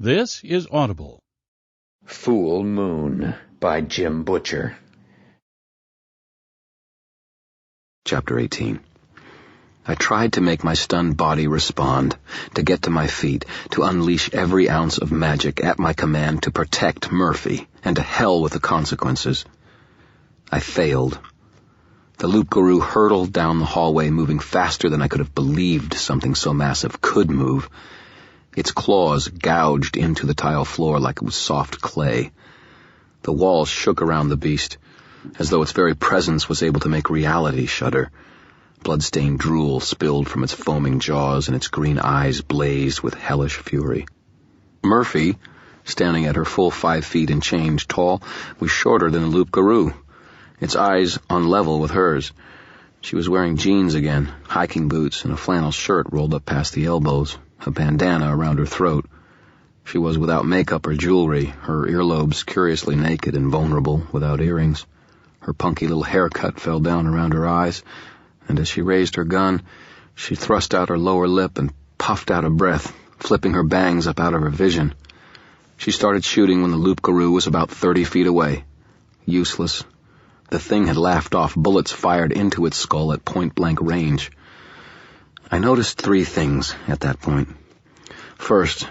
This is Audible. Full Moon by Jim Butcher. Chapter 18. I tried to make my stunned body respond, to get to my feet, to unleash every ounce of magic at my command to protect Murphy, and to hell with the consequences. I failed. The loup-garou hurtled down the hallway, moving faster than I could have believed something so massive could move. Its claws gouged into the tile floor like it was soft clay. The walls shook around the beast, as though its very presence was able to make reality shudder. Blood-stained drool spilled from its foaming jaws, and its green eyes blazed with hellish fury. Murphy, standing at her full 5 feet and change tall, was shorter than the loup-garou, its eyes on level with hers. She was wearing jeans again, hiking boots, and a flannel shirt rolled up past the elbows, a bandana around her throat. She was without makeup or jewelry, her earlobes curiously naked and vulnerable, without earrings. Her punky little haircut fell down around her eyes, and as she raised her gun, she thrust out her lower lip and puffed out a breath, flipping her bangs up out of her vision. She started shooting when the loup-garou was about 30 feet away. Useless. The thing had laughed off bullets fired into its skull at point-blank range. I noticed 3 things at that point. First,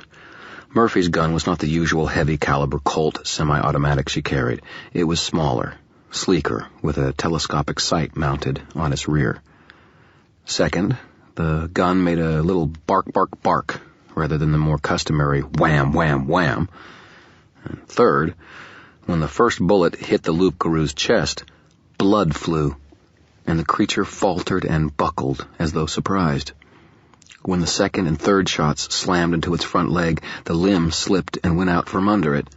Murphy's gun was not the usual heavy-caliber Colt semi-automatic she carried. It was smaller, sleeker, with a telescopic sight mounted on its rear. Second, the gun made a little bark, bark, bark, rather than the more customary wham, wham, wham. And third, when the first bullet hit the loup-garou's chest, blood flew, and the creature faltered and buckled as though surprised. When the second and third shots slammed into its front leg, the limb slipped and went out from under it.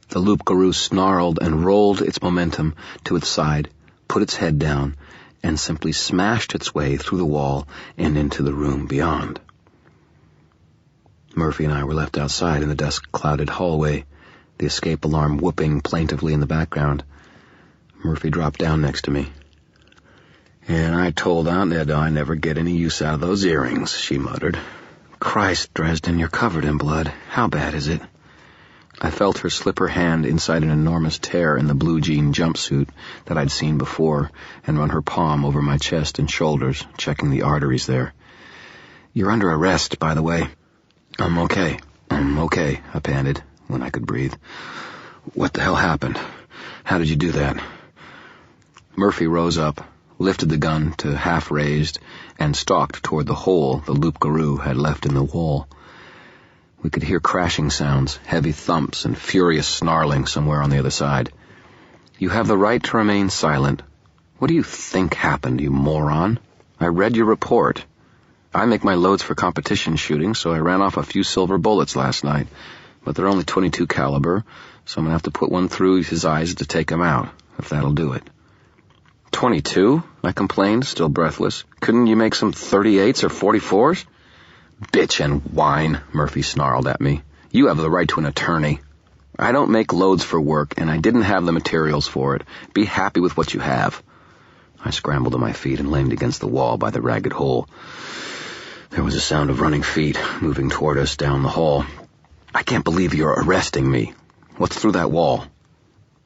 The loup-garou snarled and rolled its momentum to its side, put its head down, and simply smashed its way through the wall and into the room beyond. Murphy and I were left outside in the dusk-clouded hallway, the escape alarm whooping plaintively in the background. Murphy dropped down next to me. "And I told Aunt Edda I never get any use out of those earrings," she muttered. "Christ, Dresden, you're covered in blood. How bad is it?" I felt her slip her hand inside an enormous tear in the blue jean jumpsuit that I'd seen before and run her palm over my chest and shoulders, checking the arteries there. "You're under arrest, by the way." I'm okay, I panted, when I could breathe. "What the hell happened? How did you do that?" Murphy rose up, lifted the gun to half-raised, and stalked toward the hole the loup-garou had left in the wall. We could hear crashing sounds, heavy thumps, and furious snarling somewhere on the other side. "You have the right to remain silent. What do you think happened, you moron? I read your report. I make my loads for competition shooting, so I ran off a few silver bullets last night, but they're only .22 caliber, so I'm going to have to put one through his eyes to take him out, if that'll do it." "22? I complained, still breathless. "Couldn't you make some 38s or 44s? "Bitch and whine," Murphy snarled at me. "You have the right to an attorney. I don't make loads for work, and I didn't have the materials for it. Be happy with what you have." I scrambled to my feet and leaned against the wall by the ragged hole. There was a sound of running feet moving toward us down the hall. "I can't believe you're arresting me. What's through that wall?"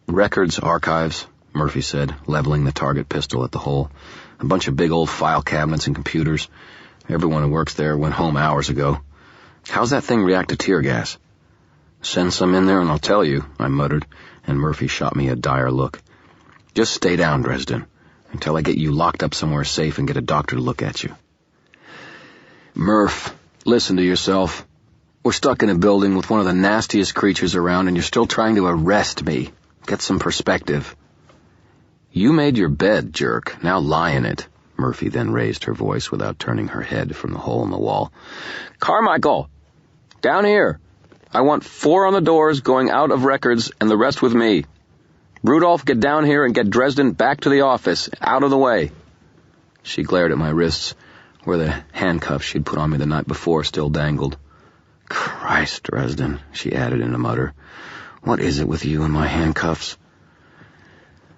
"Records, archives," Murphy said, leveling the target pistol at the hole. "A bunch of big old file cabinets and computers. Everyone who works there went home hours ago. How's that thing react to tear gas?" "Send some in there and I'll tell you," I muttered, and Murphy shot me a dire look. "Just stay down, Dresden, until I get you locked up somewhere safe and get a doctor to look at you." "Murph, listen to yourself. We're stuck in a building with one of the nastiest creatures around, and you're still trying to arrest me. Get some perspective." "You made your bed, jerk. Now lie in it." Murphy then raised her voice without turning her head from the hole in the wall. "Carmichael! Down here! I want 4 on the doors going out of records and the rest with me. Rudolph, get down here and get Dresden back to the office, out of the way." She glared at my wrists, where the handcuffs she'd put on me the night before still dangled. "Christ, Dresden," she added in a mutter. "What is it with you and my handcuffs?"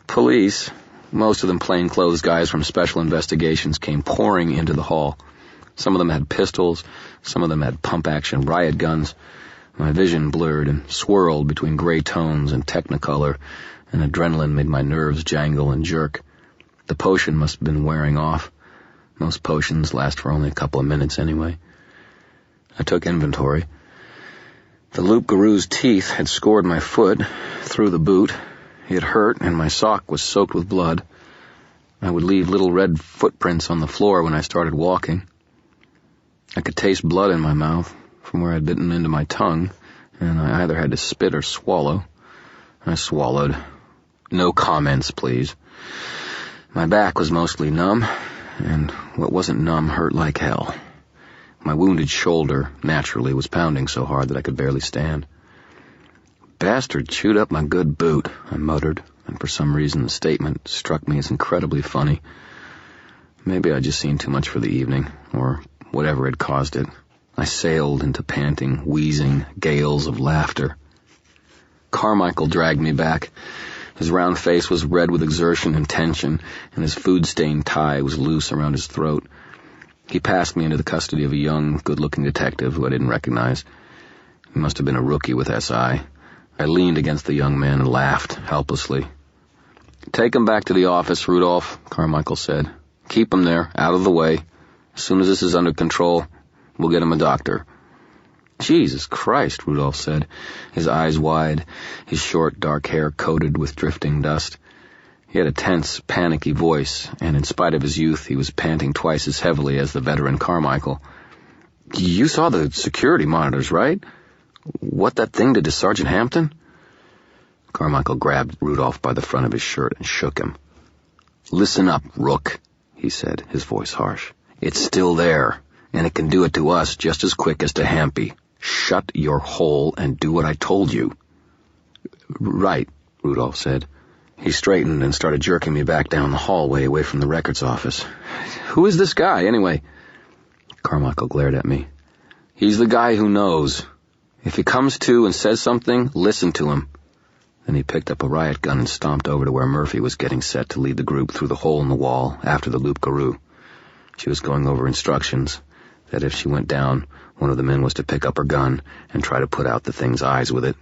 Police, most of them plainclothes guys from Special Investigations, came pouring into the hall. Some of them had pistols, some of them had pump-action riot guns. My vision blurred and swirled between gray tones and technicolor, and adrenaline made my nerves jangle and jerk. The potion must have been wearing off. Most potions last for only a couple of minutes anyway. I took inventory. The loup-garou's teeth had scored my foot through the boot. It hurt, and my sock was soaked with blood. I would leave little red footprints on the floor when I started walking. I could taste blood in my mouth from where I'd bitten into my tongue, and I either had to spit or swallow. I swallowed. No comments, please. My back was mostly numb, and what wasn't numb hurt like hell. My wounded shoulder, naturally, was pounding so hard that I could barely stand. "Bastard chewed up my good boot," I muttered, and for some reason the statement struck me as incredibly funny. Maybe I'd just seen too much for the evening, or whatever had caused it. I sailed into panting, wheezing gales of laughter. Carmichael dragged me back. His round face was red with exertion and tension, and his food-stained tie was loose around his throat. He passed me into the custody of a young, good-looking detective who I didn't recognize. He must have been a rookie with SI. I leaned against the young man and laughed helplessly. "Take him back to the office, Rudolph," Carmichael said. "Keep him there, out of the way. As soon as this is under control, we'll get him a doctor." "Jesus Christ," Rudolph said, his eyes wide, his short, dark hair coated with drifting dust. He had a tense, panicky voice, and in spite of his youth, he was panting twice as heavily as the veteran Carmichael. "You saw the security monitors, right? What that thing did to Sergeant Hampton?" Carmichael grabbed Rudolph by the front of his shirt and shook him. "Listen up, Rook," he said, his voice harsh. "It's still there, and it can do it to us just as quick as to Hampy. Shut your hole and do what I told you." "Right," Rudolph said. He straightened and started jerking me back down the hallway away from the records office. "Who is this guy, anyway?" Carmichael glared at me. "He's the guy who knows. If he comes to and says something, listen to him." Then he picked up a riot gun and stomped over to where Murphy was getting set to lead the group through the hole in the wall after the loup-garou. She was going over instructions that if she went down, one of the men was to pick up her gun and try to put out the thing's eyes with it.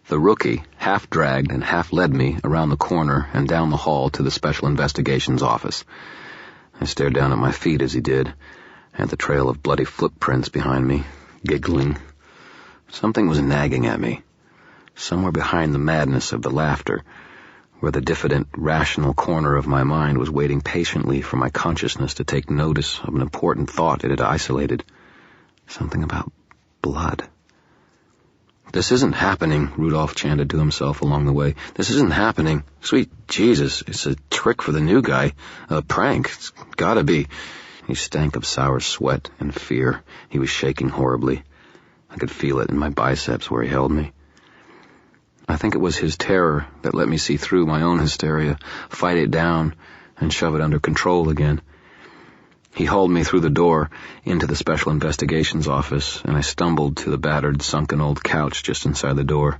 The rookie half dragged and half led me around the corner and down the hall to the Special Investigations office. I stared down at my feet as he did, and the trail of bloody footprints behind me, giggling. Something was nagging at me, somewhere behind the madness of the laughter, where the diffident, rational corner of my mind was waiting patiently for my consciousness to take notice of an important thought it had isolated. Something about blood. "This isn't happening," Rudolph chanted to himself along the way. "This isn't happening. Sweet Jesus, it's a trick for the new guy. A prank. It's gotta be." He stank of sour sweat and fear. He was shaking horribly. I could feel it in my biceps where he held me. I think it was his terror that let me see through my own hysteria, fight it down, and shove it under control again. He hauled me through the door into the Special Investigations office, and I stumbled to the battered, sunken old couch just inside the door.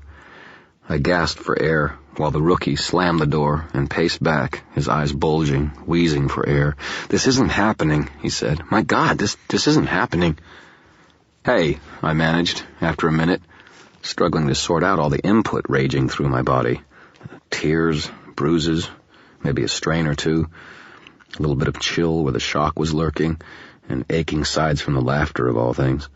I gasped for air, while the rookie slammed the door and paced back, his eyes bulging, wheezing for air. "This isn't happening," he said. "My God, this isn't happening." "Hey," I managed, after a minute, struggling to sort out all the input raging through my body. Tears, bruises, maybe a strain or two, a little bit of chill where the shock was lurking, and aching sides from the laughter of all things.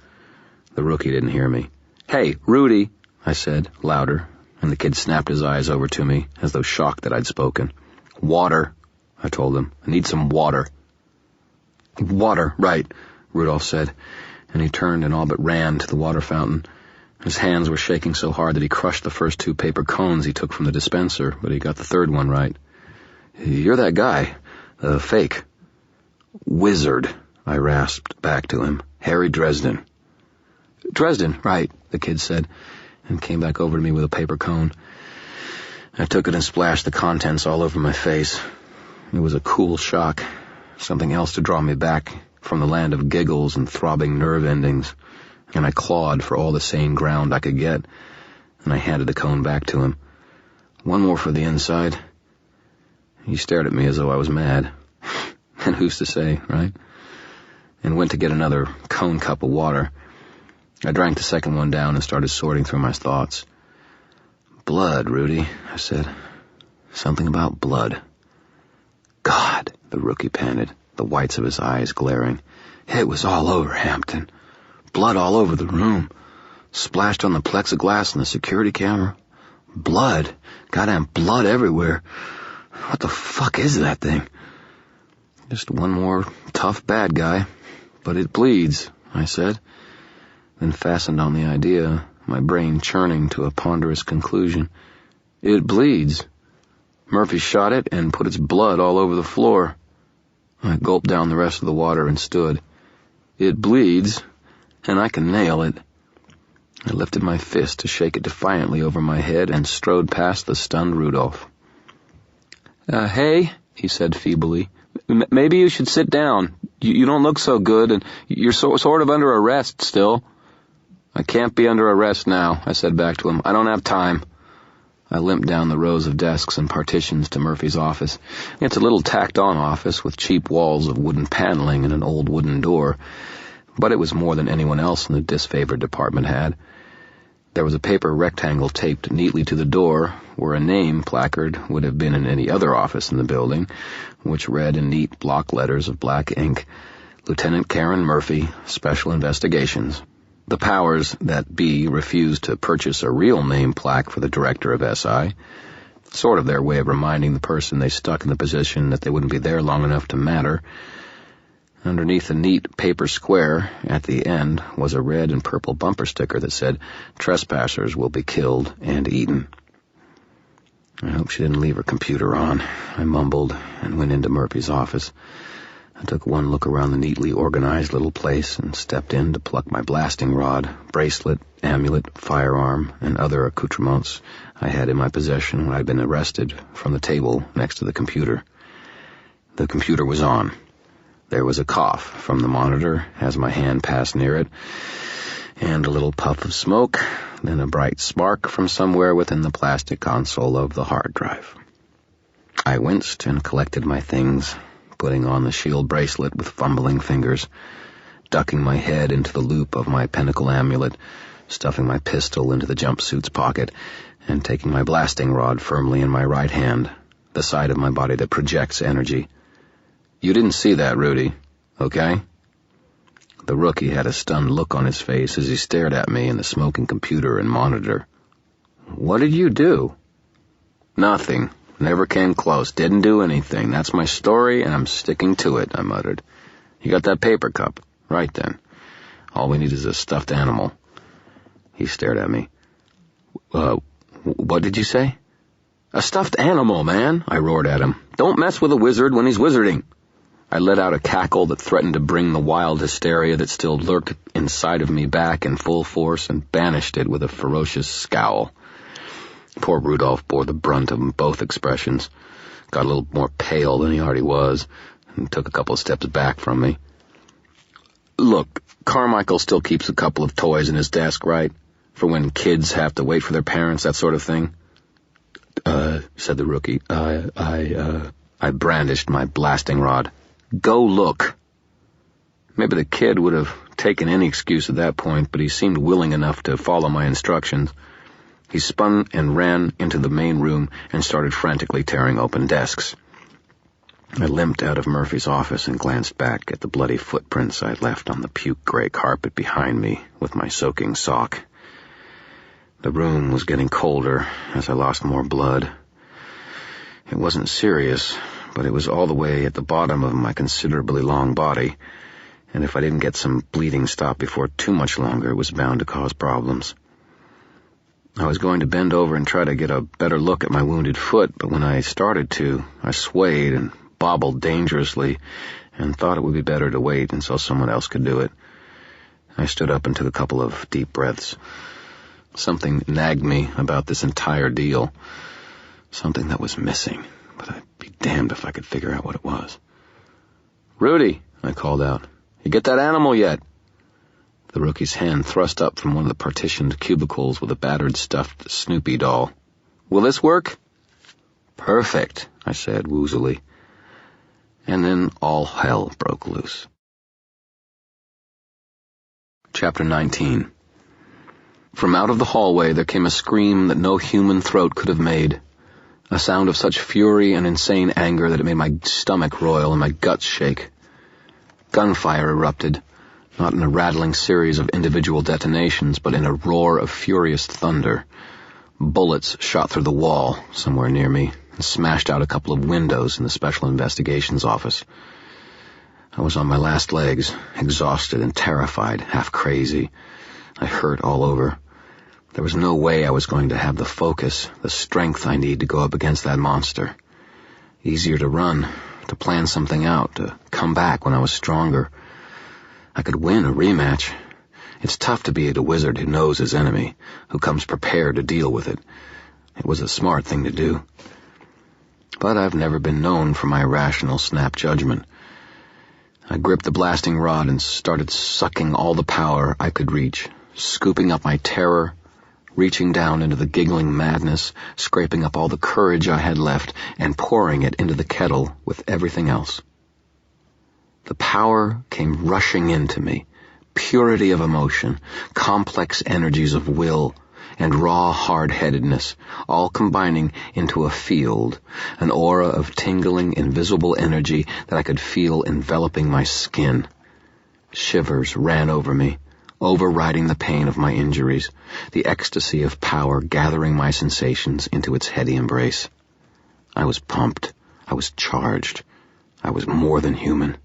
The rookie didn't hear me. "Hey, Rudy," I said, louder, and the kid snapped his eyes over to me, as though shocked that I'd spoken. "Water," I told him. "I need some water." "Water, right," Rudolph said, and he turned and all but ran to the water fountain. His hands were shaking so hard that he crushed the first 2 paper cones he took from the dispenser, but he got the third one right. "You're that guy. Fake." "Wizard," I rasped back to him. "Harry Dresden." "Dresden, right," the kid said, and came back over to me with a paper cone. I took it and splashed the contents all over my face. It was a cool shock, something else to draw me back from the land of giggles and throbbing nerve endings, and I clawed for all the sane ground I could get, and I handed the cone back to him. "One more for the inside." He stared at me as though I was mad. And who's to say, right? And went to get another cone cup of water. I drank the second one down and started sorting through my thoughts. "Blood, Rudy," I said. "Something about blood." "God," the rookie panted, the whites of his eyes glaring. "It was all over Hampton. Blood all over the room. Splashed on the plexiglass and the security camera. Blood. Goddamn blood everywhere. What the fuck is that thing?" "Just one more tough bad guy. But it bleeds," I said, then fastened on the idea, my brain churning to a ponderous conclusion. "It bleeds. Murphy shot it and put its blood all over the floor." I gulped down the rest of the water and stood. "It bleeds, and I can nail it." I lifted my fist to shake it defiantly over my head and strode past the stunned Rudolph. Hey," he said feebly, "maybe you should sit down. You don't look so good, and you're sort of under arrest still." "I can't be under arrest now," I said back to him. "I don't have time." I limped down the rows of desks and partitions to Murphy's office. It's a little tacked-on office with cheap walls of wooden paneling and an old wooden door, but it was more than anyone else in the disfavored department had. There was a paper rectangle taped neatly to the door, where a name placard would have been in any other office in the building, which read in neat block letters of black ink, "Lieutenant Karen Murphy, Special Investigations." The powers that be refused to purchase a real name plaque for the director of SI, sort of their way of reminding the person they stuck in the position that they wouldn't be there long enough to matter. Underneath a neat paper square at the end was a red and purple bumper sticker that said, "Trespassers will be killed and eaten." I hope she didn't leave her computer on, I mumbled, and went into Murphy's office. I took one look around the neatly organized little place and stepped in to pluck my blasting rod, bracelet, amulet, firearm, and other accoutrements I had in my possession when I'd been arrested from the table next to the computer. The computer was on. There was a cough from the monitor as my hand passed near it, and a little puff of smoke, then a bright spark from somewhere within the plastic console of the hard drive. I winced and collected my things, putting on the shield bracelet with fumbling fingers, ducking my head into the loop of my pentacle amulet, stuffing my pistol into the jumpsuit's pocket, and taking my blasting rod firmly in my right hand, the side of my body that projects energy. "You didn't see that, Rudy, okay?" The rookie had a stunned look on his face as he stared at me and the smoking computer and monitor. "What did you do?" "Nothing. Never came close. Didn't do anything. That's my story, and I'm sticking to it," I muttered. "You got that paper cup? Right then. All we need is a stuffed animal." He stared at me. What did you say?" "A stuffed animal, man," I roared at him. "Don't mess with a wizard when he's wizarding." I let out a cackle that threatened to bring the wild hysteria that still lurked inside of me back in full force and banished it with a ferocious scowl. Poor Rudolph bore the brunt of both expressions, got a little more pale than he already was, and took a couple of steps back from me. "Look, Carmichael still keeps a couple of toys in his desk, right? For when kids have to wait for their parents, that sort of thing?" Said the rookie. I brandished my blasting rod. "Go look." Maybe the kid would have taken any excuse at that point, but he seemed willing enough to follow my instructions. He spun and ran into the main room and started frantically tearing open desks. I limped out of Murphy's office and glanced back at the bloody footprints I'd left on the puke-gray carpet behind me with my soaking sock. The room was getting colder as I lost more blood. It wasn't serious, but it was all the way at the bottom of my considerably long body, and if I didn't get some bleeding stopped before too much longer, it was bound to cause problems. I was going to bend over and try to get a better look at my wounded foot, but when I started to, I swayed and bobbled dangerously and thought it would be better to wait until someone else could do it. I stood up and took a couple of deep breaths. Something nagged me about this entire deal. Something that was missing, but I'd be damned if I could figure out what it was. "Rudy," I called out, "you get that animal yet?" The rookie's hand thrust up from one of the partitioned cubicles with a battered stuffed Snoopy doll. "Will this work?" "Perfect," I said woozily. And then all hell broke loose. Chapter 19. From out of the hallway there came a scream that no human throat could have made, a sound of such fury and insane anger that it made my stomach roil and my guts shake. Gunfire erupted, not in a rattling series of individual detonations, but in a roar of furious thunder. Bullets shot through the wall somewhere near me and smashed out a couple of windows in the Special Investigations office. I was on my last legs, exhausted and terrified, half crazy. I hurt all over. There was no way I was going to have the focus, the strength I need to go up against that monster. Easier to run, to plan something out, to come back when I was stronger. I could win a rematch. It's tough to beat a wizard who knows his enemy, who comes prepared to deal with it. It was a smart thing to do. But I've never been known for my rational snap judgment. I gripped the blasting rod and started sucking all the power I could reach, scooping up my terror, reaching down into the giggling madness, scraping up all the courage I had left, and pouring it into the kettle with everything else. The power came rushing into me, purity of emotion, complex energies of will, and raw hard-headedness, all combining into a field, an aura of tingling, invisible energy that I could feel enveloping my skin. Shivers ran over me, overriding the pain of my injuries, the ecstasy of power gathering my sensations into its heady embrace. I was pumped. I was charged. I was more than human.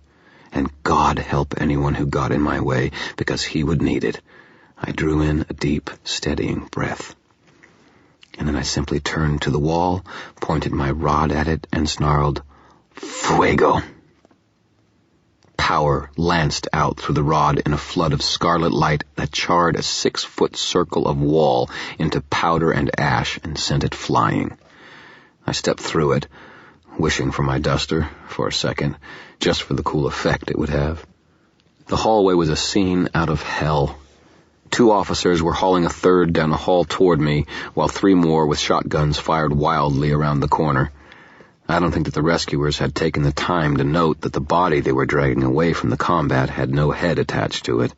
And God help anyone who got in my way, because he would need it. I drew in a deep, steadying breath. And then I simply turned to the wall, pointed my rod at it, and snarled, "Fuego!" Power lanced out through the rod in a flood of scarlet light that charred a 6-foot circle of wall into powder and ash and sent it flying. I stepped through it, wishing for my duster for a second, just for the cool effect it would have. The hallway was a scene out of hell. 2 officers were hauling a third down the hall toward me, while 3 more with shotguns fired wildly around the corner. I don't think that the rescuers had taken the time to note that the body they were dragging away from the combat had no head attached to it.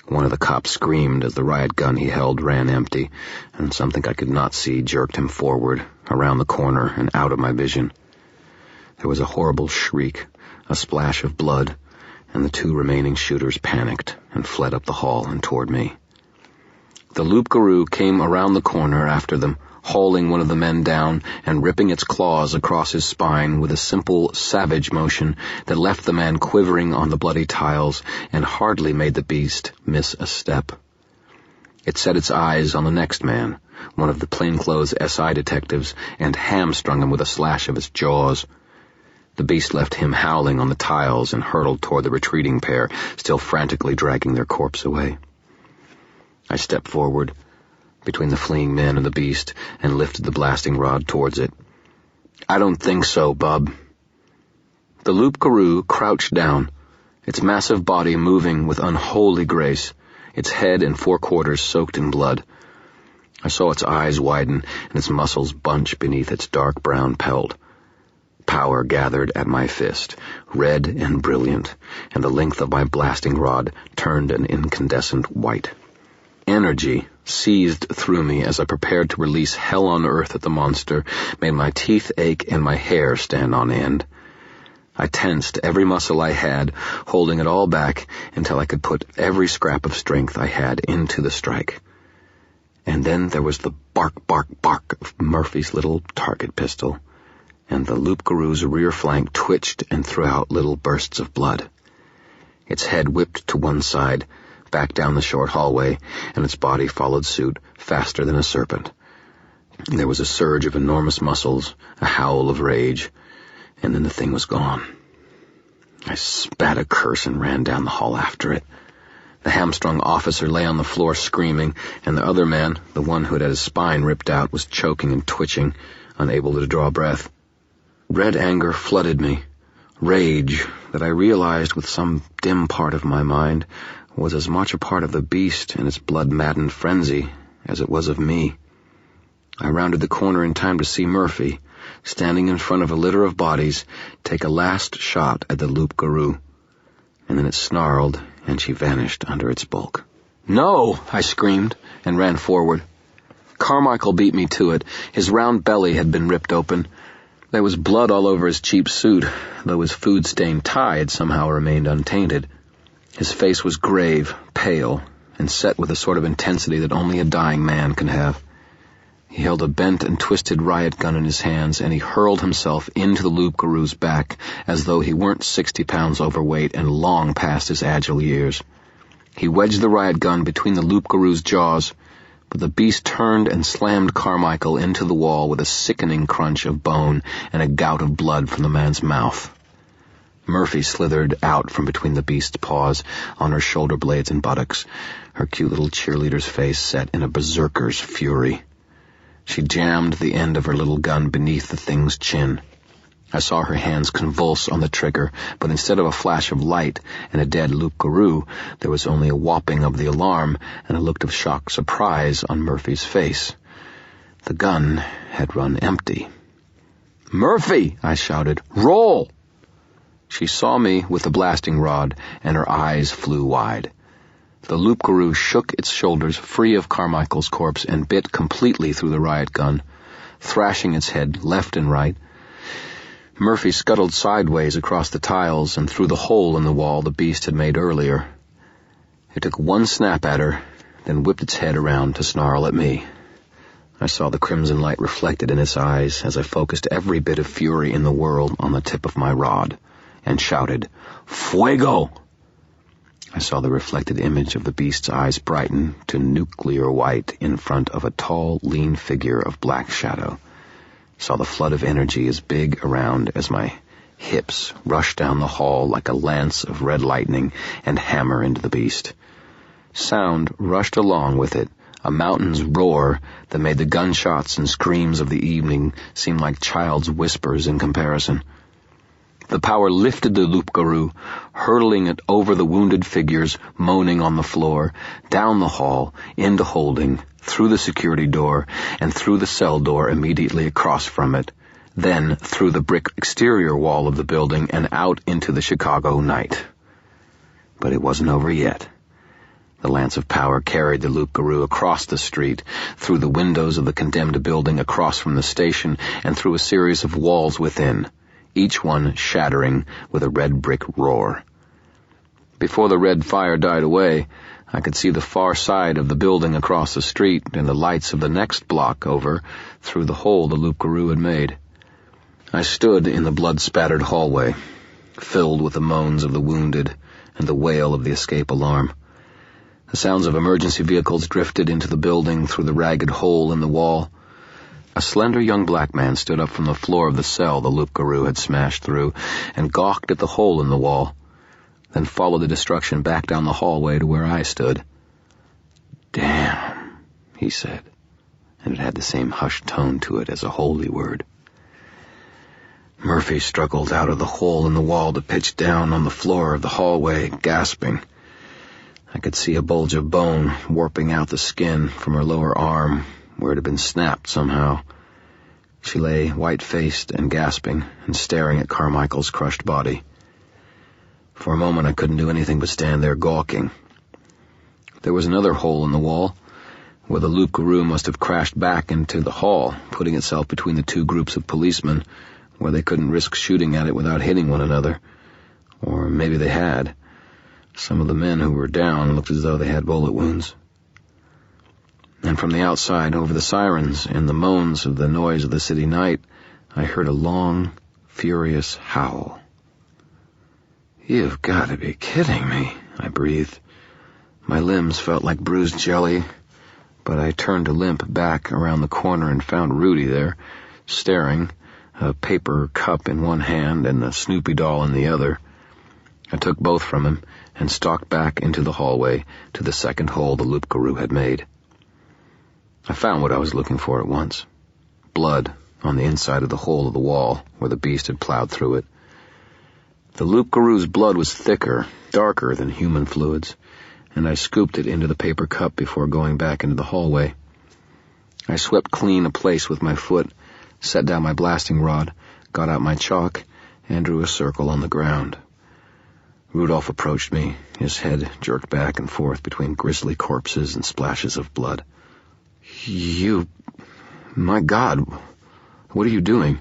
One of the cops screamed as the riot gun he held ran empty, and something I could not see jerked him forward, around the corner and out of my vision. There was a horrible shriek, a splash of blood, and the 2 remaining shooters panicked and fled up the hall and toward me. The loup-garou came around the corner after them, hauling one of the men down and ripping its claws across his spine with a simple, savage motion that left the man quivering on the bloody tiles and hardly made the beast miss a step. It set its eyes on the next man, one of the plainclothes SI detectives, and hamstrung him with a slash of its jaws. The beast left him howling on the tiles and hurtled toward the retreating pair, still frantically dragging their corpse away. I stepped forward, between the fleeing men and the beast, and lifted the blasting rod towards it. "I don't think so, bub." The loup-garou crouched down, its massive body moving with unholy grace, its head and 4 quarters soaked in blood. I saw its eyes widen and its muscles bunch beneath its dark brown pelt. Power gathered at my fist, red and brilliant, and the length of my blasting rod turned an incandescent white. Energy seethed through me as I prepared to release hell on earth at the monster, made my teeth ache and my hair stand on end. I tensed every muscle I had, holding it all back until I could put every scrap of strength I had into the strike. And then there was the bark, bark, bark of Murphy's little target pistol, and the loup-garou's rear flank twitched and threw out little bursts of blood. Its head whipped to one side, back down the short hallway, and its body followed suit, faster than a serpent. There was a surge of enormous muscles, a howl of rage, and then the thing was gone. I spat a curse and ran down the hall after it. The hamstrung officer lay on the floor screaming, and the other man, the one who had had his spine ripped out, was choking and twitching, unable to draw breath. Red anger flooded me, rage that I realized with some dim part of my mind was as much a part of the beast and its blood-maddened frenzy as it was of me. I rounded the corner in time to see Murphy, standing in front of a litter of bodies, take a last shot at the loup-garou, and then it snarled and she vanished under its bulk. "No!" I screamed, and ran forward. Carmichael beat me to it. His round belly had been ripped open. There was blood all over his cheap suit, though his food-stained tie had somehow remained untainted. His face was grave, pale, and set with a sort of intensity that only a dying man can have. He held a bent and twisted riot gun in his hands, and he hurled himself into the loup-garou's back as though he weren't 60 pounds overweight and long past his agile years. He wedged the riot gun between the loup-garou's jaws, but the beast turned and slammed Carmichael into the wall with a sickening crunch of bone and a gout of blood from the man's mouth. Murphy slithered out from between the beast's paws on her shoulder blades and buttocks, her cute little cheerleader's face set in a berserker's fury. She jammed the end of her little gun beneath the thing's chin. I saw her hands convulse on the trigger, but instead of a flash of light and a dead loup-garou, there was only a whopping of the alarm and a look of shocked surprise on Murphy's face. The gun had run empty. "Murphy!" I shouted. "Roll!" She saw me with the blasting rod, and her eyes flew wide. The loup-garou shook its shoulders free of Carmichael's corpse and bit completely through the riot gun, thrashing its head left and right. Murphy scuttled sideways across the tiles and through the hole in the wall the beast had made earlier. It took one snap at her, then whipped its head around to snarl at me. I saw the crimson light reflected in its eyes as I focused every bit of fury in the world on the tip of my rod, and shouted, "Fuego!" I saw the reflected image of the beast's eyes brighten to nuclear white in front of a tall, lean figure of black shadow. Saw the flood of energy as big around as my hips rush down the hall like a lance of red lightning and hammer into the beast. Sound rushed along with it, a mountain's roar that made the gunshots and screams of the evening seem like child's whispers in comparison. The power lifted the loup-garou, hurtling it over the wounded figures moaning on the floor, down the hall, into holding, through the security door, and through the cell door immediately across from it, then through the brick exterior wall of the building and out into the Chicago night. But it wasn't over yet. The lance of power carried the loup-garou across the street, through the windows of the condemned building across from the station, and through a series of walls within, each one shattering with a red brick roar. Before the red fire died away, I could see the far side of the building across the street and the lights of the next block over through the hole the loup-garou had made. I stood in the blood-spattered hallway, filled with the moans of the wounded and the wail of the escape alarm. The sounds of emergency vehicles drifted into the building through the ragged hole in the wall. A slender young black man stood up from the floor of the cell the loup-garou had smashed through and gawked at the hole in the wall, then followed the destruction back down the hallway to where I stood. "Damn," he said, and it had the same hushed tone to it as a holy word. Murphy struggled out of the hole in the wall to pitch down on the floor of the hallway, gasping. I could see a bulge of bone warping out the skin from her lower arm, where it had been snapped somehow. She lay white-faced and gasping and staring at Carmichael's crushed body. For a moment I couldn't do anything but stand there gawking. There was another hole in the wall, where the loup-garou must have crashed back into the hall, putting itself between the two groups of policemen, where they couldn't risk shooting at it without hitting one another. Or maybe they had. Some of the men who were down looked as though they had bullet wounds. And from the outside, over the sirens and the moans of the noise of the city night, I heard a long, furious howl. "You've got to be kidding me," I breathed. My limbs felt like bruised jelly, but I turned to limp back around the corner and found Rudy there, staring, a paper cup in one hand and the Snoopy doll in the other. I took both from him and stalked back into the hallway to the second hole the loup-garou had made. I found what I was looking for at once. Blood on the inside of the hole of the wall where the beast had plowed through it. The loup-garou's blood was thicker, darker than human fluids, and I scooped it into the paper cup before going back into the hallway. I swept clean a place with my foot, set down my blasting rod, got out my chalk, and drew a circle on the ground. Rudolph approached me, his head jerked back and forth between grisly corpses and splashes of blood. My God, what are you doing?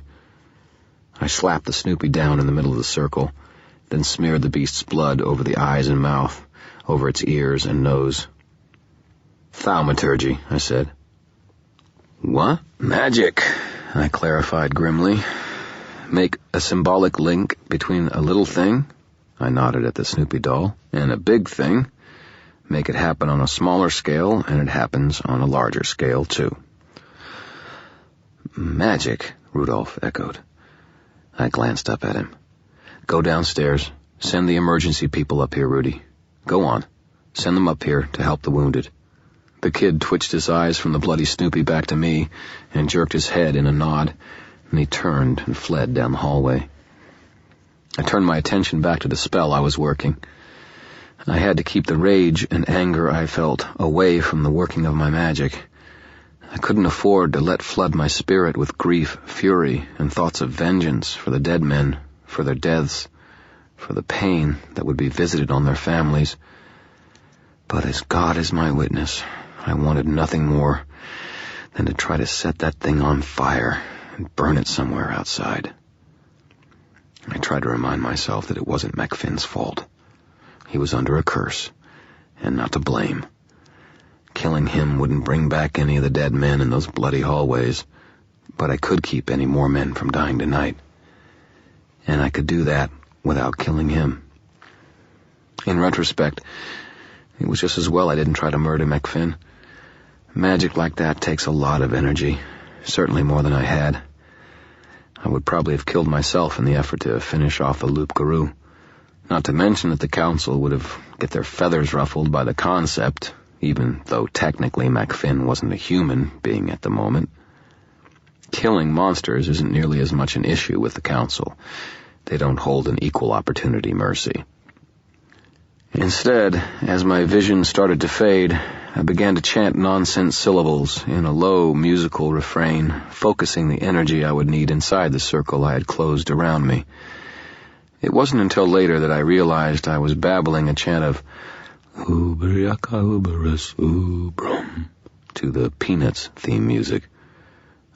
I slapped the Snoopy down in the middle of the circle, then smeared the beast's blood over the eyes and mouth, over its ears and nose. Thaumaturgy, I said. What? Magic, I clarified grimly. Make a symbolic link between a little thing, I nodded at the Snoopy doll, and a big thing. Make it happen on a smaller scale, and it happens on a larger scale, too. Magic, Rudolph echoed. I glanced up at him. Go downstairs. Send the emergency people up here, Rudy. Go on. Send them up here to help the wounded. The kid twitched his eyes from the bloody Snoopy back to me and jerked his head in a nod, and he turned and fled down the hallway. I turned my attention back to the spell I was working. I had to keep the rage and anger I felt away from the working of my magic. I couldn't afford to let flood my spirit with grief, fury, and thoughts of vengeance for the dead men, for their deaths, for the pain that would be visited on their families. But as God is my witness, I wanted nothing more than to try to set that thing on fire and burn it somewhere outside. I tried to remind myself that it wasn't MacFinn's fault. He was under a curse, and not to blame. Killing him wouldn't bring back any of the dead men in those bloody hallways, but I could keep any more men from dying tonight. And I could do that without killing him. In retrospect, it was just as well I didn't try to murder MacFinn. Magic like that takes a lot of energy, certainly more than I had. I would probably have killed myself in the effort to finish off the loup-garou. Not to mention that the council would have get their feathers ruffled by the concept, even though technically MacFinn wasn't a human being at the moment. Killing monsters isn't nearly as much an issue with the council. They don't hold an equal opportunity mercy. Instead, as my vision started to fade, I began to chant nonsense syllables in a low musical refrain, focusing the energy I would need inside the circle I had closed around me. It wasn't until later that I realized I was babbling a chant of Ubriaka Uberus Ubrum to the Peanuts theme music.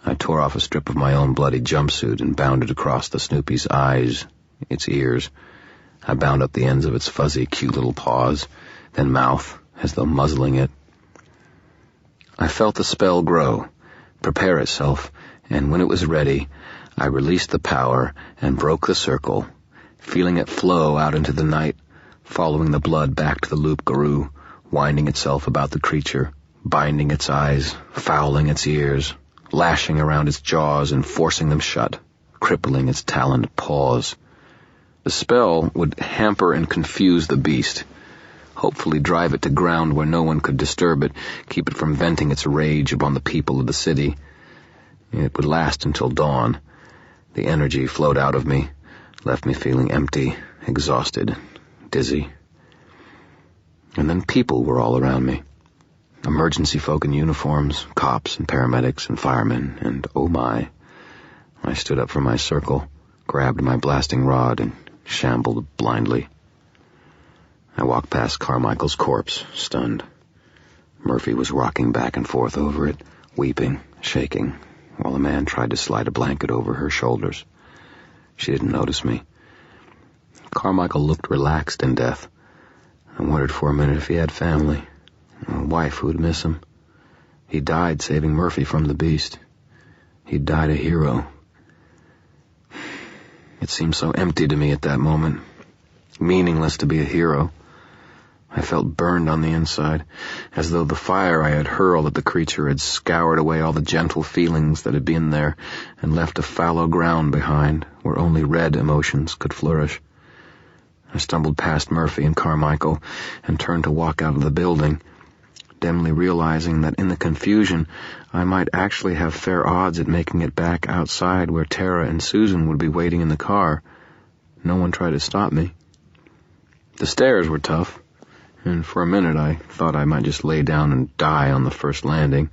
I tore off a strip of my own bloody jumpsuit and bound it across the Snoopy's eyes, its ears. I bound up the ends of its fuzzy, cute little paws, then mouth, as though muzzling it. I felt the spell grow, prepare itself, and when it was ready, I released the power and broke the circle, feeling it flow out into the night, following the blood back to the loup-garou, winding itself about the creature, binding its eyes, fouling its ears, lashing around its jaws and forcing them shut, crippling its taloned paws. The spell would hamper and confuse the beast, hopefully drive it to ground where no one could disturb it, keep it from venting its rage upon the people of the city. It would last until dawn. The energy flowed out of me, left me feeling empty, exhausted, dizzy. And then people were all around me. Emergency folk in uniforms, cops and paramedics and firemen, and oh my. I stood up from my circle, grabbed my blasting rod, and shambled blindly. I walked past Carmichael's corpse, stunned. Murphy was rocking back and forth over it, weeping, shaking, while a man tried to slide a blanket over her shoulders. She didn't notice me. Carmichael looked relaxed in death. I wondered for a minute if he had family, a wife who would miss him. He died saving Murphy from the beast. He died a hero. It seemed so empty to me at that moment, meaningless to be a hero. I felt burned on the inside, as though the fire I had hurled at the creature had scoured away all the gentle feelings that had been there and left a fallow ground behind where only red emotions could flourish. I stumbled past Murphy and Carmichael and turned to walk out of the building, dimly realizing that in the confusion I might actually have fair odds at making it back outside where Tara and Susan would be waiting in the car. No one tried to stop me. The stairs were tough, and for a minute I thought I might just lay down and die on the first landing.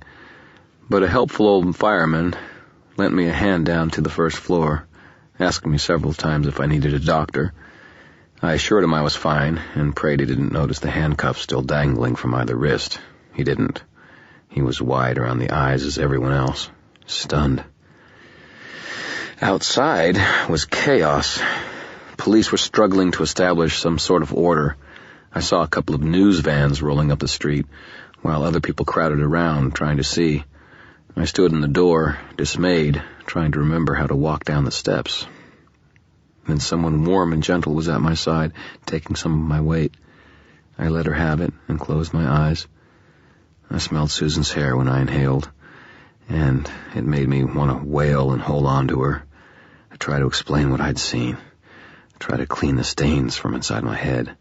But a helpful old fireman lent me a hand down to the first floor, asking me several times if I needed a doctor. I assured him I was fine and prayed he didn't notice the handcuffs still dangling from either wrist. He didn't. He was wide around the eyes as everyone else, stunned. Outside was chaos. Police were struggling to establish some sort of order. I saw a couple of news vans rolling up the street, while other people crowded around, trying to see. I stood in the door, dismayed, trying to remember how to walk down the steps. Then someone warm and gentle was at my side, taking some of my weight. I let her have it and closed my eyes. I smelled Susan's hair when I inhaled, and it made me want to wail and hold on to her. I tried to explain what I'd seen, try to clean the stains from inside my head.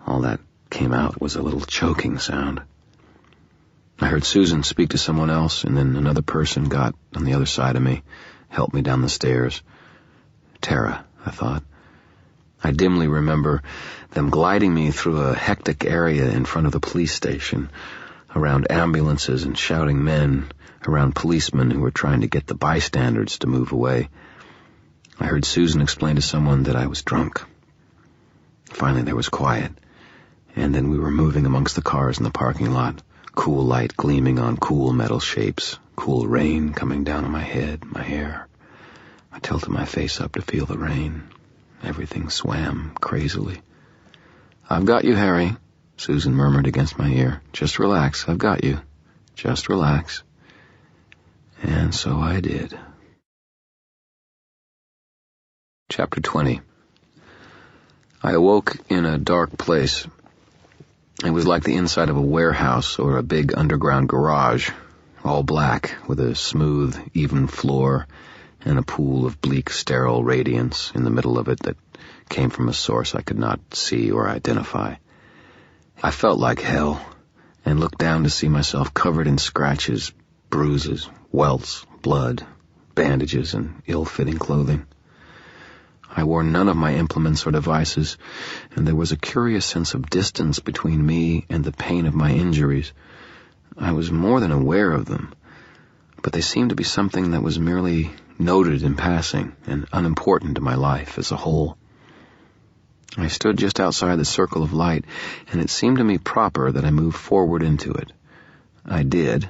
All that came out was a little choking sound. I heard Susan speak to someone else, and then another person got on the other side of me, helped me down the stairs. Tara, I thought. I dimly remember them gliding me through a hectic area in front of the police station, around ambulances and shouting men, around policemen who were trying to get the bystanders to move away. I heard Susan explain to someone that I was drunk. Finally there was quiet, and then we were moving amongst the cars in the parking lot, cool light gleaming on cool metal shapes, cool rain coming down on my head, my hair. I tilted my face up to feel the rain. Everything swam crazily. "I've got you, Harry," Susan murmured against my ear. "Just relax, I've got you. Just relax." And so I did. Chapter 20. I awoke in a dark place. It was like the inside of a warehouse or a big underground garage, all black, with a smooth, even floor and a pool of bleak, sterile radiance in the middle of it that came from a source I could not see or identify. I felt like hell, and looked down to see myself covered in scratches, bruises, welts, blood, bandages, and ill-fitting clothing. I wore none of my implements or devices, and there was a curious sense of distance between me and the pain of my injuries. I was more than aware of them, but they seemed to be something that was merely noted in passing and unimportant to my life as a whole. I stood just outside the circle of light, and it seemed to me proper that I move forward into it. I did,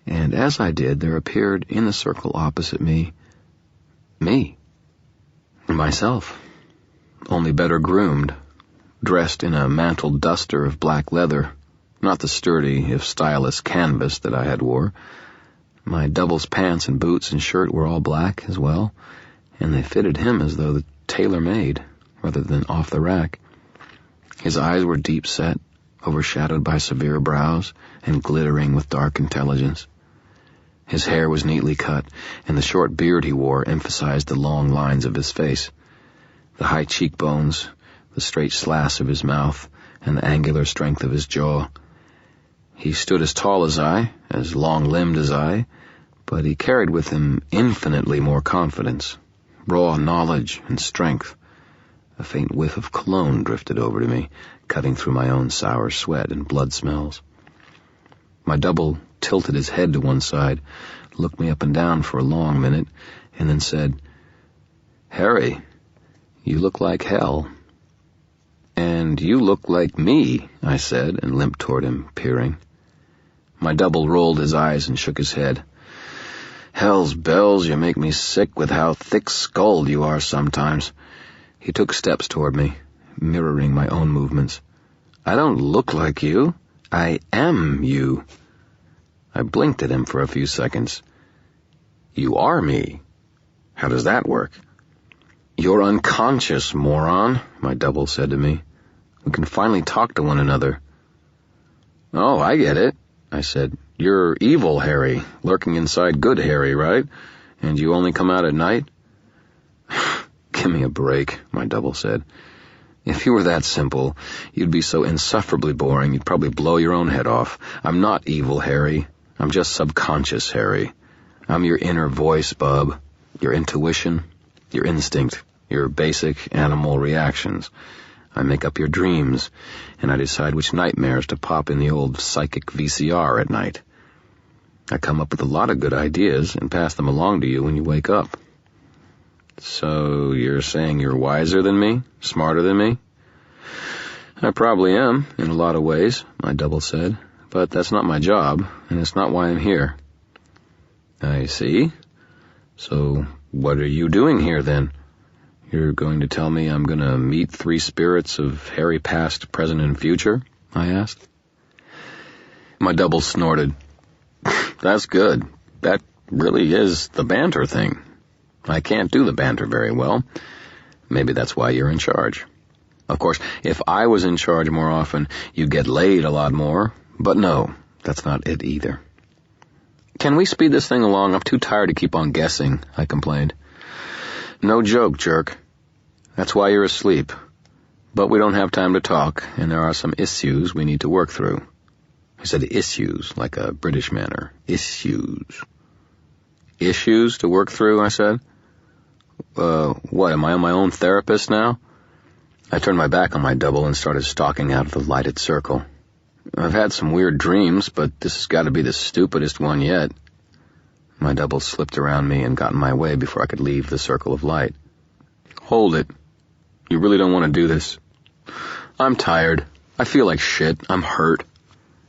and as I did, there appeared in the circle opposite me, myself, only better groomed, dressed in a mantled duster of black leather, not the sturdy, if styleless canvas that I had wore. My double's pants and boots and shirt were all black as well, and they fitted him as though the tailor-made, rather than off the rack. His eyes were deep-set, overshadowed by severe brows, and glittering with dark intelligence. His hair was neatly cut, and the short beard he wore emphasized the long lines of his face, the high cheekbones, the straight slash of his mouth, and the angular strength of his jaw. He stood as tall as I, as long-limbed as I, but he carried with him infinitely more confidence, raw knowledge and strength. A faint whiff of cologne drifted over to me, cutting through my own sour sweat and blood smells. My double tilted his head to one side, looked me up and down for a long minute, and then said, "Harry, you look like hell." "And you look like me," I said, and limped toward him, peering. My double rolled his eyes and shook his head. "Hell's bells, you make me sick with how thick-skulled you are sometimes." He took steps toward me, mirroring my own movements. "I don't look like you. I am you." I blinked at him for a few seconds. "You are me. How does that work?" "You're unconscious, moron," my double said to me. "We can finally talk to one another." "Oh, I get it," I said. "You're evil Harry, lurking inside good Harry, right? And you only come out at night?" "Give me a break," my double said. "If you were that simple, you'd be so insufferably boring you'd probably blow your own head off. I'm not evil Harry. I'm just subconscious Harry. I'm your inner voice, bub. Your intuition, your instinct, your basic animal reactions. I make up your dreams, and I decide which nightmares to pop in the old psychic VCR at night. I come up with a lot of good ideas and pass them along to you when you wake up." So you're saying you're wiser than me? Smarter than me? I probably am, in a lot of ways, my double said, but that's not my job, and it's not why I'm here. I see. So what are you doing here, then? You're going to tell me I'm going to meet 3 spirits of Harry past, present, and future? I asked. My double snorted. That's good. That really is the banter thing. I can't do the banter very well. Maybe that's why you're in charge. Of course, if I was in charge more often, you'd get laid a lot more. But no, that's not it either. Can we speed this thing along? I'm too tired to keep on guessing, I complained. No joke, jerk. That's why you're asleep. But we don't have time to talk, and there are some issues we need to work through. He said issues, like a British manner. Issues. Issues to work through, I said. What, am I on my own therapist now? I turned my back on my double and started stalking out of the lighted circle. I've had some weird dreams, but this has got to be the stupidest one yet. My double slipped around me and got in my way before I could leave the circle of light. Hold it. You really don't want to do this. I'm tired. I feel like shit. I'm hurt.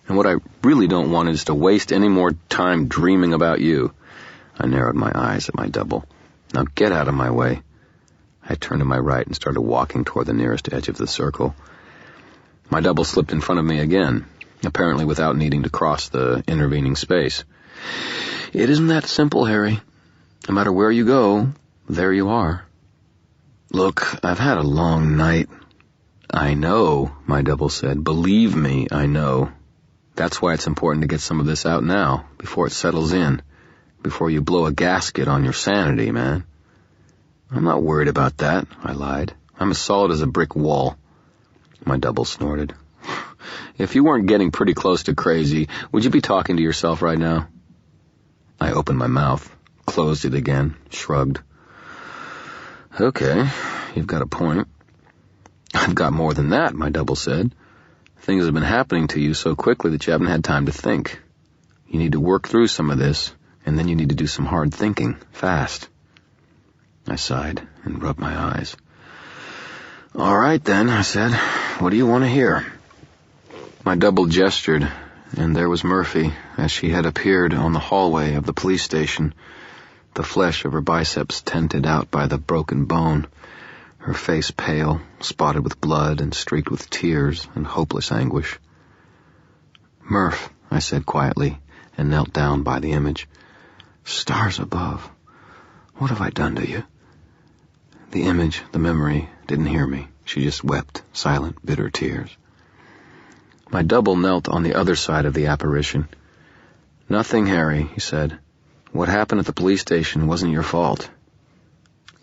And what I really don't want is to waste any more time dreaming about you. I narrowed my eyes at my double. Now get out of my way. I turned to my right and started walking toward the nearest edge of the circle. My double slipped in front of me again, apparently without needing to cross the intervening space. It isn't that simple, Harry. No matter where you go, there you are. Look, I've had a long night. I know, my double said. Believe me, I know. That's why it's important to get some of this out now, before it settles in, before you blow a gasket on your sanity, man. I'm not worried about that, I lied. I'm as solid as a brick wall. My double snorted. If you weren't getting pretty close to crazy, would you be talking to yourself right now? I opened my mouth, closed it again, shrugged. Okay, you've got a point. I've got more than that, my double said. Things have been happening to you so quickly that you haven't had time to think. You need to work through some of this, and then you need to do some hard thinking, fast. I sighed and rubbed my eyes. All right, then, I said. What do you want to hear? My double gestured, and there was Murphy, as she had appeared on the hallway of the police station, the flesh of her biceps tented out by the broken bone, her face pale, spotted with blood and streaked with tears and hopeless anguish. Murph, I said quietly, and knelt down by the image. Stars above, what have I done to you? The image, the memory, didn't hear me. She just wept, silent, bitter tears. My double knelt on the other side of the apparition. Nothing, Harry, he said. What happened at the police station wasn't your fault.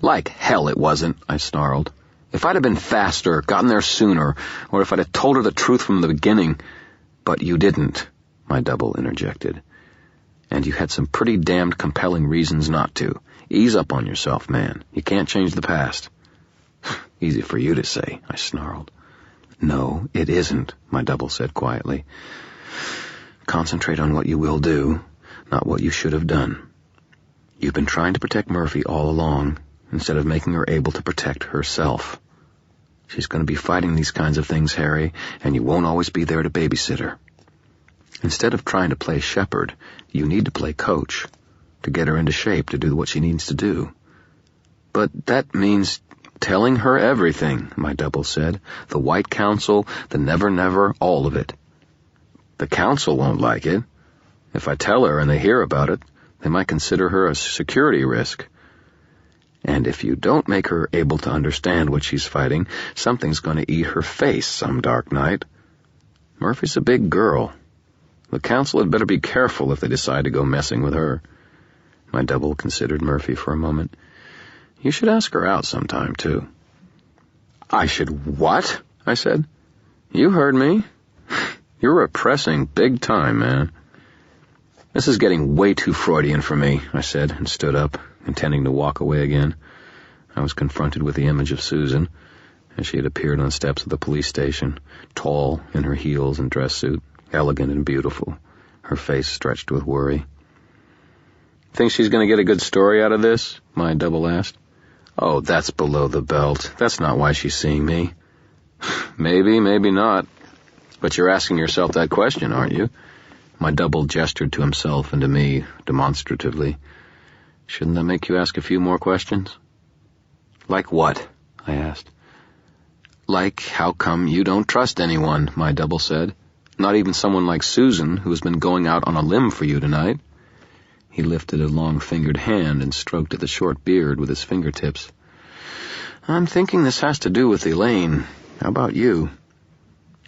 Like hell it wasn't, I snarled. If I'd have been faster, gotten there sooner, or if I'd have told her the truth from the beginning. But you didn't, my double interjected. And you had some pretty damned compelling reasons not to. Ease up on yourself, man. You can't change the past. Easy for you to say, I snarled. No, it isn't, my double said quietly. Concentrate on what you will do, not what you should have done. You've been trying to protect Murphy all along, instead of making her able to protect herself. She's going to be fighting these kinds of things, Harry, and you won't always be there to babysit her. Instead of trying to play shepherd, you need to play coach, to get her into shape to do what she needs to do. But that means telling her everything, my double said. The White Council, the never, all of it. The council won't like it. If I tell her and they hear about it, they might consider her a security risk. And if you don't make her able to understand what she's fighting, something's going to eat her face some dark night. Murphy's a big girl. The council had better be careful if they decide to go messing with her. My double considered Murphy for a moment. You should ask her out sometime, too. I should what? I said. You heard me. You're repressing big time, man. This is getting way too Freudian for me, I said, and stood up, intending to walk away again. I was confronted with the image of Susan, as she had appeared on the steps of the police station, tall in her heels and dress suit, elegant and beautiful, her face stretched with worry. Think she's going to get a good story out of this? My double asked. Oh, that's below the belt. That's not why she's seeing me. Maybe, maybe not. But you're asking yourself that question, aren't you? My double gestured to himself and to me, demonstratively. Shouldn't that make you ask a few more questions? Like what? I asked. Like, how come you don't trust anyone, my double said. Not even someone like Susan, who has been going out on a limb for you tonight. He lifted a long-fingered hand and stroked at the short beard with his fingertips. I'm thinking this has to do with Elaine. How about you?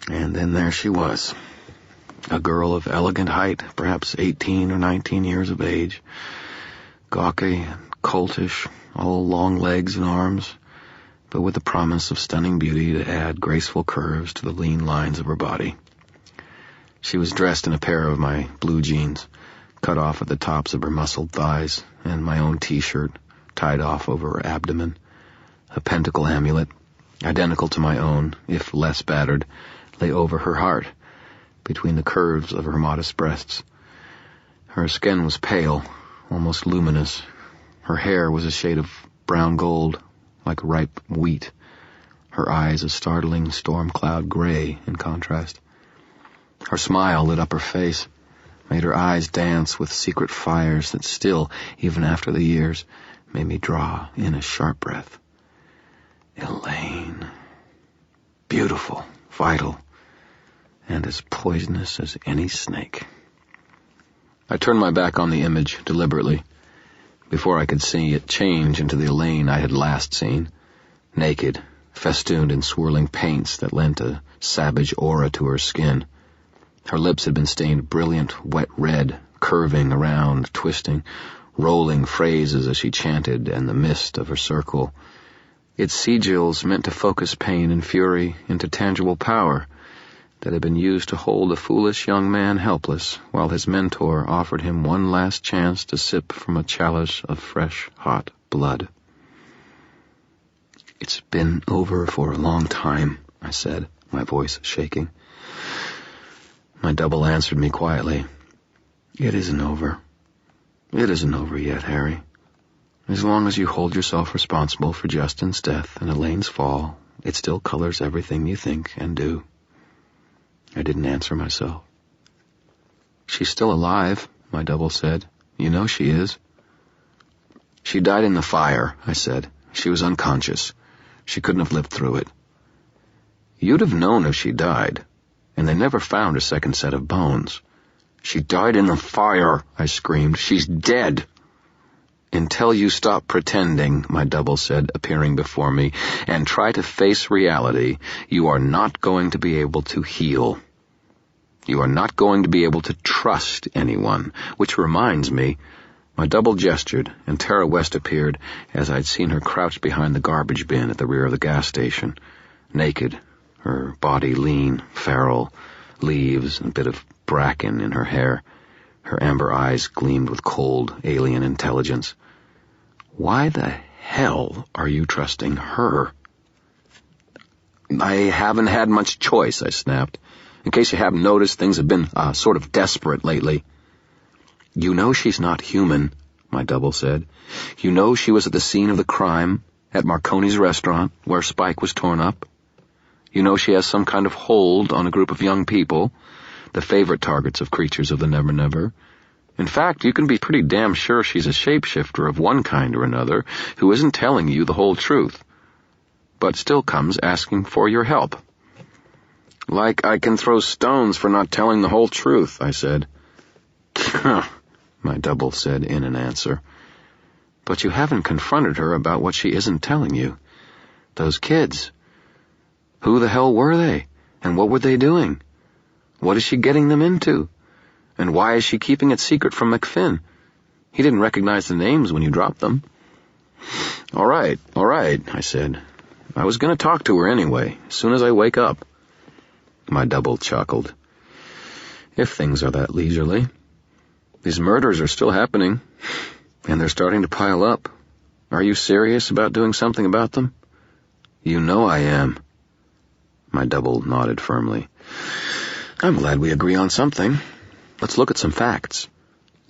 And then there she was. A girl of elegant height, perhaps 18 or 19 years of age. Gawky and coltish, all long legs and arms, but with the promise of stunning beauty to add graceful curves to the lean lines of her body. She was dressed in a pair of my blue jeans, cut off at the tops of her muscled thighs, and my own T-shirt, tied off over her abdomen. A pentacle amulet, identical to my own, if less battered, lay over her heart, between the curves of her modest breasts. Her skin was pale, almost luminous. Her hair was a shade of brown gold, like ripe wheat. Her eyes a startling storm cloud gray in contrast. Her smile lit up her face, made her eyes dance with secret fires that still, even after the years, made me draw in a sharp breath. Elaine. Beautiful, vital, and as poisonous as any snake. I turned my back on the image deliberately, before I could see it change into the Elaine I had last seen, naked, festooned in swirling paints that lent a savage aura to her skin. Her lips had been stained brilliant, wet red, curving around, twisting, rolling phrases as she chanted, and the mist of her circle. Its sigils meant to focus pain and fury into tangible power that had been used to hold a foolish young man helpless, while his mentor offered him one last chance to sip from a chalice of fresh, hot blood. It's been over for a long time, I said, my voice shaking. My double answered me quietly. It isn't over. It isn't over yet, Harry. As long as you hold yourself responsible for Justin's death and Elaine's fall, it still colors everything you think and do. I didn't answer myself. She's still alive, my double said. You know she is. She died in the fire, I said. She was unconscious. She couldn't have lived through it. You'd have known if she died, and they never found a second set of bones. She died in the fire, I screamed. She's dead. Until you stop pretending, my double said, appearing before me, and try to face reality, you are not going to be able to heal. You are not going to be able to trust anyone, which reminds me. My double gestured, and Tara West appeared as I'd seen her crouched behind the garbage bin at the rear of the gas station, naked, her body lean, feral, leaves and a bit of bracken in her hair. Her amber eyes gleamed with cold, alien intelligence. Why the hell are you trusting her? I haven't had much choice, I snapped. In case you haven't noticed, things have been sort of desperate lately. You know she's not human, my double said. You know she was at the scene of the crime, at Marconi's restaurant, where Spike was torn up. You know she has some kind of hold on a group of young people, the favorite targets of creatures of the Never-Never. In fact, you can be pretty damn sure she's a shapeshifter of one kind or another who isn't telling you the whole truth, but still comes asking for your help. Like I can throw stones for not telling the whole truth, I said. My double said in an answer. But you haven't confronted her about what she isn't telling you. Those kids. Who the hell were they? And what were they doing? What is she getting them into? And why is she keeping it secret from McFinn? He didn't recognize the names when you dropped them. All right, I said. I was going to talk to her anyway, as soon as I wake up. My double chuckled. If things are that leisurely. These murders are still happening, and they're starting to pile up. Are you serious about doing something about them? You know I am. My double nodded firmly. I'm glad we agree on something. Let's look at some facts.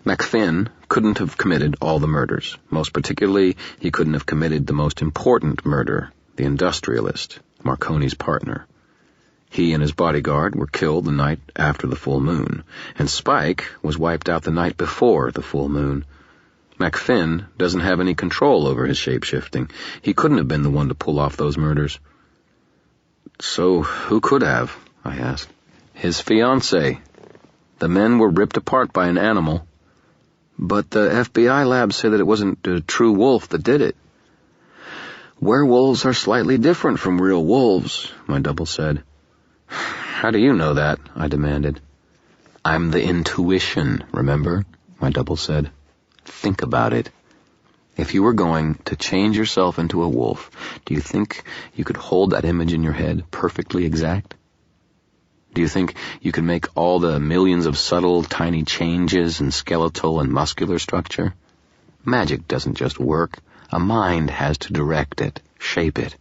McFinn couldn't have committed all the murders. Most particularly, he couldn't have committed the most important murder, the industrialist, Marconi's partner. He and his bodyguard were killed the night after the full moon, and Spike was wiped out the night before the full moon. MacFinn doesn't have any control over his shape-shifting. He couldn't have been the one to pull off those murders. So who could have? I asked. His fiancée. The men were ripped apart by an animal. But the FBI lab said that it wasn't a true wolf that did it. Werewolves are slightly different from real wolves, my double said. How do you know that? I demanded. I'm the intuition, remember? My double said. Think about it. If you were going to change yourself into a wolf, do you think you could hold that image in your head perfectly exact? Do you think you could make all the millions of subtle, tiny changes in skeletal and muscular structure? Magic doesn't just work. A mind has to direct it, shape it.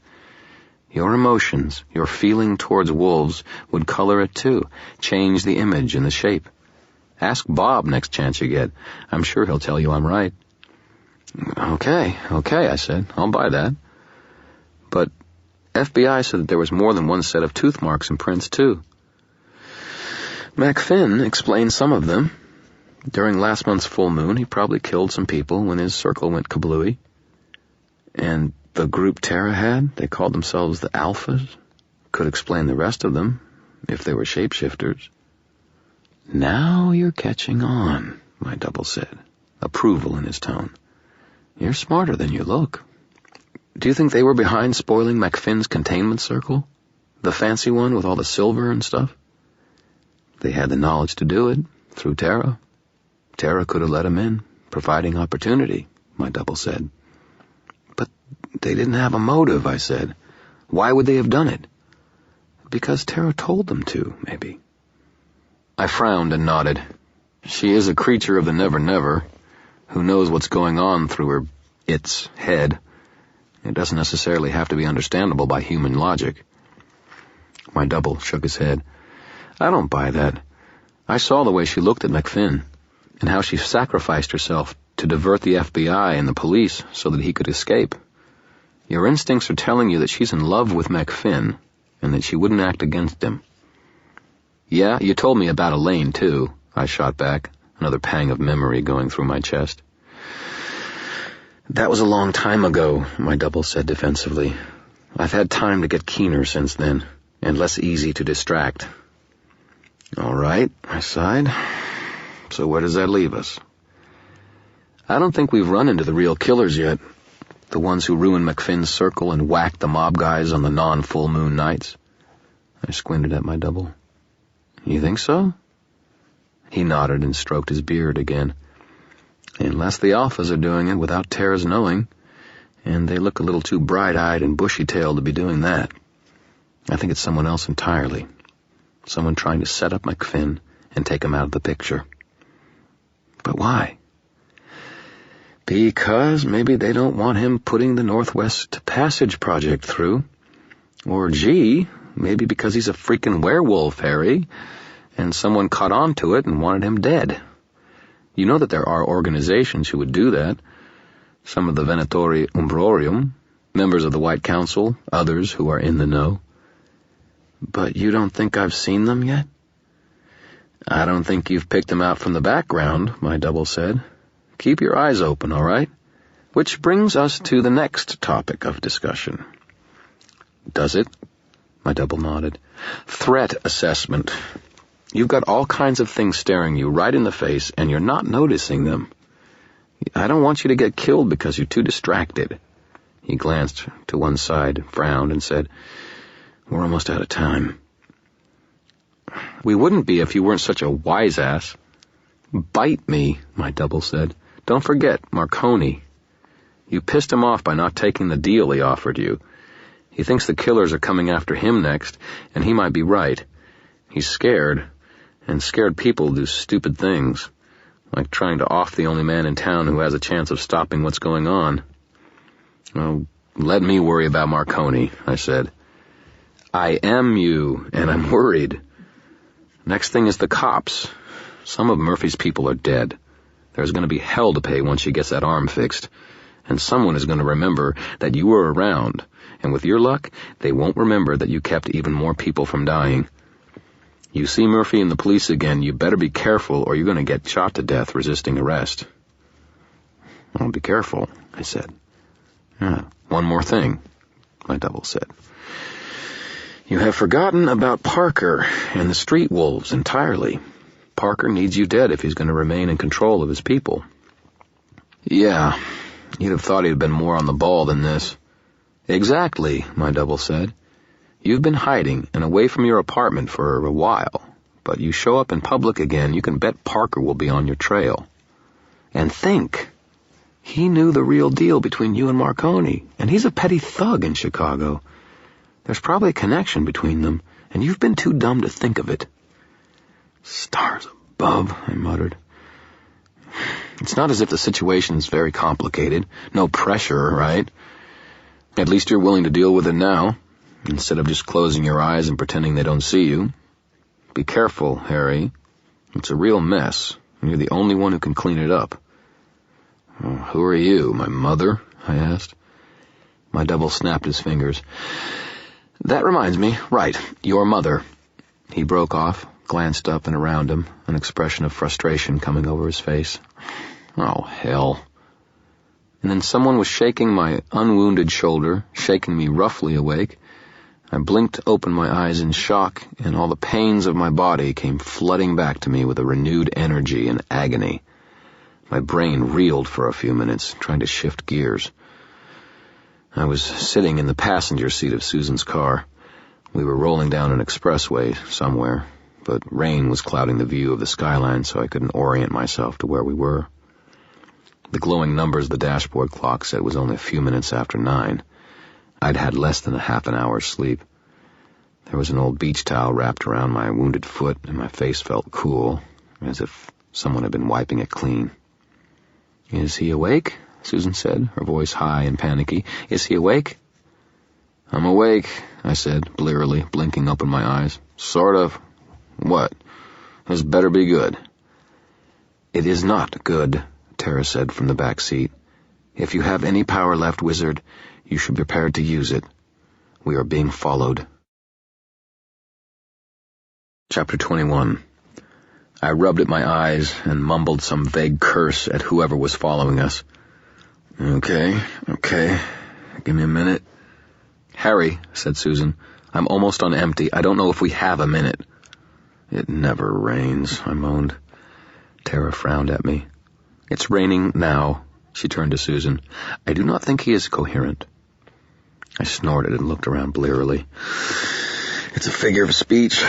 Your emotions, your feeling towards wolves would color it too, change the image and the shape. Ask Bob next chance you get. I'm sure he'll tell you I'm right. Okay, I said. I'll buy that. But FBI said that there was more than one set of tooth marks and prints too. MacFinn explained some of them. During last month's full moon, he probably killed some people when his circle went kablooey. And the group Tara had, they called themselves the Alphas, could explain the rest of them, if they were shapeshifters. Now you're catching on, my double said, approval in his tone. You're smarter than you look. Do you think they were behind spoiling MacFinn's containment circle? The fancy one with all the silver and stuff? They had the knowledge to do it, through Tara. Tara could have let him in, providing opportunity, my double said. But they didn't have a motive, I said. Why would they have done it? Because Tara told them to, maybe. I frowned and nodded. She is a creature of the never-never, who knows what's going on through its head. It doesn't necessarily have to be understandable by human logic. My double shook his head. I don't buy that. I saw the way she looked at MacFinn, and how she sacrificed herself to divert the FBI and the police so that he could escape. Your instincts are telling you that she's in love with MacFinn, and that she wouldn't act against him. Yeah, you told me about Elaine, too, I shot back, another pang of memory going through my chest. That was a long time ago, my double said defensively. I've had time to get keener since then, and less easy to distract. All right, I sighed. So where does that leave us? I don't think we've run into the real killers yet. The ones who ruined MacFinn's circle and whacked the mob guys on the non-full moon nights. I squinted at my double. You think so? He nodded and stroked his beard again. Unless the Alphas are doing it without Tara's knowing, and they look a little too bright-eyed and bushy-tailed to be doing that. I think it's someone else entirely. Someone trying to set up MacFinn and take him out of the picture. But why? Because maybe they don't want him putting the Northwest Passage project through. Or gee, maybe because he's a freaking werewolf, Harry, and someone caught on to it and wanted him dead. You know that there are organizations who would do that. Some of the Venatori Umbrorium, members of the White Council, others who are in the know. But you don't think I've seen them yet? I don't think you've picked them out from the background, my double said. Keep your eyes open, all right? Which brings us to the next topic of discussion. Does it? My double nodded. Threat assessment. You've got all kinds of things staring you right in the face, and you're not noticing them. I don't want you to get killed because you're too distracted. He glanced to one side, frowned, and said, We're almost out of time. We wouldn't be if you weren't such a wise-ass. Bite me, my double said. Don't forget, Marconi. You pissed him off by not taking the deal he offered you. He thinks the killers are coming after him next, and he might be right. He's scared, and scared people do stupid things, like trying to off the only man in town who has a chance of stopping what's going on. Well, let me worry about Marconi, I said. I am you, and I'm worried. Next thing is the cops. Some of Murphy's people are dead. There's going to be hell to pay once she gets that arm fixed. And someone is going to remember that you were around, and with your luck, they won't remember that you kept even more people from dying. You see Murphy and the police again, you better be careful or you're going to get shot to death resisting arrest. I'll be careful, I said. One more thing, my double said. You have forgotten about Parker and the street wolves entirely. Parker needs you dead if he's going to remain in control of his people. Yeah, you'd have thought he'd been more on the ball than this. Exactly, my double said. You've been hiding and away from your apartment for a while, but you show up in public again, you can bet Parker will be on your trail. And think, he knew the real deal between you and Marconi, and he's a petty thug in Chicago. There's probably a connection between them, and you've been too dumb to think of it. Stars above, I muttered. It's not as if the situation's very complicated. No pressure, right? At least you're willing to deal with it now, instead of just closing your eyes and pretending they don't see you. Be careful, Harry. It's a real mess, and you're the only one who can clean it up. Who are you, my mother? I asked. My double snapped his fingers. That reminds me, right, your mother. He broke off, glanced up and around him, an expression of frustration coming over his face. Oh, hell. And then someone was shaking my unwounded shoulder, shaking me roughly awake. I blinked open my eyes in shock, and all the pains of my body came flooding back to me with a renewed energy and agony. My brain reeled for a few minutes, trying to shift gears. I was sitting in the passenger seat of Susan's car. We were rolling down an expressway somewhere, but rain was clouding the view of the skyline, so I couldn't orient myself to where we were. The glowing numbers of the dashboard clock said it was only a few minutes after 9. I'd had less than a half an hour's sleep. There was an old beach towel wrapped around my wounded foot, and my face felt cool, as if someone had been wiping it clean. Is he awake? Susan said, her voice high and panicky. Is he awake? I'm awake, I said, blearily, blinking open my eyes. Sort of. What? This better be good. It is not good, Tara said from the back seat. If you have any power left, wizard, you should be prepared to use it. We are being followed. Chapter 21. I rubbed at my eyes and mumbled some vague curse at whoever was following us. Okay. Give me a minute. Harry, said Susan, I'm almost on empty. I don't know if we have a minute. It never rains, I moaned. Tara frowned at me. It's raining now, she turned to Susan. I do not think he is coherent. I snorted and looked around blearily. It's a figure of speech.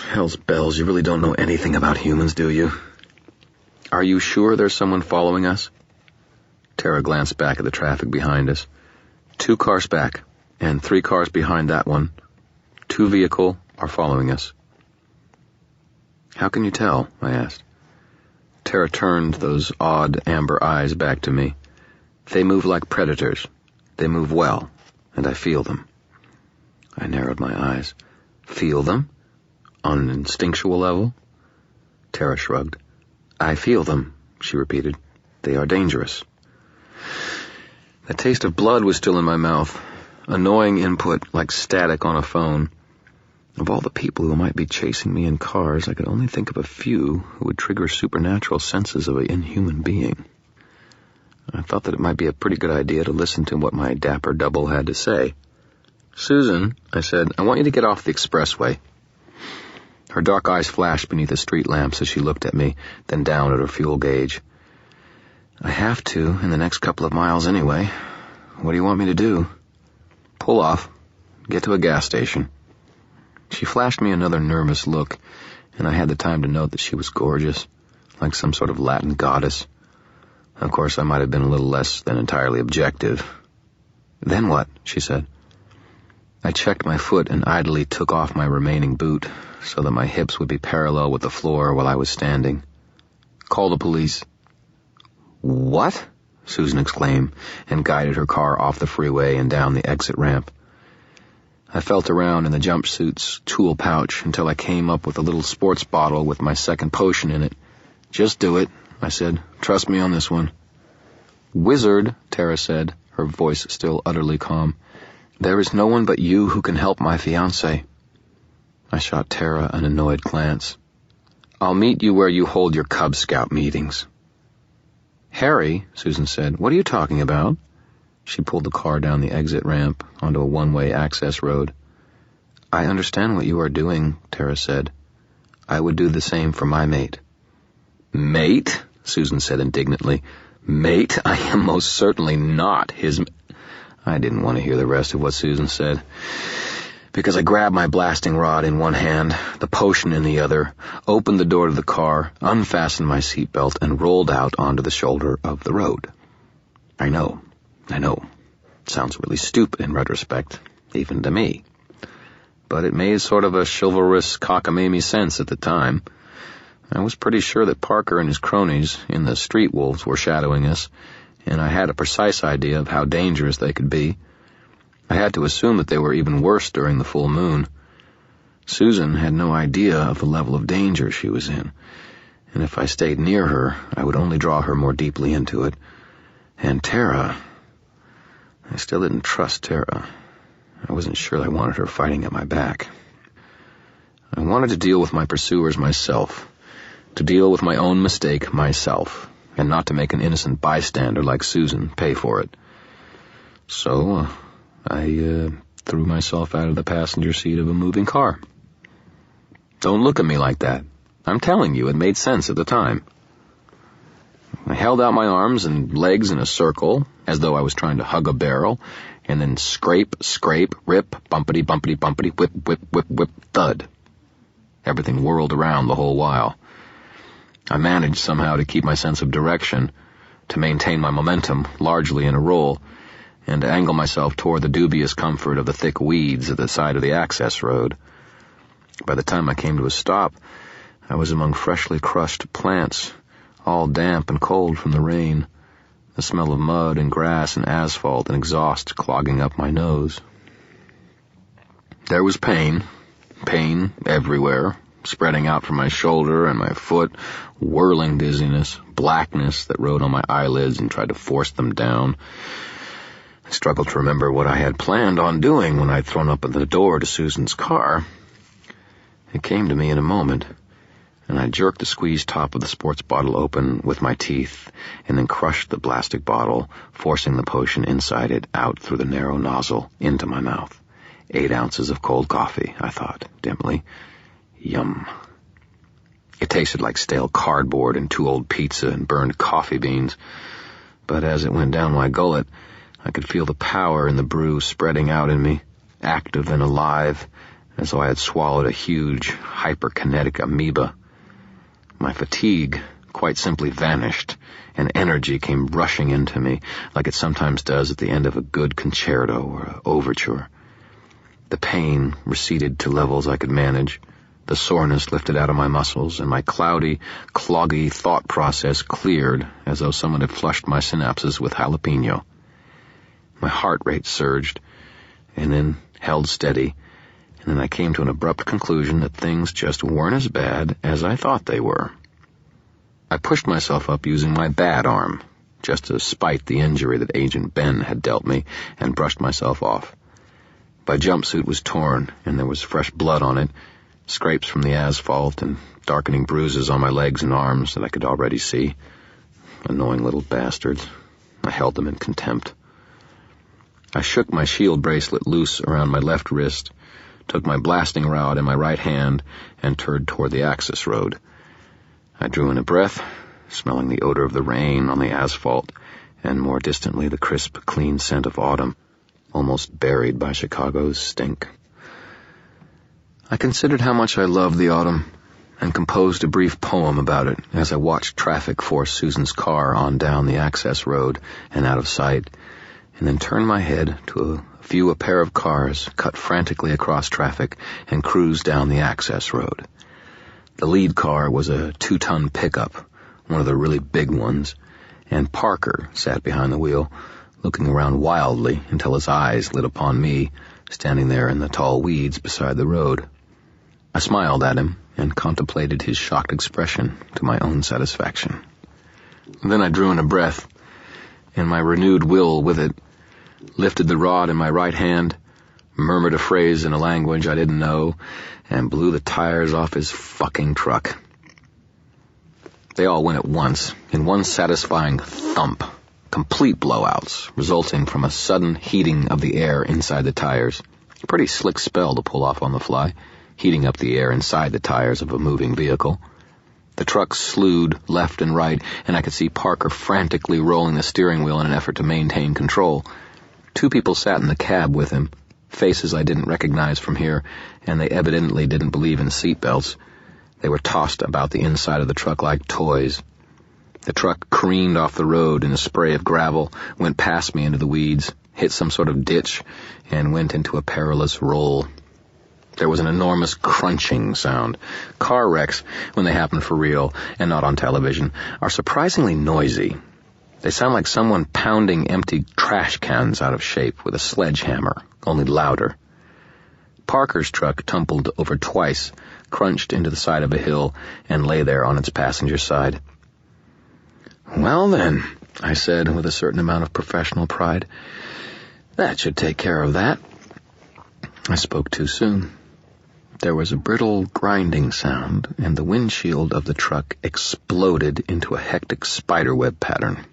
Hell's bells, you really don't know anything about humans, do you? Are you sure there's someone following us? Tara glanced back at the traffic behind us. 2 cars back, and 3 cars behind that one. 2 vehicles are following us. How can you tell? I asked. Tara turned those odd amber eyes back to me. They move like predators. They move well, and I feel them. I narrowed my eyes. Feel them? On an instinctual level? Tara shrugged. I feel them, she repeated. They are dangerous. The taste of blood was still in my mouth, annoying input like static on a phone. Of all the people who might be chasing me in cars, I could only think of a few who would trigger supernatural senses of an inhuman being. I thought that it might be a pretty good idea to listen to what my dapper double had to say. Susan, I said, I want you to get off the expressway. Her dark eyes flashed beneath the street lamps as she looked at me, then down at her fuel gauge. I have to in the next couple of miles anyway. What do you want me to do? Pull off. Get to a gas station. She flashed me another nervous look, and I had the time to note that she was gorgeous, like some sort of Latin goddess. Of course, I might have been a little less than entirely objective. Then what? She said. I checked my foot and idly took off my remaining boot so that my hips would be parallel with the floor while I was standing. Call the police. What? Susan exclaimed, and guided her car off the freeway and down the exit ramp. I felt around in the jumpsuit's tool pouch until I came up with a little sports bottle with my second potion in it. Just do it, I said. "Trust me on this one." "Wizard," Tara said, her voice still utterly calm, "there is no one but you who can help my fiancé." I shot Tara an annoyed glance. "I'll meet you where you hold your Cub Scout meetings." "Harry," Susan said, "what are you talking about?" She pulled the car down the exit ramp onto a one-way access road. "I understand what you are doing," Tara said. "I would do the same for my mate." "Mate?" Susan said indignantly. "Mate? I am most certainly not his I didn't want to hear the rest of what Susan said, because I grabbed my blasting rod in one hand, the potion in the other, opened the door to the car, unfastened my seatbelt, and rolled out onto the shoulder of the road. I know. It sounds really stupid in retrospect, even to me. But it made sort of a chivalrous cockamamie sense at the time. I was pretty sure that Parker and his cronies in the street wolves were shadowing us, and I had a precise idea of how dangerous they could be. I had to assume that they were even worse during the full moon. Susan had no idea of the level of danger she was in, and if I stayed near her, I would only draw her more deeply into it. And Tara... I still didn't trust Tara. I wasn't sure I wanted her fighting at my back. I wanted to deal with my pursuers myself, to deal with my own mistake myself, and not to make an innocent bystander like Susan pay for it. So, I threw myself out of the passenger seat of a moving car. Don't look at me like that. I'm telling you, it made sense at the time. I held out my arms and legs in a circle, as though I was trying to hug a barrel, and then scrape, rip, bumpity, whip, thud. Everything whirled around the whole while. I managed somehow to keep my sense of direction, to maintain my momentum largely in a roll, and to angle myself toward the dubious comfort of the thick weeds at the side of the access road. By the time I came to a stop, I was among freshly crushed plants, all damp and cold from the rain, the smell of mud and grass and asphalt and exhaust clogging up my nose. There was pain everywhere, spreading out from my shoulder and my foot, whirling dizziness, blackness that rode on my eyelids and tried to force them down. I struggled to remember what I had planned on doing when I'd thrown open the door to Susan's car. It came to me in a moment, and I jerked the squeezed top of the sports bottle open with my teeth and then crushed the plastic bottle, forcing the potion inside it out through the narrow nozzle into my mouth. 8 ounces of cold coffee, I thought, dimly. Yum. It tasted like stale cardboard and 2 old pizza and burned coffee beans, but as it went down my gullet, I could feel the power in the brew spreading out in me, active and alive, as though I had swallowed a huge, hyperkinetic amoeba. My fatigue quite simply vanished, and energy came rushing into me, like it sometimes does at the end of a good concerto or an overture. The pain receded to levels I could manage, the soreness lifted out of my muscles, and my cloudy, cloggy thought process cleared as though someone had flushed my synapses with jalapeno. My heart rate surged, and then held steady, and then I came to an abrupt conclusion that things just weren't as bad as I thought they were. I pushed myself up using my bad arm, just to spite the injury that Agent Ben had dealt me, and brushed myself off. My jumpsuit was torn, and there was fresh blood on it, scrapes from the asphalt, and darkening bruises on my legs and arms that I could already see. Annoying little bastards. I held them in contempt. I shook my shield bracelet loose around my left wrist, took my blasting rod in my right hand, and turned toward the access road. I drew in a breath, smelling the odor of the rain on the asphalt, and more distantly the crisp, clean scent of autumn, almost buried by Chicago's stink. I considered how much I loved the autumn, and composed a brief poem about it as I watched traffic force Susan's car on down the access road and out of sight, and then turned my head to view a pair of cars cut frantically across traffic and cruise down the access road. The lead car was a 2-ton pickup, one of the really big ones, and Parker sat behind the wheel, looking around wildly until his eyes lit upon me, standing there in the tall weeds beside the road. I smiled at him and contemplated his shocked expression to my own satisfaction. Then I drew in a breath, and my renewed will with it, lifted the rod in my right hand, murmured a phrase in a language I didn't know, and blew the tires off his fucking truck. They all went at once, in one satisfying thump, complete blowouts, resulting from a sudden heating of the air inside the tires. A pretty slick spell to pull off on the fly, heating up the air inside the tires of a moving vehicle. The truck slewed left and right, and I could see Parker frantically rolling the steering wheel in an effort to maintain control. 2 people sat in the cab with him, faces I didn't recognize from here, and they evidently didn't believe in seatbelts. They were tossed about the inside of the truck like toys. The truck careened off the road in a spray of gravel, went past me into the weeds, hit some sort of ditch, and went into a perilous roll. There was an enormous crunching sound. Car wrecks, when they happen for real and not on television, are surprisingly noisy. They sound like someone pounding empty trash cans out of shape with a sledgehammer, only louder. Parker's truck tumbled over twice, crunched into the side of a hill, and lay there on its passenger side. "Well then," I said with a certain amount of professional pride, "that should take care of that." I spoke too soon. There was a brittle grinding sound, and the windshield of the truck exploded into a hectic spiderweb pattern.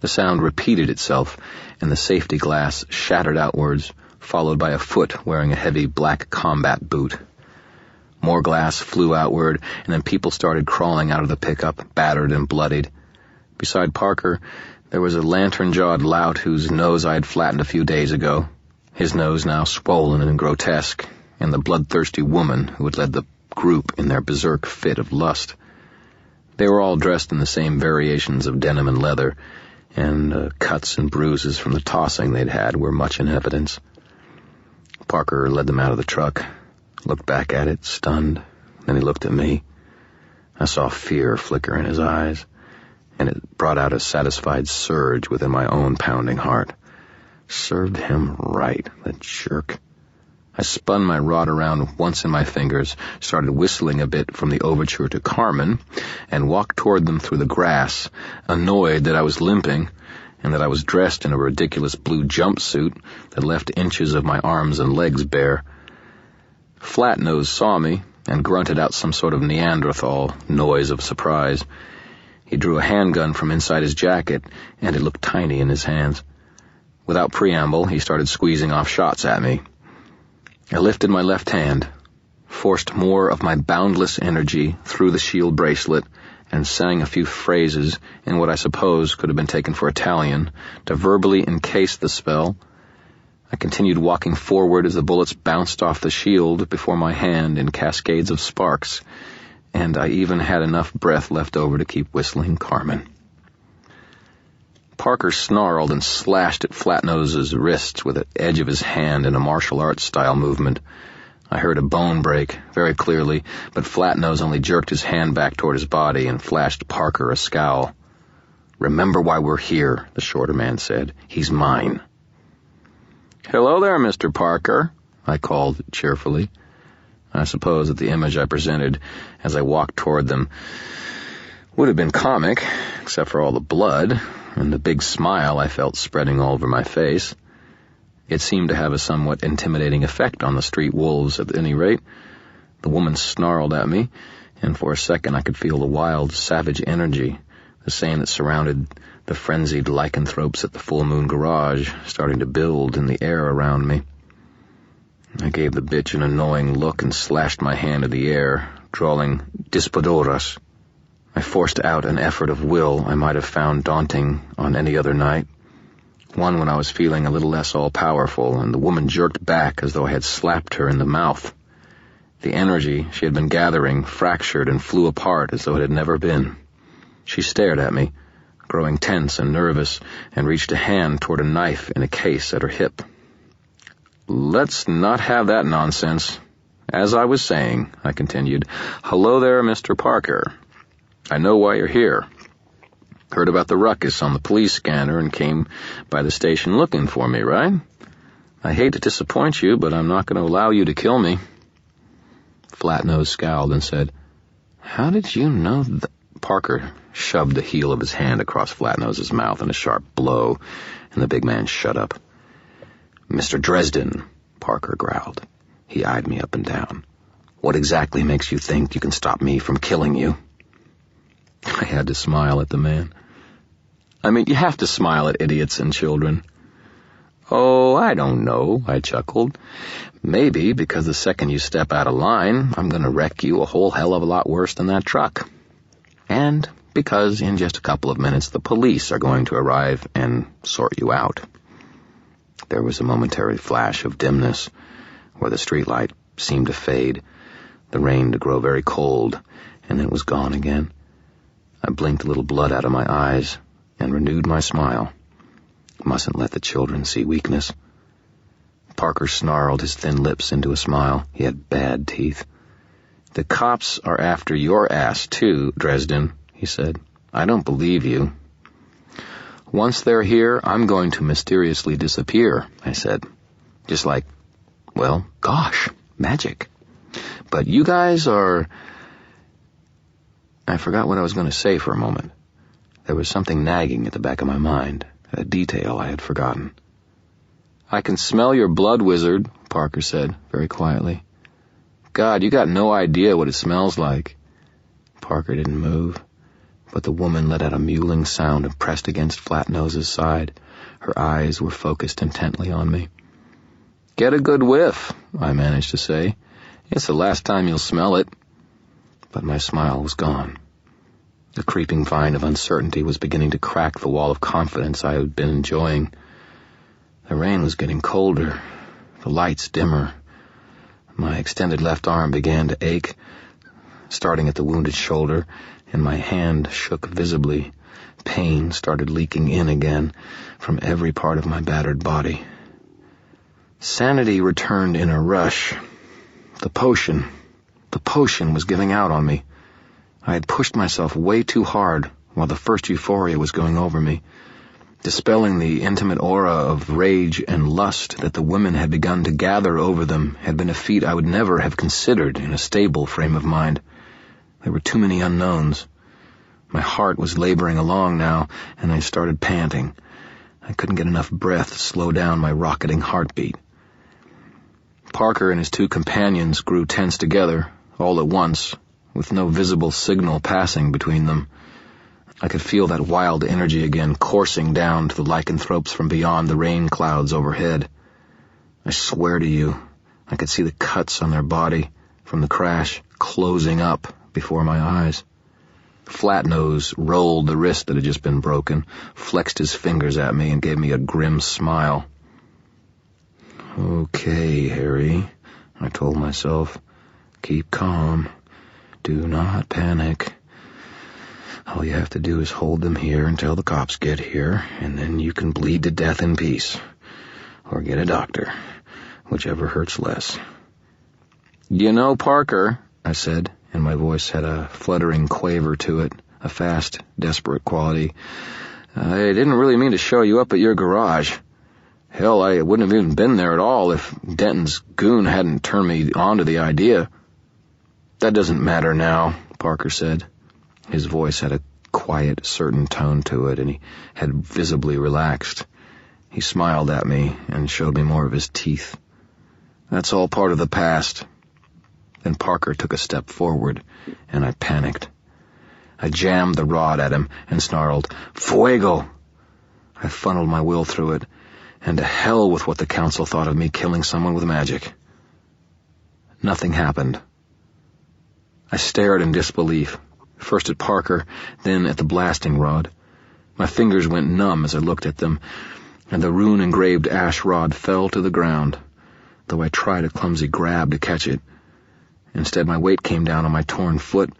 The sound repeated itself, and the safety glass shattered outwards, followed by a foot wearing a heavy black combat boot. More glass flew outward, and then people started crawling out of the pickup, battered and bloodied. Beside Parker, there was a lantern-jawed lout whose nose I had flattened a few days ago, his nose now swollen and grotesque, and the bloodthirsty woman who had led the group in their berserk fit of lust. They were all dressed in the same variations of denim and leather, and cuts and bruises from the tossing they'd had were much in evidence. Parker led them out of the truck, looked back at it, stunned. Then he looked at me. I saw fear flicker in his eyes, and it brought out a satisfied surge within my own pounding heart. Served him right, the jerk. I spun my rod around once in my fingers, started whistling a bit from the overture to Carmen, and walked toward them through the grass, annoyed that I was limping, and that I was dressed in a ridiculous blue jumpsuit that left inches of my arms and legs bare. Flatnose saw me, and grunted out some sort of Neanderthal noise of surprise. He drew a handgun from inside his jacket, and it looked tiny in his hands. Without preamble, he started squeezing off shots at me. I lifted my left hand, forced more of my boundless energy through the shield bracelet, and sang a few phrases in what I suppose could have been taken for Italian to verbally encase the spell. I continued walking forward as the bullets bounced off the shield before my hand in cascades of sparks, and I even had enough breath left over to keep whistling Carmen. Parker snarled and slashed at Flatnose's wrists with the edge of his hand in a martial arts style movement. I heard a bone break, very clearly, but Flatnose only jerked his hand back toward his body and flashed Parker a scowl. "Remember why we're here," the shorter man said. "He's mine." "Hello there, Mr. Parker," I called cheerfully. I suppose that the image I presented as I walked toward them would have been comic, except for all the blood and the big smile I felt spreading all over my face. It seemed to have a somewhat intimidating effect on the street wolves at any rate. The woman snarled at me, and for a second I could feel the wild, savage energy, the same that surrounded the frenzied lycanthropes at the Full Moon Garage, starting to build in the air around me. I gave the bitch an annoying look and slashed my hand in the air, drawling "Dispodoras." I forced out an effort of will I might have found daunting on any other night, one when I was feeling a little less all-powerful, and the woman jerked back as though I had slapped her in the mouth. The energy she had been gathering fractured and flew apart as though it had never been. She stared at me, growing tense and nervous, and reached a hand toward a knife in a case at her hip. "Let's not have that nonsense. As I was saying," I continued, "hello there, Mr. Parker. I know why you're here. Heard about the ruckus on the police scanner and came by the station looking for me, right? I hate to disappoint you, but I'm not going to allow you to kill me." Flatnose scowled and said, "How did you know that?" "Parker," shoved the heel of his hand across Flatnose's mouth in a sharp blow, and the big man shut up. "Mr. Dresden," Parker growled. He eyed me up and down. "What exactly makes you think you can stop me from killing you?" I had to smile at the man. I mean, you have to smile at idiots and children. "Oh, I don't know," I chuckled. "Maybe because the second you step out of line, I'm going to wreck you a whole hell of a lot worse than that truck. And because in just a couple of minutes the police are going to arrive and sort you out." There was a momentary flash of dimness where the streetlight seemed to fade, the rain to grow very cold, and then it was gone again. I blinked a little blood out of my eyes and renewed my smile. Mustn't let the children see weakness. Parker snarled his thin lips into a smile. He had bad teeth. "The cops are after your ass, too, Dresden," he said. "I don't believe you." "Once they're here, I'm going to mysteriously disappear," I said. "Just like, well, gosh, magic. But you guys are—" I forgot what I was going to say for a moment. There was something nagging at the back of my mind, a detail I had forgotten. "I can smell your blood, wizard," Parker said, very quietly. "God, you got no idea what it smells like." Parker didn't move, but the woman let out a mewling sound and pressed against Flatnose's side. Her eyes were focused intently on me. "Get a good whiff," I managed to say. "It's the last time you'll smell it." But my smile was gone. The creeping vine of uncertainty was beginning to crack the wall of confidence I had been enjoying. The rain was getting colder, the lights dimmer. My extended left arm began to ache, starting at the wounded shoulder, and my hand shook visibly. Pain started leaking in again from every part of my battered body. Sanity returned in a rush. The potion was giving out on me. I had pushed myself way too hard while the first euphoria was going over me. Dispelling the intimate aura of rage and lust that the women had begun to gather over them had been a feat I would never have considered in a stable frame of mind. There were too many unknowns. My heart was laboring along now, and I started panting. I couldn't get enough breath to slow down my rocketing heartbeat. Parker and his two companions grew tense together, all at once, with no visible signal passing between them. I could feel that wild energy again coursing down to the lycanthropes from beyond the rain clouds overhead. I swear to you, I could see the cuts on their body from the crash closing up before my eyes. Flatnose rolled the wrist that had just been broken, flexed his fingers at me, and gave me a grim smile. "Okay, Harry," I told myself. "Keep calm. Do not panic. All you have to do is hold them here until the cops get here, and then you can bleed to death in peace. Or get a doctor, whichever hurts less." "You know, Parker," I said, and my voice had a fluttering quaver to it, a fast, desperate quality. "I didn't really mean to show you up at your garage. Hell, I wouldn't have even been there at all if Denton's goon hadn't turned me on to the idea." "That doesn't matter now," Parker said. His voice had a quiet, certain tone to it, and he had visibly relaxed. He smiled at me and showed me more of his teeth. "That's all part of the past." Then Parker took a step forward, and I panicked. I jammed the rod at him and snarled, "Fuego!" I funneled my will through it, and to hell with what the council thought of me killing someone with magic. Nothing happened. I stared in disbelief, first at Parker, then at the blasting rod. My fingers went numb as I looked at them, and the rune-engraved ash rod fell to the ground, though I tried a clumsy grab to catch it. Instead, my weight came down on my torn foot,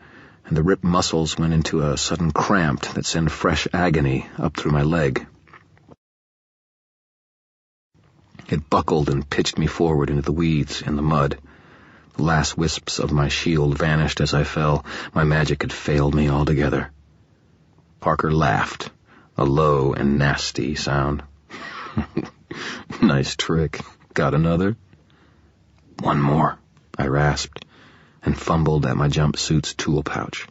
and the ripped muscles went into a sudden cramp that sent fresh agony up through my leg. It buckled and pitched me forward into the weeds and the mud. The last wisps of my shield vanished as I fell. My magic had failed me altogether. Parker laughed, a low and nasty sound. "Nice trick. Got another?" "One more," I rasped, and fumbled at my jumpsuit's tool pouch.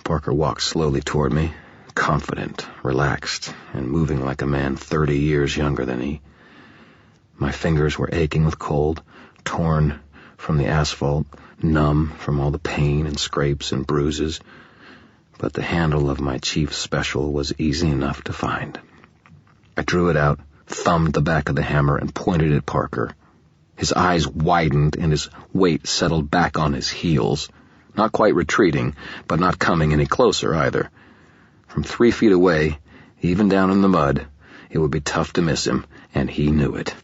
Parker walked slowly toward me, confident, relaxed, and moving like a man 30 years younger than he. My fingers were aching with cold, torn from the asphalt, numb from all the pain and scrapes and bruises, but the handle of my chief special was easy enough to find. I drew it out, thumbed the back of the hammer, and pointed at Parker. His eyes widened and his weight settled back on his heels, not quite retreating, but not coming any closer either. From 3 feet away, even down in the mud, it would be tough to miss him, and he knew it.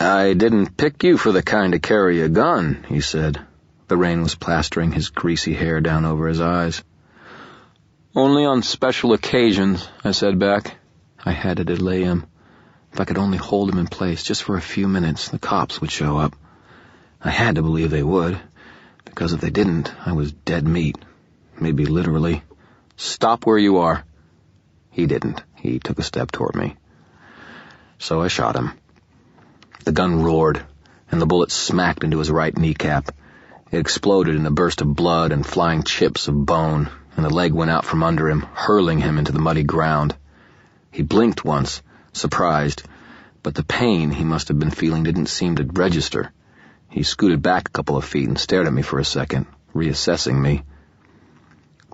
"I didn't pick you for the kind to carry a gun," he said. The rain was plastering his greasy hair down over his eyes. "Only on special occasions," I said back. I had to delay him. If I could only hold him in place just for a few minutes, the cops would show up. I had to believe they would, because if they didn't, I was dead meat. Maybe literally. "Stop where you are." He didn't. He took a step toward me. So I shot him. The gun roared, and the bullet smacked into his right kneecap. It exploded in a burst of blood and flying chips of bone, and the leg went out from under him, hurling him into the muddy ground. He blinked once, surprised, but the pain he must have been feeling didn't seem to register. He scooted back a couple of feet and stared at me for a second, reassessing me.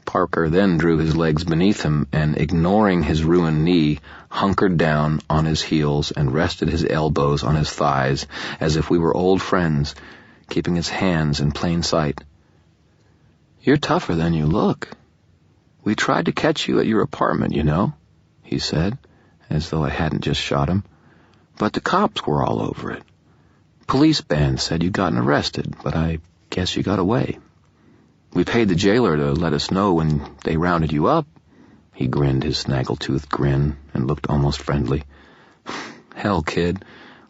Parker then drew his legs beneath him and, ignoring his ruined knee, hunkered down on his heels and rested his elbows on his thighs as if we were old friends, keeping his hands in plain sight. "You're tougher than you look. We tried to catch you at your apartment, you know," he said, as though I hadn't just shot him. "But the cops were all over it. Police band said you'd gotten arrested, but I guess you got away. We paid the jailer to let us know when they rounded you up." He grinned his snaggle-toothed grin and looked almost friendly. "Hell, kid,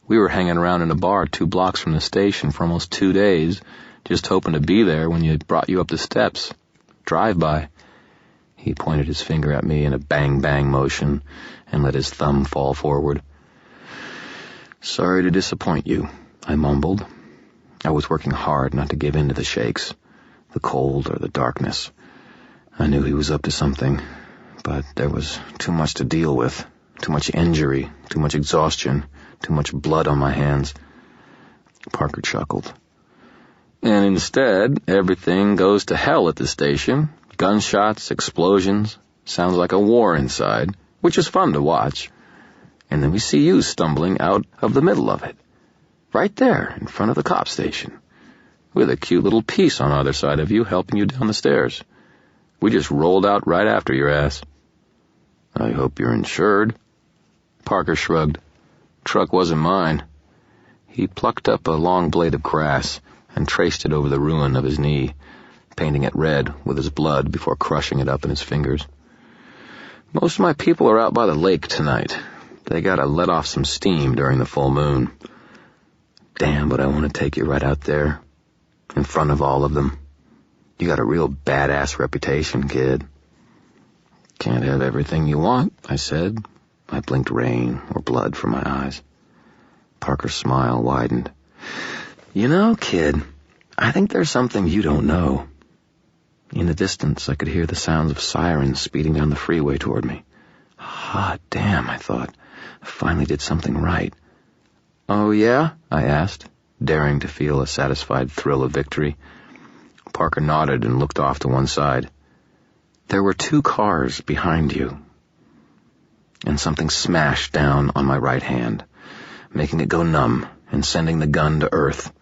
we were hanging around in a bar 2 blocks from the station for almost 2 days, just hoping to be there when you brought you up the steps. Drive-by." He pointed his finger at me in a bang-bang motion and let his thumb fall forward. "Sorry to disappoint you," I mumbled. I was working hard not to give in to the shakes, the cold or the darkness. I knew he was up to something, but there was too much to deal with, too much injury, too much exhaustion, too much blood on my hands. Parker chuckled. "And instead, everything goes to hell at the station. Gunshots, explosions, sounds like a war inside, which is fun to watch. And then we see you stumbling out of the middle of it, right there in front of the cop station, with a cute little piece on either side of you helping you down the stairs. We just rolled out right after your ass." "I hope you're insured." Parker shrugged. "Truck wasn't mine." He plucked up a long blade of grass and traced it over the ruin of his knee, painting it red with his blood before crushing it up in his fingers. "Most of my people are out by the lake tonight. They gotta let off some steam during the full moon. Damn, but I want to take you right out there, in front of all of them. You got a real badass reputation, kid." "Can't have everything you want," I said. I blinked rain or blood from my eyes. Parker's smile widened. "You know, kid, I think there's something you don't know." In the distance, I could hear the sounds of sirens speeding down the freeway toward me. "Ah, damn," I thought. I finally did something right. "Oh, yeah?" I asked, daring to feel a satisfied thrill of victory. Parker nodded and looked off to one side. "There were 2 cars behind you." And something smashed down on my right hand, making it go numb and sending the gun to earth.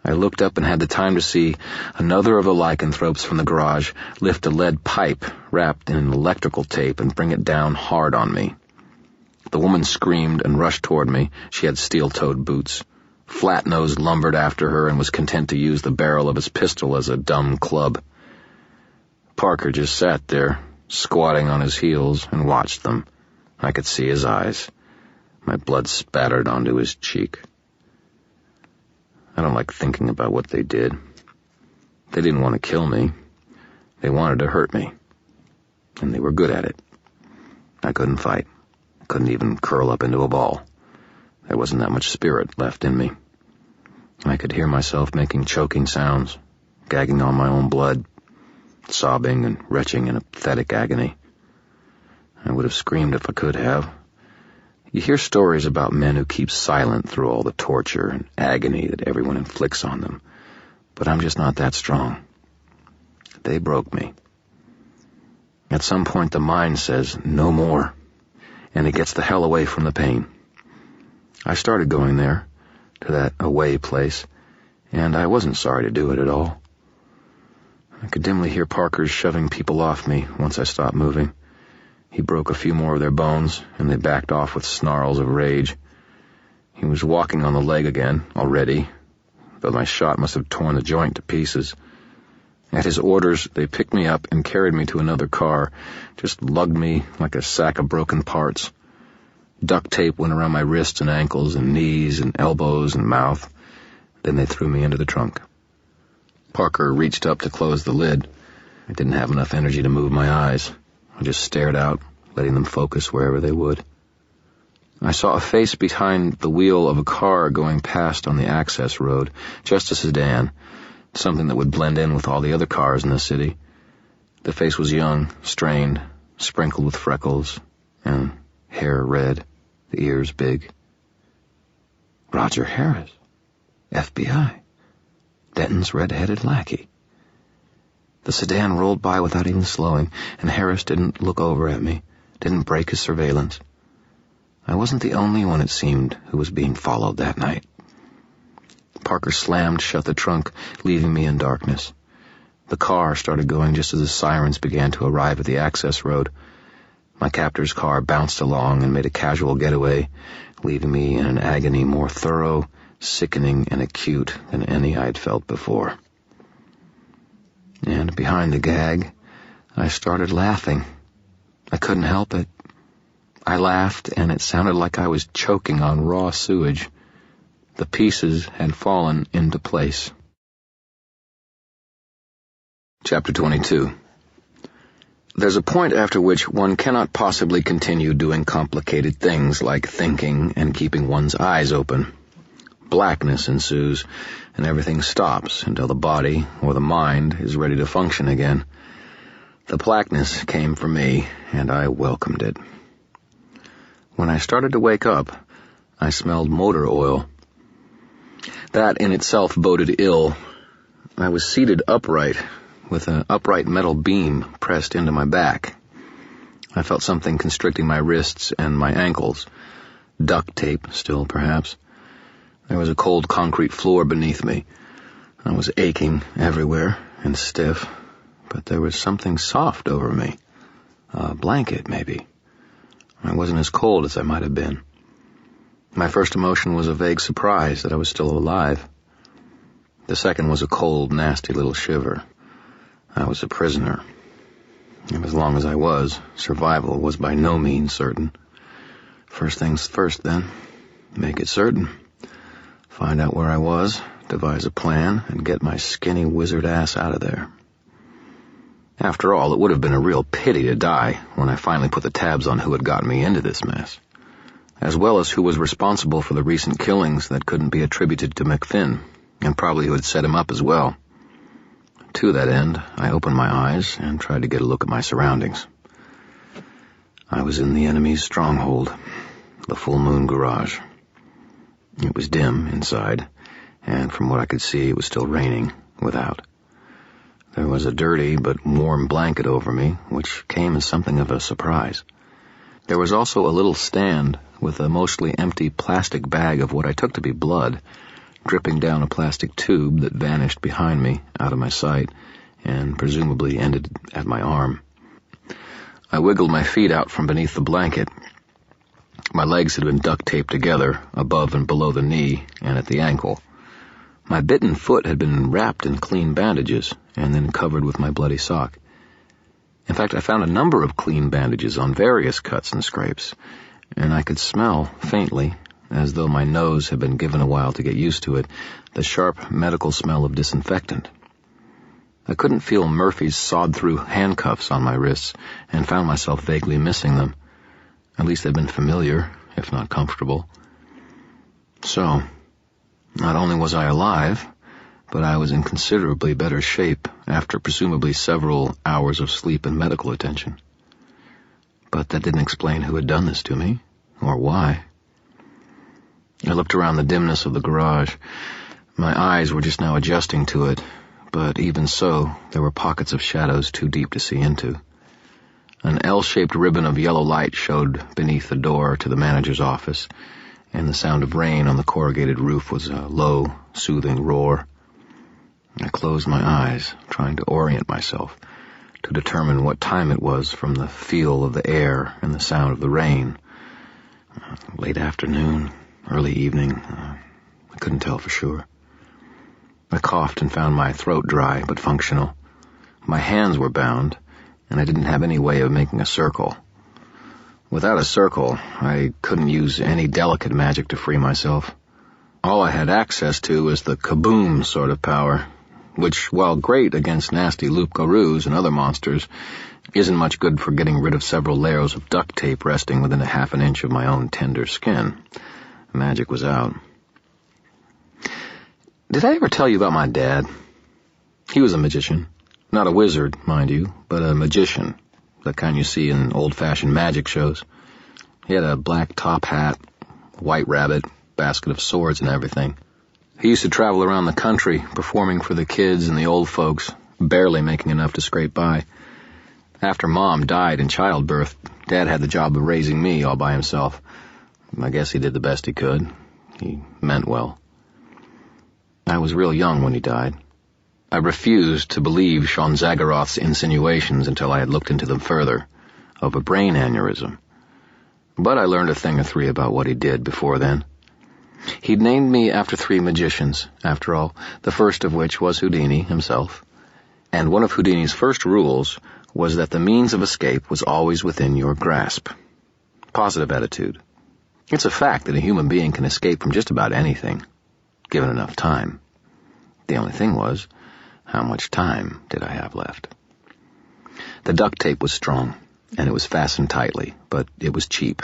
I looked up and had the time to see another of the lycanthropes from the garage lift a lead pipe wrapped in an electrical tape and bring it down hard on me. The woman screamed and rushed toward me. She had steel-toed boots. Flat-Nose lumbered after her and was content to use the barrel of his pistol as a dumb club. Parker just sat there, squatting on his heels, and watched them. I could see his eyes. My blood spattered onto his cheek. I don't like thinking about what they did. They didn't want to kill me. They wanted to hurt me. And they were good at it. I couldn't fight. I couldn't even curl up into a ball. There wasn't that much spirit left in me. I could hear myself making choking sounds, gagging on my own blood. sobbing and retching in a pathetic agony. I would have screamed if I could have. You hear stories about men who keep silent through all the torture and agony that everyone inflicts on them, but I'm just not that strong. They broke me. At some point the mind says, no more, and it gets the hell away from the pain. I started going there, to that away place, and I wasn't sorry to do it at all. I could dimly hear Parker's shoving people off me once I stopped moving. He broke a few more of their bones, and they backed off with snarls of rage. He was walking on the leg again, already, though my shot must have torn the joint to pieces. At his orders, they picked me up and carried me to another car, just lugged me like a sack of broken parts. Duct tape went around my wrists and ankles and knees and elbows and mouth. Then they threw me into the trunk. Parker reached up to close the lid. I didn't have enough energy to move my eyes. I just stared out, letting them focus wherever they would. I saw a face behind the wheel of a car going past on the access road, just a sedan, something that would blend in with all the other cars in the city. The face was young, strained, sprinkled with freckles, and hair red, the ears big. Roger Harris, FBI, Denton's red-headed lackey. The sedan rolled by without even slowing, and Harris didn't look over at me, didn't break his surveillance. I wasn't the only one, it seemed, who was being followed that night. Parker slammed shut the trunk, leaving me in darkness. The car started going just as the sirens began to arrive at the access road. My captor's car bounced along and made a casual getaway, leaving me in an agony more thorough, sickening, and acute than any I'd felt before. And behind the gag, I started laughing. I couldn't help it. I laughed, and it sounded like I was choking on raw sewage. The pieces had fallen into place. Chapter 22. There's a point after which one cannot possibly continue doing complicated things like thinking and keeping one's eyes open. Blackness ensues, and everything stops until the body or the mind is ready to function again. The blackness came for me, and I welcomed it. When I started to wake up, I smelled motor oil. That in itself boded ill. I was seated upright, with an upright metal beam pressed into my back. I felt something constricting my wrists and my ankles. Duct tape, still, perhaps. There was a cold concrete floor beneath me. I was aching everywhere and stiff, but there was something soft over me. A blanket, maybe. I wasn't as cold as I might have been. My first emotion was a vague surprise that I was still alive. The second was a cold, nasty little shiver. I was a prisoner. And as long as I was, survival was by no means certain. First things first, then. Make it certain. Find out where I was, devise a plan, and get my skinny wizard ass out of there. After all, it would have been a real pity to die when I finally put the tabs on who had gotten me into this mess, as well as who was responsible for the recent killings that couldn't be attributed to McFinn, and probably who had set him up as well. To that end, I opened my eyes and tried to get a look at my surroundings. I was in the enemy's stronghold, the Full Moon Garage. It was dim inside, and from what I could see, it was still raining without. There was a dirty but warm blanket over me, which came as something of a surprise. There was also a little stand with a mostly empty plastic bag of what I took to be blood, dripping down a plastic tube that vanished behind me, out of my sight, and presumably ended at my arm. I wiggled my feet out from beneath the blanket. My legs had been duct taped together, above and below the knee and at the ankle. My bitten foot had been wrapped in clean bandages and then covered with my bloody sock. In fact, I found a number of clean bandages on various cuts and scrapes, and I could smell, faintly, as though my nose had been given a while to get used to it, the sharp medical smell of disinfectant. I couldn't feel Murphy's sawed-through handcuffs on my wrists, and found myself vaguely missing them. At least they'd been familiar, if not comfortable. So, not only was I alive, but I was in considerably better shape after presumably several hours of sleep and medical attention. But that didn't explain who had done this to me, or why. I looked around the dimness of the garage. My eyes were just now adjusting to it, but even so, there were pockets of shadows too deep to see into. An L-shaped ribbon of yellow light showed beneath the door to the manager's office, and the sound of rain on the corrugated roof was a low, soothing roar. I closed my eyes, trying to orient myself, to determine what time it was from the feel of the air and the sound of the rain. Late afternoon, early evening, I couldn't tell for sure. I coughed and found my throat dry but functional. My hands were bound, and I didn't have any way of making a circle. Without a circle, I couldn't use any delicate magic to free myself. All I had access to was the kaboom sort of power, which, while great against nasty loup-garous and other monsters, isn't much good for getting rid of several layers of duct tape resting within a half an inch of my own tender skin. Magic was out. Did I ever tell you about my dad? He was a magician. Not a wizard, mind you, but a magician, the kind you see in old-fashioned magic shows. He had a black top hat, white rabbit, basket of swords and everything. He used to travel around the country, performing for the kids and the old folks, barely making enough to scrape by. After Mom died in childbirth, Dad had the job of raising me all by himself. I guess he did the best he could. He meant well. I was real young when he died. I refused to believe Sean Zagaroth's insinuations until I had looked into them further, of a brain aneurysm. But I learned a thing or three about what he did before then. He'd named me after 3 magicians, after all, the first of which was Houdini himself. And one of Houdini's first rules was that the means of escape was always within your grasp. Positive attitude. It's a fact that a human being can escape from just about anything, given enough time. The only thing was, how much time did I have left? The duct tape was strong, and it was fastened tightly, but it was cheap,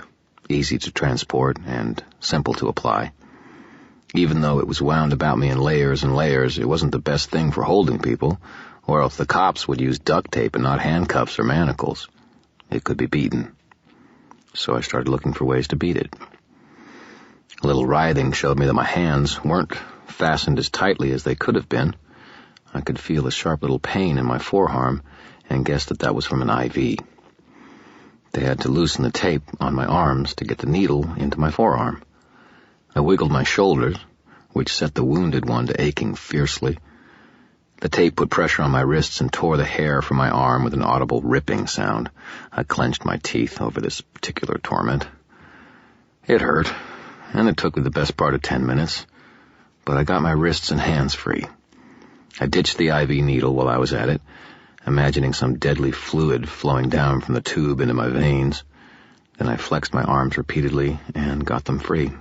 easy to transport, and simple to apply. Even though it was wound about me in layers and layers, it wasn't the best thing for holding people, or else the cops would use duct tape and not handcuffs or manacles. It could be beaten. So I started looking for ways to beat it. A little writhing showed me that my hands weren't fastened as tightly as they could have been. I could feel a sharp little pain in my forearm and guessed that was from an IV. They had to loosen the tape on my arms to get the needle into my forearm. I wiggled my shoulders, which set the wounded one to aching fiercely. The tape put pressure on my wrists and tore the hair from my arm with an audible ripping sound. I clenched my teeth over this particular torment. It hurt, and it took me the best part of 10 minutes, but I got my wrists and hands free. I ditched the IV needle while I was at it, imagining some deadly fluid flowing down from the tube into my veins. Then I flexed my arms repeatedly and got them free.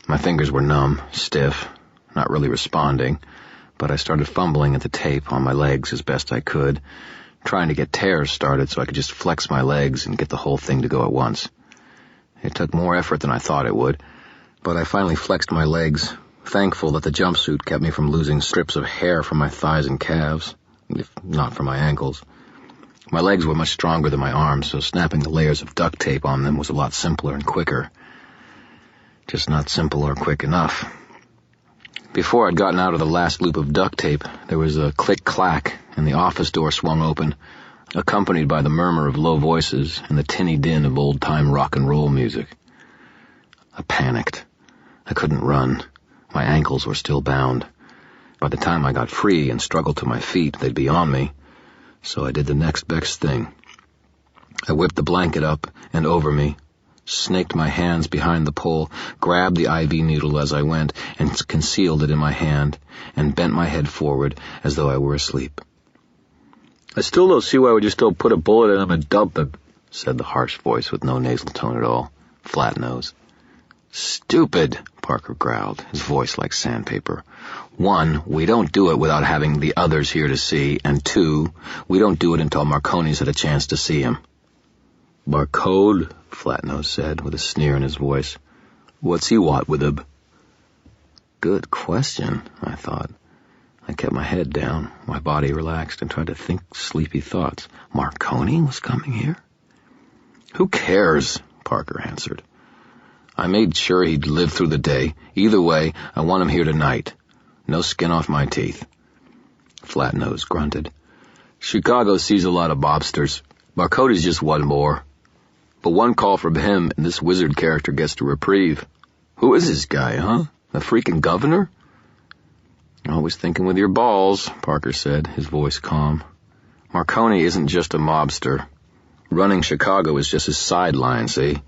My fingers were numb, stiff, not really responding, but I started fumbling at the tape on my legs as best I could, trying to get tears started so I could just flex my legs and get the whole thing to go at once. It took more effort than I thought it would, but I finally flexed my legs, thankful that the jumpsuit kept me from losing strips of hair from my thighs and calves, if not from my ankles. My legs were much stronger than my arms, so snapping the layers of duct tape on them was a lot simpler and quicker. Just not simple or quick enough. Before I'd gotten out of the last loop of duct tape, there was a click-clack, and the office door swung open, accompanied by the murmur of low voices and the tinny din of old-time rock and roll music. I panicked. I couldn't run. My ankles were still bound. By the time I got free and struggled to my feet, they'd be on me, so I did the next best thing. I whipped the blanket up and over me, snaked my hands behind the pole, grabbed the IV needle as I went, and concealed it in my hand, and bent my head forward as though I were asleep. "I still don't see why we just don't put a bullet in him and dump him," said the harsh voice with no nasal tone at all, flat nose. "Stupid," Parker growled, his voice like sandpaper. 1, we don't do it without having the others here to see, and 2, we don't do it until Marconi's had a chance to see him. "Marcone," Flatnose said, with a sneer in his voice. "What's he want with him?" Good question, I thought. I kept my head down, my body relaxed, and tried to think sleepy thoughts. Marconi was coming here? Who cares? Parker answered. I made sure he'd live through the day. Either way, I want him here tonight. No skin off my teeth. Flatnose grunted. Chicago sees a lot of mobsters. Marconi's just one more. But one call from him and this wizard character gets to reprieve. Who is this guy, huh? The freaking governor? Always thinking with your balls, Parker said, his voice calm. Marconi isn't just a mobster. Running Chicago is just his sideline, see?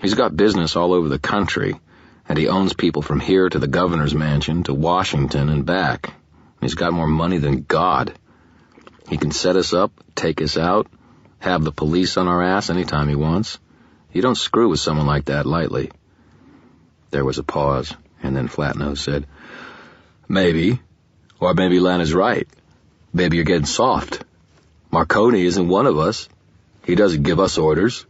He's got business all over the country, and he owns people from here to the governor's mansion to Washington and back. He's got more money than God. He can set us up, take us out, have the police on our ass anytime he wants. You don't screw with someone like that lightly. There was a pause, and then Flatnose said, Maybe. Or maybe Lana's right. Maybe you're getting soft. Marconi isn't one of us. He doesn't give us orders.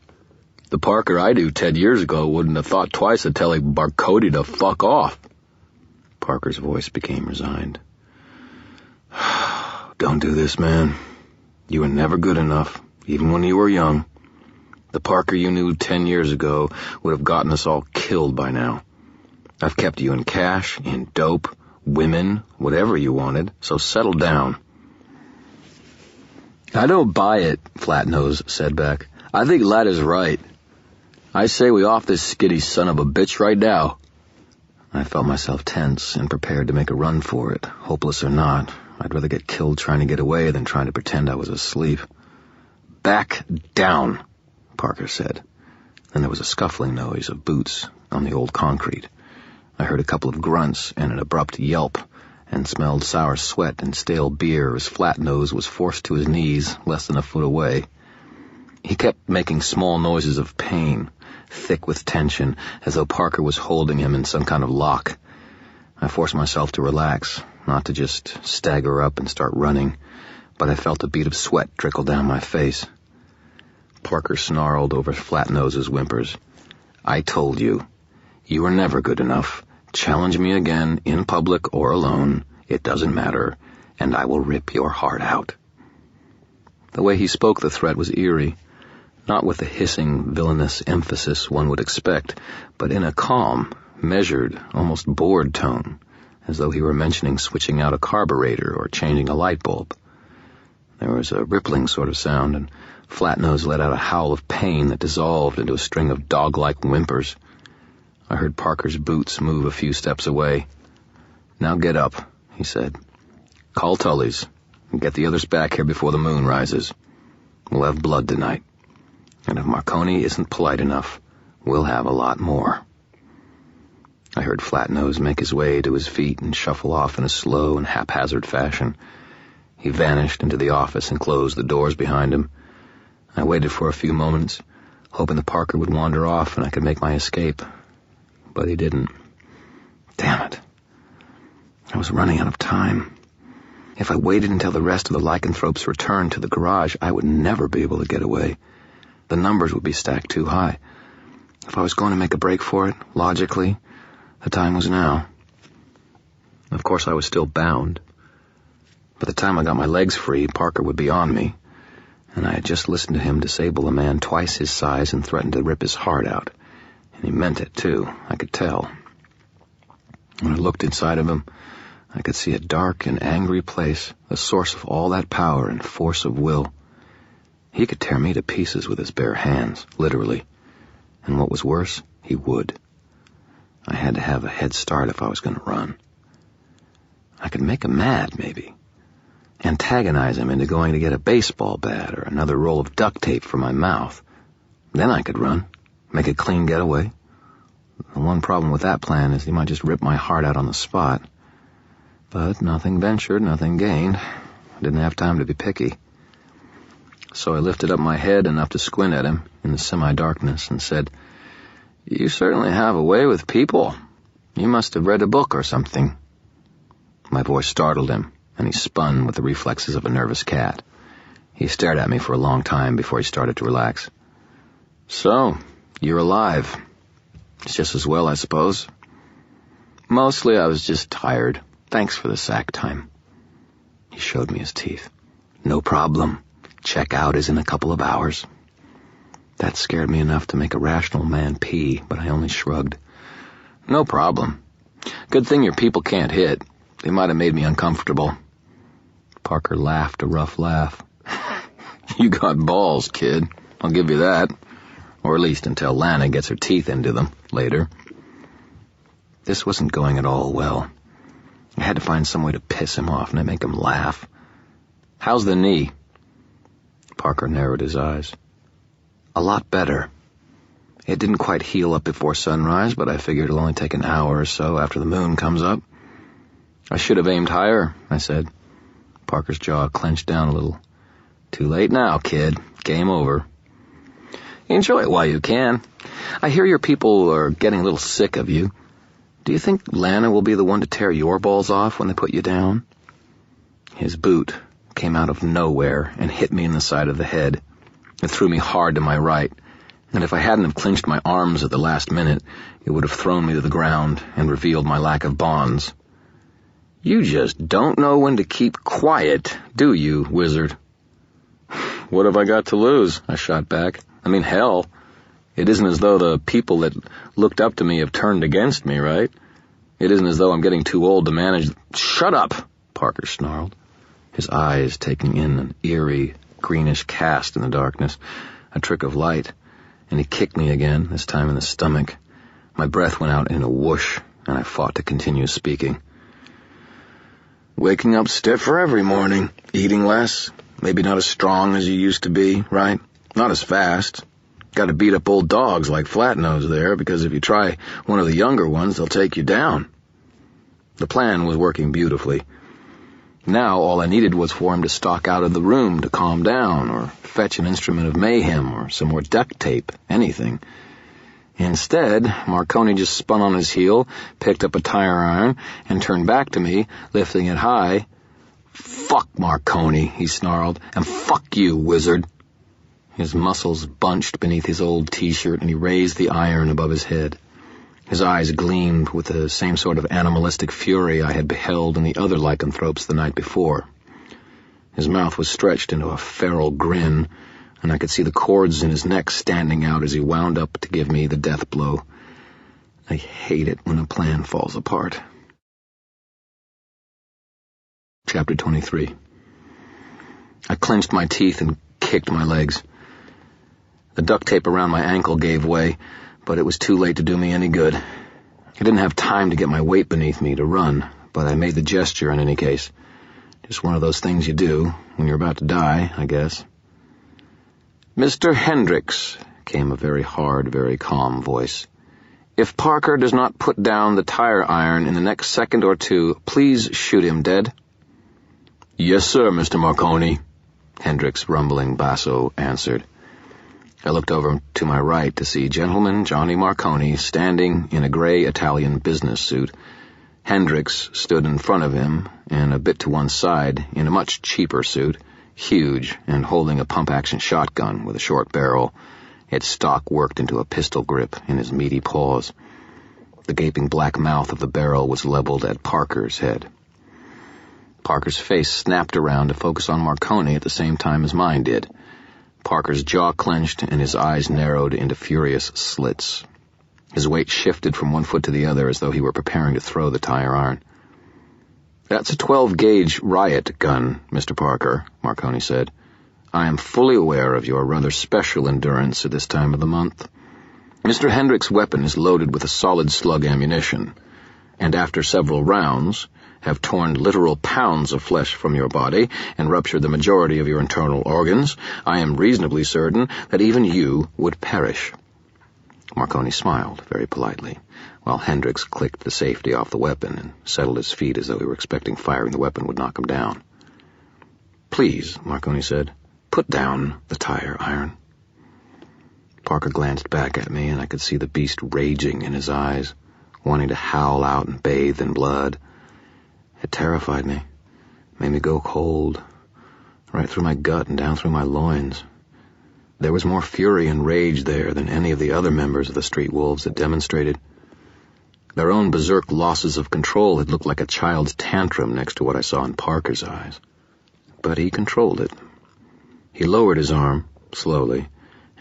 The Parker I knew 10 years ago wouldn't have thought twice of telling Marconi to fuck off. Parker's voice became resigned. Don't do this, man. You were never good enough, even when you were young. The Parker you knew 10 years ago would have gotten us all killed by now. I've kept you in cash, in dope, women, whatever you wanted, so settle down. I don't buy it, Flatnose said back. I think Lad is right. I say we off this skitty son of a bitch right now. I felt myself tense and prepared to make a run for it, hopeless or not. I'd rather get killed trying to get away than trying to pretend I was asleep. Back down, Parker said. Then there was a scuffling noise of boots on the old concrete. I heard a couple of grunts and an abrupt yelp, and smelled sour sweat and stale beer as Flatnose was forced to his knees less than a foot away. He kept making small noises of pain, thick with tension, as though Parker was holding him in some kind of lock. I forced myself to relax, not to just stagger up and start running, but I felt a bead of sweat trickle down my face. Parker snarled over Flatnose's whimpers. I told you. You were never good enough. Challenge me again, in public or alone. It doesn't matter, and I will rip your heart out. The way he spoke the threat was eerie, not with the hissing, villainous emphasis one would expect, but in a calm, measured, almost bored tone, as though he were mentioning switching out a carburetor or changing a light bulb. There was a rippling sort of sound, and Flatnose let out a howl of pain that dissolved into a string of dog-like whimpers. I heard Parker's boots move a few steps away. Now get up, he said. Call Tully's, and get the others back here before the moon rises. We'll have blood tonight. And if Marconi isn't polite enough, we'll have a lot more. I heard Flatnose make his way to his feet and shuffle off in a slow and haphazard fashion. He vanished into the office and closed the doors behind him. I waited for a few moments, hoping the Parker would wander off and I could make my escape. But he didn't. Damn it. I was running out of time. If I waited until the rest of the lycanthropes returned to the garage, I would never be able to get away. The numbers would be stacked too high. If I was going to make a break for it, logically, the time was now. Of course, I was still bound. By the time I got my legs free, Parker would be on me, and I had just listened to him disable a man twice his size and threaten to rip his heart out. And he meant it, too. I could tell. When I looked inside of him, I could see a dark and angry place, the source of all that power and force of will. He could tear me to pieces with his bare hands, literally. And what was worse, he would. I had to have a head start if I was going to run. I could make him mad, maybe. Antagonize him into going to get a baseball bat or another roll of duct tape for my mouth. Then I could run. Make a clean getaway. The one problem with that plan is he might just rip my heart out on the spot. But nothing ventured, nothing gained. I didn't have time to be picky. So I lifted up my head enough to squint at him in the semi-darkness and said, You certainly have a way with people. You must have read a book or something. My voice startled him, and he spun with the reflexes of a nervous cat. He stared at me for a long time before he started to relax. So, you're alive. It's just as well, I suppose. Mostly I was just tired. Thanks for the sack time. He showed me his teeth. "No problem. Checkout is in a couple of hours." That scared me enough to make a rational man pee, but I only shrugged. "No problem. Good thing your people can't hit. They might have made me uncomfortable." Parker laughed a rough laugh. "You got balls, kid. I'll give you that. Or at least until Lana gets her teeth into them later." This wasn't going at all well. I had to find some way to piss him off and make him laugh. "How's the knee?" Parker narrowed his eyes. "A lot better. It didn't quite heal up before sunrise, but I figured it'll only take an hour or so after the moon comes up." "I should have aimed higher," I said. Parker's jaw clenched down a little. "Too late now, kid. Game over." "Enjoy it while you can. I hear your people are getting a little sick of you. Do you think Lana will be the one to tear your balls off when they put you down?" His boot came out of nowhere and hit me in the side of the head. It threw me hard to my right, and if I hadn't have clinched my arms at the last minute, it would have thrown me to the ground and revealed my lack of bonds. "You just don't know when to keep quiet, do you, wizard?" "What have I got to lose?" I shot back. "I mean, hell, it isn't as though the people that looked up to me have turned against me, right? It isn't as though I'm getting too old to manage—" "Shut up!" Parker snarled, his eyes taking in an eerie, greenish cast in the darkness, a trick of light, and he kicked me again, this time in the stomach. My breath went out in a whoosh, and I fought to continue speaking. "Waking up stiffer every morning, eating less, maybe not as strong as you used to be, right? Not as fast. Got to beat up old dogs like Flatnose there, because if you try one of the younger ones, they'll take you down." The plan was working beautifully. Now all I needed was for him to stalk out of the room to calm down, or fetch an instrument of mayhem, or some more duct tape, anything. Instead, Marconi just spun on his heel, picked up a tire iron, and turned back to me, lifting it high. "Fuck Marconi," he snarled, "and fuck you, wizard." His muscles bunched beneath his old t-shirt, and he raised the iron above his head. His eyes gleamed with the same sort of animalistic fury I had beheld in the other lycanthropes the night before. His mouth was stretched into a feral grin, and I could see the cords in his neck standing out as he wound up to give me the death blow. I hate it when a plan falls apart. Chapter 23. I clenched my teeth and kicked my legs. The duct tape around my ankle gave way, but it was too late to do me any good. I didn't have time to get my weight beneath me to run, but I made the gesture in any case. Just one of those things you do when you're about to die, I guess. "Mr. Hendricks," came a very hard, very calm voice. "If Parker does not put down the tire iron in the next second or two, please shoot him dead." "Yes, sir, Mr. Marconi," Hendricks' rumbling basso answered. I looked over to my right to see Gentleman Johnny Marconi standing in a gray Italian business suit. Hendricks stood in front of him, and a bit to one side, in a much cheaper suit, huge, and holding a pump-action shotgun with a short barrel, its stock worked into a pistol grip in his meaty paws. The gaping black mouth of the barrel was leveled at Parker's head. Parker's face snapped around to focus on Marconi at the same time as mine did. Parker's jaw clenched and his eyes narrowed into furious slits. His weight shifted from one foot to the other as though he were preparing to throw the tire iron. "That's a 12-gauge riot gun, Mr. Parker," Marconi said. "I am fully aware of your rather special endurance at this time of the month. Mr. Hendricks' weapon is loaded with a solid slug ammunition, and after several rounds have torn literal pounds of flesh from your body and ruptured the majority of your internal organs, I am reasonably certain that even you would perish." Marconi smiled very politely, while Hendricks clicked the safety off the weapon and settled his feet as though he were expecting firing the weapon would knock him down. "Please," Marconi said, "put down the tire iron." Parker glanced back at me, and I could see the beast raging in his eyes, wanting to howl out and bathe in blood. It terrified me, made me go cold, right through my gut and down through my loins. There was more fury and rage there than any of the other members of the Street Wolves had demonstrated. Their own berserk losses of control had looked like a child's tantrum next to what I saw in Parker's eyes. but he controlled it. He lowered his arm, slowly,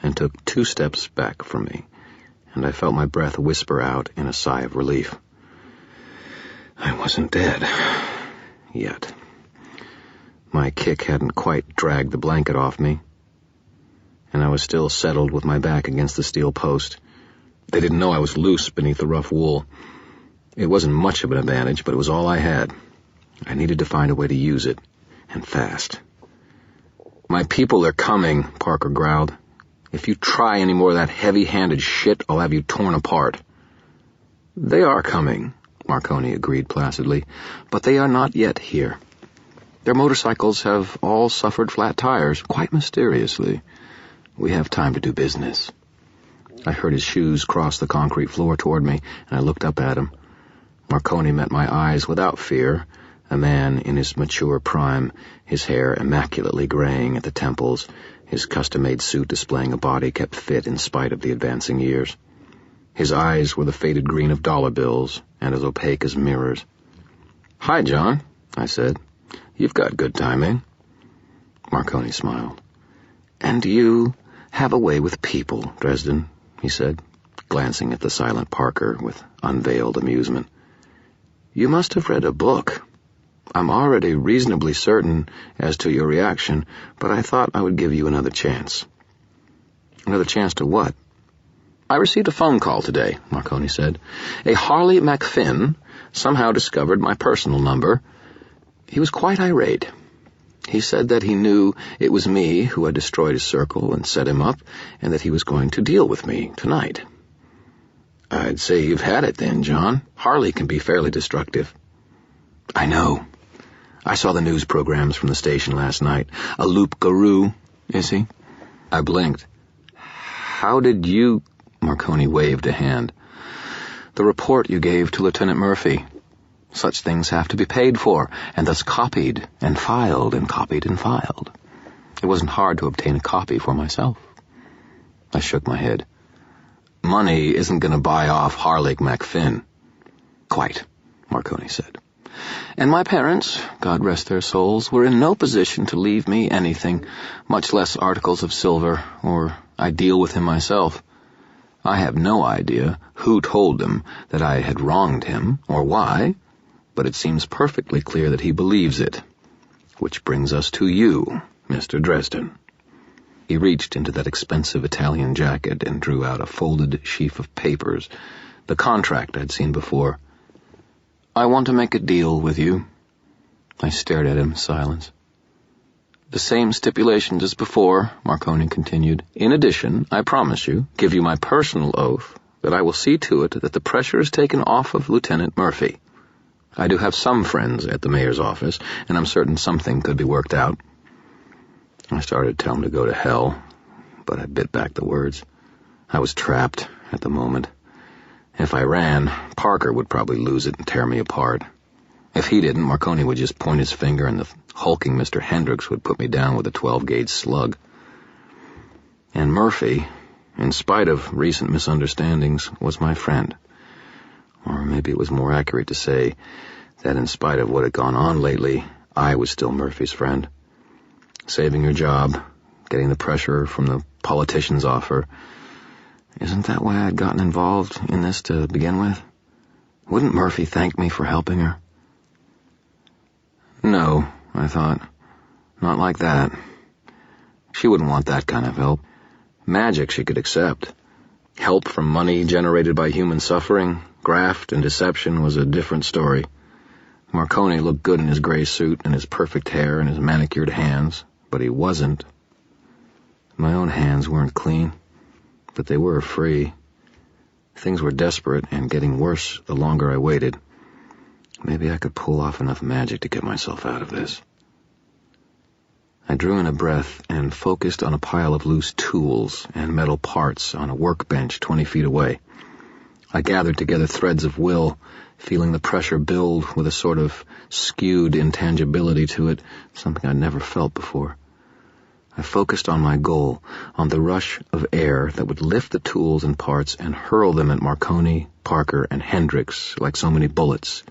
and took 2 steps back from me, and I felt my breath whisper out in a sigh of relief. I wasn't dead. Yet. My kick hadn't quite dragged the blanket off me, and I was still settled with my back against the steel post. They didn't know I was loose beneath the rough wool. It wasn't much of an advantage, but it was all I had. I needed to find a way to use it, and fast. "My people are coming," Parker growled. "If you try any more of that heavy-handed shit, I'll have you torn apart." "They are coming," Marconi agreed placidly, "but they are not yet here. Their motorcycles have all suffered flat tires, quite mysteriously. We have time to do business." I heard his shoes cross the concrete floor toward me, and I looked up at him. Marconi met my eyes without fear, a man in his mature prime, his hair immaculately graying at the temples, his custom-made suit displaying a body kept fit in spite of the advancing years. His eyes were the faded green of dollar bills and as opaque as mirrors. "Hi, John," I said. "You've got good timing." Marconi smiled. "And you have a way with people, Dresden," he said, glancing at the silent Parker with unveiled amusement. "You must have read a book. I'm already reasonably certain as to your reaction, but I thought I would give you another chance." "Another chance to what?" "I received a phone call today," Marconi said. "A Harley MacFinn somehow discovered my personal number. He was quite irate. He said that he knew it was me who had destroyed his circle and set him up, and that he was going to deal with me tonight." "I'd say you've had it then, John. Harley can be fairly destructive." "I know. I saw the news programs from the station last night. A loup-garou, is he?" I blinked. "How did you—" Marconi waved a hand. "The report you gave to Lieutenant Murphy. Such things have to be paid for, and thus copied and filed and copied and filed. It wasn't hard to obtain a copy for myself." I shook my head. "Money isn't going to buy off Harley MacFinn." "Quite," Marconi said. "And my parents, God rest their souls, were in no position to leave me anything, much less articles of silver, or I deal with him myself. I have no idea who told him that I had wronged him, or why, but it seems perfectly clear that he believes it. Which brings us to you, Mr. Dresden." He reached into that expensive Italian jacket and drew out a folded sheaf of papers, the contract I'd seen before. "I want to make a deal with you." I stared at him in silence. "The same stipulations as before," Marconi continued. "In addition, I promise you, give you my personal oath, that I will see to it that the pressure is taken off of Lieutenant Murphy. I do have some friends at the mayor's office, and I'm certain something could be worked out." I started to tell him to go to hell, but I bit back the words. I was trapped at the moment. If I ran, Parker would probably lose it and tear me apart. If he didn't, Marconi would just point his finger and the hulking Mr. Hendricks would put me down with a 12-gauge slug. And Murphy, in spite of recent misunderstandings, was my friend. Or maybe it was more accurate to say that in spite of what had gone on lately, I was still Murphy's friend. Saving your job, getting the pressure from the politicians off her. Isn't that why I'd gotten involved in this to begin with? Wouldn't Murphy thank me for helping her? No, I thought. Not like that. She wouldn't want that kind of help. Magic she could accept. Help from money generated by human suffering, graft, and deception was a different story. Marconi looked good in his gray suit and his perfect hair and his manicured hands, but he wasn't. My own hands weren't clean, but they were free. Things were desperate and getting worse the longer I waited. Maybe I could pull off enough magic to get myself out of this. I drew in a breath and focused on a pile of loose tools and metal parts on a workbench 20 feet away. I gathered together threads of will, feeling the pressure build with a sort of skewed intangibility to it, something I'd never felt before. I focused on my goal, on the rush of air that would lift the tools and parts and hurl them at Marconi, Parker, and Hendricks like so many bullets.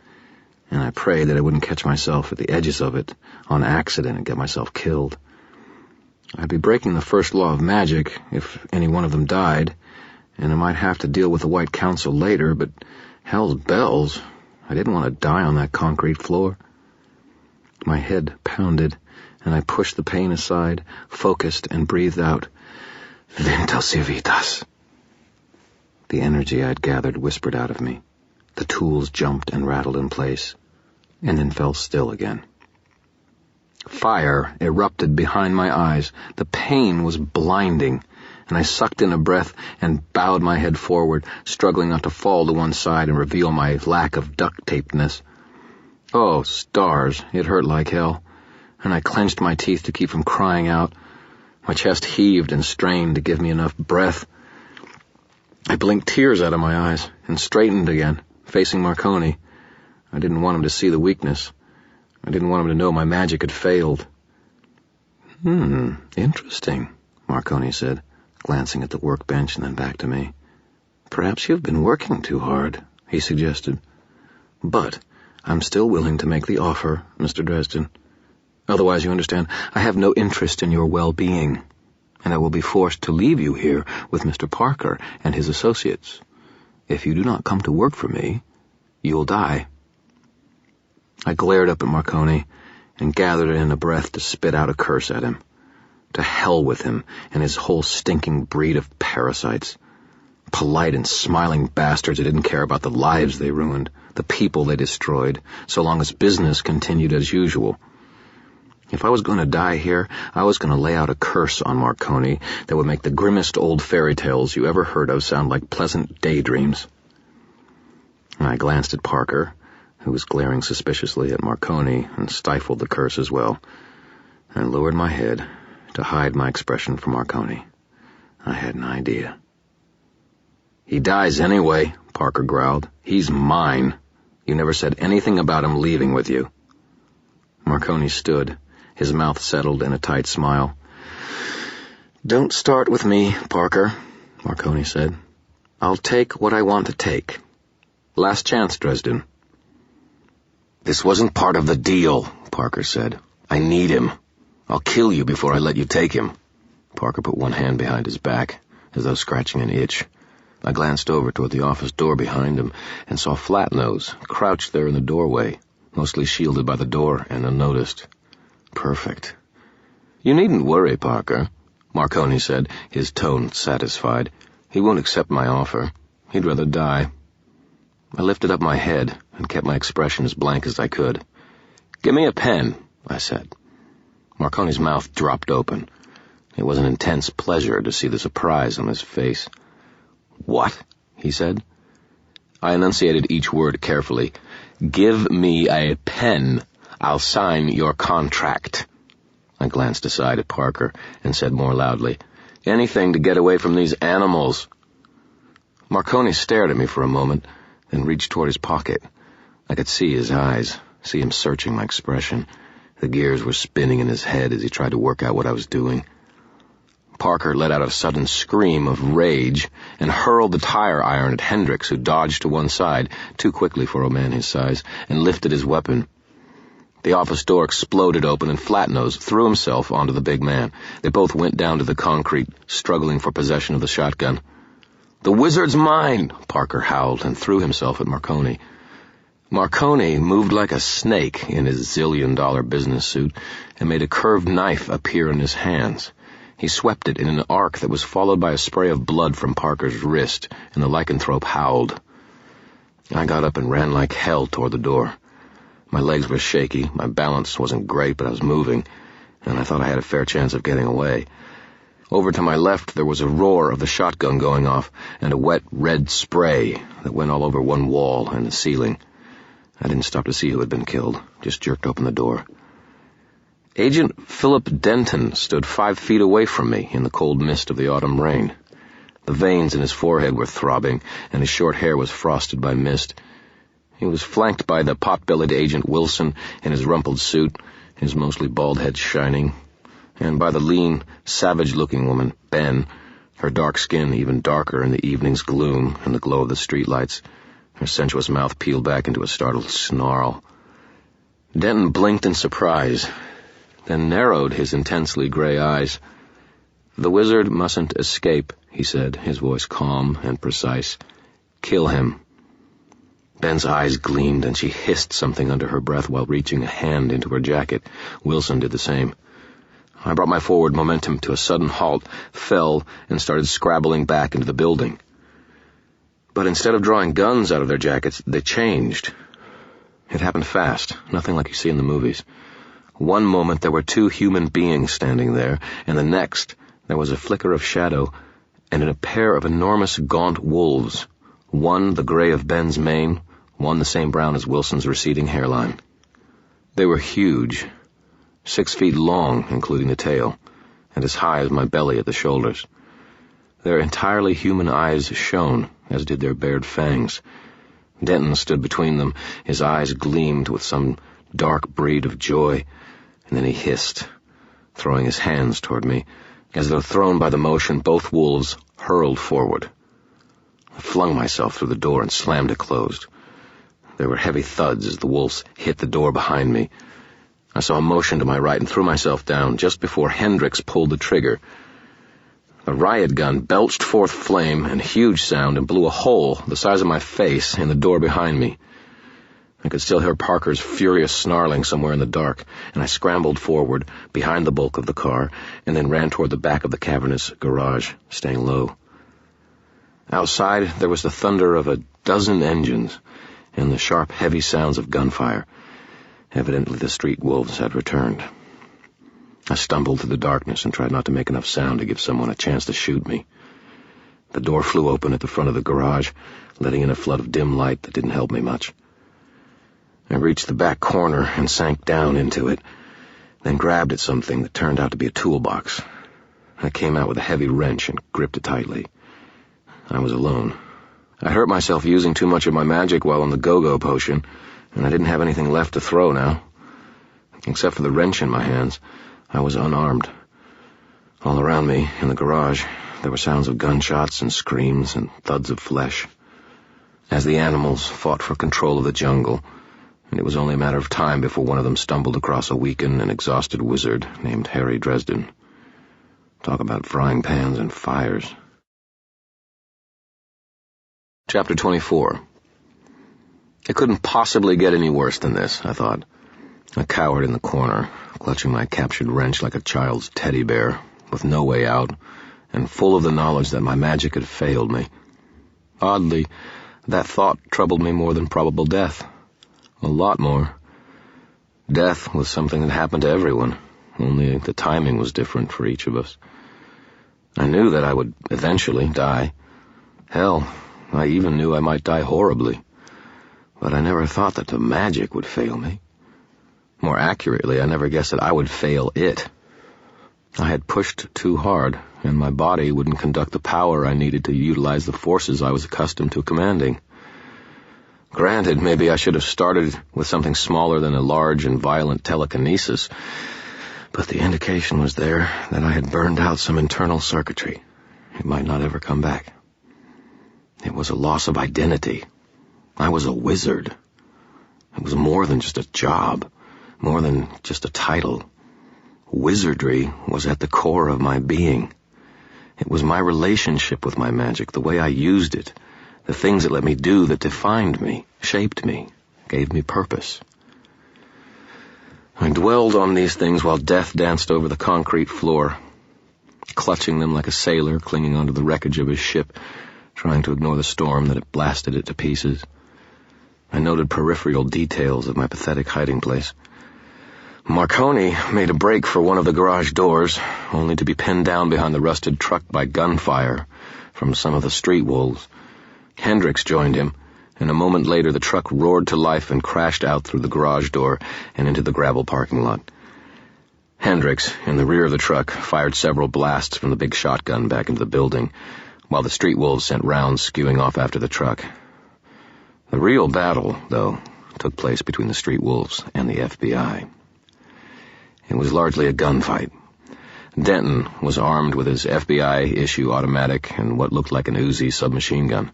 and I prayed that I wouldn't catch myself at the edges of it on accident and get myself killed. I'd be breaking the first law of magic if any one of them died, and I might have to deal with the White Council later, but hell's bells, I didn't want to die on that concrete floor. My head pounded, and I pushed the pain aside, focused, and breathed out, Ventus Civitas. The energy I'd gathered whispered out of me. The tools jumped and rattled in place, and then fell still again. Fire erupted behind my eyes. The pain was blinding, and I sucked in a breath and bowed my head forward, struggling not to fall to one side and reveal my lack of duct-tapedness. Oh, stars, it hurt like hell, and I clenched my teeth to keep from crying out. My chest heaved and strained to give me enough breath. I blinked tears out of my eyes and straightened again, facing Marconi. I didn't want him to see the weakness. I didn't want him to know my magic had failed. Interesting, Marconi said, glancing at the workbench and then back to me. Perhaps you've been working too hard, he suggested. But I'm still willing to make the offer, Mr. Dresden. Otherwise, you understand, I have no interest in your well-being, and I will be forced to leave you here with Mr. Parker and his associates. If you do not come to work for me, you'll die. I glared up at Marconi and gathered in a breath to spit out a curse at him. To hell with him and his whole stinking breed of parasites. Polite and smiling bastards who didn't care about the lives they ruined, the people they destroyed, so long as business continued as usual. If I was going to die here, I was going to lay out a curse on Marconi that would make the grimmest old fairy tales you ever heard of sound like pleasant daydreams. I glanced at Parker, who was glaring suspiciously at Marconi, and stifled the curse as well, and lowered my head to hide my expression from Marconi. I had an idea. He dies anyway, Parker growled. He's mine. You never said anything about him leaving with you. Marconi stood, his mouth settled in a tight smile. Don't start with me, Parker, Marconi said. I'll take what I want to take. Last chance, Dresden. This wasn't part of the deal, Parker said. I need him. I'll kill you before I let you take him. Parker put one hand behind his back, as though scratching an itch. I glanced over toward the office door behind him and saw Flatnose crouched there in the doorway, mostly shielded by the door and unnoticed. Perfect. You needn't worry, Parker, Marconi said, his tone satisfied. He won't accept my offer. He'd rather die. I lifted up my head and kept my expression as blank as I could. Give me a pen, I said. Marconi's mouth dropped open. It was an intense pleasure to see the surprise on his face. What? He said. I enunciated each word carefully. Give me a pen. I'll sign your contract. I glanced aside at Parker and said more loudly, Anything to get away from these animals. Marconi stared at me for a moment, then reached toward his pocket. I could see his eyes, see him searching my expression. The gears were spinning in his head as he tried to work out what I was doing. Parker let out a sudden scream of rage and hurled the tire iron at Hendricks, who dodged to one side, too quickly for a man his size, and lifted his weapon. The office door exploded open, and Flatnose threw himself onto the big man. They both went down to the concrete, struggling for possession of the shotgun. The wizard's mine, Parker howled and threw himself at Marconi. Marconi moved like a snake in his zillion-dollar business suit and made a curved knife appear in his hands. He swept it in an arc that was followed by a spray of blood from Parker's wrist, and the lycanthrope howled. I got up and ran like hell toward the door. My legs were shaky, my balance wasn't great, but I was moving, and I thought I had a fair chance of getting away. Over to my left there was a roar of the shotgun going off, and a wet red spray that went all over one wall and the ceiling. I didn't stop to see who had been killed, just jerked open the door. Agent Philip Denton stood 5 feet away from me in the cold mist of the autumn rain. The veins in his forehead were throbbing, and his short hair was frosted by mist. He was flanked by the pot-bellied Agent Wilson in his rumpled suit, his mostly bald head shining, and by the lean, savage-looking woman, Ben, her dark skin even darker in the evening's gloom and the glow of the streetlights, her sensuous mouth peeled back into a startled snarl. Denton blinked in surprise, then narrowed his intensely gray eyes. "The wizard mustn't escape," he said, his voice calm and precise. "Kill him." Ben's eyes gleamed, and she hissed something under her breath while reaching a hand into her jacket. Wilson did the same. I brought my forward momentum to a sudden halt, fell, and started scrabbling back into the building. But instead of drawing guns out of their jackets, they changed. It happened fast, nothing like you see in the movies. One moment there were two human beings standing there, and the next there was a flicker of shadow, and in a pair of enormous gaunt wolves, one the gray of Ben's mane, one the same brown as Wilson's receding hairline. They were huge, 6 feet long, including the tail, and as high as my belly at the shoulders. Their entirely human eyes shone, as did their bared fangs. Denton stood between them, his eyes gleamed with some dark breed of joy, and then he hissed, throwing his hands toward me. As though thrown by the motion, both wolves hurled forward. I flung myself through the door and slammed it closed. There were heavy thuds as the wolves hit the door behind me. I saw a motion to my right and threw myself down just before Hendricks pulled the trigger. The riot gun belched forth flame and huge sound and blew a hole the size of my face in the door behind me. I could still hear Parker's furious snarling somewhere in the dark, and I scrambled forward behind the bulk of the car and then ran toward the back of the cavernous garage, staying low. Outside, there was the thunder of a dozen engines and the sharp, heavy sounds of gunfire. Evidently the street wolves had returned. I stumbled through the darkness and tried not to make enough sound to give someone a chance to shoot me. The door flew open at the front of the garage, letting in a flood of dim light that didn't help me much. I reached the back corner and sank down into it, then grabbed at something that turned out to be a toolbox. I came out with a heavy wrench and gripped it tightly. I was alone. I hurt myself using too much of my magic while on the go-go potion, and I didn't have anything left to throw now. Except for the wrench in my hands, I was unarmed. All around me, in the garage, there were sounds of gunshots and screams and thuds of flesh. As the animals fought for control of the jungle, and it was only a matter of time before one of them stumbled across a weakened and exhausted wizard named Harry Dresden. Talk about frying pans and fires. Chapter 24. It couldn't possibly get any worse than this, I thought. I cowered in the corner, clutching my captured wrench like a child's teddy bear, with no way out, and full of the knowledge that my magic had failed me. Oddly, that thought troubled me more than probable death. A lot more. Death was something that happened to everyone, only the timing was different for each of us. I knew that I would eventually die. Hell, I even knew I might die horribly. But I never thought that the magic would fail me. More accurately, I never guessed that I would fail it. I had pushed too hard, and my body wouldn't conduct the power I needed to utilize the forces I was accustomed to commanding. Granted, maybe I should have started with something smaller than a large and violent telekinesis, but the indication was there that I had burned out some internal circuitry. It might not ever come back. It was a loss of identity. I was a wizard. It was more than just a job, more than just a title. Wizardry was at the core of my being. It was my relationship with my magic, the way I used it, the things it let me do that defined me, shaped me, gave me purpose. I dwelled on these things while death danced over the concrete floor, clutching them like a sailor clinging onto the wreckage of his ship, trying to ignore the storm that had blasted it to pieces. I noted peripheral details of my pathetic hiding place. Marconi made a break for one of the garage doors, only to be pinned down behind the rusted truck by gunfire from some of the street wolves. Hendricks joined him, and a moment later the truck roared to life and crashed out through the garage door and into the gravel parking lot. Hendricks, in the rear of the truck, fired several blasts from the big shotgun back into the building, while the street wolves sent rounds skewing off after the truck. The real battle, though, took place between the street wolves and the FBI. It was largely a gunfight. Denton was armed with his FBI-issue automatic and what looked like an Uzi submachine gun.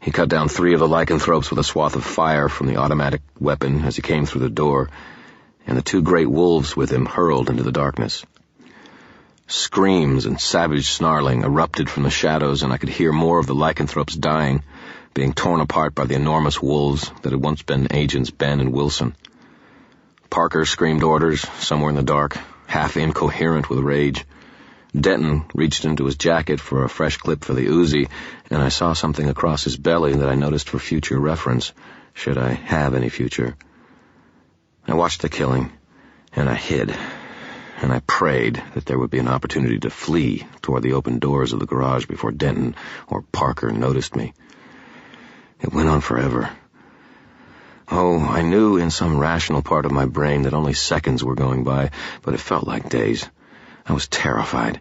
He cut down 3 of the lycanthropes with a swath of fire from the automatic weapon as he came through the door, and the 2 great wolves with him hurled into the darkness. Screams and savage snarling erupted from the shadows, and I could hear more of the lycanthropes dying, being torn apart by the enormous wolves that had once been Agents Ben and Wilson. Parker screamed orders, somewhere in the dark, half incoherent with rage. Denton reached into his jacket for a fresh clip for the Uzi, and I saw something across his belly that I noticed for future reference, should I have any future. I watched the killing, and I hid, and I prayed that there would be an opportunity to flee toward the open doors of the garage before Denton or Parker noticed me. It went on forever. Oh, I knew in some rational part of my brain that only seconds were going by, but it felt like days. I was terrified,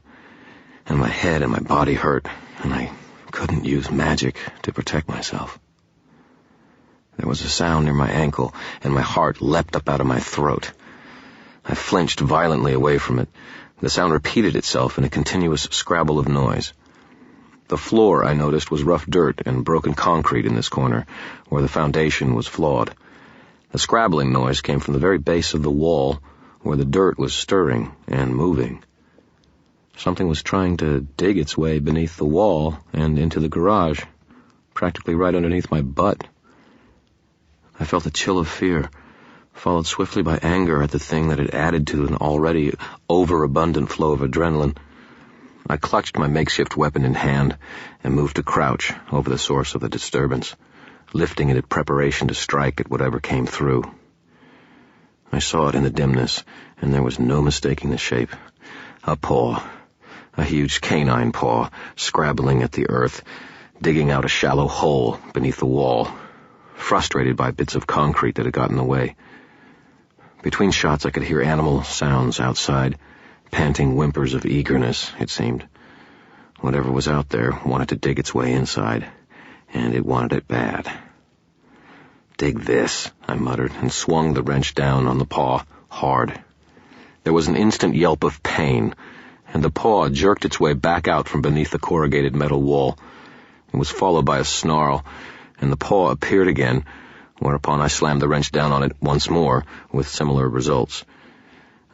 and my head and my body hurt, and I couldn't use magic to protect myself. There was a sound near my ankle, and my heart leapt up out of my throat. I flinched violently away from it. The sound repeated itself in a continuous scrabble of noise. The floor, I noticed, was rough dirt and broken concrete in this corner, where the foundation was flawed. The scrabbling noise came from the very base of the wall, where the dirt was stirring and moving. Something was trying to dig its way beneath the wall and into the garage, practically right underneath my butt. I felt a chill of fear, followed swiftly by anger at the thing that had added to an already overabundant flow of adrenaline. I clutched my makeshift weapon in hand and moved to crouch over the source of the disturbance, lifting it in preparation to strike at whatever came through. I saw it in the dimness, and there was no mistaking the shape. A paw. A huge canine paw, scrabbling at the earth, digging out a shallow hole beneath the wall, frustrated by bits of concrete that had gotten in the way. Between shots I could hear animal sounds outside, panting whimpers of eagerness, it seemed. Whatever was out there wanted to dig its way inside, and it wanted it bad. "Dig this," I muttered, and swung the wrench down on the paw, hard. There was an instant yelp of pain, and the paw jerked its way back out from beneath the corrugated metal wall. It was followed by a snarl, and the paw appeared again, whereupon I slammed the wrench down on it once more, with similar results.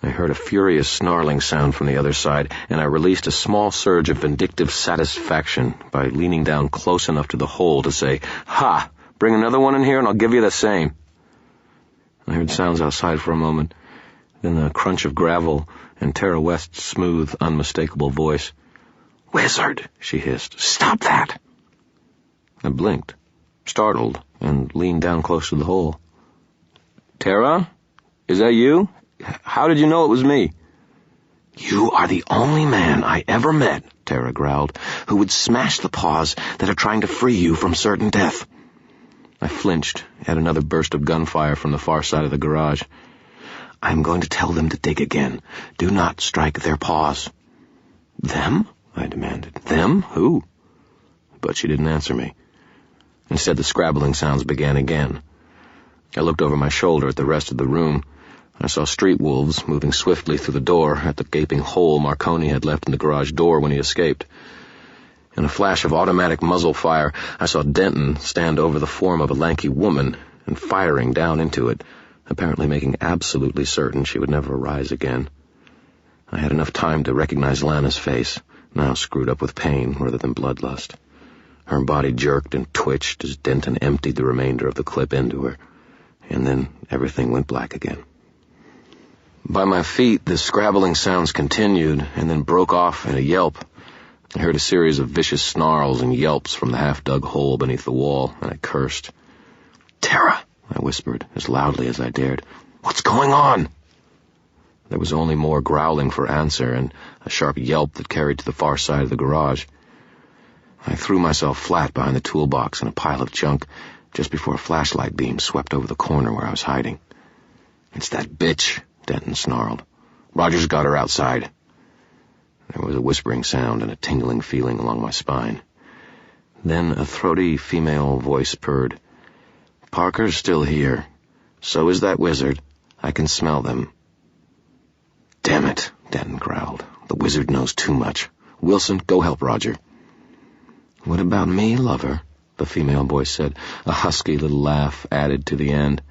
I heard a furious snarling sound from the other side, and I released a small surge of vindictive satisfaction by leaning down close enough to the hole to say, "Ha! Bring another one in here and I'll give you the same." I heard sounds outside for a moment, then the crunch of gravel and Tara West's smooth, unmistakable voice. "Wizard," she hissed. "Stop that!" I blinked, startled, and leaned down close to the hole. "Tara? Is that you? How did you know it was me?" "You are the only man I ever met," Tara growled, "who would smash the paws that are trying to free you from certain death." I flinched at another burst of gunfire from the far side of the garage. "I'm going to tell them to dig again. Do not strike their paws." "Them?" I demanded. "Them? Who?" But she didn't answer me. Instead, the scrabbling sounds began again. I looked over my shoulder at the rest of the room. I saw street wolves moving swiftly through the door at the gaping hole Marconi had left in the garage door when he escaped. In a flash of automatic muzzle fire, I saw Denton stand over the form of a lanky woman and firing down into it, apparently making absolutely certain she would never arise again. I had enough time to recognize Lana's face, now screwed up with pain rather than bloodlust. Her body jerked and twitched as Denton emptied the remainder of the clip into her, and then everything went black again. By my feet, the scrabbling sounds continued and then broke off in a yelp. I heard a series of vicious snarls and yelps from the half-dug hole beneath the wall, and I cursed. "Tara," I whispered, as loudly as I dared. "What's going on?" There was only more growling for answer and a sharp yelp that carried to the far side of the garage. I threw myself flat behind the toolbox in a pile of junk just before a flashlight beam swept over the corner where I was hiding. "It's that bitch," Denton snarled. "Roger's got her outside." There was a whispering sound and a tingling feeling along my spine. Then a throaty female voice purred. "Parker's still here. So is that wizard. I can smell them." "Damn it," Denton growled. "The wizard knows too much. Wilson, go help Roger." "What about me, lover?" the female voice said. A husky little laugh added to the end.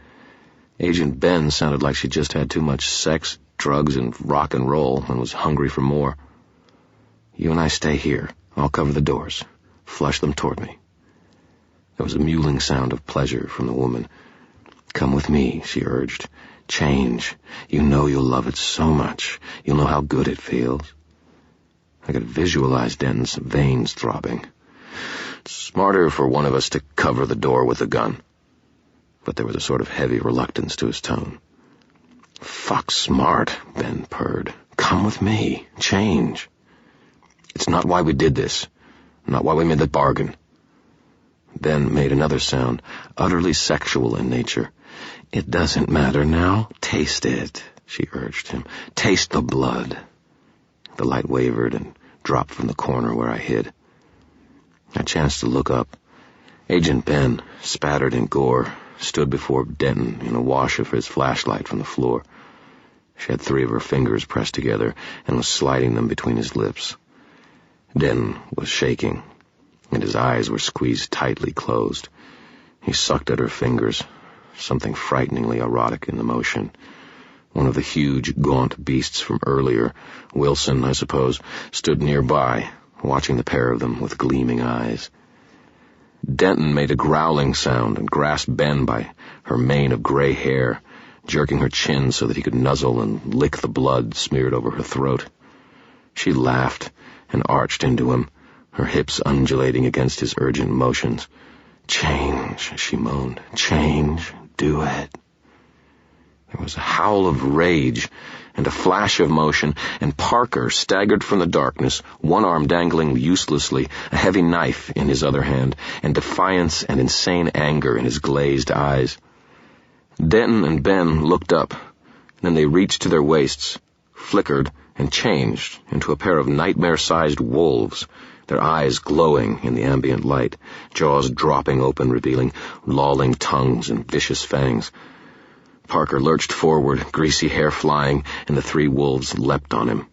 Agent Ben sounded like she just had too much sex, drugs, and rock and roll and was hungry for more. You and I stay here. I'll cover the doors. Flush them toward me. There was a mewling sound of pleasure from the woman. Come with me, she urged. Change. You know you'll love it so much. You'll know how good it feels. I could visualize Denton's veins throbbing. It's smarter for one of us to cover the door with a gun. But there was a sort of heavy reluctance to his tone. Fuck smart, Ben purred. Come with me. Change. It's not why we did this. Not why we made the bargain. Ben made another sound, utterly sexual in nature. It doesn't matter now. Taste it, she urged him. Taste the blood. The light wavered and dropped from the corner where I hid. I chanced to look up. Agent Ben, spattered in gore, stood before Denton in a wash of his flashlight from the floor. She had 3 of her fingers pressed together and was sliding them between his lips. Denton was shaking, and his eyes were squeezed tightly closed. He sucked at her fingers, something frighteningly erotic in the motion. One of the huge, gaunt beasts from earlier, Wilson, I suppose, stood nearby, watching the pair of them with gleaming eyes. Denton made a growling sound and grasped Ben by her mane of gray hair, jerking her chin so that he could nuzzle and lick the blood smeared over her throat. She laughed and arched into him, her hips undulating against his urgent motions. Change, she moaned. Change. Do it. There was a howl of rage and a flash of motion, and Parker staggered from the darkness, one arm dangling uselessly, a heavy knife in his other hand, and defiance and insane anger in his glazed eyes. Denton and Ben looked up, then they reached to their waists, flickered, and changed into a pair of nightmare-sized wolves, their eyes glowing in the ambient light, jaws dropping open, revealing lolling tongues and vicious fangs. Parker lurched forward, greasy hair flying, and the 3 wolves leapt on him.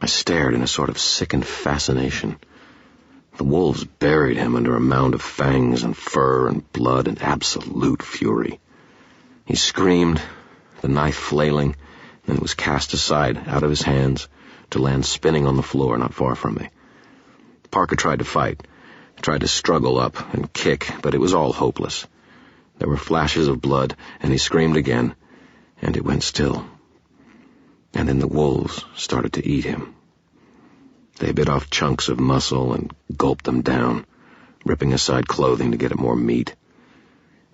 I stared in a sort of sickened fascination. The wolves buried him under a mound of fangs and fur and blood in absolute fury. He screamed, the knife flailing, and it was cast aside out of his hands to land spinning on the floor not far from me. Parker tried to fight, tried to struggle up and kick, but it was all hopeless. There were flashes of blood, and he screamed again, and it went still. And then the wolves started to eat him. They bit off chunks of muscle and gulped them down, ripping aside clothing to get at more meat.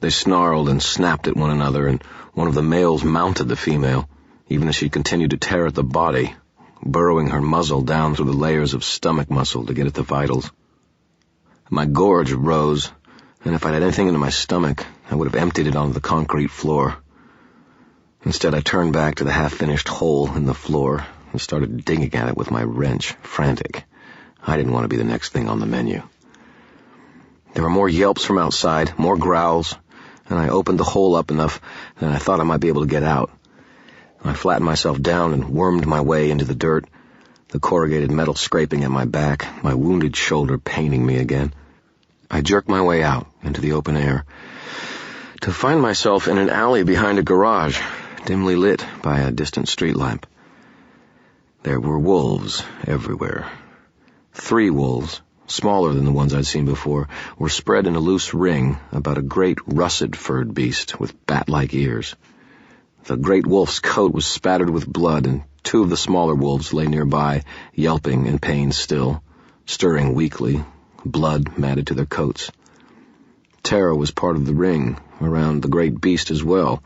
They snarled and snapped at one another, and one of the males mounted the female, even as she continued to tear at the body, burrowing her muzzle down through the layers of stomach muscle to get at the vitals. My gorge rose, and if I'd had anything into my stomach, I would have emptied it onto the concrete floor. Instead, I turned back to the half-finished hole in the floor and started digging at it with my wrench, frantic. I didn't want to be the next thing on the menu. There were more yelps from outside, more growls, and I opened the hole up enough that I thought I might be able to get out. I flattened myself down and wormed my way into the dirt, the corrugated metal scraping at my back, my wounded shoulder paining me again. I jerked my way out into the open air, to find myself in an alley behind a garage, dimly lit by a distant street lamp. There were wolves everywhere. 3 wolves, smaller than the ones I'd seen before, were spread in a loose ring about a great russet-furred beast with bat-like ears. The great wolf's coat was spattered with blood, and 2 of the smaller wolves lay nearby, yelping in pain still, stirring weakly, blood matted to their coats. Tara was part of the ring, around the great beast as well,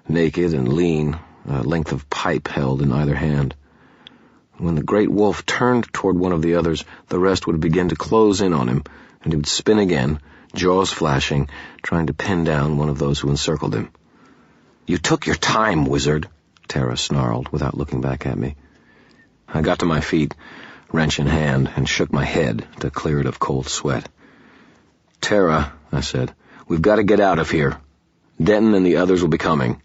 naked and lean, a length of pipe held in either hand. When the great wolf turned toward one of the others, the rest would begin to close in on him, and he would spin again, jaws flashing, trying to pin down one of those who encircled him. "You took your time, wizard," Tara snarled, without looking back at me. I got to my feet, wrench in hand, and shook my head to clear it of cold sweat. "Tara," I said, "we've got to get out of here. Denton and the others will be coming."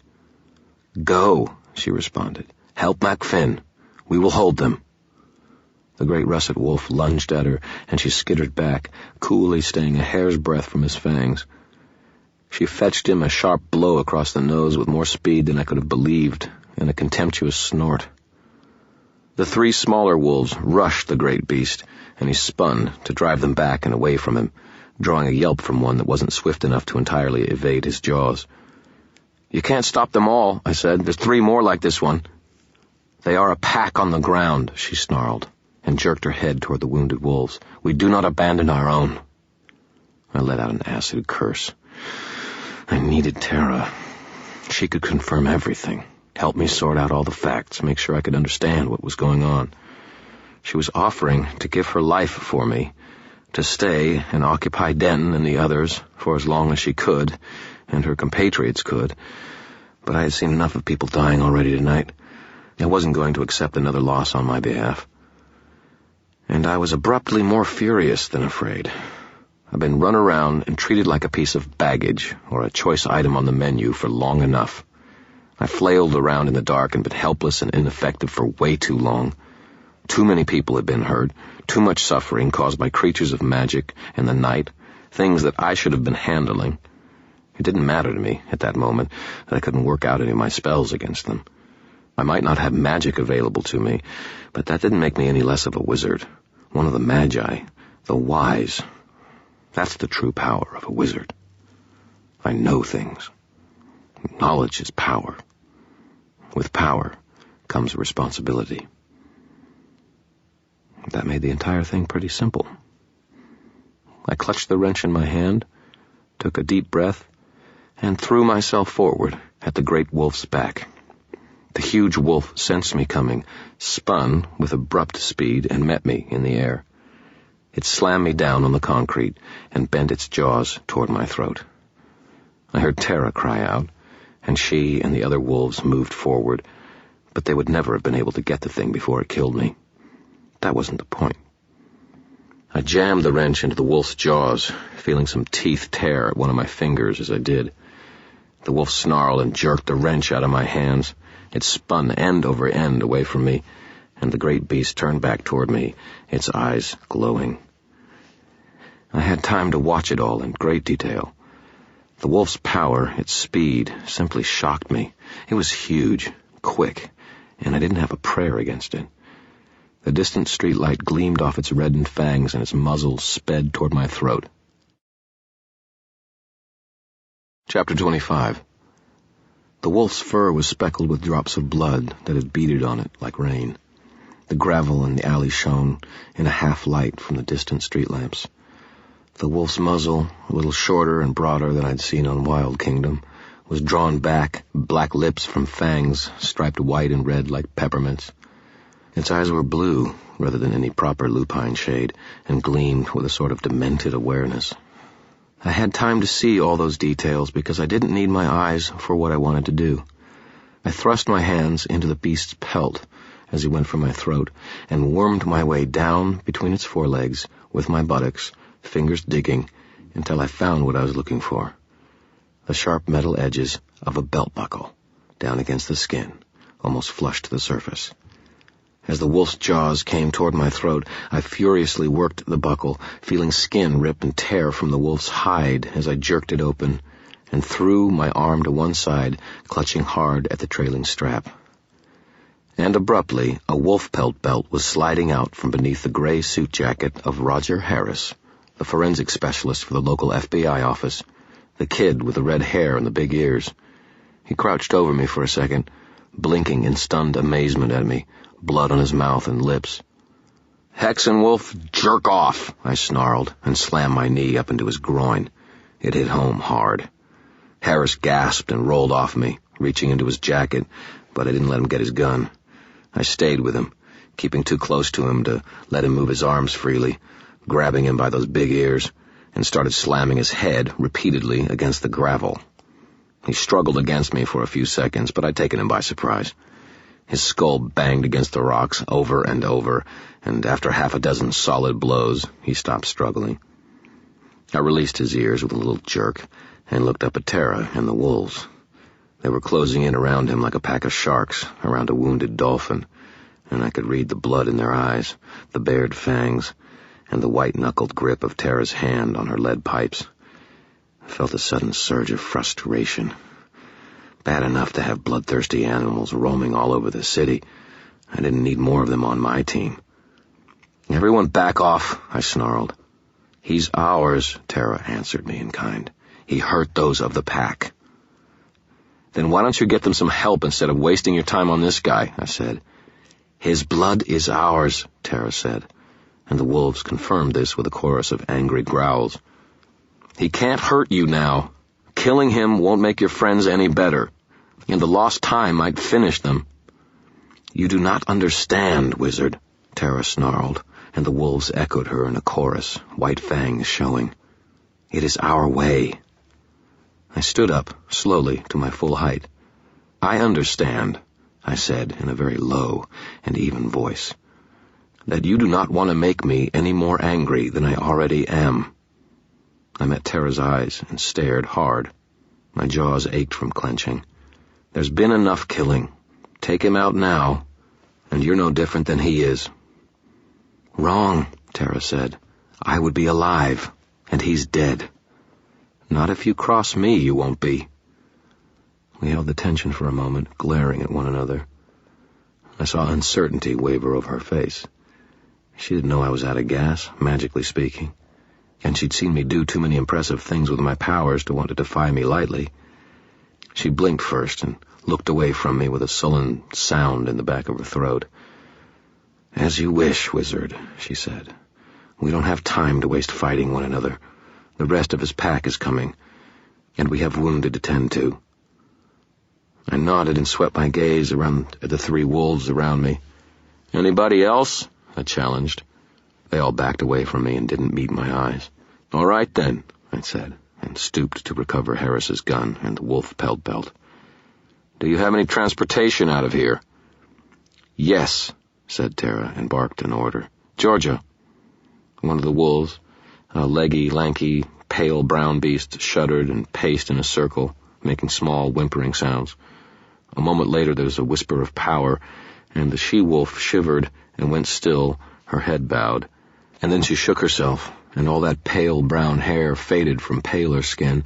"Go," she responded. "Help MacFinn. We will hold them." The great russet wolf lunged at her, and she skittered back, coolly staying a hair's breadth from his fangs. She fetched him a sharp blow across the nose with more speed than I could have believed, and a contemptuous snort. The 3 smaller wolves rushed the great beast, and he spun to drive them back and away from him, drawing a yelp from one that wasn't swift enough to entirely evade his jaws. "You can't stop them all," I said. "There's 3 more like this one." "They are a pack on the ground," she snarled, and jerked her head toward the wounded wolves. "We do not abandon our own." I let out an acid curse. I needed Tara. She could confirm everything, help me sort out all the facts, make sure I could understand what was going on. She was offering to give her life for me, to stay and occupy Denton and the others for as long as she could, and her compatriots could, but I had seen enough of people dying already tonight. I wasn't going to accept another loss on my behalf. And I was abruptly more furious than afraid. I've been run around and treated like a piece of baggage or a choice item on the menu for long enough. I flailed around in the dark and been helpless and ineffective for way too long. Too many people had been hurt, too much suffering caused by creatures of magic and the night, things that I should have been handling. It didn't matter to me at that moment that I couldn't work out any of my spells against them. I might not have magic available to me, but that didn't make me any less of a wizard. One of the magi, the wise. That's the true power of a wizard. I know things. Knowledge is power. With power comes responsibility. That made the entire thing pretty simple. I clutched the wrench in my hand, took a deep breath, and threw myself forward at the great wolf's back. The huge wolf sensed me coming, spun with abrupt speed, and met me in the air. It slammed me down on the concrete and bent its jaws toward my throat. I heard Tara cry out, and she and the other wolves moved forward, but they would never have been able to get the thing before it killed me. That wasn't the point. I jammed the wrench into the wolf's jaws, feeling some teeth tear at one of my fingers as I did. The wolf snarled and jerked the wrench out of my hands. It spun end over end away from me, and the great beast turned back toward me, its eyes glowing. I had time to watch it all in great detail. The wolf's power, its speed, simply shocked me. It was huge, quick, and I didn't have a prayer against it. The distant streetlight gleamed off its reddened fangs, and its muzzle sped toward my throat. Chapter 25. The wolf's fur was speckled with drops of blood that had beaded on it like rain. The gravel in the alley shone in a half-light from the distant street lamps. The wolf's muzzle, a little shorter and broader than I'd seen on Wild Kingdom, was drawn back, black lips from fangs striped white and red like peppermints. Its eyes were blue, rather than any proper lupine shade, and gleamed with a sort of demented awareness. I had time to see all those details because I didn't need my eyes for what I wanted to do. I thrust my hands into the beast's pelt as he went for my throat, and wormed my way down between its forelegs with my buttocks, fingers digging, until I found what I was looking for. The sharp metal edges of a belt buckle, down against the skin, almost flush to the surface. As the wolf's jaws came toward my throat, I furiously worked the buckle, feeling skin rip and tear from the wolf's hide as I jerked it open, and threw my arm to one side, clutching hard at the trailing strap. And abruptly, a wolf pelt belt was sliding out from beneath the gray suit jacket of Roger Harris, the forensic specialist for the local FBI office, the kid with the red hair and the big ears. He crouched over me for a second, blinking in stunned amazement at me, blood on his mouth and lips. "Hexenwolf, jerk off," I snarled, and slammed my knee up into his groin. It hit home hard. Harris gasped and rolled off me, reaching into his jacket, but I didn't let him get his gun. I stayed with him, keeping too close to him to let him move his arms freely, grabbing him by those big ears, and started slamming his head repeatedly against the gravel. He struggled against me for a few seconds, but I'd taken him by surprise. His skull banged against the rocks over and over, and after half a dozen solid blows, he stopped struggling. I released his ears with a little jerk and looked up at Tara and the wolves. They were closing in around him like a pack of sharks around a wounded dolphin, and I could read the blood in their eyes, the bared fangs, and the white-knuckled grip of Tara's hand on her lead pipes. I felt a sudden surge of frustration. Bad enough to have bloodthirsty animals roaming all over the city. I didn't need more of them on my team. "Everyone back off," I snarled. "He's ours," Tara answered me in kind. "He hurt those of the pack." "Then why don't you get them some help instead of wasting your time on this guy?" I said. "His blood is ours," Tara said, and the wolves confirmed this with a chorus of angry growls. "He can't hurt you now. Killing him won't make your friends any better, and the lost time might finish them." "You do not understand, wizard," Tara snarled, and the wolves echoed her in a chorus, white fangs showing. "It is our way." I stood up, slowly, to my full height. "I understand," I said in a very low and even voice, "that you do not want to make me any more angry than I already am." I met Tara's eyes and stared hard. My jaws ached from clenching. "There's been enough killing. Take him out now, and you're no different than he is." "Wrong," Tara said. "I would be alive, and he's dead." "Not if you cross me, you won't be." We held the tension for a moment, glaring at one another. I saw uncertainty waver over her face. She didn't know I was out of gas, magically speaking, and she'd seen me do too many impressive things with my powers to want to defy me lightly. She blinked first and looked away from me with a sullen sound in the back of her throat. "As you wish, wizard," she said. "We don't have time to waste fighting one another. The rest of his pack is coming, and we have wounded to tend to." I nodded and swept my gaze around at the three wolves around me. "Anybody else?" I challenged. They all backed away from me and didn't meet my eyes. "All right, then," I said, and stooped to recover Harris's gun and the wolf pelt belt. "Do you have any transportation out of here?" "Yes," said Tara, and barked an order. "Georgia." One of the wolves, a leggy, lanky, pale brown beast, shuddered and paced in a circle, making small, whimpering sounds. A moment later there was a whisper of power, and the she-wolf shivered and went still, her head bowed. And then she shook herself, and all that pale brown hair faded from paler skin,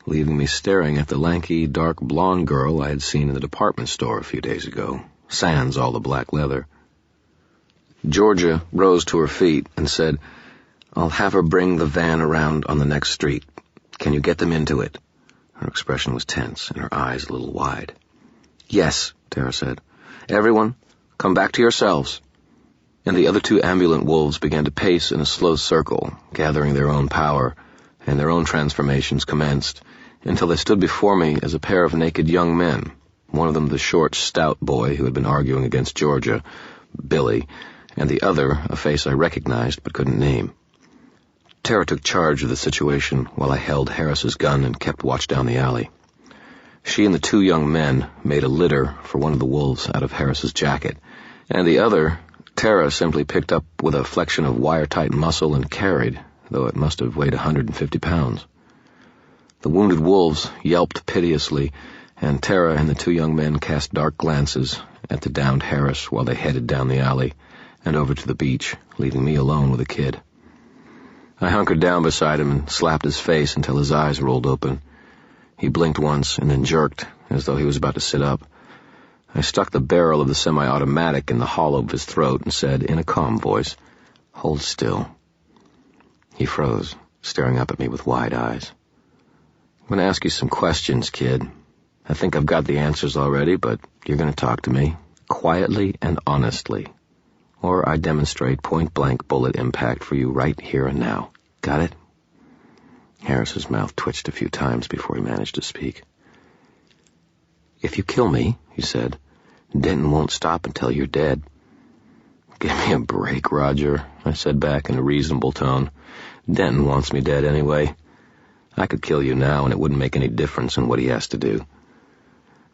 leaving me staring at the lanky, dark blonde girl I had seen in the department store a few days ago, sans all the black leather. Georgia rose to her feet and said, "I'll have her bring the van around on the next street. Can you get them into it?" Her expression was tense, and her eyes a little wide. "Yes," Tara said. "Everyone, come back to yourselves." And the other two ambulant wolves began to pace in a slow circle, gathering their own power, and their own transformations commenced, until they stood before me as a pair of naked young men, one of them the short, stout boy who had been arguing against Georgia, Billy, and the other a face I recognized but couldn't name. Tara took charge of the situation while I held Harris's gun and kept watch down the alley. She and the two young men made a litter for one of the wolves out of Harris's jacket, and the other Tara simply picked up with a flexion of wire-tight muscle and carried, though it must have weighed 150 pounds. The wounded wolves yelped piteously, and Tara and the two young men cast dark glances at the downed Harris while they headed down the alley and over to the beach, leaving me alone with the kid. I hunkered down beside him and slapped his face until his eyes rolled open. He blinked once and then jerked, as though he was about to sit up. I stuck the barrel of the semi-automatic in the hollow of his throat and said, in a calm voice, "Hold still." He froze, staring up at me with wide eyes. "I'm going to ask you some questions, kid. I think I've got the answers already, but you're going to talk to me, quietly and honestly, or I demonstrate point-blank bullet impact for you right here and now. Got it?" Harris's mouth twitched a few times before he managed to speak. "If you kill me," he said, "Denton won't stop until you're dead." "Give me a break, Roger," I said back in a reasonable tone. "Denton wants me dead anyway. I could kill you now, and it wouldn't make any difference in what he has to do."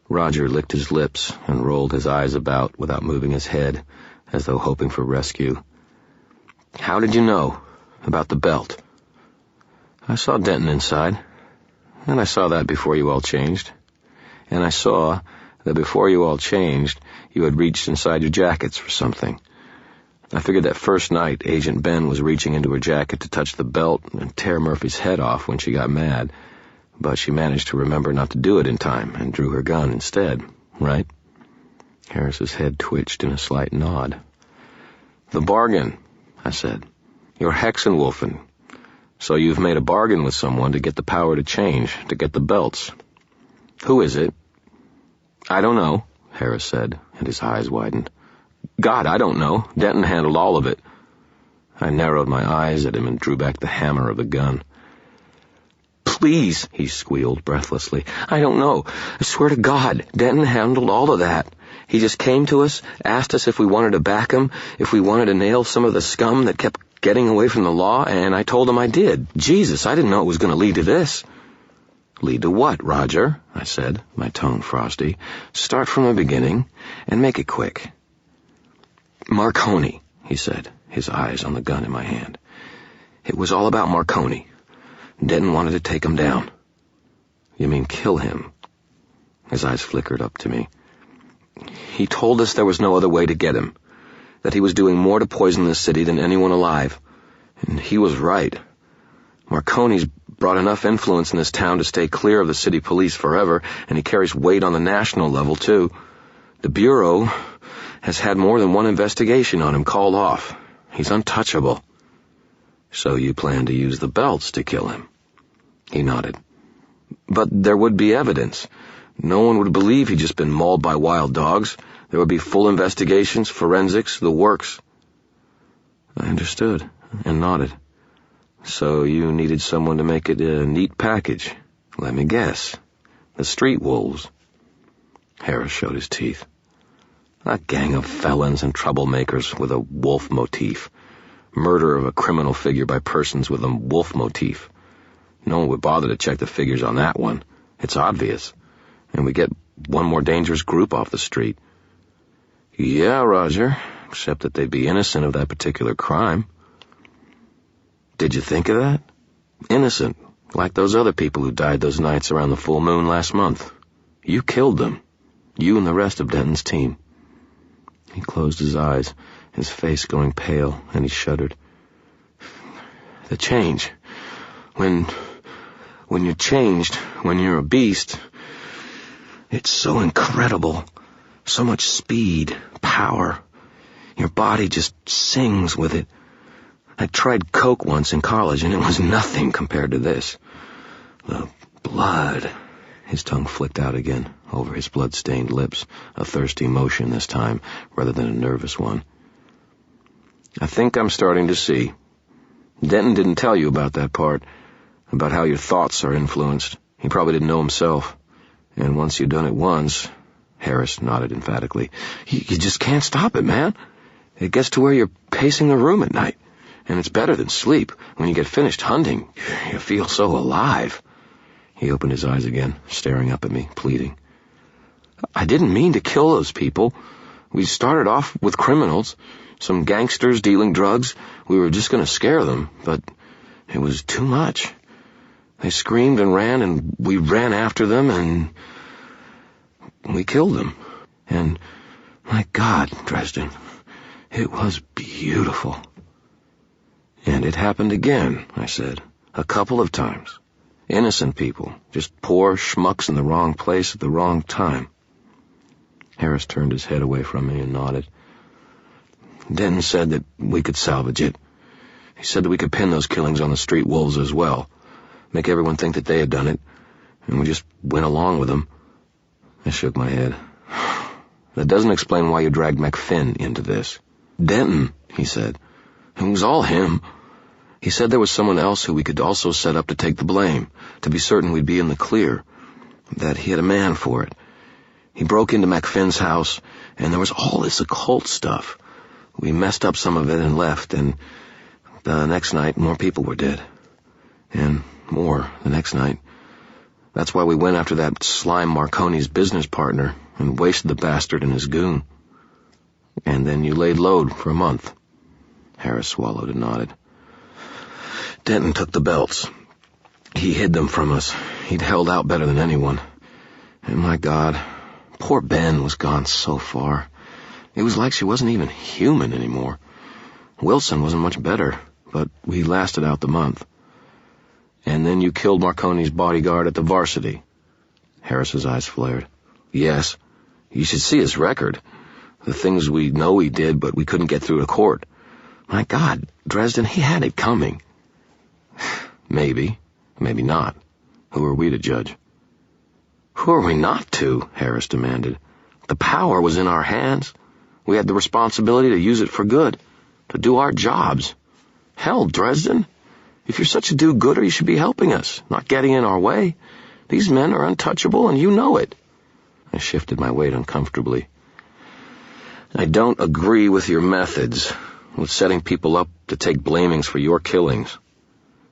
Roger licked his lips and rolled his eyes about without moving his head, as though hoping for rescue. "How did you know about the belt?" "I saw Denton inside, and I saw that before you all changed. And I saw that before you all changed, You had reached inside your jackets for something. I figured that first night Agent Ben was reaching into her jacket to touch the belt and tear Murphy's head off when she got mad, but she managed to remember not to do it in time and drew her gun instead, right? Harris's head twitched in a slight nod. The bargain, I said. You're Hexenwolfen. So you've made a bargain with someone to get the power to change, to get the belts. Who is it? I don't know, Harris said, and his eyes widened. God, I don't know. Denton handled all of it. I narrowed my eyes at him and drew back the hammer of the gun. Please, he squealed breathlessly. I don't know. I swear to God, Denton handled all of that. He just came to us, asked us if we wanted to back him, if we wanted to nail some of the scum that kept getting away from the law, and I told him I did. Jesus, I didn't know it was going to lead to this. Lead to what, Roger? I said, my tone frosty. Start from the beginning and make it quick. Marconi, he said, his eyes on the gun in my hand. It was all about Marconi. Denton wanted to take him down. You mean kill him? His eyes flickered up to me. He told us there was no other way to get him, that he was doing more to poison the city than anyone alive. And he was right. Marconi's brought enough influence in this town to stay clear of the city police forever, and he carries weight on the national level, too. The Bureau has had more than one investigation on him called off. He's untouchable. So you plan to use the belts to kill him? He nodded. But there would be evidence. No one would believe he'd just been mauled by wild dogs. There would be full investigations, forensics, the works. I understood and nodded. So you needed someone to make it a neat package. Let me guess. The street wolves. Harris showed his teeth. A gang of felons and troublemakers with a wolf motif. Murder of a criminal figure by persons with a wolf motif. No one would bother to check the figures on that one. It's obvious. And we get one more dangerous group off the street. Yeah, Roger, except that they'd be innocent of that particular crime. Did you think of that? Innocent, like those other people who died those nights around the full moon last month. You killed them. You and the rest of Denton's team. He closed his eyes, his face going pale, and he shuddered. The change. When you're changed, when you're a beast, it's so incredible. So much speed, power. Your body just sings with it. I tried coke once in college, and it was nothing compared to this. The blood. His tongue flicked out again over his blood-stained lips, a thirsty motion this time, rather than a nervous one. I think I'm starting to see. Denton didn't tell you about that part, about how your thoughts are influenced. He probably didn't know himself. And once you've done it once, Harris nodded emphatically, you just can't stop it, man. It gets to where you're pacing the room at night. And it's better than sleep. When you get finished hunting, you feel so alive. He opened his eyes again, staring up at me, pleading. I didn't mean to kill those people. We started off with criminals, some gangsters dealing drugs. We were just going to scare them, but it was too much. They screamed and ran, and we ran after them, and we killed them. And, my God, Dresden, it was beautiful. And it happened again, I said, a couple of times. Innocent people, just poor schmucks in the wrong place at the wrong time. Harris turned his head away from me and nodded. Denton said that we could salvage it. He said that we could pin those killings on the street wolves as well, make everyone think that they had done it, and we just went along with them. I shook my head. That doesn't explain why you dragged McFinn into this. Denton, he said. It was all him. He said there was someone else who we could also set up to take the blame, to be certain we'd be in the clear, that he had a man for it. He broke into McFinn's house, and there was all this occult stuff. We messed up some of it and left, and the next night more people were dead. And more the next night. That's why we went after that slime Marconi's business partner and wasted the bastard and his goon. And then you laid low for a month. Harris swallowed and nodded. Denton took the belts. He hid them from us. He'd held out better than anyone. And my God, poor Ben was gone so far. It was like she wasn't even human anymore. Wilson wasn't much better, but we lasted out the month. And then you killed Marconi's bodyguard at the Varsity. Harris's eyes flared. Yes. You should see his record. The things we know he did, but we couldn't get through to court. My God, Dresden, he had it coming. Maybe. Maybe not. Who are we to judge? Who are we not to? Harris demanded. The power was in our hands. We had the responsibility to use it for good, to do our jobs. Hell, Dresden, if you're such a do-gooder, you should be helping us, not getting in our way. These men are untouchable, and you know it. I shifted my weight uncomfortably. I don't agree with your methods, with setting people up to take blamings for your killings.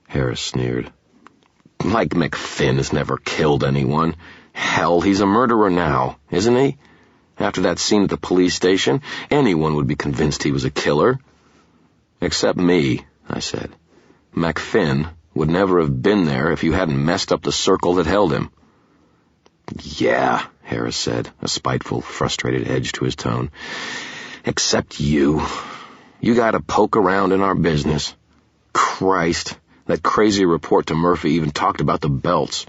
Harris sneered. Like McFinn has never killed anyone. Hell, he's a murderer now, isn't he? After that scene at the police station, anyone would be convinced he was a killer. Except me, I said. McFinn would never have been there if you hadn't messed up the circle that held him. Yeah, Harris said, a spiteful, frustrated edge to his tone. Except you. You gotta poke around in our business. Christ, that crazy report to Murphy even talked about the belts.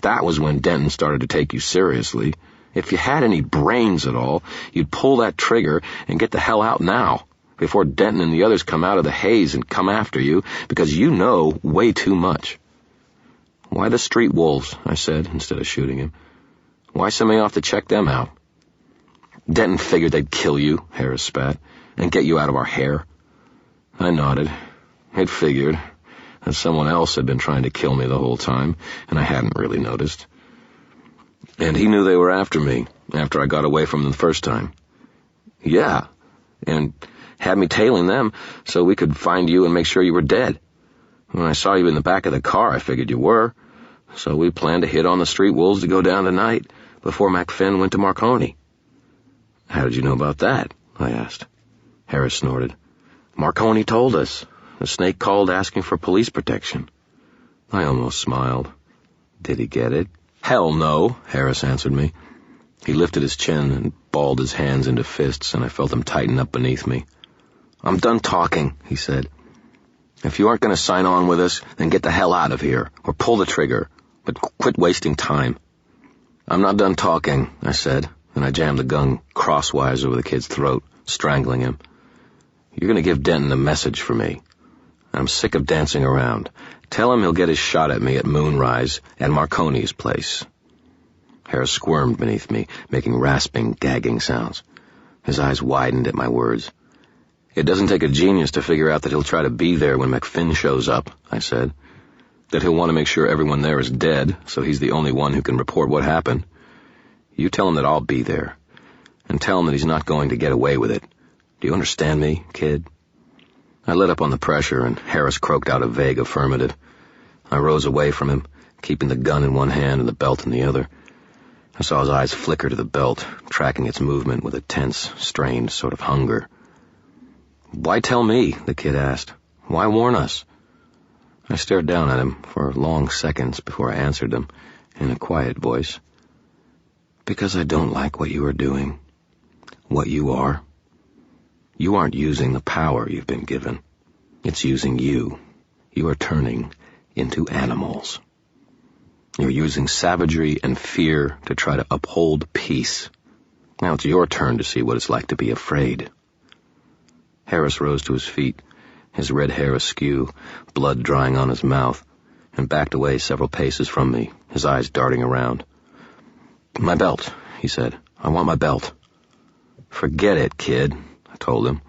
That was when Denton started to take you seriously. If you had any brains at all, you'd pull that trigger and get the hell out now, before Denton and the others come out of the haze and come after you, because you know way too much. Why the street wolves? I said, instead of shooting him. Why send me off to check them out? Denton figured they'd kill you, Harris spat, and get you out of our hair. I nodded. He'd figured that someone else had been trying to kill me the whole time, and I hadn't really noticed. And he knew they were after me, after I got away from them the first time. Yeah, and had me tailing them so we could find you and make sure you were dead. When I saw you in the back of the car, I figured you were. So we planned to hit on the street wolves to go down tonight, before McFinn went to Marconi. How did you know about that? I asked. Harris snorted. Marconi told us. The snake called asking for police protection. I almost smiled. Did he get it? Hell no, Harris answered me. He lifted his chin and balled his hands into fists, and I felt them tighten up beneath me. I'm done talking, he said. If you aren't going to sign on with us, then get the hell out of here, or pull the trigger, but quit wasting time. I'm not done talking, I said, and I jammed the gun crosswise over the kid's throat, strangling him. You're going to give Denton a message for me. I'm sick of dancing around. Tell him he'll get his shot at me at Moonrise and Marconi's place. Harris squirmed beneath me, making rasping, gagging sounds. His eyes widened at my words. It doesn't take a genius to figure out that he'll try to be there when McFinn shows up, I said. That he'll want to make sure everyone there is dead, so he's the only one who can report what happened. You tell him that I'll be there, and tell him that he's not going to get away with it. Do you understand me, kid? I let up on the pressure, and Harris croaked out a vague affirmative. I rose away from him, keeping the gun in one hand and the belt in the other. I saw his eyes flicker to the belt, tracking its movement with a tense, strained sort of hunger. Why tell me? The kid asked. Why warn us? I stared down at him for long seconds before I answered him, in a quiet voice. Because I don't like what you are doing. What you are. You aren't using the power you've been given. It's using you. You are turning into animals. You're using savagery and fear to try to uphold peace. Now it's your turn to see what it's like to be afraid. Harris rose to his feet, his red hair askew, blood drying on his mouth, and backed away several paces from me, his eyes darting around. My belt, he said. I want my belt. Forget it, kid, I told him.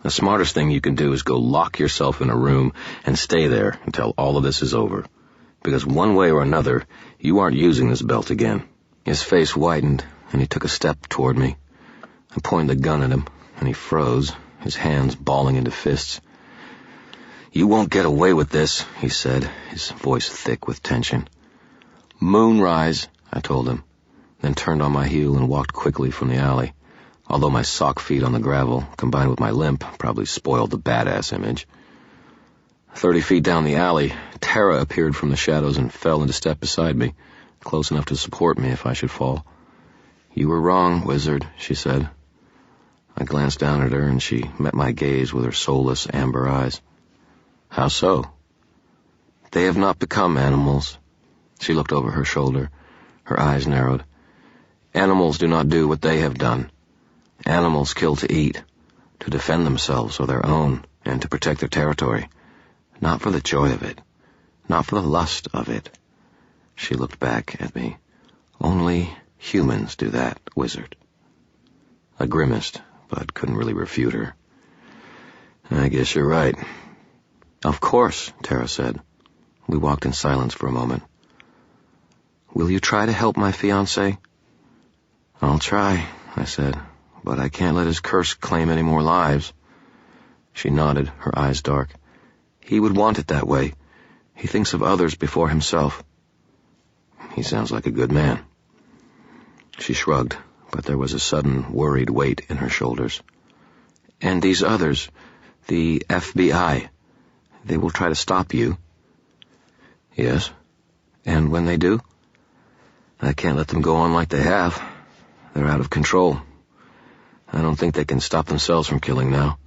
The smartest thing you can do is go lock yourself in a room and stay there until all of this is over. Because one way or another, you aren't using this belt again. His face widened, and he took a step toward me. I pointed the gun at him, and he froze, his hands balling into fists. You won't get away with this, he said, his voice thick with tension. Moonrise, I told him, then turned on my heel and walked quickly from the alley, although my sock feet on the gravel, combined with my limp, probably spoiled the badass image. 30 feet down the alley, Tara appeared from the shadows and fell into step beside me, close enough to support me if I should fall. You were wrong, wizard, she said. I glanced down at her, and she met my gaze with her soulless amber eyes. How so? They have not become animals. She looked over her shoulder. Her eyes narrowed. Animals do not do what they have done. Animals kill to eat, to defend themselves or their own, and to protect their territory. Not for the joy of it. Not for the lust of it. She looked back at me. Only humans do that, wizard. I grimaced, but couldn't really refute her. I guess you're right. Of course, Tara said. We walked in silence for a moment. Will you try to help my fiancé? I'll try, I said, but I can't let his curse claim any more lives. She nodded, her eyes dark. He would want it that way. He thinks of others before himself. He sounds like a good man. She shrugged, but there was a sudden worried weight in her shoulders. And these others, the FBI, they will try to stop you. Yes. And when they do? I can't let them go on like they have. They're out of control. I don't think they can stop themselves from killing now.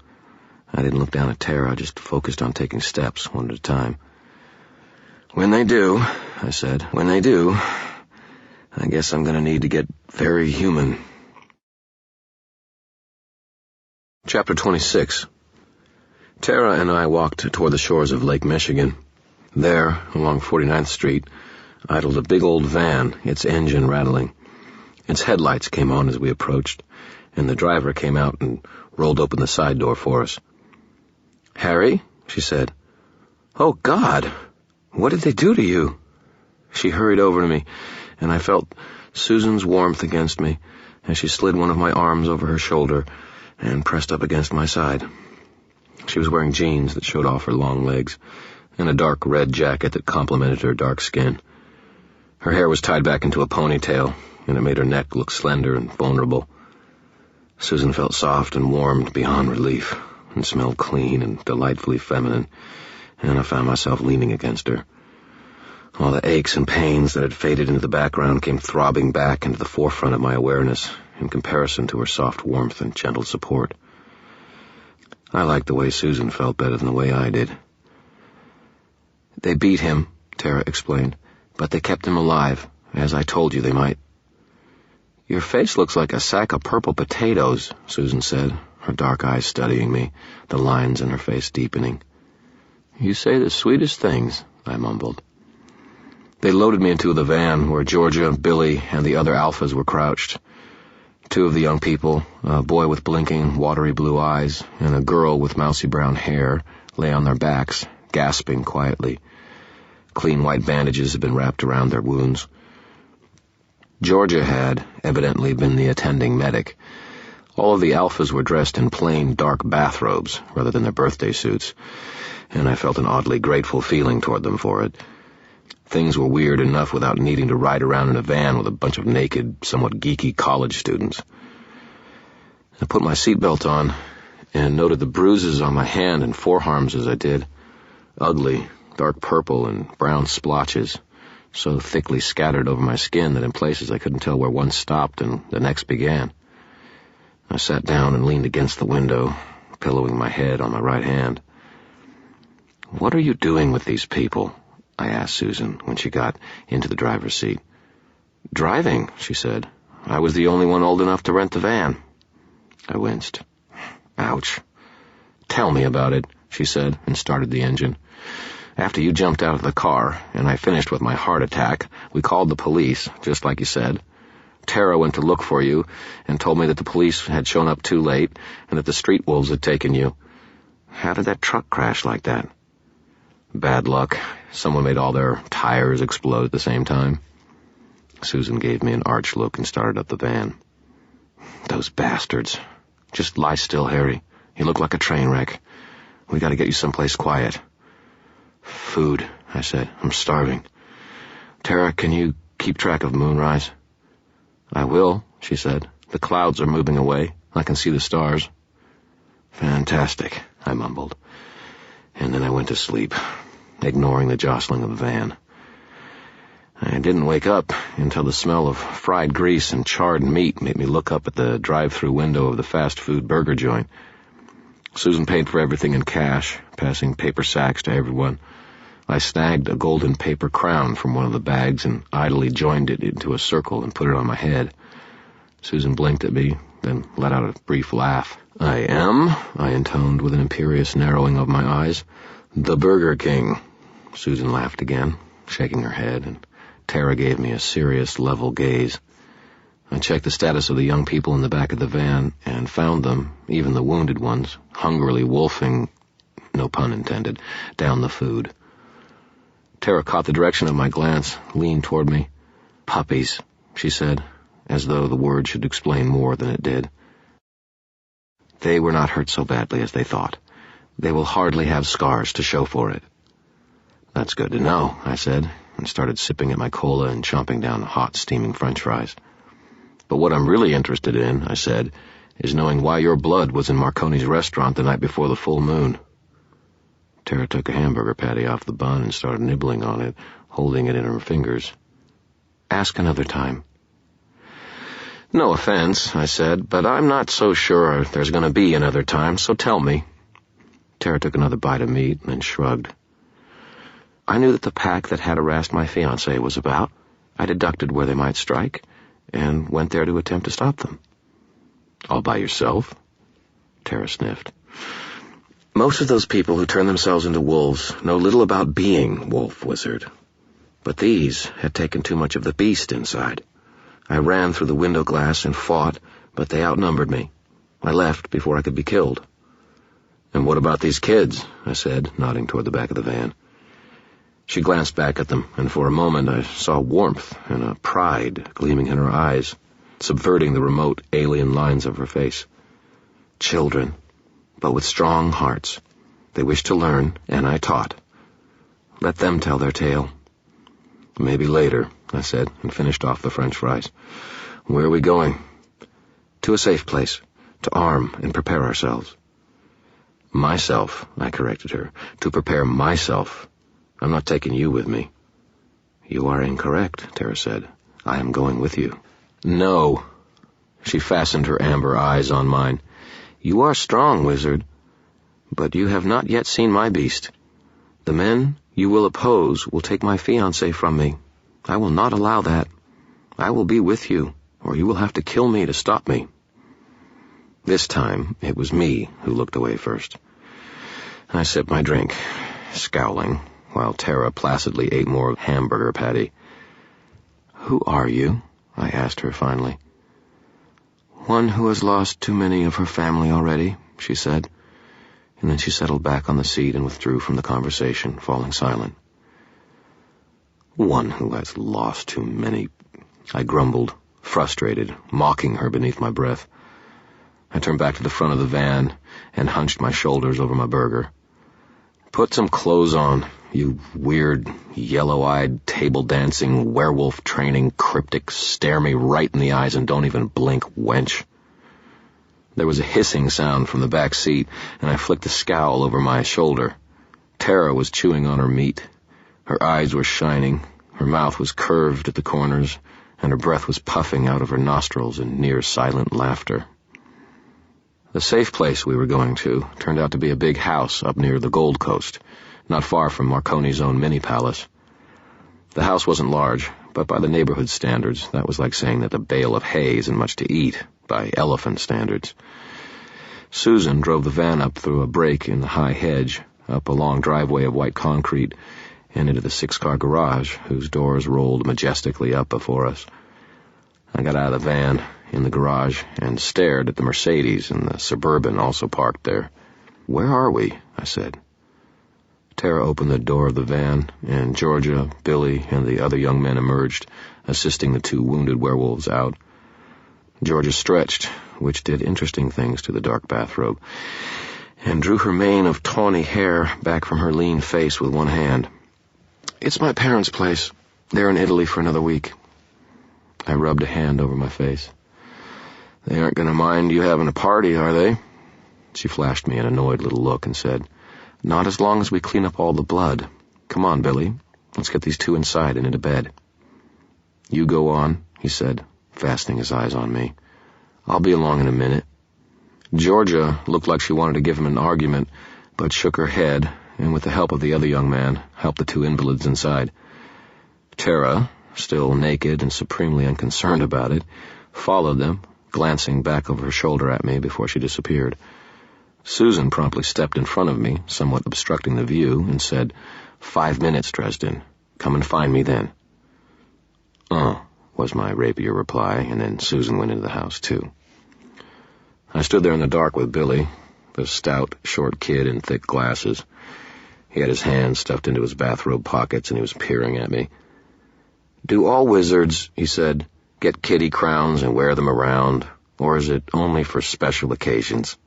I didn't look down at Tara, just focused on taking steps, one at a time. When they do, I said, when they do, I guess I'm going to need to get very human. Chapter 26. Tara and I walked toward the shores of Lake Michigan. There, along 49th Street, idled a big old van, its engine rattling. Its headlights came on as we approached, and the driver came out and rolled open the side door for us. Harry, she said. Oh, God! What did they do to you? She hurried over to me, and I felt Susan's warmth against me as she slid one of my arms over her shoulder and pressed up against my side. She was wearing jeans that showed off her long legs, and a dark red jacket that complemented her dark skin. Her hair was tied back into a ponytail, and it made her neck look slender and vulnerable. Susan felt soft and warmed beyond relief, and smelled clean and delightfully feminine, and I found myself leaning against her. All the aches and pains that had faded into the background came throbbing back into the forefront of my awareness in comparison to her soft warmth and gentle support. I liked the way Susan felt better than the way I did. They beat him, Tara explained, but they kept him alive, as I told you they might. Your face looks like a sack of purple potatoes, Susan said, her dark eyes studying me, the lines in her face deepening. You say the sweetest things, I mumbled. They loaded me into the van where Georgia, Billy, and the other alphas were crouched. Two of the young people, a boy with blinking, watery blue eyes, and a girl with mousy brown hair, lay on their backs, gasping quietly. Clean white bandages had been wrapped around their wounds. Georgia had, evidently, been the attending medic. All of the alphas were dressed in plain, dark bathrobes, rather than their birthday suits, and I felt an oddly grateful feeling toward them for it. Things were weird enough without needing to ride around in a van with a bunch of naked, somewhat geeky college students. I put my seatbelt on and noted the bruises on my hand and forearms as I did. Ugly, dark purple and brown splotches, so thickly scattered over my skin that in places I couldn't tell where one stopped and the next began. I sat down and leaned against the window, pillowing my head on my right hand. What are you doing with these people? I asked Susan when she got into the driver's seat. Driving, she said. I was the only one old enough to rent the van. I winced. Ouch. Tell me about it, she said, and started the engine. After you jumped out of the car, and I finished with my heart attack, we called the police, just like you said. Tara went to look for you and told me that the police had shown up too late and that the street wolves had taken you. How did that truck crash like that? Bad luck. Someone made all their tires explode at the same time. Susan gave me an arch look and started up the van. Those bastards. Just lie still, Harry. You look like a train wreck. We gotta get you someplace quiet. Food, I said. I'm starving. Tara, can you keep track of moonrise? I will, she said. The clouds are moving away. I can see the stars. Fantastic, I mumbled. And then I went to sleep, ignoring the jostling of the van. I I didn't wake up until the smell of fried grease and charred meat made me look up at the drive-through window of the fast food burger joint. Susan paid for everything in cash, passing paper sacks to everyone. I snagged a golden paper crown from one of the bags and idly joined it into a circle and put it on my head. Susan blinked at me, then let out a brief laugh. "I am," I intoned with an imperious narrowing of my eyes, "the Burger King." Susan laughed again, shaking her head, and Tara gave me a serious, level gaze. I checked the status of the young people in the back of the van and found them, even the wounded ones, hungrily wolfing, no pun intended, down the food. Tara caught the direction of my glance, leaned toward me. "Puppies," she said, as though the word should explain more than it did. "They were not hurt so badly as they thought. They will hardly have scars to show for it." "That's good to know," I said, and started sipping at my cola and chomping down hot, steaming French fries. "But what I'm really interested in," I said, "is knowing why your blood was in Marconi's restaurant the night before the full moon." Tara took a hamburger patty off the bun and started nibbling on it, holding it in her fingers. "Ask another time." "No offense," I said, "but I'm not so sure there's going to be another time, so tell me." Tara took another bite of meat and then shrugged. "I knew that the pack that had harassed my fiancé was about. I deducted where they might strike, and went there to attempt to stop them." "All by yourself?" Tara sniffed. "Most of those people who turn themselves into wolves know little about being wolf, wizard. But these had taken too much of the beast inside. I ran through the window glass and fought, but they outnumbered me. I left before I could be killed." "And what about these kids?" I said, nodding toward the back of the van. She glanced back at them, and for a moment I saw warmth and a pride gleaming in her eyes, subverting the remote alien lines of her face. "Children, but with strong hearts. They wish to learn, and I taught. Let them tell their tale." "Maybe later," I said, and finished off the French fries. "Where are we going?" "To a safe place, to arm and prepare ourselves." "Myself," I corrected her. "To prepare myself. I'm not taking you with me." "You are incorrect," Tara said. "I am going with you." "No." She fastened her amber eyes on mine. "You are strong, wizard, but you have not yet seen my beast. The men you will oppose will take my fiancé from me. I will not allow that. I will be with you, or you will have to kill me to stop me." This time, it was me who looked away first. I sipped my drink, scowling, while Tara placidly ate more hamburger patty. "Who are you?" I asked her finally. "One who has lost too many of her family already," she said, and then she settled back on the seat and withdrew from the conversation, falling silent. "One who has lost too many," I grumbled, frustrated, mocking her beneath my breath. I turned back to the front of the van and hunched my shoulders over my burger. "Put some clothes on, you weird, yellow-eyed, table-dancing, werewolf-training cryptic. Stare me right in the eyes and don't even blink, wench." There was a hissing sound from the back seat, and I flicked a scowl over my shoulder. Tara was chewing on her meat. Her eyes were shining, her mouth was curved at the corners, and her breath was puffing out of her nostrils in near-silent laughter. The safe place we were going to turned out to be a big house up near the Gold Coast, not far from Marconi's own mini-palace. The house wasn't large, but by the neighborhood standards, that was like saying that a bale of hay isn't much to eat, by elephant standards. Susan drove the van up through a break in the high hedge, up a long driveway of white concrete, and into the 6-car garage, whose doors rolled majestically up before us. I got out of the van, in the garage, and stared at the Mercedes and the Suburban also parked there. "Where are we?" I said. Tara opened the door of the van, and Georgia, Billy, and the other young men emerged, assisting the 2 wounded werewolves out. Georgia stretched, which did interesting things to the dark bathrobe, and drew her mane of tawny hair back from her lean face with one hand. "It's my parents' place. They're in Italy for another week." I rubbed a hand over my face. "They aren't going to mind you having a party, are they?" She flashed me an annoyed little look and said, "Not as long as we clean up all the blood. Come on, Billy. Let's get these 2 inside and into bed." "You go on," he said, fastening his eyes on me. "I'll be along in a minute." Georgia looked like she wanted to give him an argument, but shook her head, and with the help of the other young man, helped the two invalids inside. Tara, still naked and supremely unconcerned about it, followed them, glancing back over her shoulder at me before she disappeared. Susan promptly stepped in front of me, somewhat obstructing the view, and said, "5 minutes, Dresden. Come and find me then." Was my rapier reply, and then Susan went into the house, too. I stood there in the dark with Billy, the stout, short kid in thick glasses. He had his hands stuffed into his bathrobe pockets, and he was peering at me. "Do all wizards," he said, "get kitty crowns and wear them around, or is it only for special occasions?"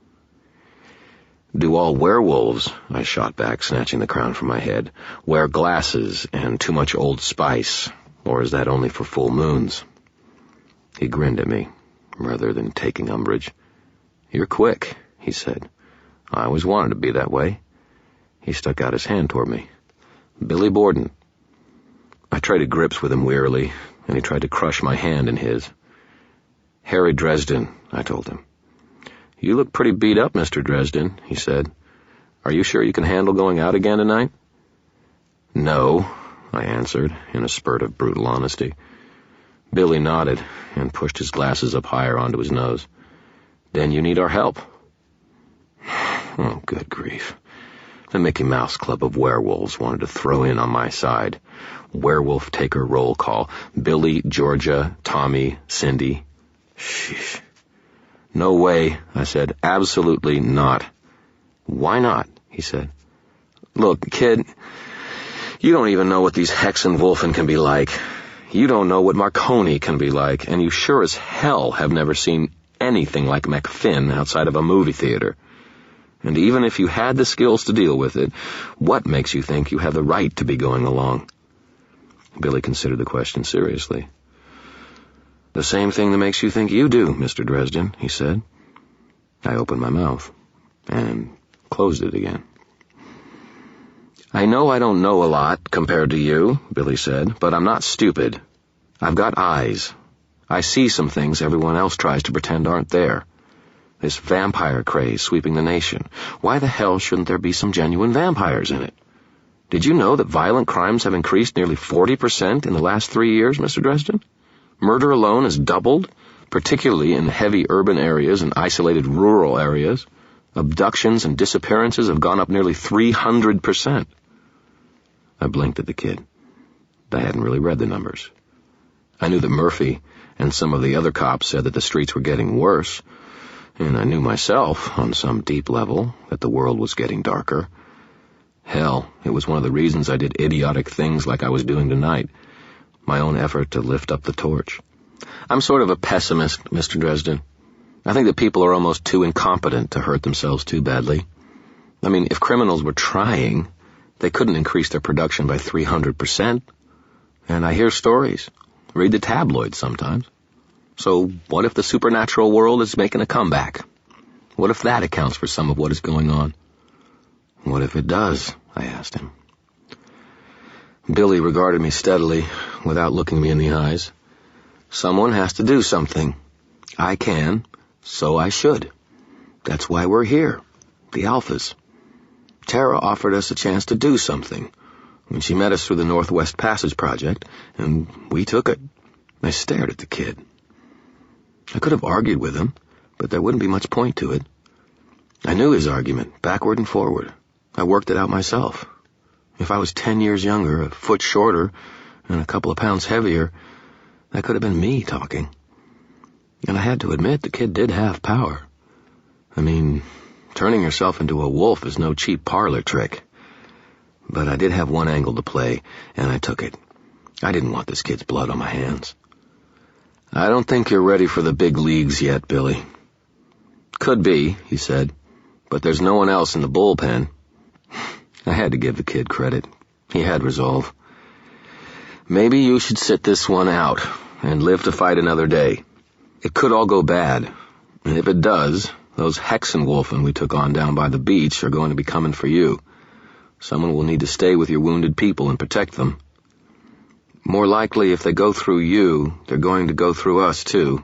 "Do all werewolves," I shot back, snatching the crown from my head, "wear glasses and too much Old Spice, or is that only for full moons?" He grinned at me, rather than taking umbrage. "You're quick," he said. "I always wanted to be that way." He stuck out his hand toward me. "Billy Borden." I traded grips with him wearily, and he tried to crush my hand in his. "Harry Dresden," I told him. "You look pretty beat up, Mr. Dresden," he said. "Are you sure you can handle going out again tonight?" "No," I answered, in a spurt of brutal honesty. Billy nodded and pushed his glasses up higher onto his nose. "Then you need our help." Oh, good grief. The Mickey Mouse Club of Werewolves wanted to throw in on my side. Werewolf taker roll call. Billy, Georgia, Tommy, Cindy. Sheesh. "No way," I said. "Absolutely not." "Why not?" he said. "Look, kid, you don't even know what these Hexenwolfen can be like. You don't know what Marconi can be like, and you sure as hell have never seen anything like McFinn outside of a movie theater. And even if you had the skills to deal with it, what makes you think you have the right to be going along?" Billy considered the question seriously. "The same thing that makes you think you do, Mr. Dresden," he said. I opened my mouth and closed it again. "I know I don't know a lot compared to you," Billy said, "but I'm not stupid. I've got eyes. I see some things everyone else tries to pretend aren't there. This vampire craze sweeping the nation. Why the hell shouldn't there be some genuine vampires in it? Did you know that violent crimes have increased nearly 40% in the last 3 years, Mr. Dresden? Murder alone has doubled, particularly in heavy urban areas and isolated rural areas. Abductions and disappearances have gone up nearly 300%. I blinked at the kid. I hadn't really read the numbers. I knew that Murphy and some of the other cops said that the streets were getting worse, and I knew myself, on some deep level, that the world was getting darker. Hell, it was one of the reasons I did idiotic things like I was doing tonight, my own effort to lift up the torch. I'm sort of a pessimist, Mr. Dresden. I think that people are almost too incompetent to hurt themselves too badly. I mean, if criminals were trying, they couldn't increase their production by 300%. And I hear stories, read the tabloids sometimes. So what if the supernatural world is making a comeback? What if that accounts for some of what is going on? What if it does? I asked him. Billy regarded me steadily, without looking me in the eyes. Someone has to do something. I can, so I should. That's why we're here, the Alphas. Tara offered us a chance to do something when she met us through the Northwest Passage Project, and we took it. I stared at the kid. I could have argued with him, but there wouldn't be much point to it. I knew his argument, backward and forward. I worked it out myself. If I was 10 years younger, a foot shorter, and a couple of pounds heavier, that could have been me talking. And I had to admit the kid did have power. I mean, turning yourself into a wolf is no cheap parlor trick. But I did have one angle to play, and I took it. I didn't want this kid's blood on my hands. "I don't think you're ready for the big leagues yet, Billy." "Could be," he said, "but there's no one else in the bullpen." I had to give the kid credit. He had resolve. "Maybe you should sit this one out and live to fight another day. It could all go bad, and if it does, those Hexenwolfen we took on down by the beach are going to be coming for you. Someone will need to stay with your wounded people and protect them." More likely, if they go through you, they're going to go through us, too.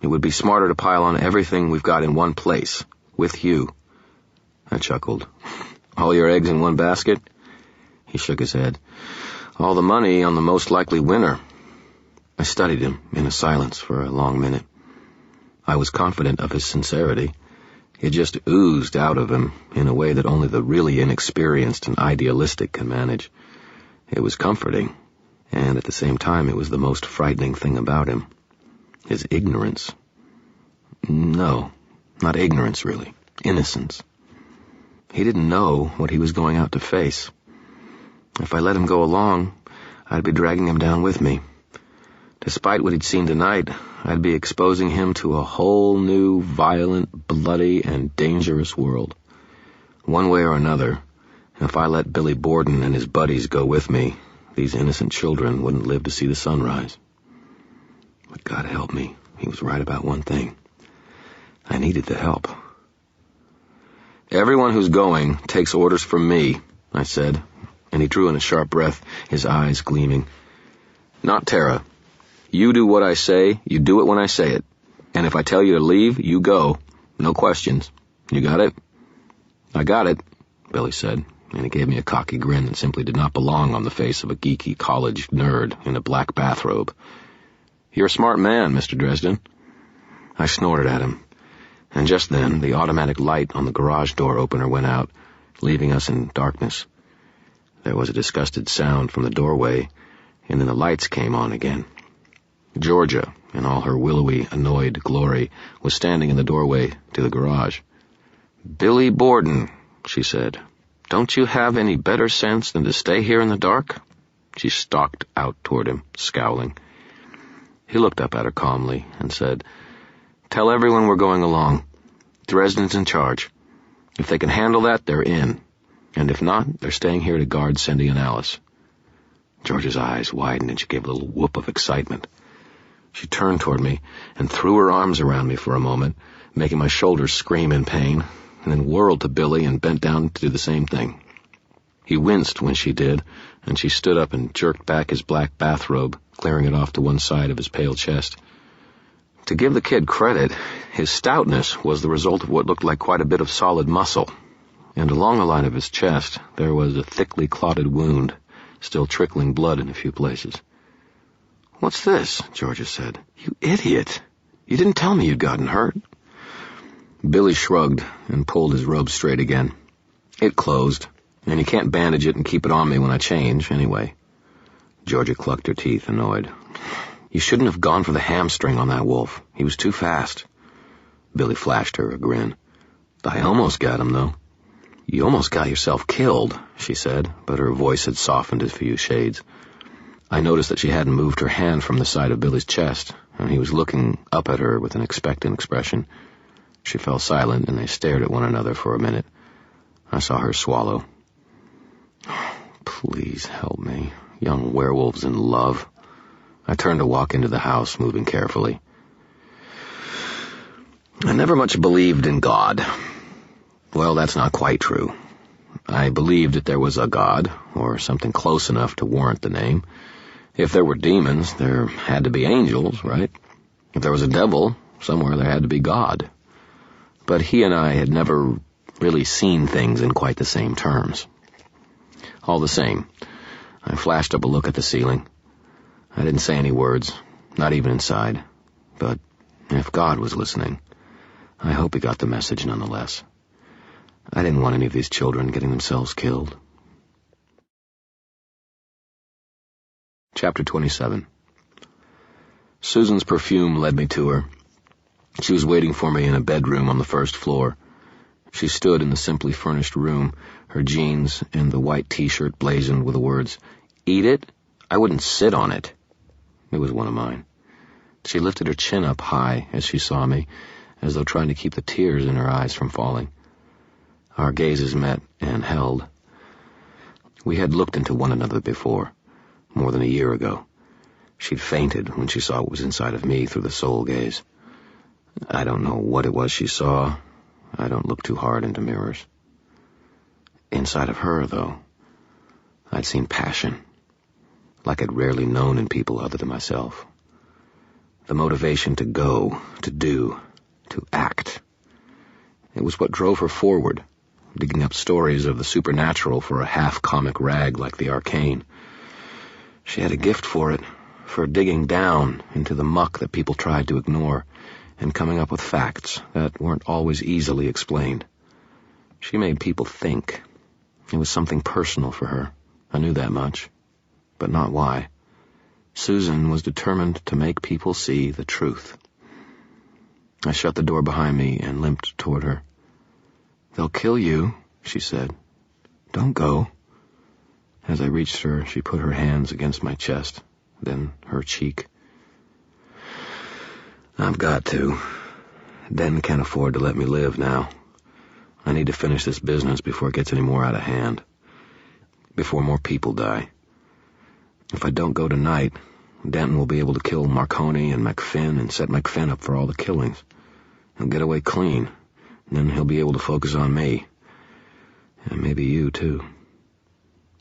It would be smarter to pile on everything we've got in one place, with you. I chuckled. All your eggs in one basket? He shook his head. All the money on the most likely winner. I studied him in a silence for a long minute. I was confident of his sincerity. It just oozed out of him in a way that only the really inexperienced and idealistic can manage. It was comforting, and at the same time it was the most frightening thing about him. His ignorance. No, not ignorance, really. Innocence. He didn't know what he was going out to face. If I let him go along, I'd be dragging him down with me. Despite what he'd seen tonight, I'd be exposing him to a whole new, violent, bloody, and dangerous world. One way or another, if I let Billy Borden and his buddies go with me, these innocent children wouldn't live to see the sunrise. But God help me, he was right about one thing. I needed the help. Everyone who's going takes orders from me, I said, and he drew in a sharp breath, his eyes gleaming. Not Tara. You do what I say, you do it when I say it. And if I tell you to leave, you go. No questions. You got it? I got it, Billy said, and he gave me a cocky grin that simply did not belong on the face of a geeky college nerd in a black bathrobe. You're a smart man, Mr. Dresden. I snorted at him, and just then the automatic light on the garage door opener went out, leaving us in darkness. There was a disgusted sound from the doorway, and then the lights came on again. Georgia, in all her willowy, annoyed glory, was standing in the doorway to the garage. Billy Borden, she said, don't you have any better sense than to stay here in the dark? She stalked out toward him, scowling. He looked up at her calmly and said, Tell everyone we're going along. Dresden's in charge. If they can handle that, they're in. And if not, they're staying here to guard Cindy and Alice. George's eyes widened and she gave a little whoop of excitement. She turned toward me and threw her arms around me for a moment, making my shoulders scream in pain, and then whirled to Billy and bent down to do the same thing. He winced when she did, and she stood up and jerked back his black bathrobe, clearing it off to one side of his pale chest. To give the kid credit, his stoutness was the result of what looked like quite a bit of solid muscle, and along the line of his chest there was a thickly clotted wound, still trickling blood in a few places. What's this? Georgia said. You idiot! You didn't tell me you'd gotten hurt. Billy shrugged and pulled his robe straight again. It closed, and you can't bandage it and keep it on me when I change, anyway. Georgia clucked her teeth, annoyed. You shouldn't have gone for the hamstring on that wolf. He was too fast. Billy flashed her a grin. I almost got him, though. You almost got yourself killed, she said, but her voice had softened a few shades. I noticed that she hadn't moved her hand from the side of Billy's chest, and he was looking up at her with an expectant expression. She fell silent, and they stared at one another for a minute. I saw her swallow. Please help me. Young werewolves in love. I turned to walk into the house, moving carefully. I never much believed in God. Well, that's not quite true. I believed that there was a God, or something close enough to warrant the name. If there were demons, there had to be angels, right? If there was a devil, somewhere there had to be God. But he and I had never really seen things in quite the same terms. All the same, I flashed up a look at the ceiling. I didn't say any words, not even inside. But if God was listening, I hope he got the message nonetheless. I didn't want any of these children getting themselves killed. Chapter 27. Susan's perfume led me to her. She was waiting for me in a bedroom on the first floor. She stood in the simply furnished room, her jeans and the white T-shirt blazoned with the words, "Eat it? I wouldn't sit on it." It was one of mine. She lifted her chin up high as she saw me, as though trying to keep the tears in her eyes from falling. Our gazes met and held. We had looked into one another before, more than a year ago. She'd fainted when she saw what was inside of me through the soul gaze. I don't know what it was she saw. I don't look too hard into mirrors. Inside of her, though, I'd seen passion. like I'd rarely known in people other than myself. The motivation to go, to do, to act. It was what drove her forward, digging up stories of the supernatural for a half-comic rag like the arcane. She had a gift for it, for digging down into the muck that people tried to ignore, and coming up with facts that weren't always easily explained. She made people think. It was something personal for her. I knew that much, but not why. Susan was determined to make people see the truth. I shut the door behind me and limped toward her. "They'll kill you," she said. "Don't go." As I reached her, she put her hands against my chest, then her cheek. "I've got to. Den can't afford to let me live now. I need to finish this business before it gets any more out of hand. Before more people die. If I don't go tonight, Denton will be able to kill Marconi and McFinn and set McFinn up for all the killings. He'll get away clean, and then he'll be able to focus on me. And maybe you, too."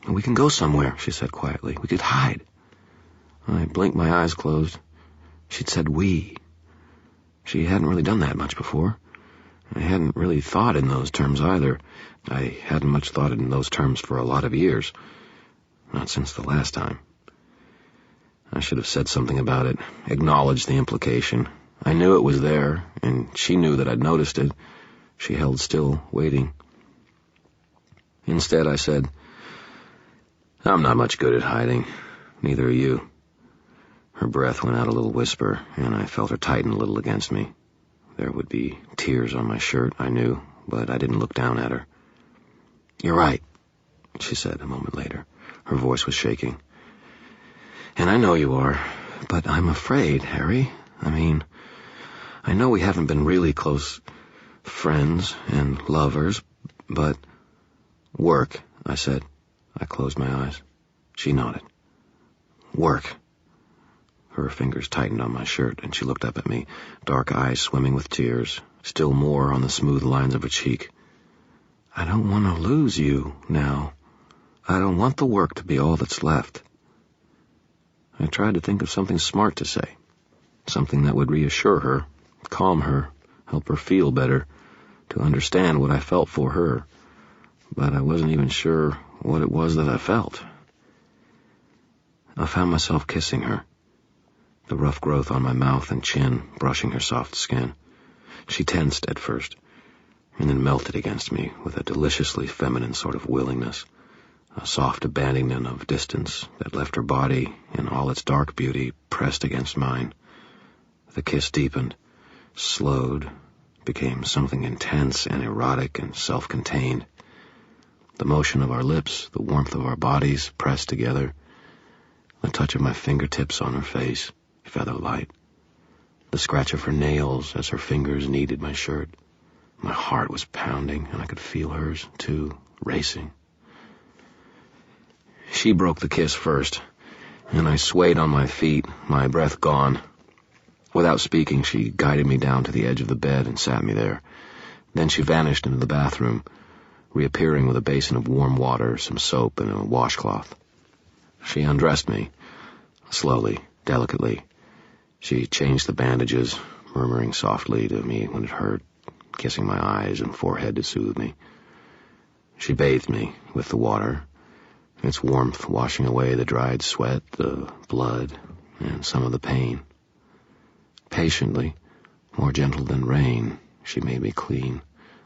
"We can go somewhere," she said quietly. "We could hide." I blinked, my eyes closed. She'd said we. She hadn't really done that much before. I hadn't really thought in those terms either. I hadn't much thought in those terms for a lot of years. Not since the last time. I should have said something about it, acknowledged the implication. I knew it was there, and she knew that I'd noticed it. She held still, waiting. Instead, I said, "I'm not much good at hiding. Neither are you." Her breath went out a little whisper, and I felt her tighten a little against me. There would be tears on my shirt, I knew, but I didn't look down at her. "You're right," she said a moment later. Her voice was shaking. "And I know you are, but I'm afraid, Harry. I know we haven't been really close friends and lovers, but—" "Work," I said. I closed my eyes. She nodded. "Work." Her fingers tightened on my shirt, and she looked up at me, dark eyes swimming with tears, still more on the smooth lines of her cheek. "I don't want to lose you now. I don't want the work to be all that's left." I tried to think of something smart to say, something that would reassure her, calm her, help her feel better, to understand what I felt for her, but I wasn't even sure what it was that I felt. I found myself kissing her, the rough growth on my mouth and chin brushing her soft skin. She tensed at first, and then melted against me with a deliciously feminine sort of willingness, a soft abandonment of distance that left her body, in all its dark beauty, pressed against mine. The kiss deepened, slowed, became something intense and erotic and self-contained. The motion of our lips, the warmth of our bodies pressed together, the touch of my fingertips on her face, feather light, the scratch of her nails as her fingers kneaded my shirt. My heart was pounding, and I could feel hers, too, racing. She broke the kiss first, and I swayed on my feet, my breath gone. Without speaking, she guided me down to the edge of the bed and sat me there. Then she vanished into the bathroom, reappearing with a basin of warm water, some soap, and a washcloth. She undressed me, slowly, delicately. She changed the bandages, murmuring softly to me when it hurt, kissing my eyes and forehead to soothe me. She bathed me with the water, its warmth washing away the dried sweat, the blood, and some of the pain. Patiently, more gentle than rain, she made me clean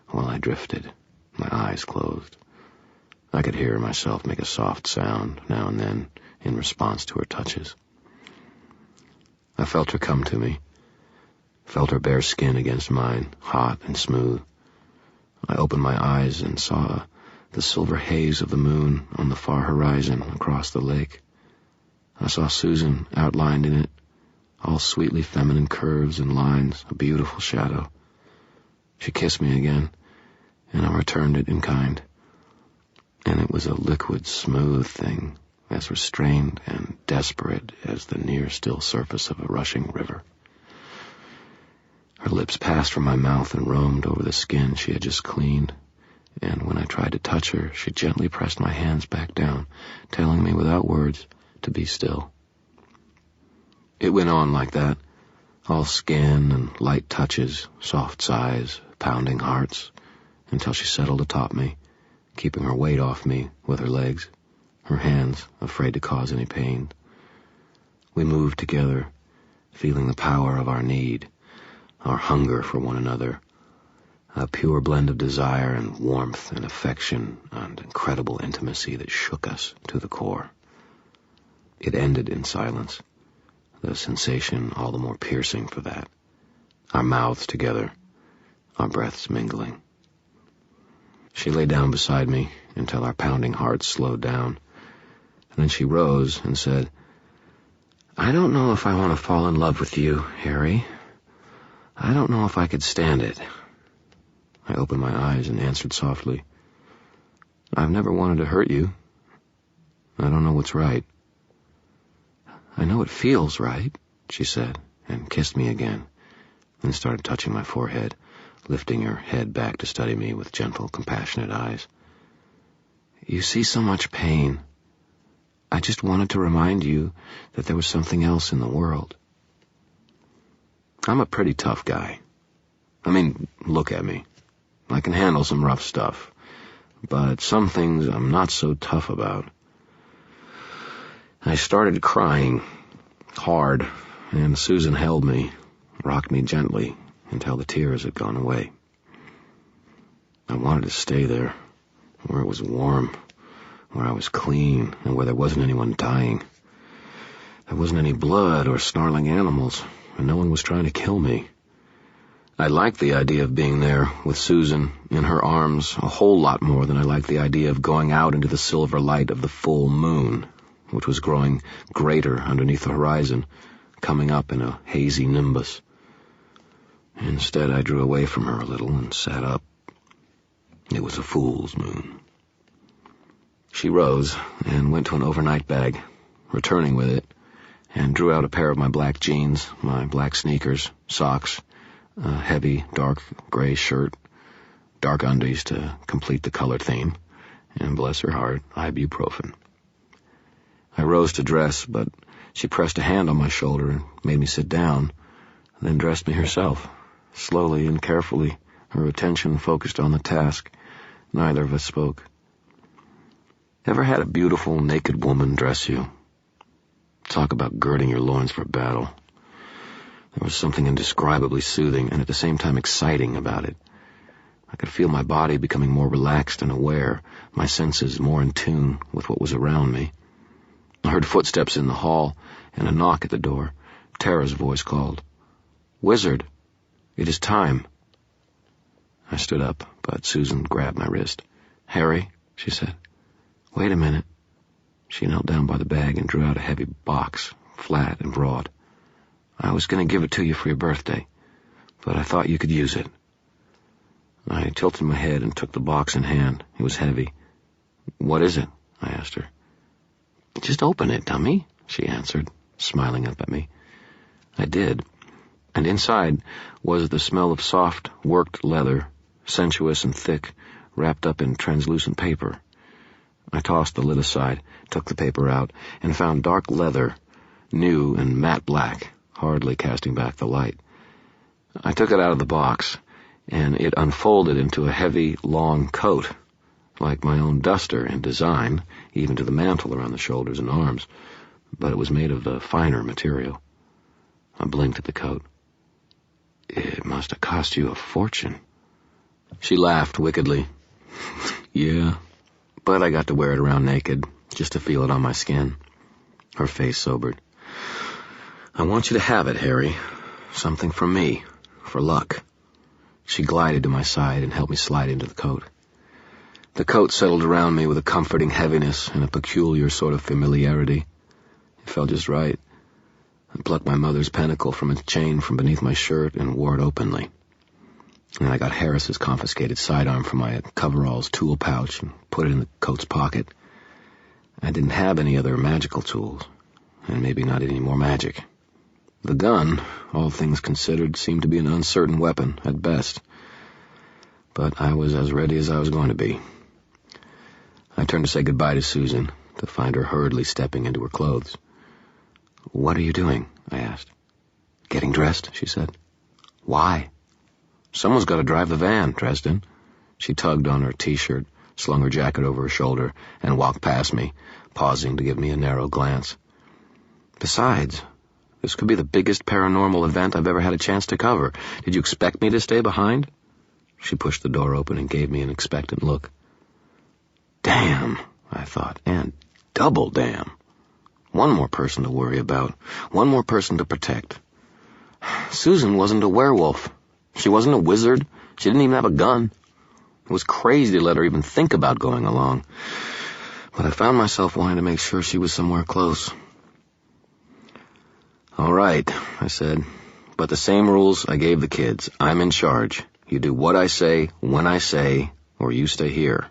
while I drifted, my eyes closed. I could hear myself make a soft sound now and then in response to her touches. I felt her come to me, felt her bare skin against mine, hot and smooth. I opened my eyes and saw the silver haze of the moon on the far horizon across the lake. I saw Susan outlined in it, all sweetly feminine curves and lines, a beautiful shadow. She kissed me again, and I returned it in kind. And it was a liquid, smooth thing, as restrained and desperate as the near still surface of a rushing river. Her lips passed from my mouth and roamed over the skin she had just cleaned, and when I tried to touch her, she gently pressed my hands back down, telling me without words, to be still. It went on like that, all skin and light touches, soft sighs, pounding hearts, until she settled atop me, keeping her weight off me with her legs, her hands afraid to cause any pain. We moved together, feeling the power of our need, our hunger for one another, a pure blend of desire and warmth and affection and incredible intimacy that shook us to the core. It ended in silence, the sensation all the more piercing for that, our mouths together, our breaths mingling. She lay down beside me until our pounding hearts slowed down, and then she rose and said, "I don't know if I want to fall in love with you, Harry. I don't know if I could stand it." I opened my eyes and answered softly, "I've never wanted to hurt you. I don't know what's right." "I know it feels right," she said, and kissed me again, then started touching my forehead, lifting her head back to study me with gentle, compassionate eyes. "You see so much pain. I just wanted to remind you that there was something else in the world." I'm a pretty tough guy. I mean, look at me. I can handle some rough stuff, but some things I'm not so tough about. I started crying, hard, and Susan held me, rocked me gently until the tears had gone away. I wanted to stay there, where it was warm, where I was clean, and where there wasn't anyone dying. There wasn't any blood or snarling animals, and no one was trying to kill me. I liked the idea of being there with Susan in her arms a whole lot more than I liked the idea of going out into the silver light of the full moon, which was growing greater underneath the horizon, coming up in a hazy nimbus. Instead, I drew away from her a little and sat up. It was a fool's moon. She rose and went to an overnight bag, returning with it, and drew out a pair of my black jeans, my black sneakers, socks, a heavy, dark gray shirt, dark undies to complete the color theme, and, bless her heart, ibuprofen. I rose to dress, but she pressed a hand on my shoulder and made me sit down, then dressed me herself, slowly and carefully, her attention focused on the task. Neither of us spoke. Ever had a beautiful, naked woman dress you? Talk about girding your loins for battle. There was something indescribably soothing and at the same time exciting about it. I could feel my body becoming more relaxed and aware, my senses more in tune with what was around me. I heard footsteps in the hall and a knock at the door. Tara's voice called, "Wizard, it is time." I stood up, but Susan grabbed my wrist. "Harry," she said. "Wait a minute." She knelt down by the bag and drew out a heavy box, flat and broad. "I was going to give it to you for your birthday, but I thought you could use it." I tilted my head and took the box in hand. It was heavy. "What is it?" I asked her. "Just open it, dummy," she answered, smiling up at me. I did, and inside was the smell of soft, worked leather, sensuous and thick, wrapped up in translucent paper. I tossed the lid aside, took the paper out, and found dark leather, new and matte black, hardly casting back the light. I took it out of the box, and it unfolded into a heavy, long coat, like my own duster in design, even to the mantle around the shoulders and arms, but it was made of a finer material. I blinked at the coat. "It must have cost you a fortune." She laughed wickedly. "Yeah, but I got to wear it around naked, just to feel it on my skin." Her face sobered. "I want you to have it, Harry. Something from me, for luck." She glided to my side and helped me slide into the coat. The coat settled around me with a comforting heaviness and a peculiar sort of familiarity. It felt just right. I plucked my mother's pentacle from its chain from beneath my shirt and wore it openly. And I got Harris's confiscated sidearm from my coveralls tool pouch and put it in the coat's pocket. I didn't have any other magical tools, and maybe not any more magic. The gun, all things considered, seemed to be an uncertain weapon at best, but I was as ready as I was going to be. I turned to say goodbye to Susan, to find her hurriedly stepping into her clothes. "What are you doing?" I asked. "Getting dressed," she said. "Why?" "Someone's got to drive the van, Dresden." She tugged on her T-shirt, slung her jacket over her shoulder, and walked past me, pausing to give me a narrow glance. "Besides, this could be the biggest paranormal event I've ever had a chance to cover. Did you expect me to stay behind?" She pushed the door open and gave me an expectant look. Damn, I thought, and double damn. One more person to worry about, one more person to protect. Susan wasn't a werewolf. She wasn't a wizard. She didn't even have a gun. It was crazy to let her even think about going along. But I found myself wanting to make sure she was somewhere close. "All right," I said, "but the same rules I gave the kids. I'm in charge. You do what I say, when I say, or you stay here."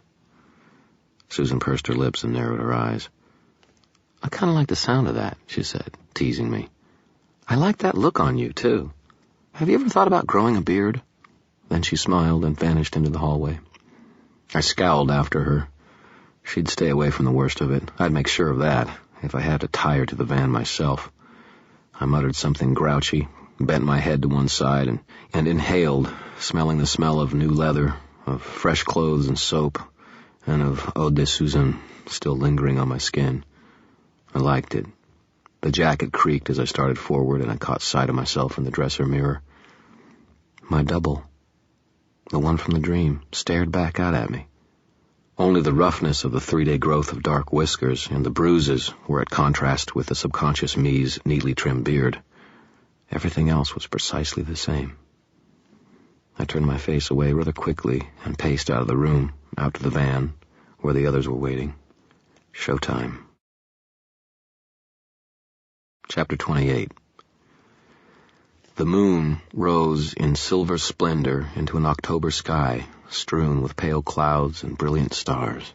Susan pursed her lips and narrowed her eyes. "I kind of like the sound of that," she said, teasing me. "I like that look on you, too. Have you ever thought about growing a beard?" Then she smiled and vanished into the hallway. I scowled after her. She'd stay away from the worst of it. I'd make sure of that, if I had to tie her to the van myself. I muttered something grouchy, bent my head to one side, and inhaled, smelling the smell of new leather, of fresh clothes and soap, and of eau de Susan still lingering on my skin. I liked it. The jacket creaked as I started forward, and I caught sight of myself in the dresser mirror. My double, the one from the dream, stared back out at me. Only the roughness of the 3-day growth of dark whiskers and the bruises were at contrast with the subconscious me's neatly trimmed beard. Everything else was precisely the same. I turned my face away rather quickly and paced out of the room, out to the van, where the others were waiting. Showtime. Chapter 28. The moon rose in silver splendor into an October sky, strewn with pale clouds and brilliant stars.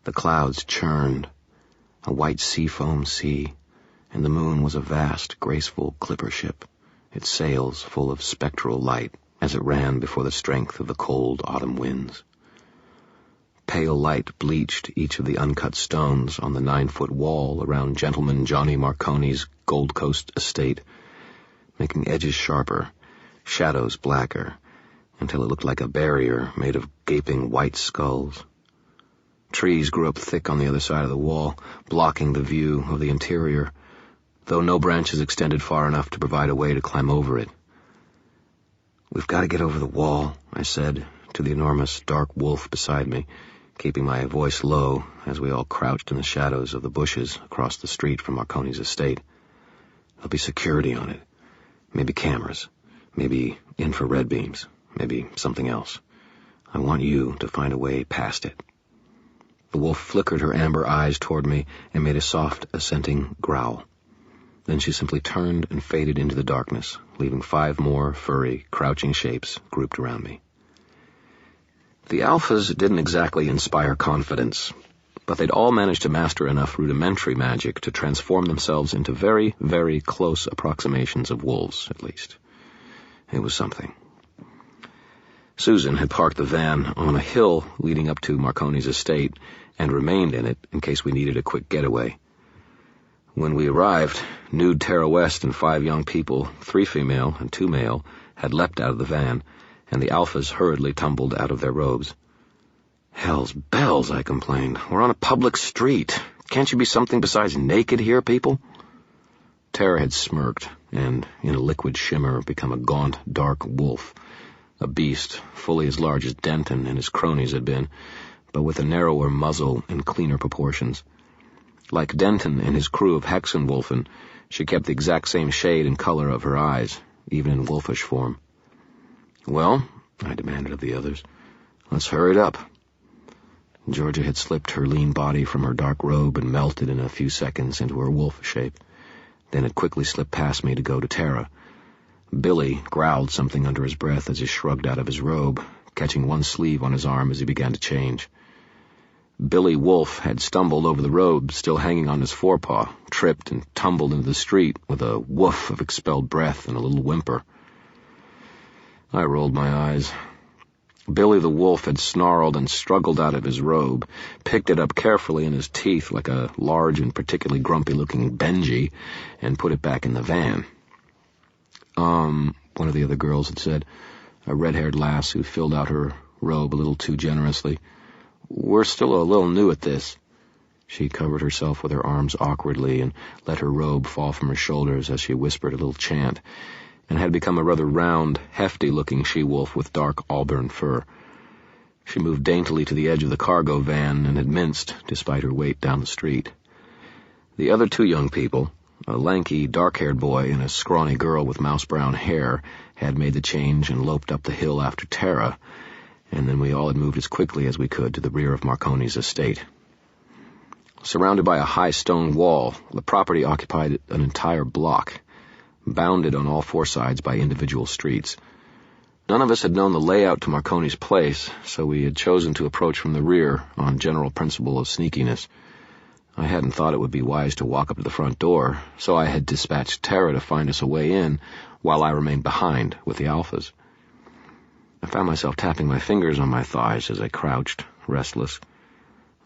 The clouds churned, a white sea-foam sea, and the moon was a vast, graceful clipper ship, its sails full of spectral light as it ran before the strength of the cold autumn winds. Pale light bleached each of the uncut stones on the 9-foot wall around Gentleman Johnny Marconi's Gold Coast estate, making edges sharper, shadows blacker, until it looked like a barrier made of gaping white skulls. Trees grew up thick on the other side of the wall, blocking the view of the interior, though no branches extended far enough to provide a way to climb over it. "We've got to get over the wall," I said to the enormous dark wolf beside me, keeping my voice low as we all crouched in the shadows of the bushes across the street from Marconi's estate. "There'll be security on it. Maybe cameras. Maybe infrared beams. Maybe something else. I want you to find a way past it." The wolf flickered her amber eyes toward me and made a soft, assenting growl. Then she simply turned and faded into the darkness, leaving 5 more furry, crouching shapes grouped around me. The alphas didn't exactly inspire confidence, but they'd all managed to master enough rudimentary magic to transform themselves into very, very close approximations of wolves, at least. It was something. Susan had parked the van on a hill leading up to Marconi's estate and remained in it in case we needed a quick getaway. When we arrived, nude Tara West and 5 young people, 3 female and 2 male, had leapt out of the van, and the alphas hurriedly tumbled out of their robes. "Hell's bells," I complained. "We're on a public street. Can't you be something besides naked here, people?" Tara had smirked, and in a liquid shimmer become a gaunt, dark wolf, a beast fully as large as Denton and his cronies had been, but with a narrower muzzle and cleaner proportions. Like Denton and his crew of Hexenwolfen, she kept the exact same shade and color of her eyes, even in wolfish form. "Well," I demanded of the others, "let's hurry it up." Georgia had slipped her lean body from her dark robe and melted in a few seconds into her wolf shape, then had quickly slipped past me to go to Tara. Billy growled something under his breath as he shrugged out of his robe, catching one sleeve on his arm as he began to change. Billy Wolf had stumbled over the robe, still hanging on his forepaw, tripped and tumbled into the street with a woof of expelled breath and a little whimper. I rolled my eyes. Billy the wolf had snarled and struggled out of his robe, picked it up carefully in his teeth like a large and particularly grumpy-looking Benji, and put it back in the van. One of the other girls had said, a red-haired lass who filled out her robe a little too generously. "We're still a little new at this." She covered herself with her arms awkwardly and let her robe fall from her shoulders as she whispered a little chant, and had become a rather round, hefty-looking she-wolf with dark auburn fur. She moved daintily to the edge of the cargo van and had minced, despite her weight, down the street. The other two young people, a lanky, dark-haired boy and a scrawny girl with mouse-brown hair, had made the change and loped up the hill after Tara, and then we all had moved as quickly as we could to the rear of Marconi's estate. Surrounded by a high stone wall, the property occupied an entire block, bounded on all four sides by individual streets. None of us had known the layout to Marconi's place, so we had chosen to approach from the rear on general principle of sneakiness. I hadn't thought it would be wise to walk up to the front door, so I had dispatched Tara to find us a way in, while I remained behind with the alphas. I found myself tapping my fingers on my thighs as I crouched, restless.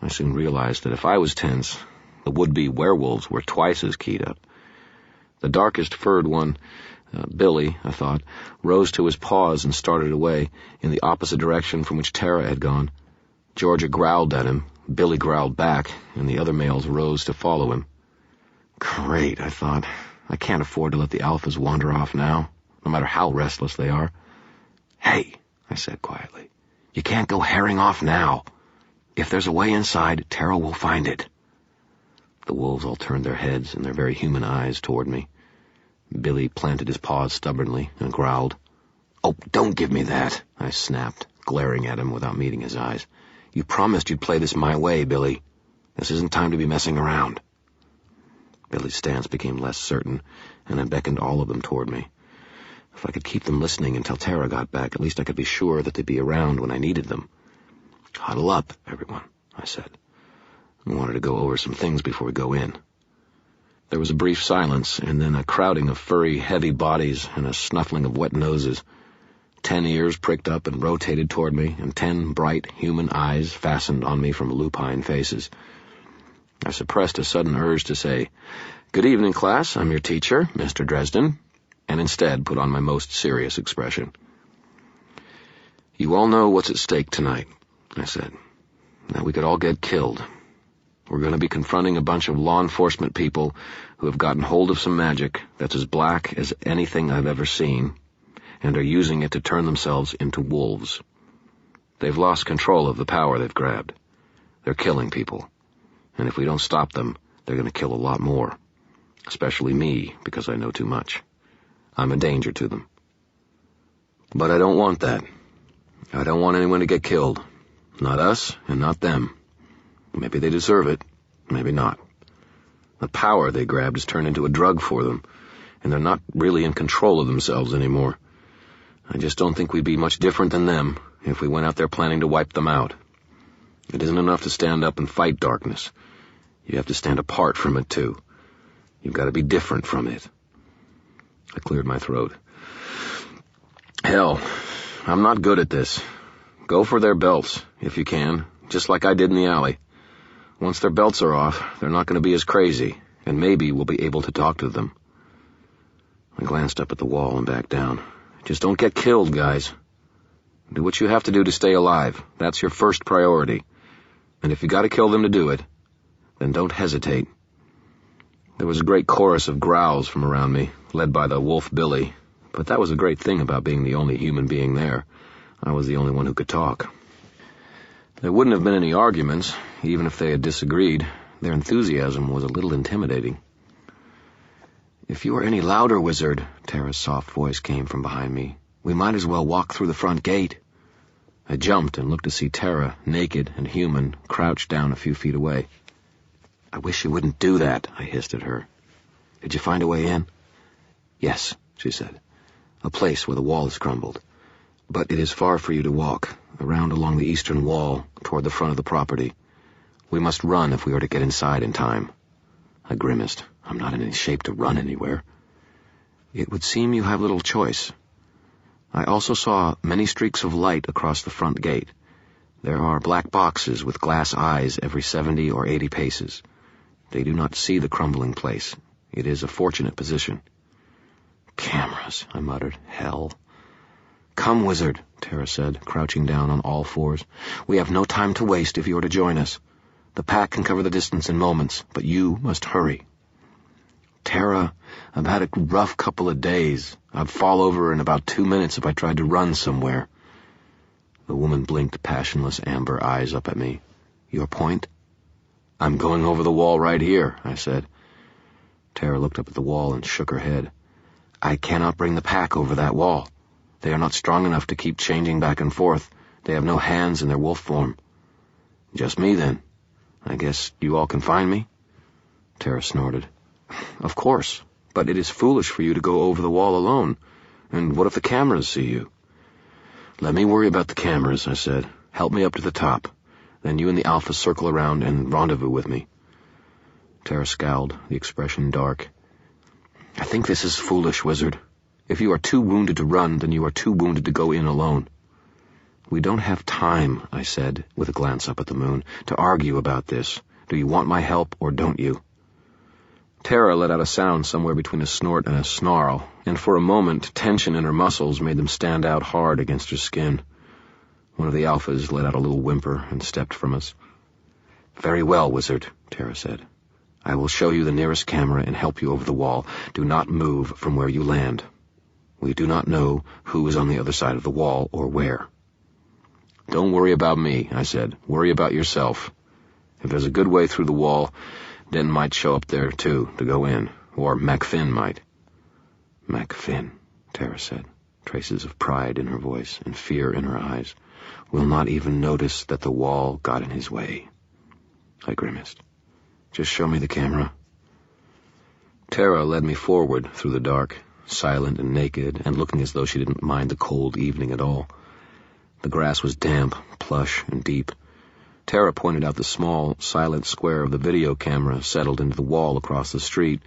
I soon realized that if I was tense, the would-be werewolves were twice as keyed up. The darkest furred one, Billy, I thought, rose to his paws and started away, in the opposite direction from which Tara had gone. Georgia growled at him, Billy growled back, and the other males rose to follow him. Great, I thought. I can't afford to let the alphas wander off now, no matter how restless they are. "Hey," I said quietly, "you can't go herring off now. If there's a way inside, Tara will find it." The wolves all turned their heads and their very human eyes toward me. Billy planted his paws stubbornly and growled. "Oh, don't give me that," I snapped, glaring at him without meeting his eyes. "You promised you'd play this my way, Billy. This isn't time to be messing around." Billy's stance became less certain, and I beckoned all of them toward me. If I could keep them listening until Tara got back, at least I could be sure that they'd be around when I needed them. "Huddle up, everyone," I said. I wanted to go over some things before we go in. There was a brief silence, and then a crowding of furry, heavy bodies and a snuffling of wet noses. 10 ears pricked up and rotated toward me, and 10 bright, human eyes fastened on me from lupine faces. I suppressed a sudden urge to say, "Good evening, class. I'm your teacher, Mr. Dresden," and instead put on my most serious expression. "You all know what's at stake tonight," I said. "That we could all get killed. We're going to be confronting a bunch of law enforcement people who have gotten hold of some magic that's as black as anything I've ever seen, and are using it to turn themselves into wolves. They've lost control of the power they've grabbed. They're killing people, and if we don't stop them, they're going to kill a lot more, especially me, because I know too much. I'm a danger to them. But I don't want that. I don't want anyone to get killed. Not us, and not them. Maybe they deserve it, maybe not. The power they grabbed has turned into a drug for them, and they're not really in control of themselves anymore. I just don't think we'd be much different than them if we went out there planning to wipe them out. It isn't enough to stand up and fight darkness. You have to stand apart from it, too. You've got to be different from it." I cleared my throat. "Hell, I'm not good at this. Go for their belts, if you can, just like I did in the alley. Once their belts are off, they're not going to be as crazy, and maybe we'll be able to talk to them." I glanced up at the wall and back down. "Just don't get killed, guys. Do what you have to do to stay alive. That's your first priority. And if you got to kill them to do it, then don't hesitate." There was a great chorus of growls from around me, led by the wolf Billy, but that was a great thing about being the only human being there. I was the only one who could talk. There wouldn't have been any arguments, even if they had disagreed. Their enthusiasm was a little intimidating. "If you are any louder, wizard," Tara's soft voice came from behind me, "we might as well walk through the front gate." I jumped and looked to see Tara, naked and human, crouched down a few feet away. "I wish you wouldn't do that," I hissed at her. "Did you find a way in?" "Yes," she said. "A place where the wall has crumbled. But it is far for you to walk, around along the eastern wall, toward the front of the property. We must run if we are to get inside in time." I grimaced. I'm not in any shape to run anywhere. "It would seem you have little choice." I also saw many streaks of light across the front gate. There are black boxes with glass eyes every 70 or 80 paces. They do not see the crumbling place. It is a fortunate position. Cameras, I muttered. Hell. Come, wizard, Tara said, crouching down on all fours. We have no time to waste if you are to join us. The pack can cover the distance in moments, but you must hurry. Tara, I've had a rough couple of days. I'd fall over in about 2 minutes if I tried to run somewhere. The woman blinked passionless amber eyes up at me. Your point? I'm going over the wall right here, I said. Tara looked up at the wall and shook her head. I cannot bring the pack over that wall. They are not strong enough to keep changing back and forth. They have no hands in their wolf form. Just me, then. I guess you all can find me? Tara snorted. Of course, but it is foolish for you to go over the wall alone. And what if the cameras see you? Let me worry about the cameras, I said. Help me up to the top. Then you and the Alpha circle around and rendezvous with me. Tara scowled, the expression dark. I think this is foolish, wizard. If you are too wounded to run, then you are too wounded to go in alone. We don't have time, I said, with a glance up at the moon, to argue about this. Do you want my help or don't you? Tara let out a sound somewhere between a snort and a snarl, and for a moment tension in her muscles made them stand out hard against her skin. One of the Alphas let out a little whimper and stepped from us. Very well, wizard, Tara said. I will show you the nearest camera and help you over the wall. Do not move from where you land. We do not know who is on the other side of the wall or where. Don't worry about me, I said. Worry about yourself. If there's a good way through the wall, Den might show up there, too, to go in. Or MacFinn might. MacFinn, Tara said, traces of pride in her voice and fear in her eyes, will not even notice that the wall got in his way. I grimaced. Just show me the camera. Tara led me forward through the dark, silent and naked, and looking as though she didn't mind the cold evening at all. The grass was damp, plush, and deep. Tara pointed out the small, silent square of the video camera settled into the wall across the street,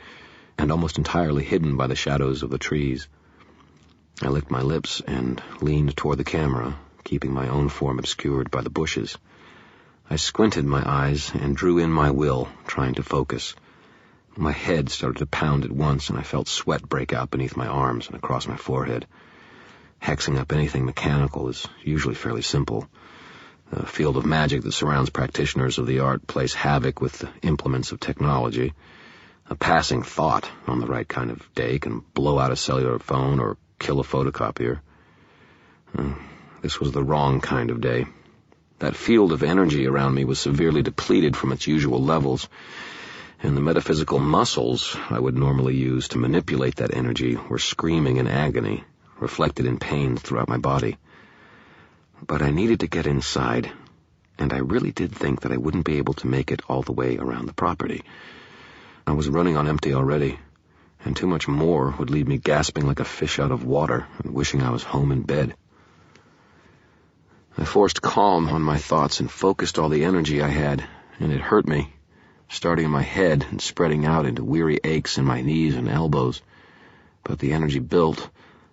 and almost entirely hidden by the shadows of the trees. I licked my lips and leaned toward the camera, keeping my own form obscured by the bushes. I squinted my eyes and drew in my will, trying to focus. My head started to pound at once, and I felt sweat break out beneath my arms and across my forehead. Hexing up anything mechanical is usually fairly simple. The field of magic that surrounds practitioners of the art plays havoc with the implements of technology. A passing thought on the right kind of day can blow out a cellular phone or kill a photocopier. This was the wrong kind of day. That field of energy around me was severely depleted from its usual levels, and the metaphysical muscles I would normally use to manipulate that energy were screaming in agony, reflected in pain throughout my body. But I needed to get inside, and I really did think that I wouldn't be able to make it all the way around the property. I was running on empty already, and too much more would leave me gasping like a fish out of water and wishing I was home in bed. I forced calm on my thoughts and focused all the energy I had, and it hurt me, starting in my head and spreading out into weary aches in my knees and elbows. But the energy built,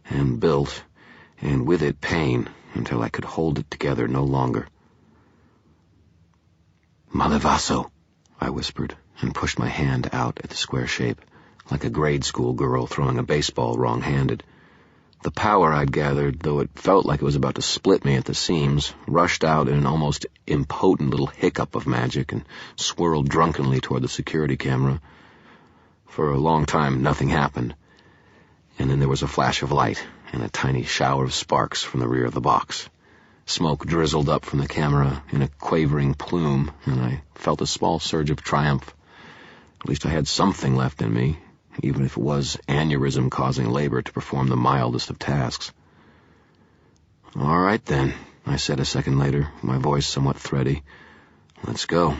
and with it pain, until I could hold it together no longer. Malevaso, I whispered, and pushed my hand out at the square shape, like a grade school girl throwing a baseball wrong-handed. The power I'd gathered, though it felt like it was about to split me at the seams, rushed out in an almost impotent little hiccup of magic and swirled drunkenly toward the security camera. For a long time, nothing happened. And then there was a flash of light and a tiny shower of sparks from the rear of the box. Smoke drizzled up from the camera in a quavering plume, and I felt a small surge of triumph. At least I had something left in me, even if it was aneurysm causing labor to perform the mildest of tasks. All right, then, I said a second later, my voice somewhat thready. Let's go.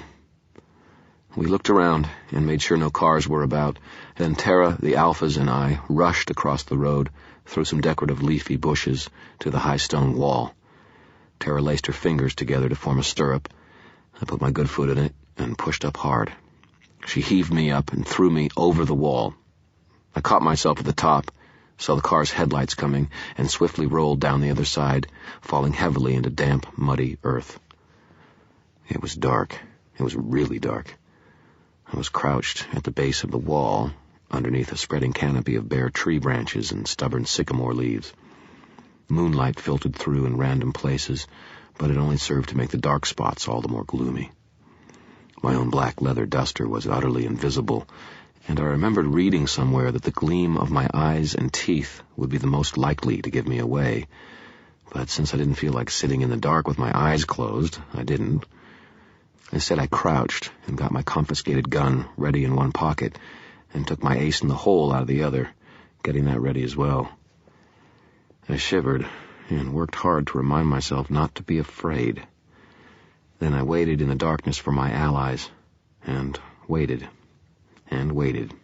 We looked around and made sure no cars were about. Then Tara, the Alphas, and I rushed across the road, through some decorative leafy bushes, to the high stone wall. Tara laced her fingers together to form a stirrup. I put my good foot in it and pushed up hard. She heaved me up and threw me over the wall. I caught myself at the top, saw the car's headlights coming, and swiftly rolled down the other side, falling heavily into damp, muddy earth. It was dark. It was really dark. I was crouched at the base of the wall, underneath a spreading canopy of bare tree branches and stubborn sycamore leaves. Moonlight filtered through in random places, but it only served to make the dark spots all the more gloomy. My own black leather duster was utterly invisible, and I remembered reading somewhere that the gleam of my eyes and teeth would be the most likely to give me away. But since I didn't feel like sitting in the dark with my eyes closed, I didn't. Instead, I crouched and got my confiscated gun ready in one pocket and took my ace in the hole out of the other, getting that ready as well. I shivered and worked hard to remind myself not to be afraid. Then I waited in the darkness for my allies, and waited, and waited.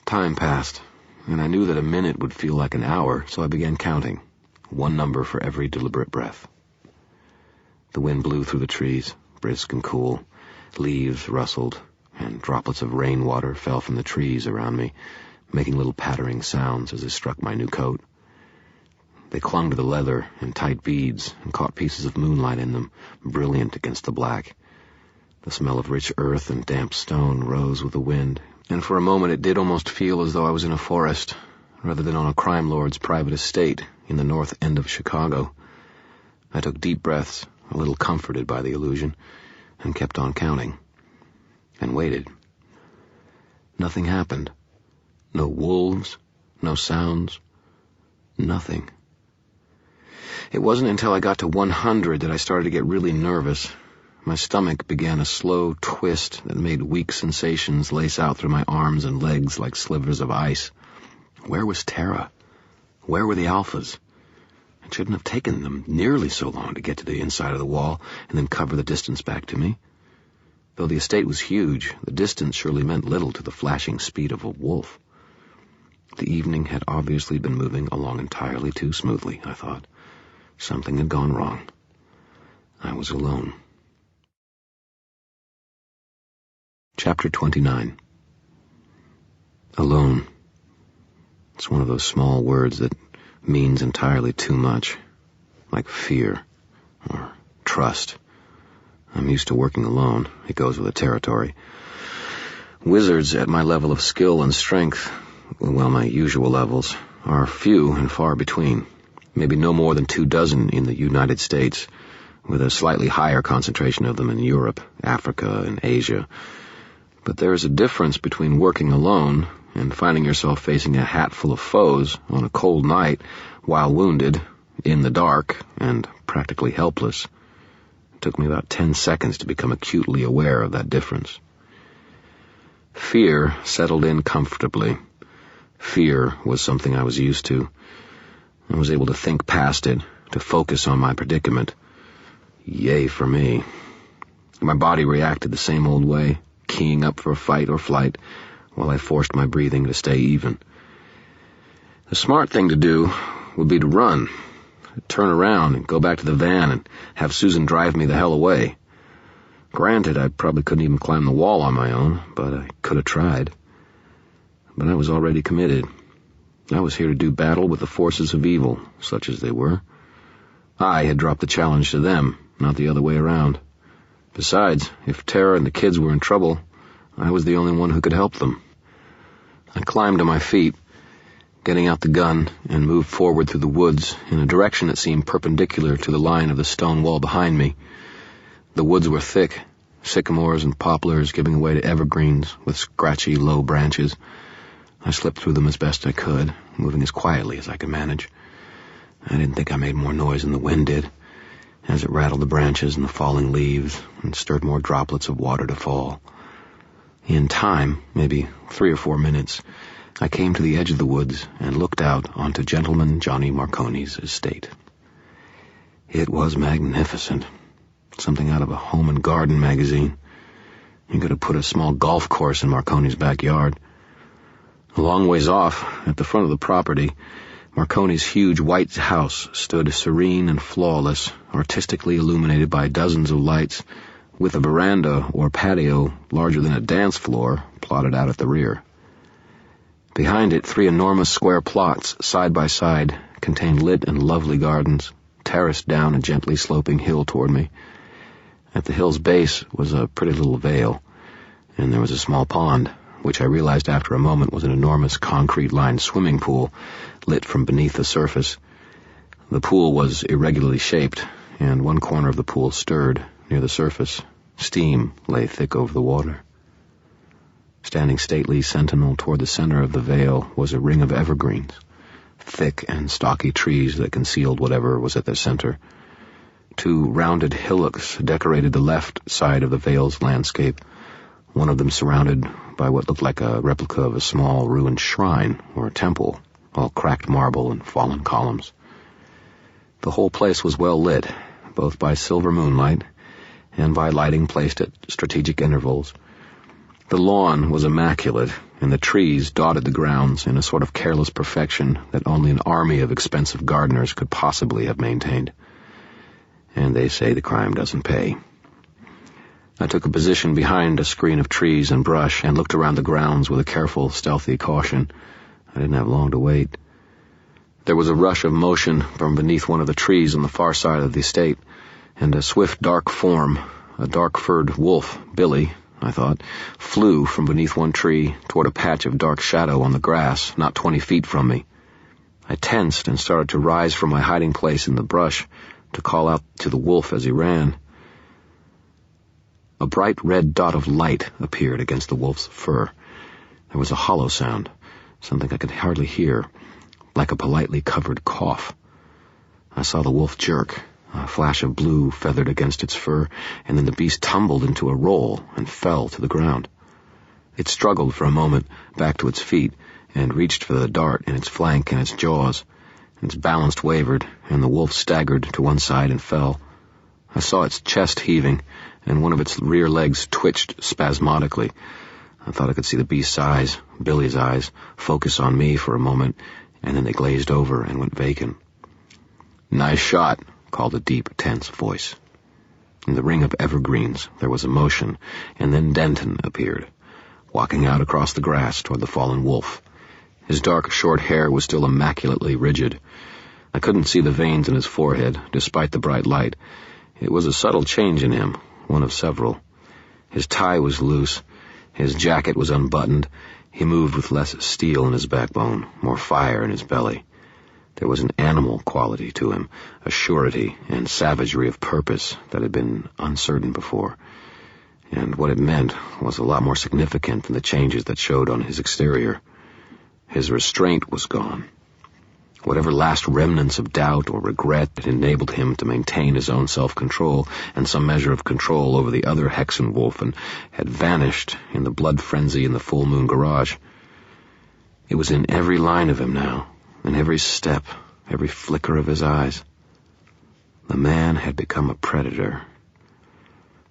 Time passed, and I knew that a minute would feel like an hour, so I began counting, one number for every deliberate breath. The wind blew through the trees, brisk and cool. Leaves rustled, and droplets of rainwater fell from the trees around me, making little pattering sounds as they struck my new coat. They clung to the leather in tight beads and caught pieces of moonlight in them, brilliant against the black. The smell of rich earth and damp stone rose with the wind, and for a moment it did almost feel as though I was in a forest, rather than on a crime lord's private estate in the north end of Chicago. I took deep breaths, a little comforted by the illusion, and kept on counting, and waited. Nothing happened. No wolves, no sounds, nothing. It wasn't until I got to 100 that I started to get really nervous. My stomach began a slow twist that made weak sensations lace out through my arms and legs like slivers of ice. Where was Tara? Where were the alphas? It shouldn't have taken them nearly so long to get to the inside of the wall and then cover the distance back to me. Though the estate was huge, the distance surely meant little to the flashing speed of a wolf. The evening had obviously been moving along entirely too smoothly, I thought. Something had gone wrong. I was alone. Chapter 29. Alone. It's one of those small words that means entirely too much, like fear or trust. I'm used to working alone. It goes with the territory. Wizards at my level of skill and strength, well, my usual levels, are few and far between. Maybe no more than 24 in the United States, with a slightly higher concentration of them in Europe, Africa, and Asia. But there is a difference between working alone and finding yourself facing a hatful of foes on a cold night while wounded, in the dark, and practically helpless. It took me about 10 seconds to become acutely aware of that difference. Fear settled in comfortably. Fear was something I was used to. I was able to think past it, to focus on my predicament. Yay for me. My body reacted the same old way, keying up for fight or flight, while I forced my breathing to stay even. The smart thing to do would be to run, turn around and go back to the van and have Susan drive me the hell away. Granted, I probably couldn't even climb the wall on my own, but I could have tried. But I was already committed. I was here to do battle with the forces of evil, such as they were. I had dropped the challenge to them, not the other way around. Besides, if Tara and the kids were in trouble, I was the only one who could help them. I climbed to my feet, getting out the gun, and moved forward through the woods in a direction that seemed perpendicular to the line of the stone wall behind me. The woods were thick, sycamores and poplars giving way to evergreens with scratchy, low branches. I slipped through them as best I could, moving as quietly as I could manage. I didn't think I made more noise than the wind did, as it rattled the branches and the falling leaves and stirred more droplets of water to fall. In time, maybe 3 or 4 minutes, I came to the edge of the woods and looked out onto Gentleman Johnny Marconi's estate. It was magnificent. Something out of a home and garden magazine. You could have put a small golf course in Marconi's backyard. A long ways off, at the front of the property, Marconi's huge white house stood serene and flawless, artistically illuminated by dozens of lights, with a veranda or patio larger than a dance floor plotted out at the rear. Behind it, 3 enormous square plots, side by side, contained lit and lovely gardens, terraced down a gently sloping hill toward me. At the hill's base was a pretty little vale, and there was a small pond, which I realized after a moment was an enormous concrete-lined swimming pool, lit from beneath the surface. The pool was irregularly shaped, and one corner of the pool stirred near the surface. Steam lay thick over the water. Standing stately sentinel toward the center of the vale was a ring of evergreens, thick and stocky trees that concealed whatever was at their center. 2 rounded hillocks decorated the left side of the vale's landscape, one of them surrounded by what looked like a replica of a small ruined shrine or a temple, all cracked marble and fallen columns. The whole place was well lit, both by silver moonlight and by lighting placed at strategic intervals. The lawn was immaculate, and the trees dotted the grounds in a sort of careless perfection that only an army of expensive gardeners could possibly have maintained. And they say the crime doesn't pay. I took a position behind a screen of trees and brush and looked around the grounds with a careful, stealthy caution. I didn't have long to wait. There was a rush of motion from beneath one of the trees on the far side of the estate, and a swift, dark form, a dark-furred wolf, Billy, I thought, flew from beneath one tree toward a patch of dark shadow on the grass, not 20 feet from me. I tensed and started to rise from my hiding place in the brush to call out to the wolf as he ran. A bright red dot of light appeared against the wolf's fur. There was a hollow sound, something I could hardly hear, like a politely covered cough. I saw the wolf jerk. A flash of blue feathered against its fur, and then the beast tumbled into a roll and fell to the ground. It struggled for a moment back to its feet and reached for the dart in its flank and its jaws. Its balance wavered, and the wolf staggered to one side and fell. I saw its chest heaving, and one of its rear legs twitched spasmodically. I thought I could see the beast's eyes, Billy's eyes, focus on me for a moment, and then they glazed over and went vacant. "Nice shot," called a deep, tense voice. In the ring of evergreens there was a motion, and then Denton appeared, walking out across the grass toward the fallen wolf. His dark, short hair was still immaculately rigid. I couldn't see the veins in his forehead, despite the bright light. It was a subtle change in him, one of several. His tie was loose, his jacket was unbuttoned, he moved with less steel in his backbone, more fire in his belly. There was an animal quality to him, a surety and savagery of purpose that had been uncertain before. And what it meant was a lot more significant than the changes that showed on his exterior. His restraint was gone. Whatever last remnants of doubt or regret had enabled him to maintain his own self-control and some measure of control over the other Hexenwolfen had vanished in the blood frenzy in the full moon garage. It was in every line of him now, in every step, every flicker of his eyes. The man had become a predator.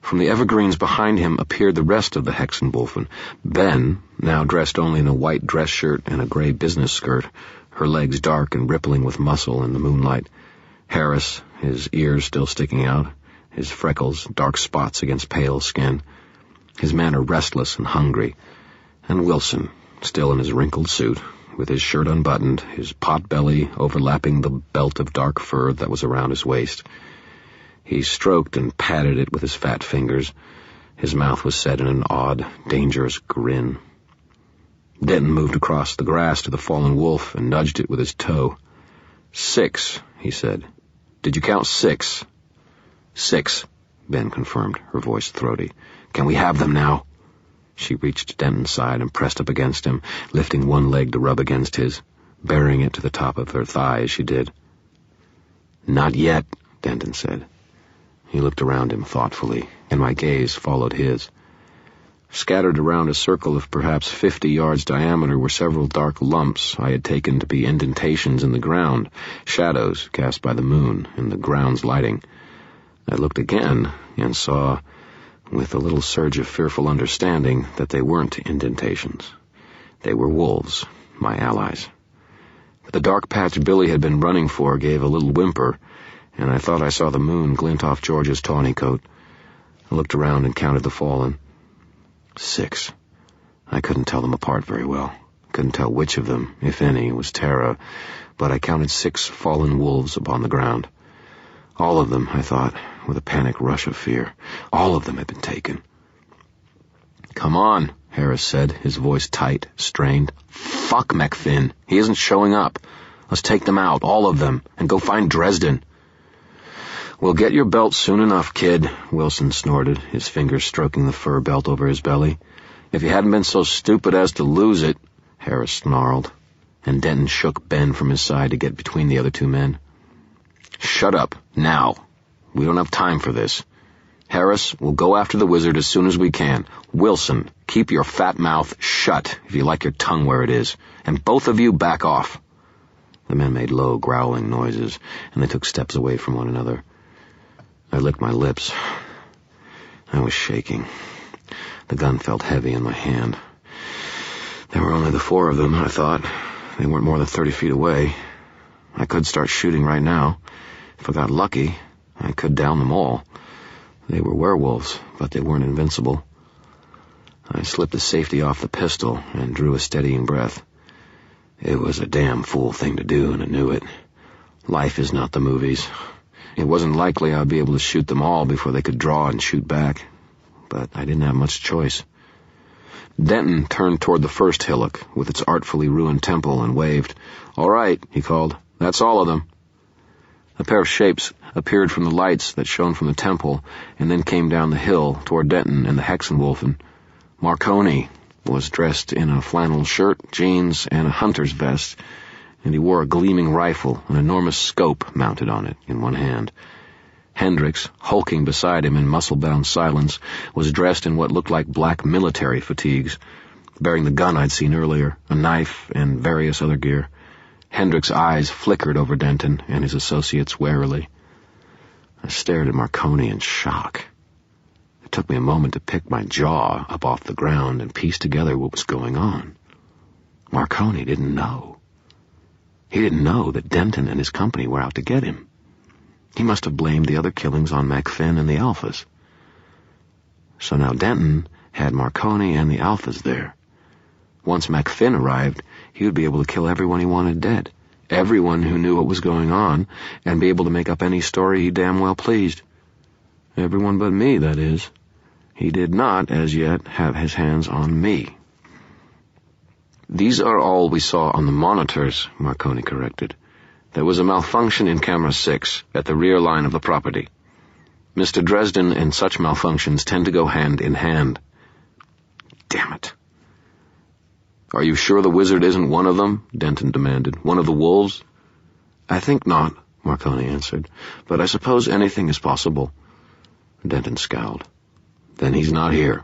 From the evergreens behind him appeared the rest of the Hexenwolfen. Ben, now dressed only in a white dress shirt and a gray business skirt, her legs dark and rippling with muscle in the moonlight. Harris, his ears still sticking out, his freckles dark spots against pale skin, his manner restless and hungry. And Wilson, still in his wrinkled suit, with his shirt unbuttoned, his pot belly overlapping the belt of dark fur that was around his waist. He stroked and patted it with his fat fingers. His mouth was set in an odd, dangerous grin. Denton moved across the grass to the fallen wolf and nudged it with his toe. 6, he said. Did you count 6? 6, Ben confirmed, her voice throaty. Can we have them now? She reached Denton's side and pressed up against him, lifting one leg to rub against his, burying it to the top of her thigh as she did. Not yet, Denton said. He looked around him thoughtfully, and my gaze followed his. Scattered around a circle of perhaps 50 yards diameter were several dark lumps I had taken to be indentations in the ground, shadows cast by the moon and the ground's lighting. I looked again and saw, with a little surge of fearful understanding, that they weren't indentations. They were wolves, my allies. The dark patch Billy had been running for gave a little whimper, and I thought I saw the moon glint off George's tawny coat. I looked around and counted the fallen. 6. I couldn't tell them apart very well. Couldn't tell which of them, if any, was Tara, but I counted 6 fallen wolves upon the ground. All of them, I thought, with a panic rush of fear. All of them had been taken. "Come on," Harris said, his voice tight, strained. "Fuck McFinn. He isn't showing up. Let's take them out, all of them, and go find Dresden." "We'll get your belt soon enough, kid," Wilson snorted, his fingers stroking the fur belt over his belly. "If you hadn't been so stupid as to lose it," Harris snarled, and Denton shook Ben from his side to get between the other 2 men. "Shut up, now. We don't have time for this. Harris, we'll go after the wizard as soon as we can. Wilson, keep your fat mouth shut if you like your tongue where it is, and both of you back off." The men made low, growling noises, and they took steps away from one another. I licked my lips. I was shaking. The gun felt heavy in my hand. There were only the 4 of them, I thought. They weren't more than 30 feet away. I could start shooting right now. If I got lucky, I could down them all. They were werewolves, but they weren't invincible. I slipped the safety off the pistol and drew a steadying breath. It was a damn fool thing to do, and I knew it. Life is not the movies. It wasn't likely I'd be able to shoot them all before they could draw and shoot back, but I didn't have much choice. Denton turned toward the first hillock with its artfully ruined temple and waved. "All right," he called. "That's all of them." A pair of shapes appeared from the lights that shone from the temple and then came down the hill toward Denton and the Hexenwolfen. Marconi was dressed in a flannel shirt, jeans, and a hunter's vest, and he wore a gleaming rifle, an enormous scope mounted on it in one hand. Hendricks, hulking beside him in muscle-bound silence, was dressed in what looked like black military fatigues, bearing the gun I'd seen earlier, a knife, and various other gear. Hendricks' eyes flickered over Denton and his associates warily. I stared at Marconi in shock. It took me a moment to pick my jaw up off the ground and piece together what was going on. Marconi didn't know. He didn't know that Denton and his company were out to get him. He must have blamed the other killings on McFinn and the Alphas. So now Denton had Marconi and the Alphas there. Once McFinn arrived, he would be able to kill everyone he wanted dead, everyone who knew what was going on, and be able to make up any story he damn well pleased. Everyone but me, that is. He did not, as yet, have his hands on me. "These are all we saw on the monitors," Marconi corrected. "There was a malfunction in camera 6 at the rear line of the property. Mr. Dresden and such malfunctions tend to go hand in hand." Damn it. "Are you sure the wizard isn't one of them?" Denton demanded. "One of the wolves?" "I think not," Marconi answered. "But I suppose anything is possible." Denton scowled. "Then he's not here."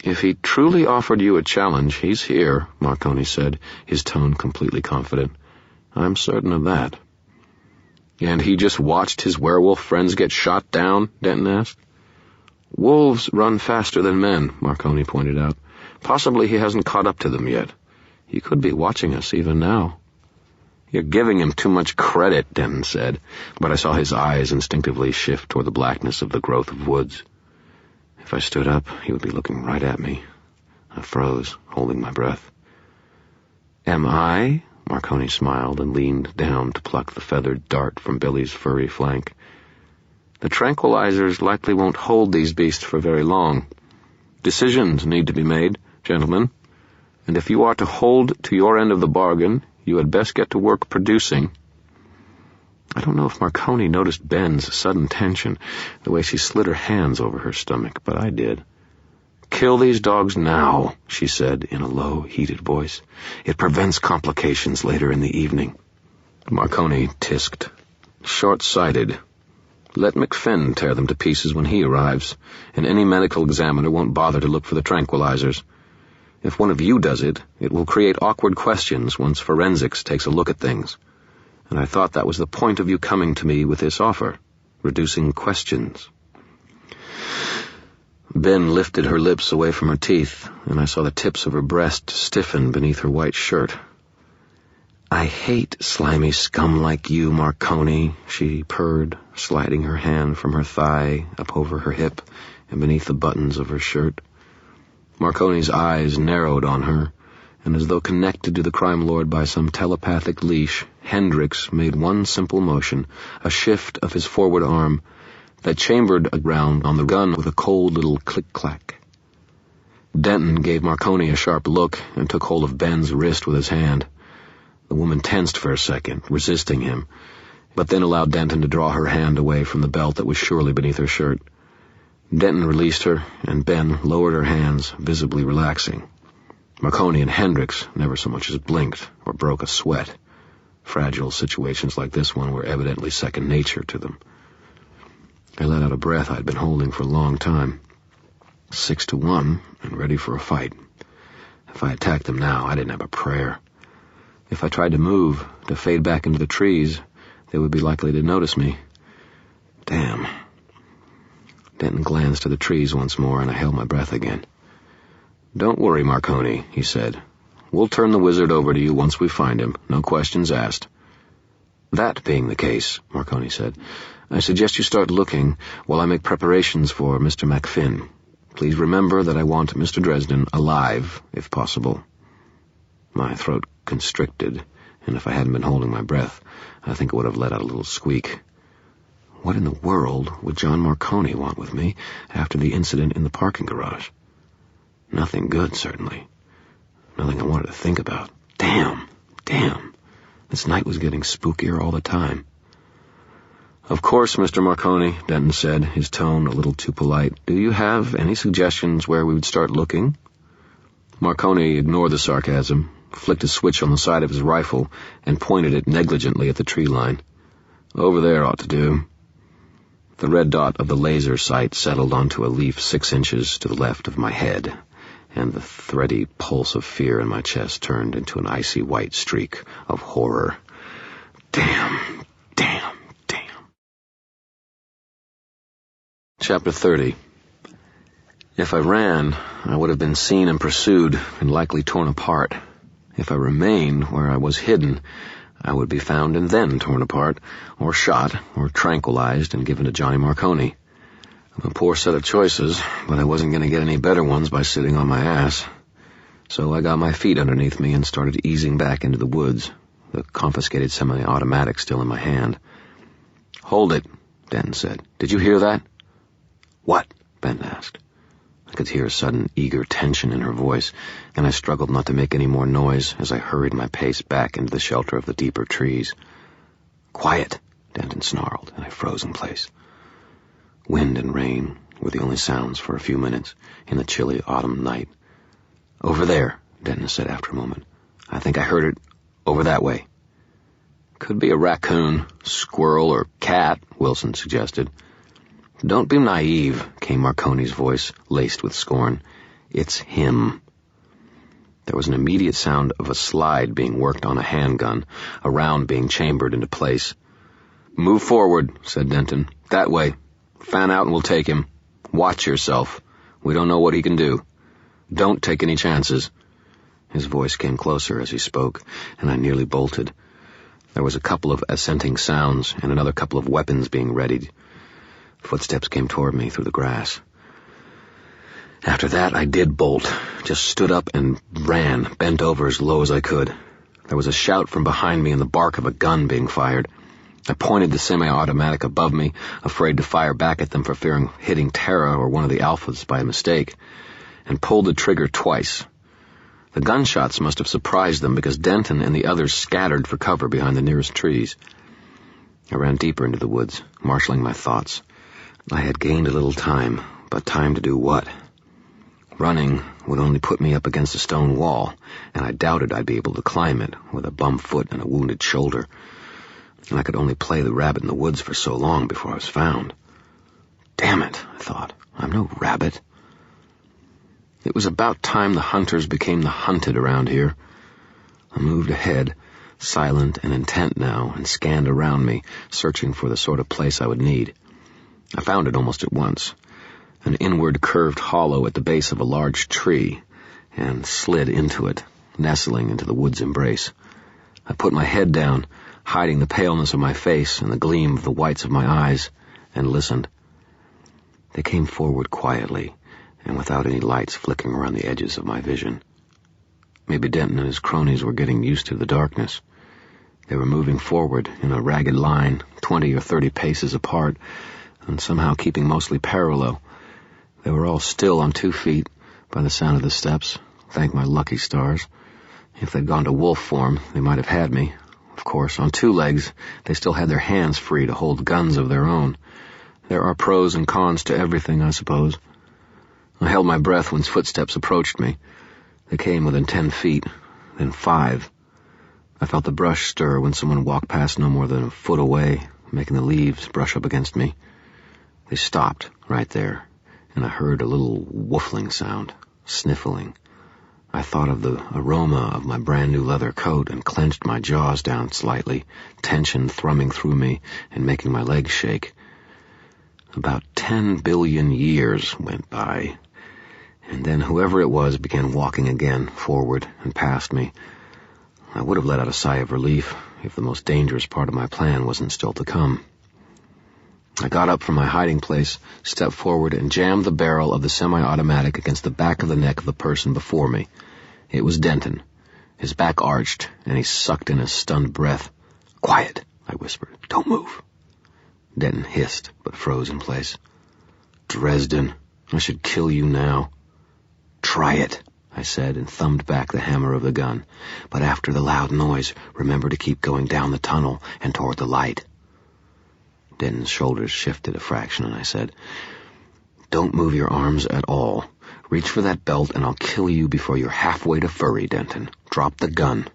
"If he truly offered you a challenge, he's here," Marconi said, his tone completely confident. "I'm certain of that." "And he just watched his werewolf friends get shot down?" Denton asked. "Wolves run faster than men," Marconi pointed out. "Possibly he hasn't caught up to them yet. He could be watching us even now." "You're giving him too much credit," Denton said, but I saw his eyes instinctively shift toward the blackness of the growth of woods. If I stood up, he would be looking right at me. I froze, holding my breath. "Am I?" Marconi smiled and leaned down to pluck the feathered dart from Billy's furry flank. "The tranquilizers likely won't hold these beasts for very long. Decisions need to be made, gentlemen, and if you are to hold to your end of the bargain, you had best get to work producing." I don't know if Marconi noticed Ben's sudden tension, the way she slid her hands over her stomach, but I did. "Kill these dogs now," she said in a low, heated voice. "It prevents complications later in the evening." Marconi tisked. "Short-sighted. Let McFinn tear them to pieces when he arrives, and any medical examiner won't bother to look for the tranquilizers. If one of you does it, it will create awkward questions once forensics takes a look at things. And I thought that was the point of you coming to me with this offer, reducing questions." Ben lifted her lips away from her teeth, and I saw the tips of her breast stiffen beneath her white shirt. "I hate slimy scum like you, Marconi," she purred, sliding her hand from her thigh up over her hip and beneath the buttons of her shirt. Marconi's eyes narrowed on her, and as though connected to the crime lord by some telepathic leash, Hendricks made one simple motion, a shift of his forward arm, that chambered around on the gun with a cold little click-clack. Denton gave Marconi a sharp look and took hold of Ben's wrist with his hand. The woman tensed for a second, resisting him, but then allowed Denton to draw her hand away from the belt that was surely beneath her shirt. Denton released her, and Ben lowered her hands, visibly relaxing. Marconi and Hendricks never so much as blinked or broke a sweat. Fragile situations like this one were evidently second nature to them. I let out a breath I'd been holding for a long time. 6-1, and ready for a fight. If I attacked them now, I didn't have a prayer. If I tried to move, to fade back into the trees, they would be likely to notice me. Damn. Denton glanced to the trees once more, and I held my breath again. "Don't worry, Marconi," he said. "We'll turn the wizard over to you once we find him, no questions asked." "That being the case," Marconi said, "I suggest you start looking while I make preparations for Mr. Macfin. Please remember that I want Mr. Dresden alive, if possible." My throat constricted, and if I hadn't been holding my breath, I think it would have let out a little squeak. What in the world would John Marconi want with me after the incident in the parking garage? Nothing good, certainly. Nothing I wanted to think about. Damn. This night was getting spookier all the time. "Of course, Mr. Marconi," Denton said, his tone a little too polite. "Do you have any suggestions where we would start looking?" Marconi ignored the sarcasm, flicked a switch on the side of his rifle, and pointed it negligently at the tree line. "Over there ought to do." The red dot of the laser sight settled onto a leaf 6 inches to the left of my head, and the thready pulse of fear in my chest turned into an icy white streak of horror. Damn. Chapter 30. If I ran, I would have been seen and pursued and likely torn apart. If I remained where I was hidden, I would be found and then torn apart, or shot, or tranquilized and given to Johnny Marconi. A poor set of choices, but I wasn't going to get any better ones by sitting on my ass. So I got my feet underneath me and started easing back into the woods, the confiscated semi-automatic still in my hand. "Hold it," Denton said. "Did you hear that?" "What?" Ben asked. I could hear a sudden, eager tension in her voice, and I struggled not to make any more noise as I hurried my pace back into the shelter of the deeper trees. "Quiet," Denton snarled, and I froze in place. Wind and rain were the only sounds for a few minutes in the chilly autumn night. "Over there," Denton said after a moment. "I think I heard it over that way." "Could be a raccoon, squirrel, or cat," Wilson suggested. "Don't be naive," came Marconi's voice, laced with scorn. "It's him." There was an immediate sound of a slide being worked on a handgun, a round being chambered into place. "Move forward," said Denton. "That way. Fan out and we'll take him. Watch yourself. We don't know what he can do. Don't take any chances." His voice came closer as he spoke, and I nearly bolted. There was a couple of assenting sounds and another couple of weapons being readied. Footsteps came toward me through the grass. After that, I did bolt, just stood up and ran, bent over as low as I could. There was a shout from behind me and the bark of a gun being fired. I pointed the semi-automatic above me, afraid to fire back at them for fearing hitting Tara or one of the alphas by mistake, and pulled the trigger twice. The gunshots must have surprised them because Denton and the others scattered for cover behind the nearest trees. I ran deeper into the woods, marshalling my thoughts. I had gained a little time, but time to do what? Running would only put me up against a stone wall, and I doubted I'd be able to climb it with a bum foot and a wounded shoulder. And I could only play the rabbit in the woods for so long before I was found. Damn it, I thought. I'm no rabbit. It was about time the hunters became the hunted around here. I moved ahead, silent and intent now, and scanned around me, searching for the sort of place I would need. I found it almost at once, an inward curved hollow at the base of a large tree, and slid into it, nestling into the wood's embrace. I put my head down, hiding the paleness of my face and the gleam of the whites of my eyes, and listened. They came forward quietly, and without any lights flickering around the edges of my vision. Maybe Denton and his cronies were getting used to the darkness. They were moving forward in a ragged line, 20 or 30 paces apart, and somehow keeping mostly parallel. They were all still on 2 feet by the sound of the steps. Thank my lucky stars. If they'd gone to wolf form, they might have had me. Of course, on 2 legs, they still had their hands free to hold guns of their own. There are pros and cons to everything, I suppose. I held my breath when footsteps approached me. They came within 10 feet, then 5. I felt the brush stir when someone walked past no more than a foot away, making the leaves brush up against me. They stopped right there, and I heard a little woofling sound, sniffling. I thought of the aroma of my brand-new leather coat and clenched my jaws down slightly, tension thrumming through me and making my legs shake. About 10 billion years went by, and then whoever it was began walking again, forward and past me. I would have let out a sigh of relief if the most dangerous part of my plan wasn't still to come. I got up from my hiding place, stepped forward, and jammed the barrel of the semi-automatic against the back of the neck of the person before me. It was Denton. His back arched, and he sucked in a stunned breath. "Quiet," I whispered. "Don't move." Denton hissed, but froze in place. "Dresden, I should kill you now." "Try it," I said, and thumbed back the hammer of the gun. "But after the loud noise, remember to keep going down the tunnel and toward the light." Denton's shoulders shifted a fraction, and I said, "Don't move your arms at all. Reach for that belt, and I'll kill you before you're halfway to furry, Denton. Drop the gun."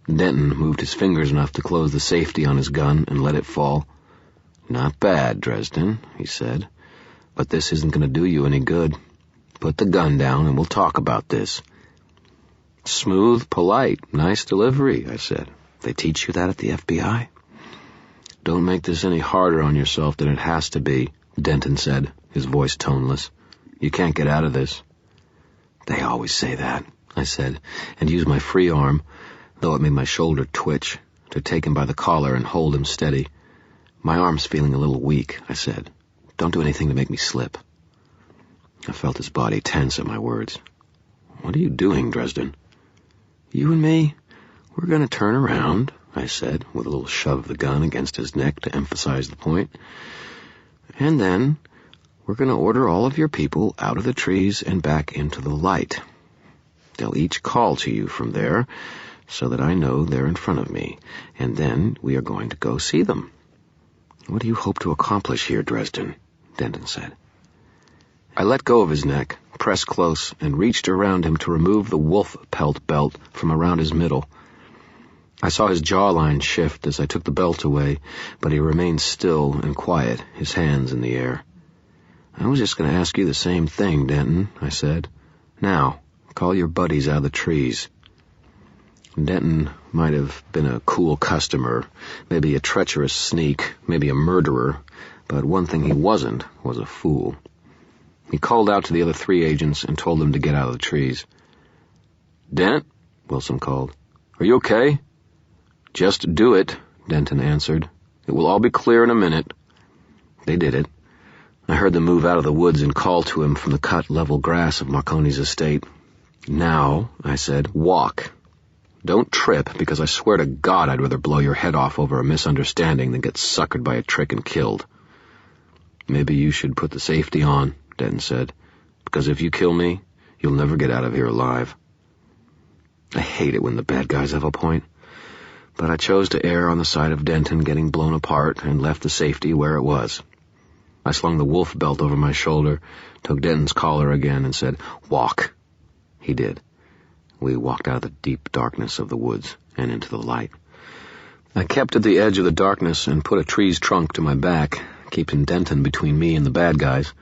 Denton moved his fingers enough to close the safety on his gun and let it fall. "Not bad, Dresden," he said, "but this isn't going to do you any good. Put the gun down, and we'll talk about this." "Smooth, polite, nice delivery," I said. "They teach you that at the FBI?" "Don't make this any harder on yourself than it has to be," Denton said, his voice toneless. "You can't get out of this." "They always say that," I said, and used my free arm, though it made my shoulder twitch, to take him by the collar and hold him steady. "My arm's feeling a little weak," I said. "Don't do anything to make me slip." I felt his body tense at my words. "What are you doing, Dresden?" "You and me, we're going to turn around," I said, with a little shove of the gun against his neck to emphasize the point. "And then we're going to order all of your people out of the trees and back into the light. They'll each call to you from there, so that I know they're in front of me, and then we are going to go see them." "What do you hope to accomplish here, Dresden?" Denton said. I let go of his neck, pressed close, and reached around him to remove the wolf pelt belt from around his middle. I saw his jawline shift as I took the belt away, but he remained still and quiet, his hands in the air. "I was just going to ask you the same thing, Denton," I said. "Now, call your buddies out of the trees." Denton might have been a cool customer, maybe a treacherous sneak, maybe a murderer, but one thing he wasn't was a fool. He called out to the other 3 agents and told them to get out of the trees. "Dent," Wilson called. "Are you okay?" "Just do it," Denton answered. "It will all be clear in a minute." They did it. I heard them move out of the woods and call to him from the cut, level grass of Marconi's estate. "Now," I said, "walk. Don't trip, because I swear to God I'd rather blow your head off over a misunderstanding than get suckered by a trick and killed." "Maybe you should put the safety on," Denton said, "because if you kill me, you'll never get out of here alive." I hate it when the bad guys have a point. But I chose to err on the side of Denton getting blown apart and left the safety where it was. I slung the wolf belt over my shoulder, took Denton's collar again, and said, "Walk." He did. We walked out of the deep darkness of the woods and into the light. I kept at the edge of the darkness and put a tree's trunk to my back, keeping Denton between me and the bad guys.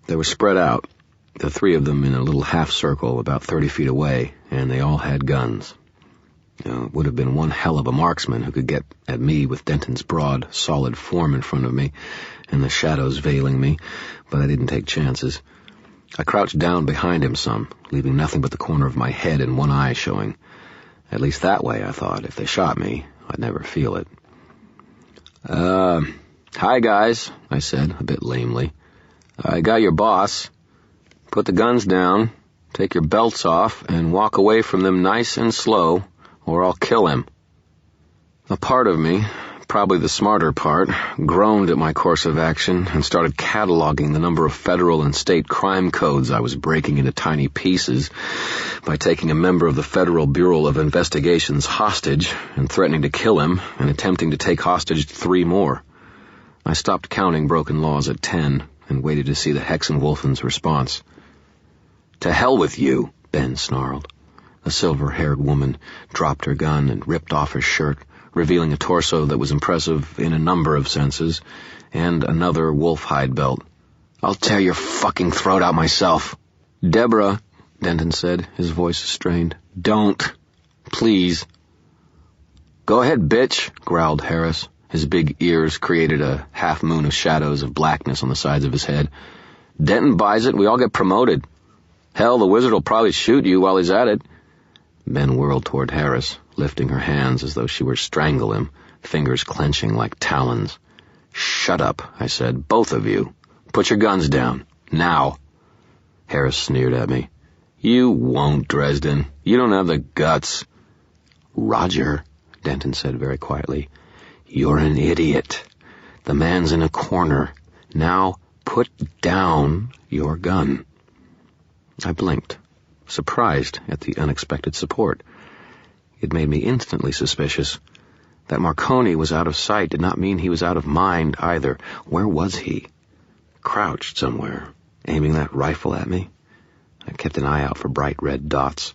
They were spread out, the 3 of them in a little half-circle about 30 feet away, and they all had guns. It would have been one hell of a marksman who could get at me with Denton's broad, solid form in front of me and the shadows veiling me, but I didn't take chances. I crouched down behind him some, leaving nothing but the corner of my head and one eye showing. At least that way, I thought, if they shot me, I'd never feel it. Hi, guys," I said, a bit lamely. "I got your boss. Put the guns down. Take your belts off and walk away from them nice and slow, or I'll kill him." A part of me, probably the smarter part, groaned at my course of action and started cataloging the number of federal and state crime codes I was breaking into tiny pieces by taking a member of the Federal Bureau of Investigations hostage and threatening to kill him and attempting to take hostage 3 more. I stopped counting broken laws at 10 and waited to see the Hexenwolfen's response. "To hell with you," Ben snarled. The silver-haired woman dropped her gun and ripped off her shirt, revealing a torso that was impressive in a number of senses, and another wolf-hide belt. "I'll tear your fucking throat out myself." "Deborah," Denton said, his voice strained. "Don't. Please." "Go ahead, bitch," growled Harris. His big ears created a half-moon of shadows of blackness on the sides of his head. "Denton buys it, we all get promoted. Hell, the wizard will probably shoot you while he's at it." Ben whirled toward Harris, lifting her hands as though she were strangle him, fingers clenching like talons. "Shut up," I said. "Both of you. Put your guns down. Now." Harris sneered at me. "You won't, Dresden. You don't have the guts." "Roger," Denton said very quietly. "You're an idiot. The man's in a corner. Now put down your gun." I blinked, surprised at the unexpected support. It made me instantly suspicious. That Marconi was out of sight did not mean he was out of mind either. Where was he? Crouched somewhere, aiming that rifle at me? I kept an eye out for bright red dots.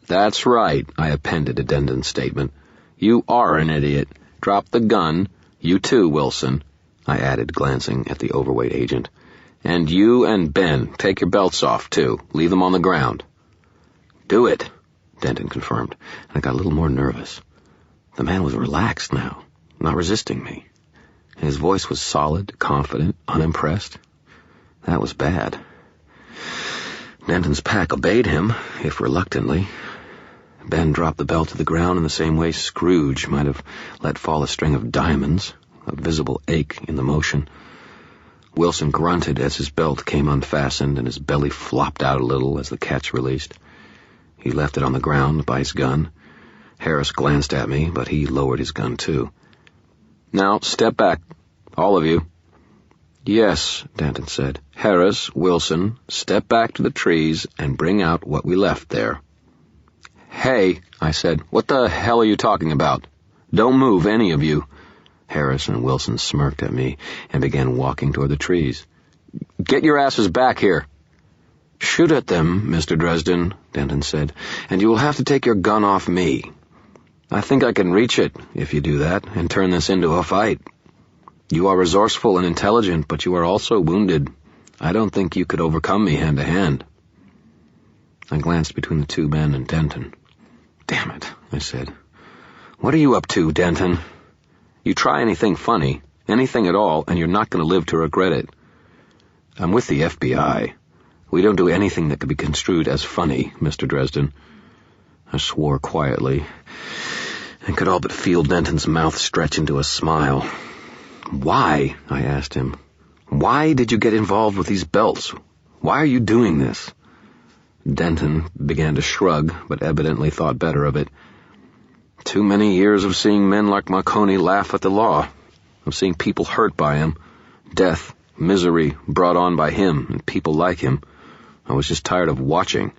"That's right," I appended to Denton's statement. "You are an idiot. Drop the gun. You too, Wilson," I added, glancing at the overweight agent. "And you and Ben, take your belts off, too. Leave them on the ground." "Do it," Denton confirmed, and I got a little more nervous. The man was relaxed now, not resisting me. His voice was solid, confident, unimpressed. That was bad. Denton's pack obeyed him, if reluctantly. Ben dropped the belt to the ground in the same way Scrooge might have let fall a string of diamonds, a visible ache in the motion. Wilson grunted as his belt came unfastened and his belly flopped out a little as the catch released. He left it on the ground by his gun. Harris glanced at me, but he lowered his gun too. "Now, step back, all of you." "Yes," Denton said. "Harris, Wilson, step back to the trees and bring out what we left there." "Hey," I said, "what the hell are you talking about? Don't move, any of you." Harris and Wilson smirked at me and began walking toward the trees. "Get your asses back here." "Shoot at them, Mr. Dresden," Denton said, "and you will have to take your gun off me. I think I can reach it, if you do that, and turn this into a fight. You are resourceful and intelligent, but you are also wounded. I don't think you could overcome me hand-to-hand." I glanced between the two men and Denton. "Damn it," I said. "What are you up to, Denton? You try anything funny, anything at all, and you're not going to live to regret it. I'm with the FBI. We don't do anything that could be construed as funny, Mr. Dresden." I swore quietly, and could all but feel Denton's mouth stretch into a smile. "Why?" I asked him. "Why did you get involved with these belts? Why are you doing this?" Denton began to shrug, but evidently thought better of it. "Too many years of seeing men like Marconi laugh at the law, of seeing people hurt by him, death, misery brought on by him and people like him. I was just tired of watching.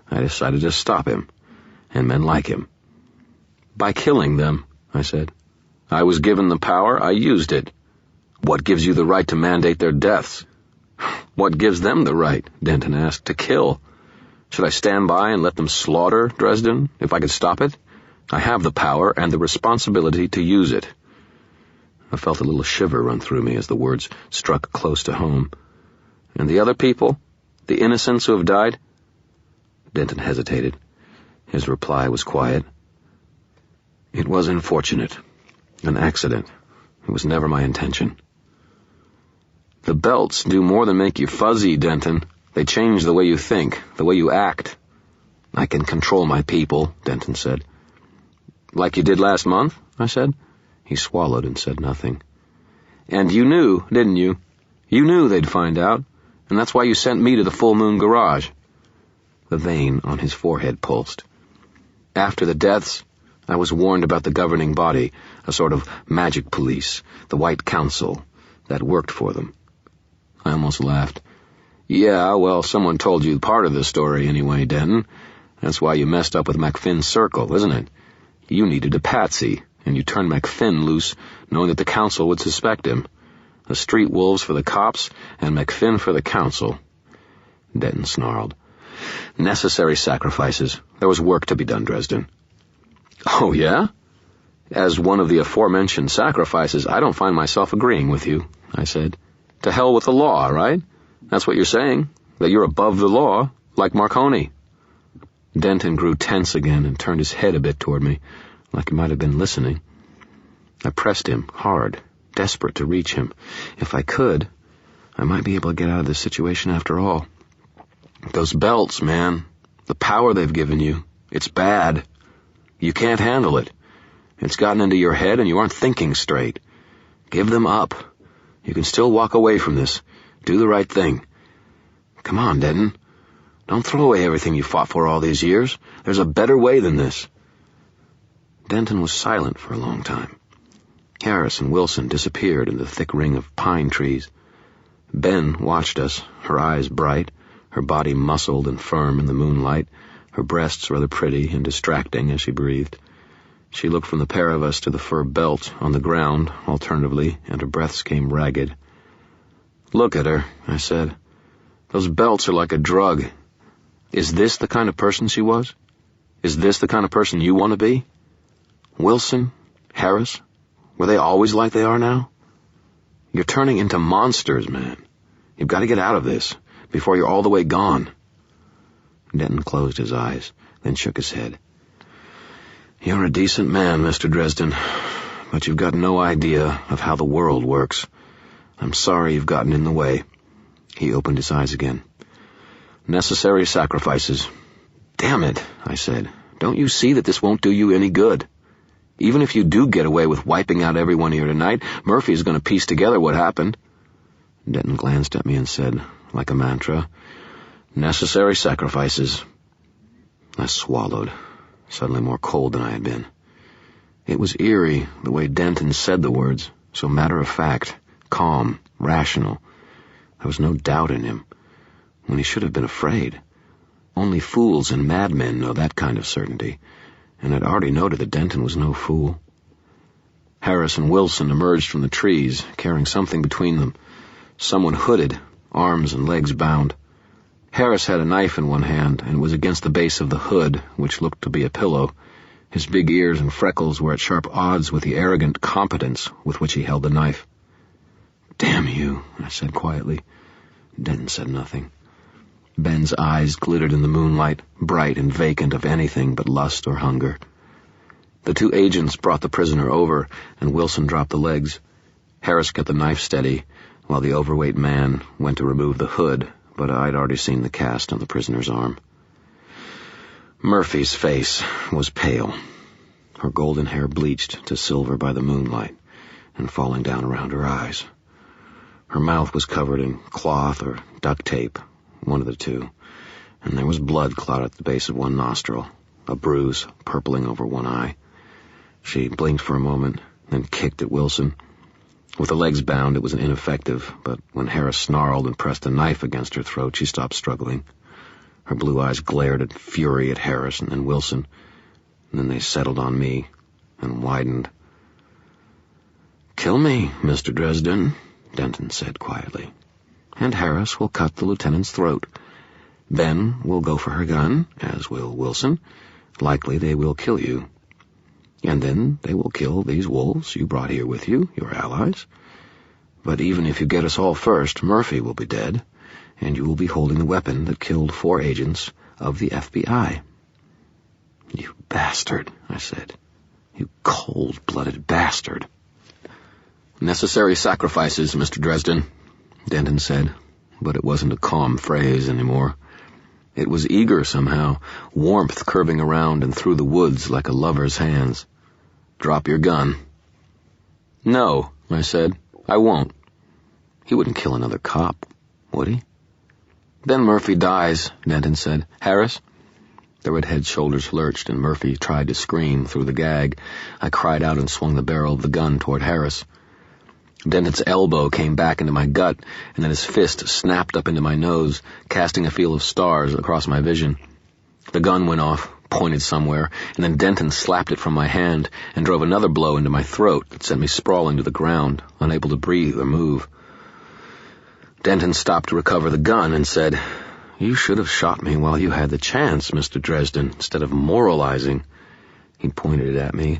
I decided to stop him, and men like him. By killing them," I said. "I was given the power, I used it. What gives you the right to mandate their deaths?" "What gives them the right," Denton asked, "to kill? Should I stand by and let them slaughter Dresden, if I could stop it? I have the power and the responsibility to use it." I felt a little shiver run through me as the words struck close to home. "And the other people? The innocents who have died?" Denton hesitated. His reply was quiet. "It was unfortunate. An accident. It was never my intention." "The belts do more than make you fuzzy, Denton. They change the way you think, the way you act." "I can control my people," Denton said. "Like you did last month?" I said. He swallowed and said nothing. "And you knew, didn't you? You knew they'd find out, and that's why you sent me to the Full Moon Garage." The vein on his forehead pulsed. After the deaths, I was warned about the governing body, a sort of magic police, the White Council, that worked for them. I almost laughed. Yeah, well, someone told you part of the story anyway, Denton. That's why you messed up with McFinn's circle, isn't it? You needed a patsy, and you turned McFinn loose, knowing that the council would suspect him. The street wolves for the cops, and McFinn for the council. Denton snarled. Necessary sacrifices. There was work to be done, Dresden. Oh, yeah? As one of the aforementioned sacrifices, I don't find myself agreeing with you, I said. To hell with the law, right? That's what you're saying, that you're above the law, like Marconi. Denton grew tense again and turned his head a bit toward me, like he might have been listening. I pressed him hard, desperate to reach him. If I could, I might be able to get out of this situation after all. Those belts, man, the power they've given you, it's bad. You can't handle it. It's gotten into your head and you aren't thinking straight. Give them up. You can still walk away from this. Do the right thing. Come on, Denton. Don't throw away everything you fought for all these years. There's a better way than this. Denton was silent for a long time. Harris and Wilson disappeared in the thick ring of pine trees. Ben watched us, her eyes bright, her body muscled and firm in the moonlight, her breasts rather pretty and distracting as she breathed. She looked from the pair of us to the fur belt on the ground, alternatively, and her breaths came ragged. Look at her, I said. Those belts are like a drug. Is this the kind of person she was? Is this the kind of person you want to be? Wilson? Harris? Were they always like they are now? You're turning into monsters, man. You've got to get out of this, before you're all the way gone. Denton closed his eyes, then shook his head. You're a decent man, Mr. Dresden, but you've got no idea of how the world works. I'm sorry you've gotten in the way. He opened his eyes again. Necessary sacrifices. Damn it, I said. Don't you see that this won't do you any good? Even if you do get away with wiping out everyone here tonight, Murphy's going to piece together what happened. Denton glanced at me and said, like a mantra, necessary sacrifices. I swallowed, suddenly more cold than I had been. It was eerie, the way Denton said the words, so matter-of-fact, calm, rational. There was no doubt in him, when he should have been afraid. Only fools and madmen know that kind of certainty, and I'd already noted that Denton was no fool. Harris and Wilson emerged from the trees, carrying something between them. Someone hooded, arms and legs bound. Harris had a knife in one hand and was against the base of the hood, which looked to be a pillow. His big ears and freckles were at sharp odds with the arrogant competence with which he held the knife. "Damn you," I said quietly. Denton said nothing. Ben's eyes glittered in the moonlight, bright and vacant of anything but lust or hunger. The two agents brought the prisoner over, and Wilson dropped the legs. Harris kept the knife steady, while the overweight man went to remove the hood, but I'd already seen the cast on the prisoner's arm. Murphy's face was pale, her golden hair bleached to silver by the moonlight and falling down around her eyes. Her mouth was covered in cloth or duct tape, one of the two, and there was blood clot at the base of one nostril, a bruise purpling over one eye. She blinked for a moment, then kicked at Wilson. With the legs bound, it was ineffective, but when Harris snarled and pressed a knife against her throat, she stopped struggling. Her blue eyes glared in fury at Harris and then Wilson, and then they settled on me and widened. "Kill me, Mr. Dresden," Denton said quietly, "and Harris will cut the lieutenant's throat. Ben will go for her gun, as will Wilson. Likely they will kill you. And then they will kill these wolves you brought here with you, your allies. But even if you get us all first, Murphy will be dead, and you will be holding the weapon that killed 4 agents of the FBI." "You bastard," I said. "You cold-blooded bastard." "Necessary sacrifices, Mr. Dresden," Denton said, but it wasn't a calm phrase anymore. It was eager somehow, warmth curving around and through the woods like a lover's hands. "Drop your gun." "No," I said. "I won't." He wouldn't kill another cop, would he? "Then Murphy dies," Denton said. "Harris?" The redhead's shoulders lurched, and Murphy tried to scream through the gag. I cried out and swung the barrel of the gun toward Harris. Denton's elbow came back into my gut, and then his fist snapped up into my nose, casting a field of stars across my vision. The gun went off, pointed somewhere, and then Denton slapped it from my hand and drove another blow into my throat that sent me sprawling to the ground, unable to breathe or move. Denton stopped to recover the gun and said, "You should have shot me while you had the chance, Mr. Dresden, instead of moralizing." He pointed it at me,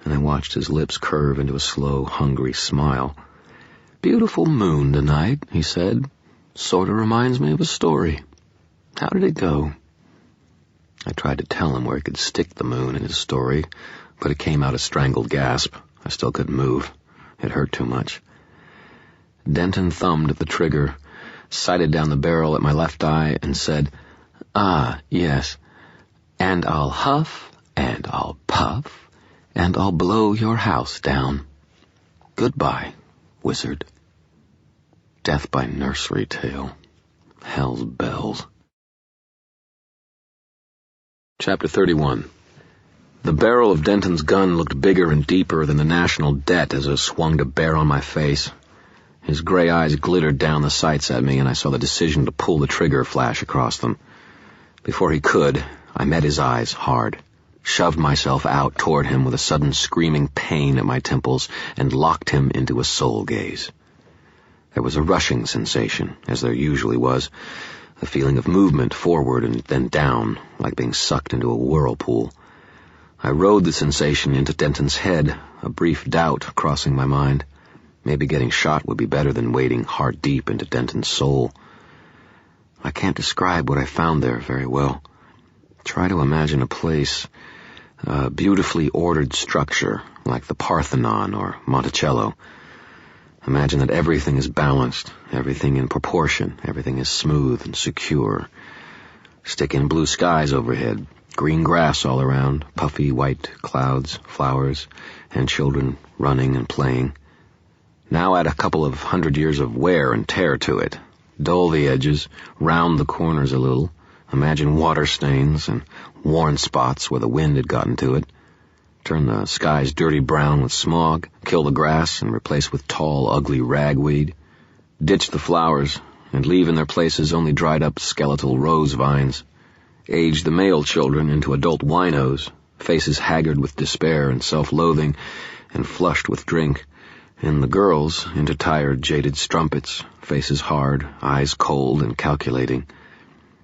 and I watched his lips curve into a slow, hungry smile. "Beautiful moon tonight," he said. "Sorta reminds me of a story. How did it go?" I tried to tell him where he could stick the moon in his story, but it came out a strangled gasp. I still couldn't move. It hurt too much. Denton thumbed at the trigger, sighted down the barrel at my left eye, and said, "Ah, yes. And I'll huff, and I'll puff, and I'll blow your house down. Goodbye, wizard." Death by nursery tale. Hell's bells. Chapter 31. The barrel of Denton's gun looked bigger and deeper than the national debt as it swung to bear on my face. His gray eyes glittered down the sights at me, and I saw the decision to pull the trigger flash across them. Before he could, I met his eyes hard, shoved myself out toward him with a sudden screaming pain at my temples, and locked him into a soul gaze. There was a rushing sensation, as there usually was, a feeling of movement forward and then down, like being sucked into a whirlpool. I rode the sensation into Denton's head, a brief doubt crossing my mind. Maybe getting shot would be better than wading heart deep into Denton's soul. I can't describe what I found there very well. Try to imagine a place, a beautifully ordered structure, like the Parthenon or Monticello. Imagine that everything is balanced, everything in proportion, everything is smooth and secure. Stick in blue skies overhead, green grass all around, puffy white clouds, flowers, and children running and playing. Now add a couple of 100 years of wear and tear to it. Dull the edges, round the corners a little. Imagine water stains and worn spots where the wind had gotten to it. Turn the skies dirty brown with smog, kill the grass and replace with tall, ugly ragweed. Ditch the flowers and leave in their places only dried-up skeletal rose vines. Age the male children into adult winos, faces haggard with despair and self-loathing and flushed with drink, and the girls into tired, jaded strumpets, faces hard, eyes cold and calculating.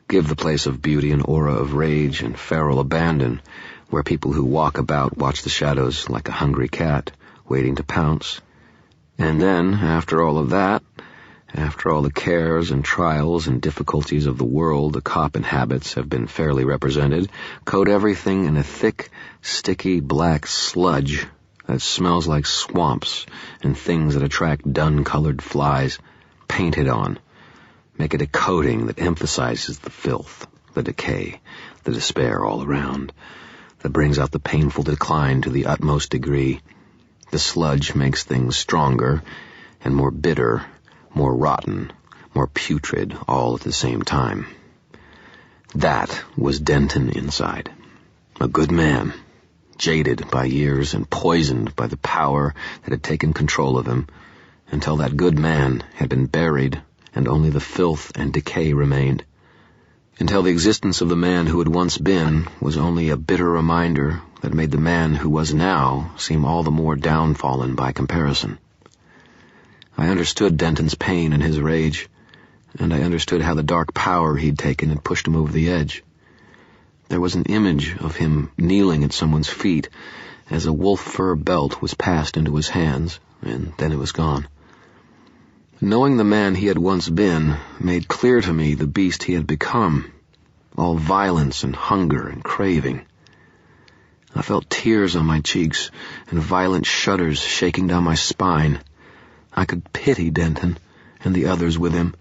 Give the place of beauty an aura of rage and feral abandon, where people who walk about watch the shadows like a hungry cat, waiting to pounce. And then, after all of that, after all the cares and trials and difficulties of the world the cop inhabits have been fairly represented, coat everything in a thick, sticky black sludge that smells like swamps and things that attract dun-colored flies, paint it on. Make it a coating that emphasizes the filth, the decay, the despair all around, that brings out the painful decline to the utmost degree. The sludge makes things stronger and more bitter, more rotten, more putrid, all at the same time. That was Denton inside. A good man, jaded by years and poisoned by the power that had taken control of him, until that good man had been buried and only the filth and decay remained. Until the existence of the man who had once been was only a bitter reminder that made the man who was now seem all the more downfallen by comparison. I understood Denton's pain and his rage, and I understood how the dark power he'd taken had pushed him over the edge. There was an image of him kneeling at someone's feet as a wolf fur belt was passed into his hands, and then it was gone. Knowing the man he had once been made clear to me the beast he had become, all violence and hunger and craving. I felt tears on my cheeks and violent shudders shaking down my spine. I could pity Denton and the others with him,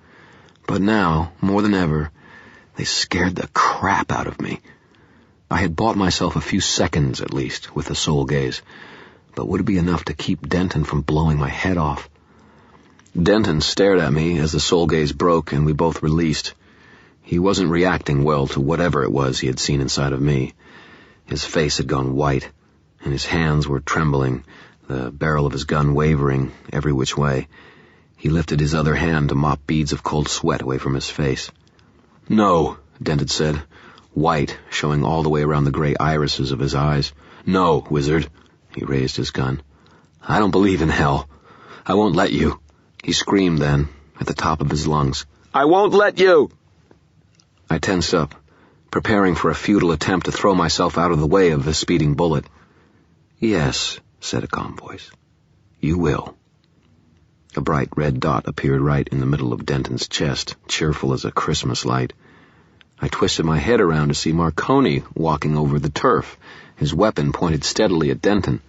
but now, more than ever, they scared the crap out of me. I had bought myself a few seconds, at least, with the soul gaze, but would it be enough to keep Denton from blowing my head off? Denton stared at me as the soul gaze broke and we both released. He wasn't reacting well to whatever it was he had seen inside of me. His face had gone white, and his hands were trembling, the barrel of his gun wavering every which way. He lifted his other hand to mop beads of cold sweat away from his face. "No," Denton said, white, showing all the way around the gray irises of his eyes. "No, wizard." He raised his gun. "I don't believe in hell. I won't let you." He screamed then, at the top of his lungs. "I won't let you!" I tensed up, preparing for a futile attempt to throw myself out of the way of the speeding bullet. "Yes," said a calm voice. "You will." A bright red dot appeared right in the middle of Denton's chest, cheerful as a Christmas light. I twisted my head around to see Marconi walking over the turf, his weapon pointed steadily at Denton,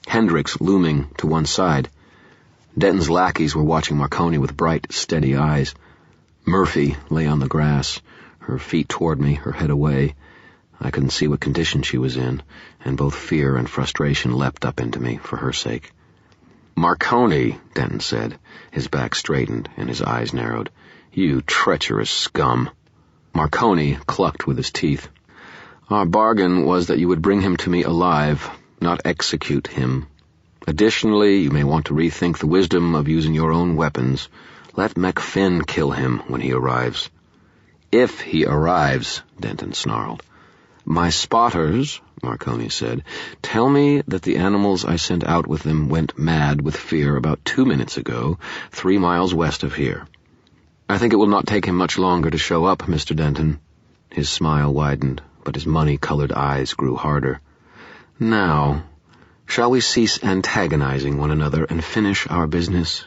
Hendricks looming to one side. Denton's lackeys were watching Marconi with bright, steady eyes. Murphy lay on the grass, her feet toward me, her head away. I couldn't see what condition she was in, and both fear and frustration leapt up into me for her sake. "Marconi," Denton said, his back straightened and his eyes narrowed. "You treacherous scum." Marconi clucked with his teeth. "Our bargain was that you would bring him to me alive, not execute him. Additionally, you may want to rethink the wisdom of using your own weapons. Let MacFinn kill him when he arrives." "If he arrives," Denton snarled. "My spotters," Marconi said, "tell me that the animals I sent out with them went mad with fear about 2 minutes ago, 3 miles west of here. I think it will not take him much longer to show up, Mr. Denton." His smile widened, but his money-colored eyes grew harder. "Now, shall we cease antagonizing one another and finish our business?"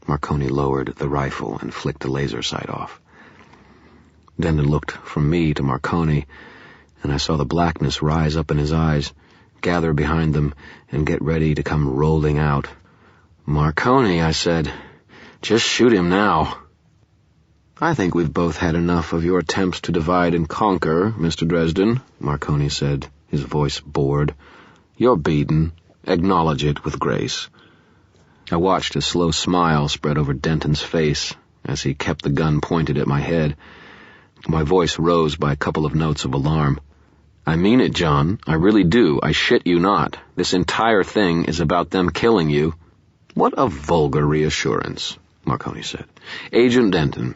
Marconi lowered the rifle and flicked the laser sight off. Denton looked from me to Marconi, and I saw the blackness rise up in his eyes, gather behind them, and get ready to come rolling out. "Marconi," I said, "just shoot him now." "I think we've both had enough of your attempts to divide and conquer, Mr. Dresden," Marconi said, his voice bored. "You're beaten. Acknowledge it with grace." I watched a slow smile spread over Denton's face as he kept the gun pointed at my head. My voice rose by a couple of notes of alarm. "I mean it, John. I really do. I shit you not. This entire thing is about them killing you." "What a vulgar reassurance," Marconi said. "Agent Denton,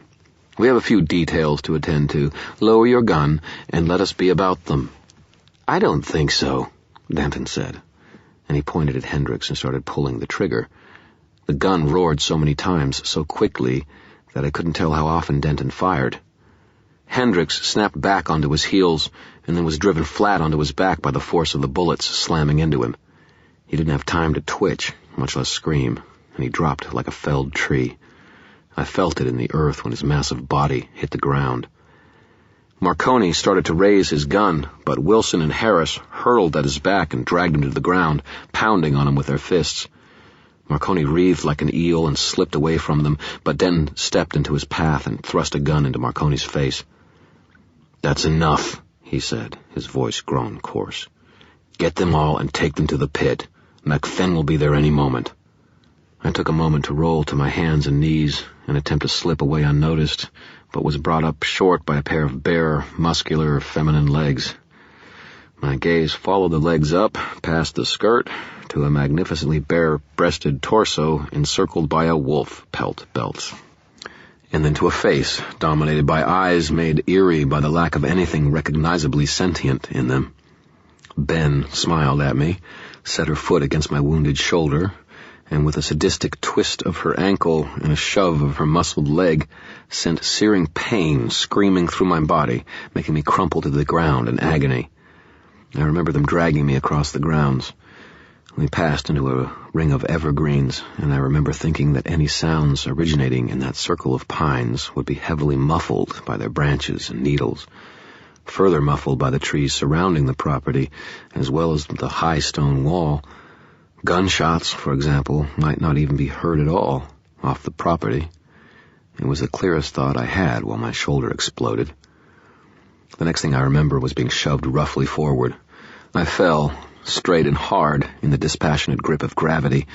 we have a few details to attend to. Lower your gun and let us be about them." "I don't think so," Denton said, and he pointed at Hendricks and started pulling the trigger. The gun roared so many times, so quickly, that I couldn't tell how often Denton fired. Hendricks snapped back onto his heels and then was driven flat onto his back by the force of the bullets slamming into him. He didn't have time to twitch, much less scream, and he dropped like a felled tree. I felt it in the earth when his massive body hit the ground. Marconi started to raise his gun, but Wilson and Harris hurled at his back and dragged him to the ground, pounding on him with their fists. Marconi wreathed like an eel and slipped away from them, but Denton stepped into his path and thrust a gun into Marconi's face. "That's enough," he said, his voice grown coarse. "Get them all and take them to the pit. MacFinn will be there any moment." I took a moment to roll to my hands and knees and attempt to slip away unnoticed, but was brought up short by a pair of bare, muscular, feminine legs. My gaze followed the legs up, past the skirt, to a magnificently bare-breasted torso encircled by a wolf pelt belt, and then to a face dominated by eyes made eerie by the lack of anything recognizably sentient in them. Ben smiled at me, set her foot against my wounded shoulder, and with a sadistic twist of her ankle and a shove of her muscled leg, sent searing pain screaming through my body, making me crumple to the ground in agony. I remember them dragging me across the grounds. We passed into a ring of evergreens, and I remember thinking that any sounds originating in that circle of pines would be heavily muffled by their branches and needles, further muffled by the trees surrounding the property, as well as the high stone wall. Gunshots, for example, might not even be heard at all off the property. It was the clearest thought I had while my shoulder exploded. The next thing I remember was being shoved roughly forward. I fell, straight and hard, in the dispassionate grip of gravity,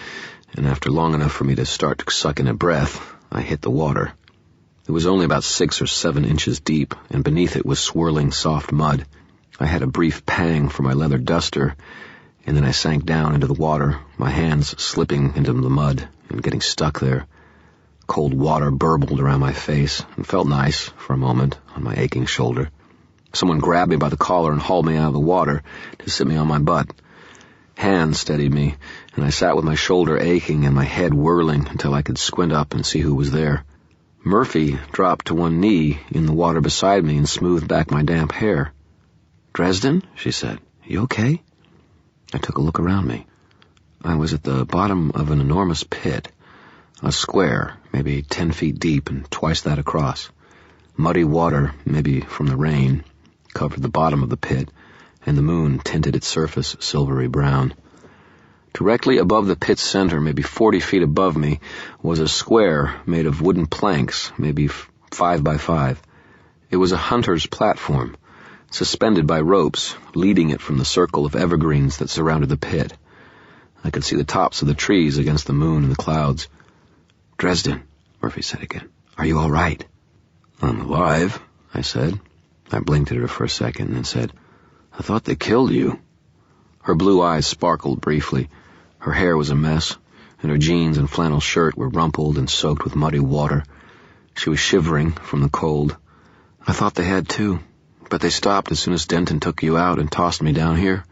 and after long enough for me to start sucking a breath, I hit the water. It was only about 6 or 7 inches deep, and beneath it was swirling soft mud. I had a brief pang for my leather duster, and then I sank down into the water, my hands slipping into the mud and getting stuck there. Cold water burbled around my face and felt nice for a moment on my aching shoulder. Someone grabbed me by the collar and hauled me out of the water to sit me on my butt. Hands steadied me, and I sat with my shoulder aching and my head whirling until I could squint up and see who was there. Murphy dropped to one knee in the water beside me and smoothed back my damp hair. "Dresden?" she said. "You okay?" I took a look around me. I was at the bottom of an enormous pit, a square, maybe 10 feet deep and twice that across. Muddy water, maybe from the rain, covered the bottom of the pit, and the moon tinted its surface silvery brown. Directly above the pit's center, maybe 40 feet above me, was a square made of wooden planks, maybe 5 by 5. It was a hunter's platform, suspended by ropes, leading it from the circle of evergreens that surrounded the pit. I could see the tops of the trees against the moon and the clouds. "Dresden," Murphy said again. "Are you all right?" "I'm alive," I said. I blinked at her for a second and then said, "I thought they killed you." Her blue eyes sparkled briefly. Her hair was a mess, and her jeans and flannel shirt were rumpled and soaked with muddy water. She was shivering from the cold. "I thought they had too, but they stopped as soon as Denton took you out and tossed me down here.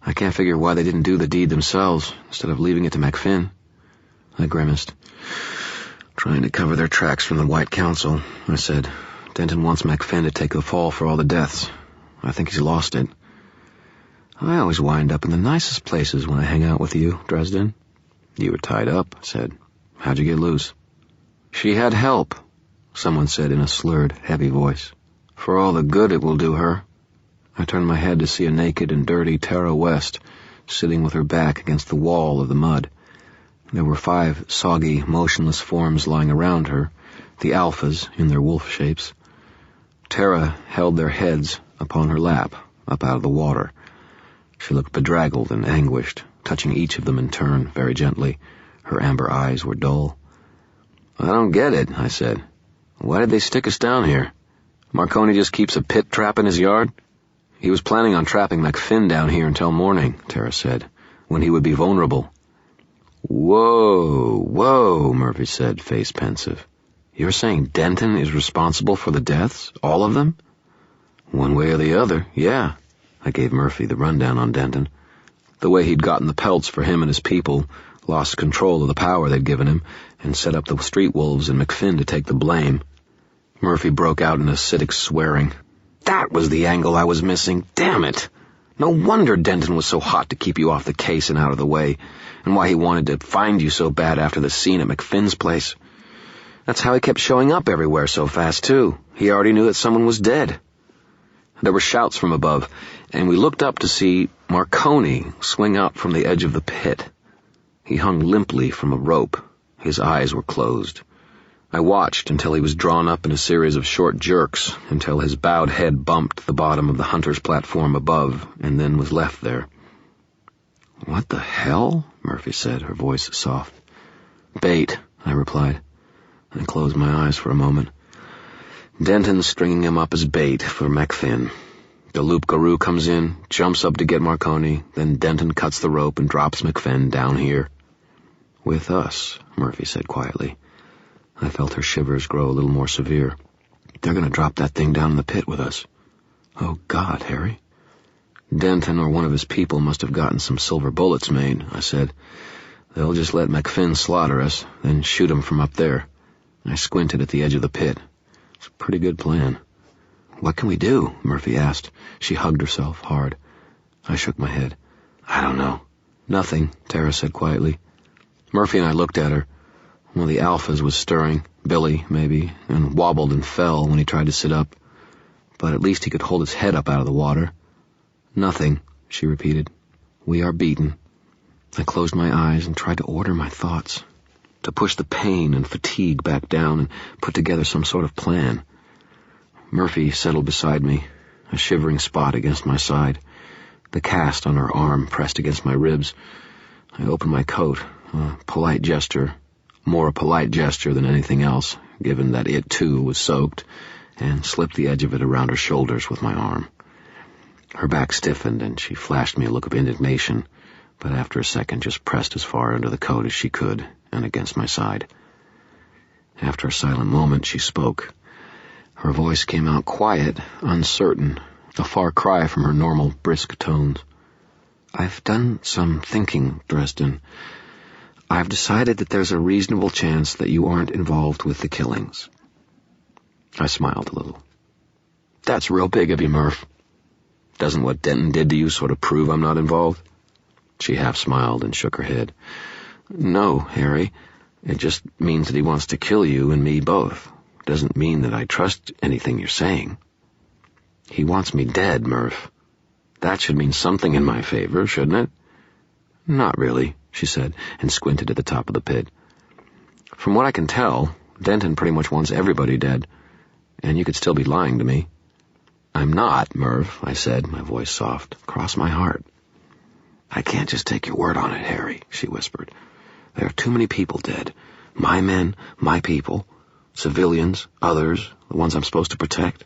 I can't figure why they didn't do the deed themselves instead of leaving it to McFinn." I grimaced. "Trying to cover their tracks from the White Council," I said. "Denton wants McFinn to take the fall for all the deaths. I think he's lost it. I always wind up in the nicest places when I hang out with you, Dresden." "You were tied up," I said. "How'd you get loose?" "She had help," someone said in a slurred, heavy voice. "For all the good it will do her." I turned my head to see a naked and dirty Tara West sitting with her back against the wall of the mud. There were 5 soggy, motionless forms lying around her, the alphas in their wolf shapes. Tara held their heads upon her lap, up out of the water. She looked bedraggled and anguished, touching each of them in turn, very gently. Her amber eyes were dull. "I don't get it," I said. "Why did they stick us down here? Marconi just keeps a pit trap in his yard?" "He was planning on trapping McFinn down here until morning," Tara said, "when he would be vulnerable." Whoa, Murphy said, face pensive. "You're saying Denton is responsible for the deaths? All of them?" "One way or the other, yeah." I gave Murphy the rundown on Denton. The way he'd gotten the pelts for him and his people, lost control of the power they'd given him, and set up the street wolves and McFinn to take the blame. Murphy broke out in acidic swearing. "That was the angle I was missing, damn it! No wonder Denton was so hot to keep you off the case and out of the way, and why he wanted to find you so bad after the scene at McFinn's place. That's how he kept showing up everywhere so fast, too. He already knew that someone was dead." There were shouts from above, and we looked up to see Marconi swing out from the edge of the pit. He hung limply from a rope. His eyes were closed. I watched until he was drawn up in a series of short jerks, until his bowed head bumped the bottom of the hunter's platform above, and then was left there. "What the hell?" Murphy said, her voice soft. "Bait," I replied. I closed my eyes for a moment. Denton's stringing him up as bait for McFinn. The loup-garou comes in, jumps up to get Marconi, then Denton cuts the rope and drops McFinn down here. "With us," Murphy said quietly. I felt her shivers grow a little more severe. "They're going to drop that thing down in the pit with us." "Oh, God, Harry." "Denton or one of his people must have gotten some silver bullets made," I said. "They'll just let McFinn slaughter us, then shoot him from up there." I squinted at the edge of the pit. "It's a pretty good plan." "What can we do?" Murphy asked. She hugged herself hard. I shook my head. "I don't know." "Nothing," Tara said quietly. Murphy and I looked at her. One of the alphas was stirring, Billy, maybe, and wobbled and fell when he tried to sit up. But at least he could hold his head up out of the water. "Nothing," she repeated. "We are beaten." I closed my eyes and tried to order my thoughts, to push the pain and fatigue back down and put together some sort of plan. Murphy settled beside me, a shivering spot against my side, the cast on her arm pressed against my ribs. I opened my coat, a polite gesture, more a polite gesture than anything else, given that it, too, was soaked, and slipped the edge of it around her shoulders with my arm. Her back stiffened, and she flashed me a look of indignation, but after a second just pressed as far under the coat as she could and against my side. After a silent moment, she spoke. Her voice came out quiet, uncertain, a far cry from her normal brisk tones. "I've done some thinking, Dresden. I've decided that there's a reasonable chance that you aren't involved with the killings." I smiled a little. "That's real big of you, Murph. Doesn't what Denton did to you sort of prove I'm not involved?" She half smiled and shook her head. "No, Harry. It just means that he wants to kill you and me both. Doesn't mean that I trust anything you're saying." "He wants me dead, Murph. That should mean something in my favor, shouldn't it?" "Not really," she said, and squinted at the top of the pit. "From what I can tell, Denton pretty much wants everybody dead, and you could still be lying to me." "I'm not, Murph," I said, my voice soft. "Cross my heart." "I can't just take your word on it, Harry," she whispered. "There are too many people dead. My men, my people, civilians, others, the ones I'm supposed to protect.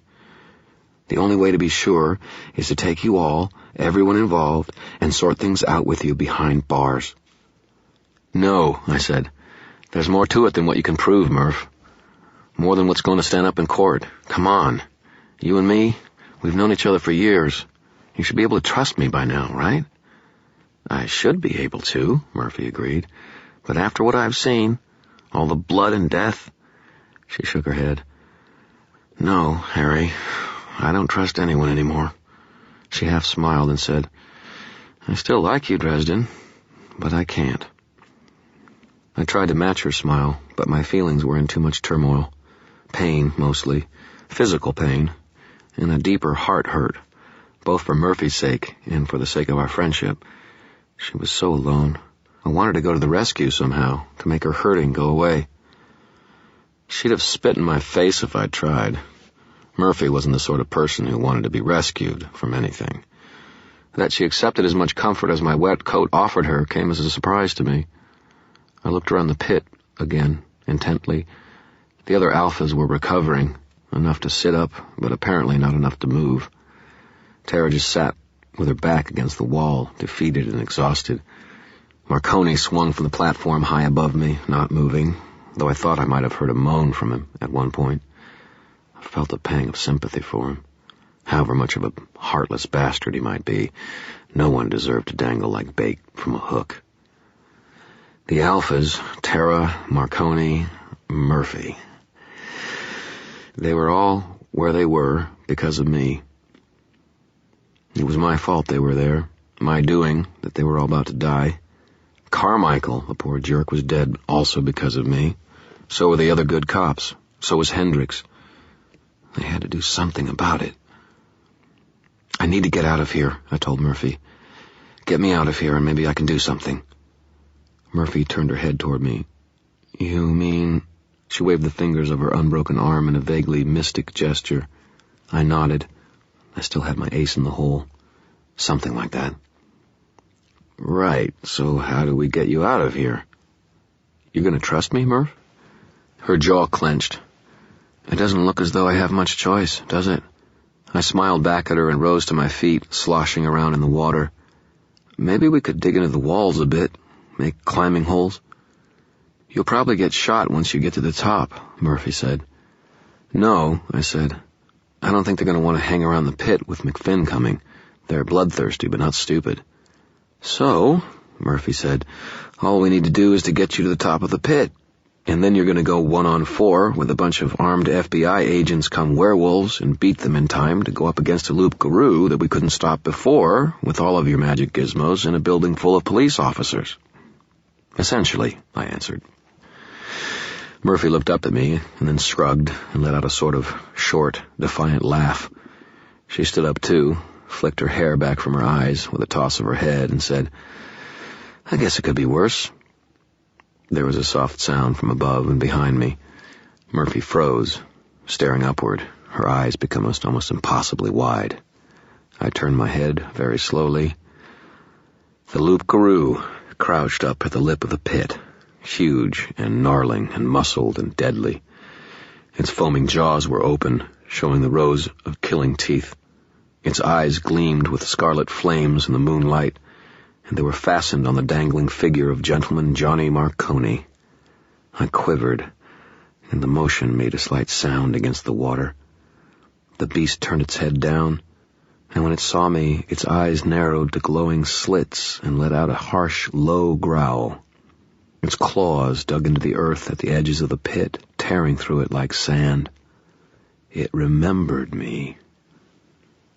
The only way to be sure is to take you all, everyone involved, and sort things out with you behind bars." "No," I said. "There's more to it than what you can prove, Murph. More than what's going to stand up in court. Come on. You and me, we've known each other for years. You should be able to trust me by now, right?" "I should be able to," Murphy agreed. "But after what I've seen, all the blood and death..." She shook her head. "No, Harry, I don't trust anyone anymore." She half smiled and said, "I still like you, Dresden, but I can't." I tried to match her smile, but my feelings were in too much turmoil. Pain, mostly. Physical pain. And a deeper heart hurt, both for Murphy's sake and for the sake of our friendship. She was so alone. I wanted to go to the rescue somehow, to make her hurting go away. She'd have spit in my face if I'd tried. Murphy wasn't the sort of person who wanted to be rescued from anything. That she accepted as much comfort as my wet coat offered her came as a surprise to me. I looked around the pit again, intently. The other alphas were recovering, enough to sit up, but apparently not enough to move. Tara just sat with her back against the wall, defeated and exhausted. Marconi swung from the platform high above me, not moving, though I thought I might have heard a moan from him at one point. I felt a pang of sympathy for him. However much of a heartless bastard he might be, no one deserved to dangle like bait from a hook. The alphas, Tara, Marconi, Murphy. They were all where they were because of me. It was my fault they were there, my doing that they were all about to die. Carmichael, the poor jerk, was dead also because of me. So were the other good cops. So was Hendricks. They had to do something about it. "I need to get out of here," I told Murphy. "Get me out of here and maybe I can do something." Murphy turned her head toward me. "You mean..." She waved the fingers of her unbroken arm in a vaguely mystic gesture. I nodded. I still had my ace in the hole. "Something like that." "Right, so how do we get you out of here?" "You gonna trust me, Murph?" Her jaw clenched. "It doesn't look as though I have much choice, does it?" I smiled back at her and rose to my feet, sloshing around in the water. "Maybe we could dig into the walls a bit, make climbing holes." "You'll probably get shot once you get to the top," Murphy said. "No," I said. "I don't think they're going to want to hang around the pit with McFinn coming. They're bloodthirsty, but not stupid." "So," Murphy said, "all we need to do is to get you to the top of the pit. And then you're going to go 1-on-4 with a bunch of armed FBI agents come werewolves and beat them in time to go up against a loup-garou that we couldn't stop before with all of your magic gizmos in a building full of police officers." "Essentially," I answered. Murphy looked up at me and then shrugged and let out a sort of short, defiant laugh. She stood up too, flicked her hair back from her eyes with a toss of her head and said, "I guess it could be worse." There was a soft sound from above and behind me. Murphy froze, staring upward, her eyes become almost impossibly wide. I turned my head very slowly. The loup-garou crouched up at the lip of the pit, huge and gnarling and muscled and deadly. Its foaming jaws were open, showing the rows of killing teeth. Its eyes gleamed with scarlet flames in the moonlight, and they were fastened on the dangling figure of Gentleman Johnny Marconi. I quivered, and the motion made a slight sound against the water. The beast turned its head down, and when it saw me, its eyes narrowed to glowing slits and let out a harsh, low growl. Its claws dug into the earth at the edges of the pit, tearing through it like sand. It remembered me.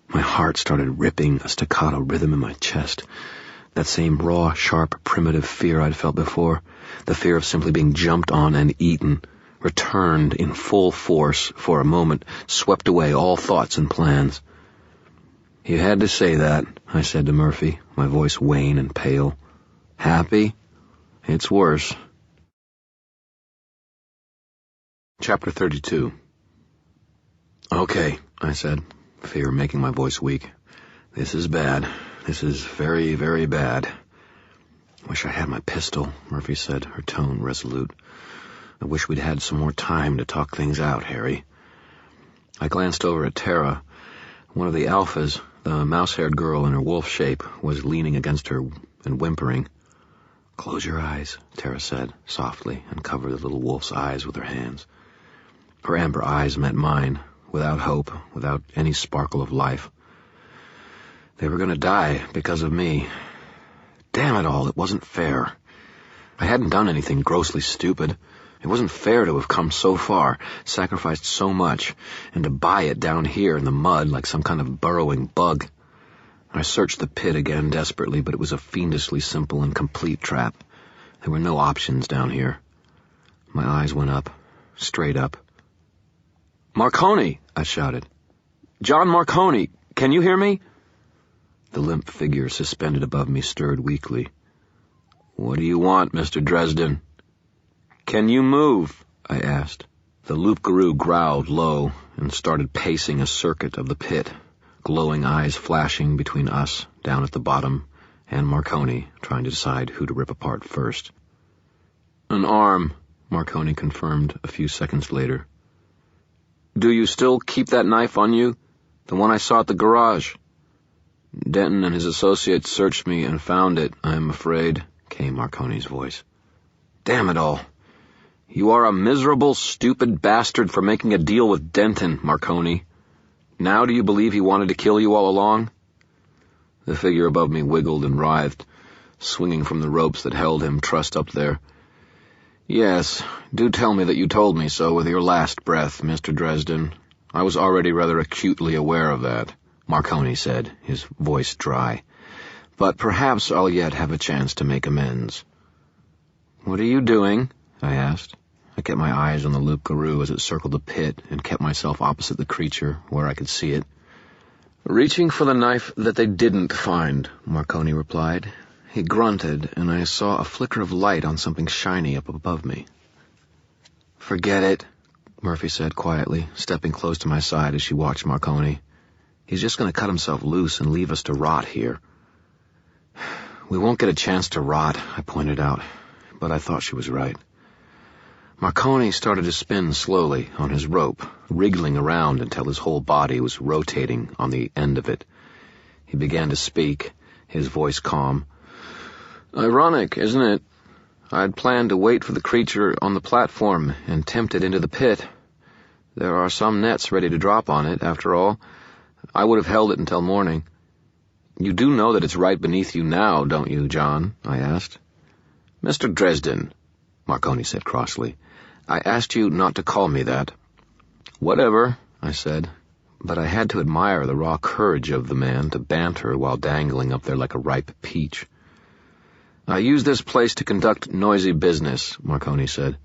My heart started ripping a staccato rhythm in my chest. That same raw, sharp, primitive fear I'd felt before, the fear of simply being jumped on and eaten, returned in full force for a moment, swept away all thoughts and plans. "You had to say that," I said to Murphy, my voice wan and pale. "Happy? It's worse." Chapter 32. "Okay," I said, fear making my voice weak. "This is bad. This is very, very bad." "Wish I had my pistol," Murphy said, her tone resolute. "I wish we'd had some more time to talk things out, Harry." I glanced over at Tara. One of the alphas, the mouse-haired girl in her wolf shape, was leaning against her and whimpering. "Close your eyes," Tara said, softly, and covered the little wolf's eyes with her hands. Her amber eyes met mine, without hope, without any sparkle of life. They were going to die because of me. Damn it all, it wasn't fair. I hadn't done anything grossly stupid. It wasn't fair to have come so far, sacrificed so much, and to buy it down here in the mud like some kind of burrowing bug. I searched the pit again desperately, but it was a fiendishly simple and complete trap. There were no options down here. My eyes went up, straight up. "Marconi!" I shouted. "John Marconi! Can you hear me?" The limp figure suspended above me stirred weakly. "What do you want, Mr. Dresden?" "Can you move?" I asked. The loup-garou growled low and started pacing a circuit of the pit, glowing eyes flashing between us, down at the bottom, and Marconi, trying to decide who to rip apart first. "An arm," Marconi confirmed a few seconds later. "Do you still keep that knife on you? The one I saw at the garage?" "Denton and his associates searched me and found it, I am afraid," came Marconi's voice. "Damn it all. You are a miserable, stupid bastard for making a deal with Denton, Marconi. Now do you believe he wanted to kill you all along?" The figure above me wiggled and writhed, swinging from the ropes that held him trussed up there. "Yes, do tell me that you told me so with your last breath, Mr. Dresden. I was already rather acutely aware of that," Marconi said, his voice dry. "But perhaps I'll yet have a chance to make amends." "What are you doing?" I asked. I kept my eyes on the loup-garou as it circled the pit and kept myself opposite the creature where I could see it. "Reaching for the knife that they didn't find," Marconi replied. He grunted, and I saw a flicker of light on something shiny up above me. "Forget it," Murphy said quietly, stepping close to my side as she watched Marconi. "He's just going to cut himself loose and leave us to rot here." "We won't get a chance to rot," I pointed out, but I thought she was right. Marconi started to spin slowly on his rope, wriggling around until his whole body was rotating on the end of it. He began to speak, his voice calm. "Ironic, isn't it? I'd planned to wait for the creature on the platform and tempt it into the pit. There are some nets ready to drop on it, after all. I would have held it until morning." "You do know that it's right beneath you now, don't you, John?" I asked. "Mr. Dresden," Marconi said crossly, "I asked you not to call me that." "Whatever," I said, but I had to admire the raw courage of the man to banter while dangling up there like a ripe peach. "I use this place to conduct noisy business," Marconi said.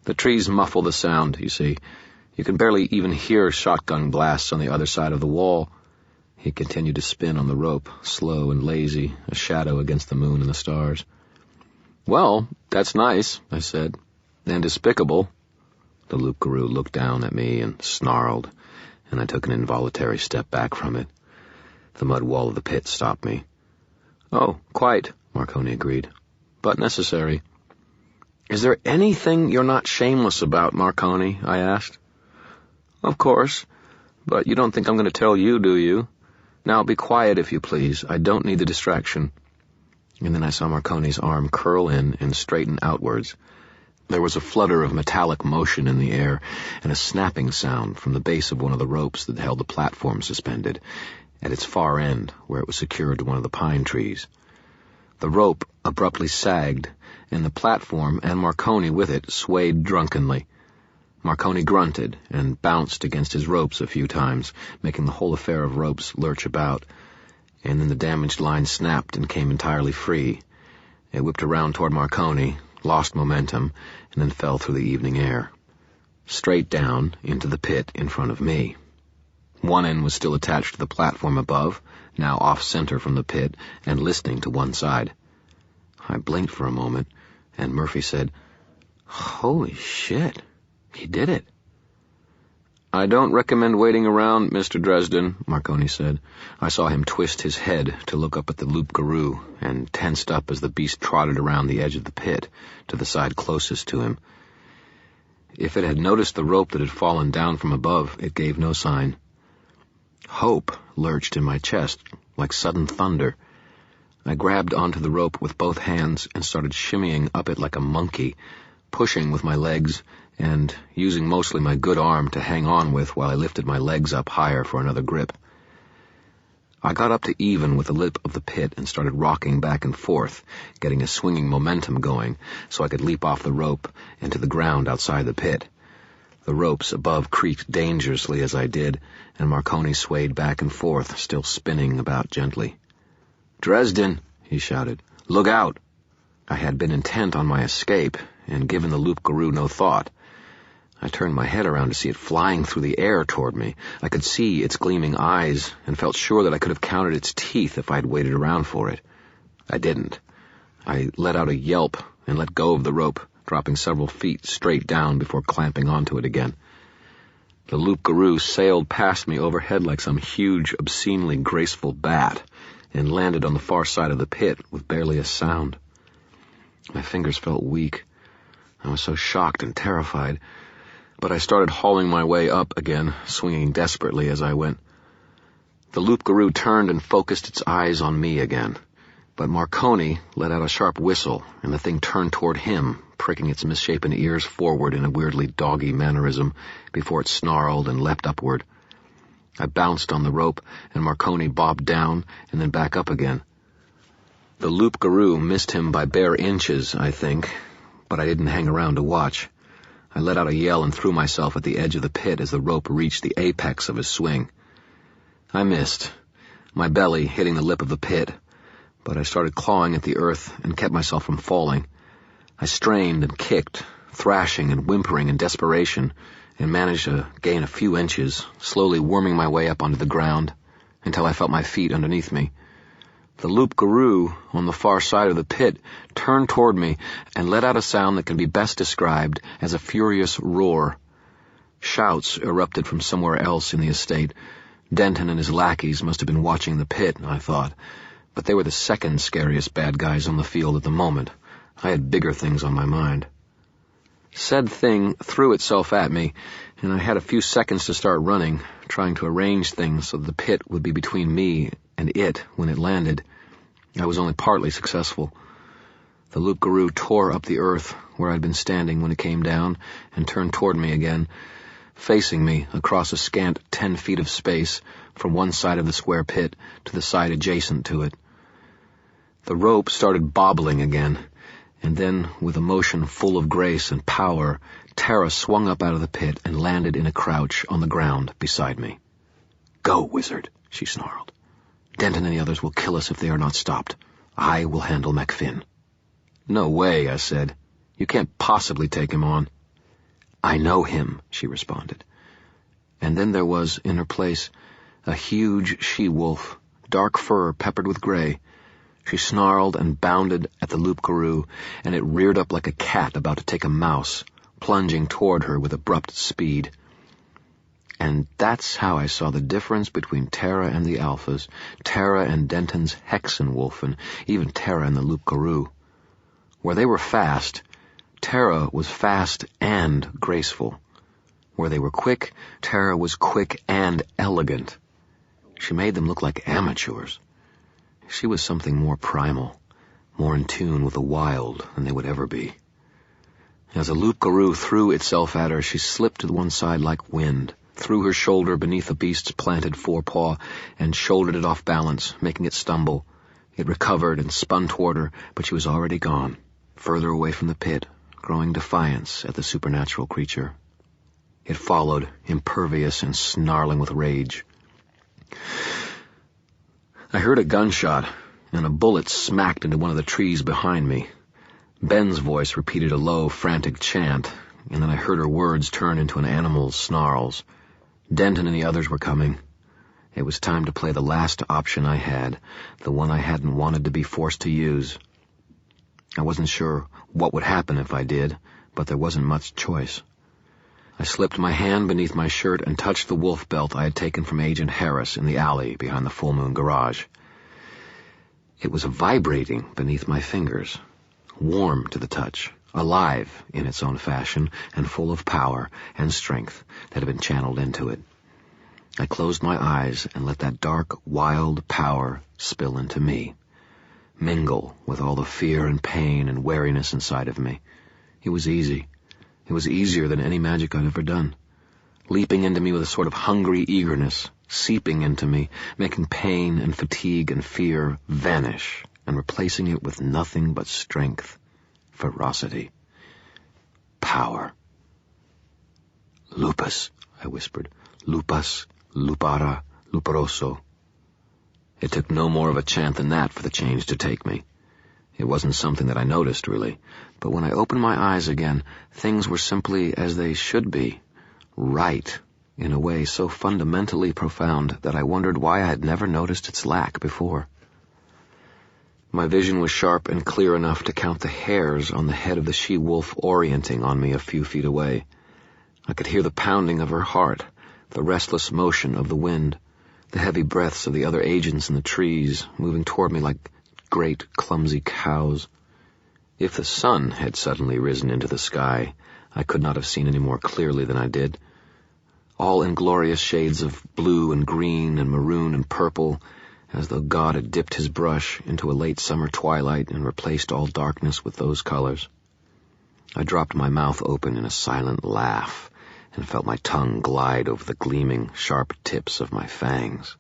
"The trees muffle the sound, you see. You can barely even hear shotgun blasts on the other side of the wall." He continued to spin on the rope, slow and lazy, a shadow against the moon and the stars. "Well, that's nice," I said. "And despicable." The loup-garou looked down at me and snarled, and I took an involuntary step back from it. The mud wall of the pit stopped me. "Oh, quite," Marconi agreed. "But necessary." "Is there anything you're not shameless about, Marconi?" I asked. "Of course. But you don't think I'm going to tell you, do you? Now, be quiet if you please. I don't need the distraction." And then I saw Marconi's arm curl in and straighten outwards. There was a flutter of metallic motion in the air and a snapping sound from the base of one of the ropes that held the platform suspended, at its far end, where it was secured to one of the pine trees. The rope abruptly sagged, and the platform and Marconi with it swayed drunkenly. Marconi grunted and bounced against his ropes a few times, making the whole affair of ropes lurch about, and then the damaged line snapped and came entirely free. It whipped around toward Marconi, lost momentum, and then fell through the evening air, straight down into the pit in front of me. One end was still attached to the platform above, now off-center from the pit, and listening to one side. I blinked for a moment, and Murphy said, "Holy shit, he did it." "I don't recommend waiting around, Mr. Dresden," Marconi said. I saw him twist his head to look up at the loup-garou, and tensed up as the beast trotted around the edge of the pit, to the side closest to him. If it had noticed the rope that had fallen down from above, it gave no sign. Hope lurched in my chest, like sudden thunder. I grabbed onto the rope with both hands and started shimmying up it like a monkey, pushing with my legs and using mostly my good arm to hang on with while I lifted my legs up higher for another grip. I got up to even with the lip of the pit and started rocking back and forth, getting a swinging momentum going so I could leap off the rope and to the ground outside the pit. The ropes above creaked dangerously as I did, and Marconi swayed back and forth, still spinning about gently. "Dresden," he shouted, "look out!" I had been intent on my escape, and given the loup-garou no thought. I turned my head around to see it flying through the air toward me. I could see its gleaming eyes, and felt sure that I could have counted its teeth if I had waited around for it. I didn't. I let out a yelp and let go of the rope, dropping several feet straight down before clamping onto it again. The loup-garou sailed past me overhead like some huge, obscenely graceful bat, and landed on the far side of the pit with barely a sound. My fingers felt weak. I was so shocked and terrified, but I started hauling my way up again, swinging desperately as I went. The loup-garou turned and focused its eyes on me again, but Marconi let out a sharp whistle, and the thing turned toward him, pricking its misshapen ears forward in a weirdly doggy mannerism before it snarled and leapt upward. I bounced on the rope, and Marconi bobbed down and then back up again. The loup-garou missed him by bare inches, I think, but I didn't hang around to watch. I let out a yell and threw myself at the edge of the pit as the rope reached the apex of his swing. I missed, my belly hitting the lip of the pit, but I started clawing at the earth and kept myself from falling. I strained and kicked, thrashing and whimpering in desperation, and managed to gain a few inches, slowly worming my way up onto the ground, until I felt my feet underneath me. The loup-garou on the far side of the pit turned toward me and let out a sound that can be best described as a furious roar. Shouts erupted from somewhere else in the estate. Denton and his lackeys must have been watching the pit, I thought, but they were the second scariest bad guys on the field at the moment. I had bigger things on my mind. Said thing threw itself at me, and I had a few seconds to start running, trying to arrange things so that the pit would be between me and it when it landed. I was only partly successful. The loup-garou tore up the earth where I'd been standing when it came down and turned toward me again, facing me across a scant 10 feet of space from one side of the square pit to the side adjacent to it. The rope started bobbling again, and then, with a motion full of grace and power, Tara swung up out of the pit and landed in a crouch on the ground beside me. "Go, wizard," she snarled. "Denton and the others will kill us if they are not stopped. I will handle MacFinn." "No way," I said. "You can't possibly take him on." "I know him," she responded. And then there was, in her place, a huge she-wolf, dark fur peppered with gray. She snarled and bounded at the loup-garou, and it reared up like a cat about to take a mouse, plunging toward her with abrupt speed. And that's how I saw the difference between Tara and the Alphas, Tara and Denton's Hexenwolf, and even Tara and the loup-garou. Where they were fast, Tara was fast and graceful. Where they were quick, Tara was quick and elegant. She made them look like amateurs. She was something more primal, more in tune with the wild than they would ever be. As a loup-garou threw itself at her, she slipped to one side like wind, threw her shoulder beneath the beast's planted forepaw, and shouldered it off balance, making it stumble. It recovered and spun toward her, but she was already gone, further away from the pit, growing defiance at the supernatural creature. It followed, impervious and snarling with rage. I heard a gunshot, and a bullet smacked into one of the trees behind me. Ben's voice repeated a low, frantic chant, and then I heard her words turn into an animal's snarls. Denton and the others were coming. It was time to play the last option I had, the one I hadn't wanted to be forced to use. I wasn't sure what would happen if I did, but there wasn't much choice. I slipped my hand beneath my shirt and touched the wolf belt I had taken from Agent Harris in the alley behind the Full Moon garage. It was vibrating beneath my fingers, warm to the touch, alive in its own fashion, and full of power and strength that had been channeled into it. I closed my eyes and let that dark, wild power spill into me, mingle with all the fear and pain and wariness inside of me. It was easy. It was easier than any magic I'd ever done, leaping into me with a sort of hungry eagerness, seeping into me, making pain and fatigue and fear vanish, and replacing it with nothing but strength, ferocity, power. "Lupus," I whispered. "Lupus, lupara, luparoso." It took no more of a chant than that for the change to take me. It wasn't something that I noticed, really, but when I opened my eyes again, things were simply as they should be, right, in a way so fundamentally profound that I wondered why I had never noticed its lack before. My vision was sharp and clear enough to count the hairs on the head of the she-wolf orienting on me a few feet away. I could hear the pounding of her heart, the restless motion of the wind, the heavy breaths of the other agents in the trees, moving toward me like great, clumsy cows. If the sun had suddenly risen into the sky, I could not have seen any more clearly than I did. All in glorious shades of blue and green and maroon and purple, as though God had dipped his brush into a late summer twilight and replaced all darkness with those colors. I dropped my mouth open in a silent laugh and felt my tongue glide over the gleaming, sharp tips of my fangs.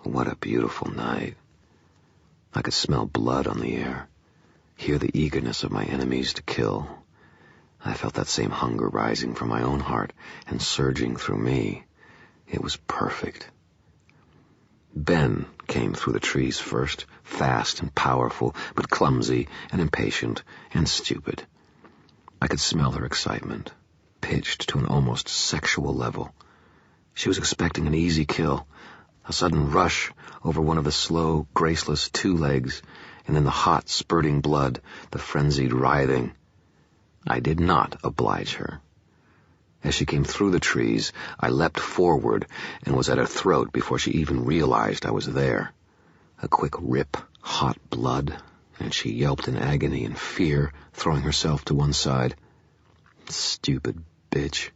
What a beautiful night. I could smell blood on the air, hear the eagerness of my enemies to kill. I felt that same hunger rising from my own heart and surging through me. It was perfect. Ben came through the trees first, fast and powerful, but clumsy and impatient and stupid. I could smell her excitement, pitched to an almost sexual level. She was expecting an easy kill, a sudden rush over one of the slow, graceless two legs, and then the hot, spurting blood, the frenzied writhing. I did not oblige her. As she came through the trees, I leapt forward and was at her throat before she even realized I was there. A quick rip, hot blood, and she yelped in agony and fear, throwing herself to one side. Stupid bitch.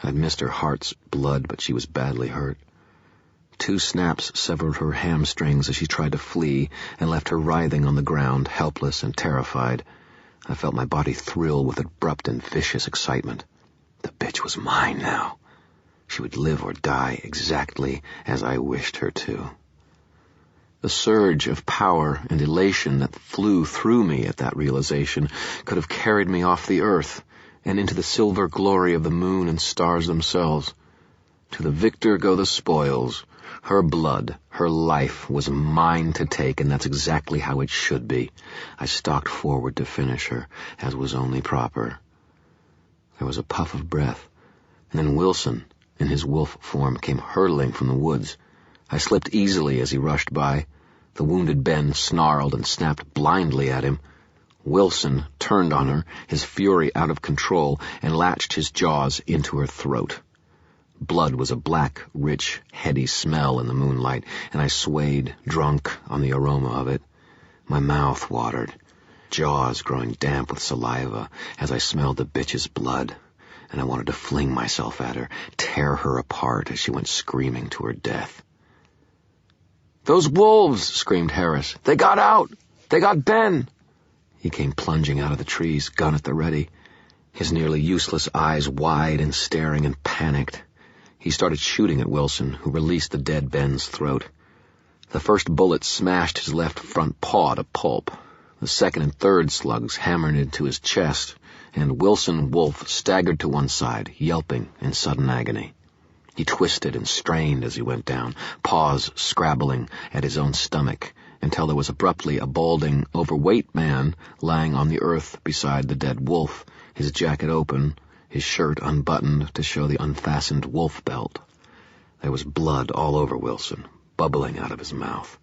I'd missed her heart's blood, but she was badly hurt. 2 snaps severed her hamstrings as she tried to flee and left her writhing on the ground, helpless and terrified. I felt my body thrill with abrupt and vicious excitement. The bitch was mine now. She would live or die exactly as I wished her to. The surge of power and elation that flew through me at that realization could have carried me off the earth and into the silver glory of the moon and stars themselves. To the victor go the spoils. Her blood, her life was mine to take, and that's exactly how it should be. I stalked forward to finish her, as was only proper. There was a puff of breath, and then Wilson, in his wolf form, came hurtling from the woods. I slipped easily as he rushed by. The wounded Ben snarled and snapped blindly at him. Wilson turned on her, his fury out of control, and latched his jaws into her throat. Blood was a black, rich, heady smell in the moonlight, and I swayed, drunk on the aroma of it. My mouth watered, jaws growing damp with saliva as I smelled the bitch's blood, and I wanted to fling myself at her, tear her apart as she went screaming to her death. "Those wolves!" screamed Harris. "They got out! They got Ben!" He came plunging out of the trees, gun at the ready, his nearly useless eyes wide and staring and panicked. He started shooting at Wilson, who released the dead Ben's throat. The first bullet smashed his left front paw to pulp. The second and third slugs hammered into his chest, and Wilson Wolfe staggered to one side, yelping in sudden agony. He twisted and strained as he went down, paws scrabbling at his own stomach, until there was abruptly a balding, overweight man lying on the earth beside the dead wolf, his jacket open, his shirt unbuttoned to show the unfastened wolf belt. There was blood all over Wilson, bubbling out of his mouth.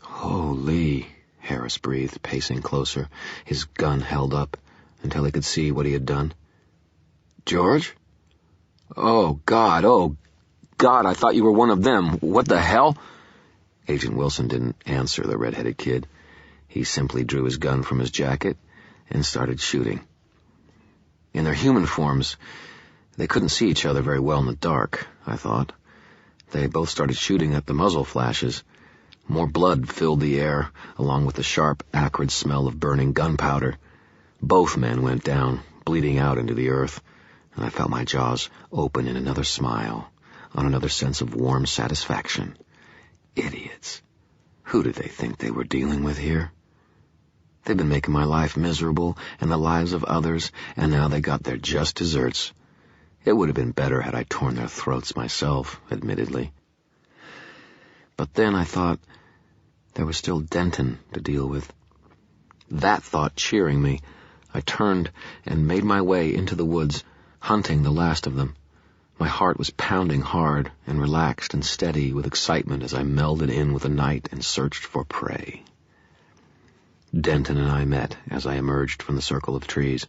"Holy," Harris breathed, pacing closer, his gun held up until he could see what he had done. "George? Oh, God, I thought you were one of them. What the hell?" Agent Wilson didn't answer the red-headed kid. He simply drew his gun from his jacket and started shooting. In their human forms, they couldn't see each other very well in the dark, I thought. They both started shooting at the muzzle flashes. More blood filled the air, along with the sharp, acrid smell of burning gunpowder. Both men went down, bleeding out into the earth, and I felt my jaws open in another smile, on another sense of warm satisfaction. Idiots. Who did they think they were dealing with here? They'd been making my life miserable and the lives of others, and now they got their just desserts. It would have been better had I torn their throats myself, admittedly. But then I thought there was still Denton to deal with. That thought cheering me, I turned and made my way into the woods, hunting the last of them. My heart was pounding hard and relaxed and steady with excitement as I melded in with the night and searched for prey. Denton and I met as I emerged from the circle of trees.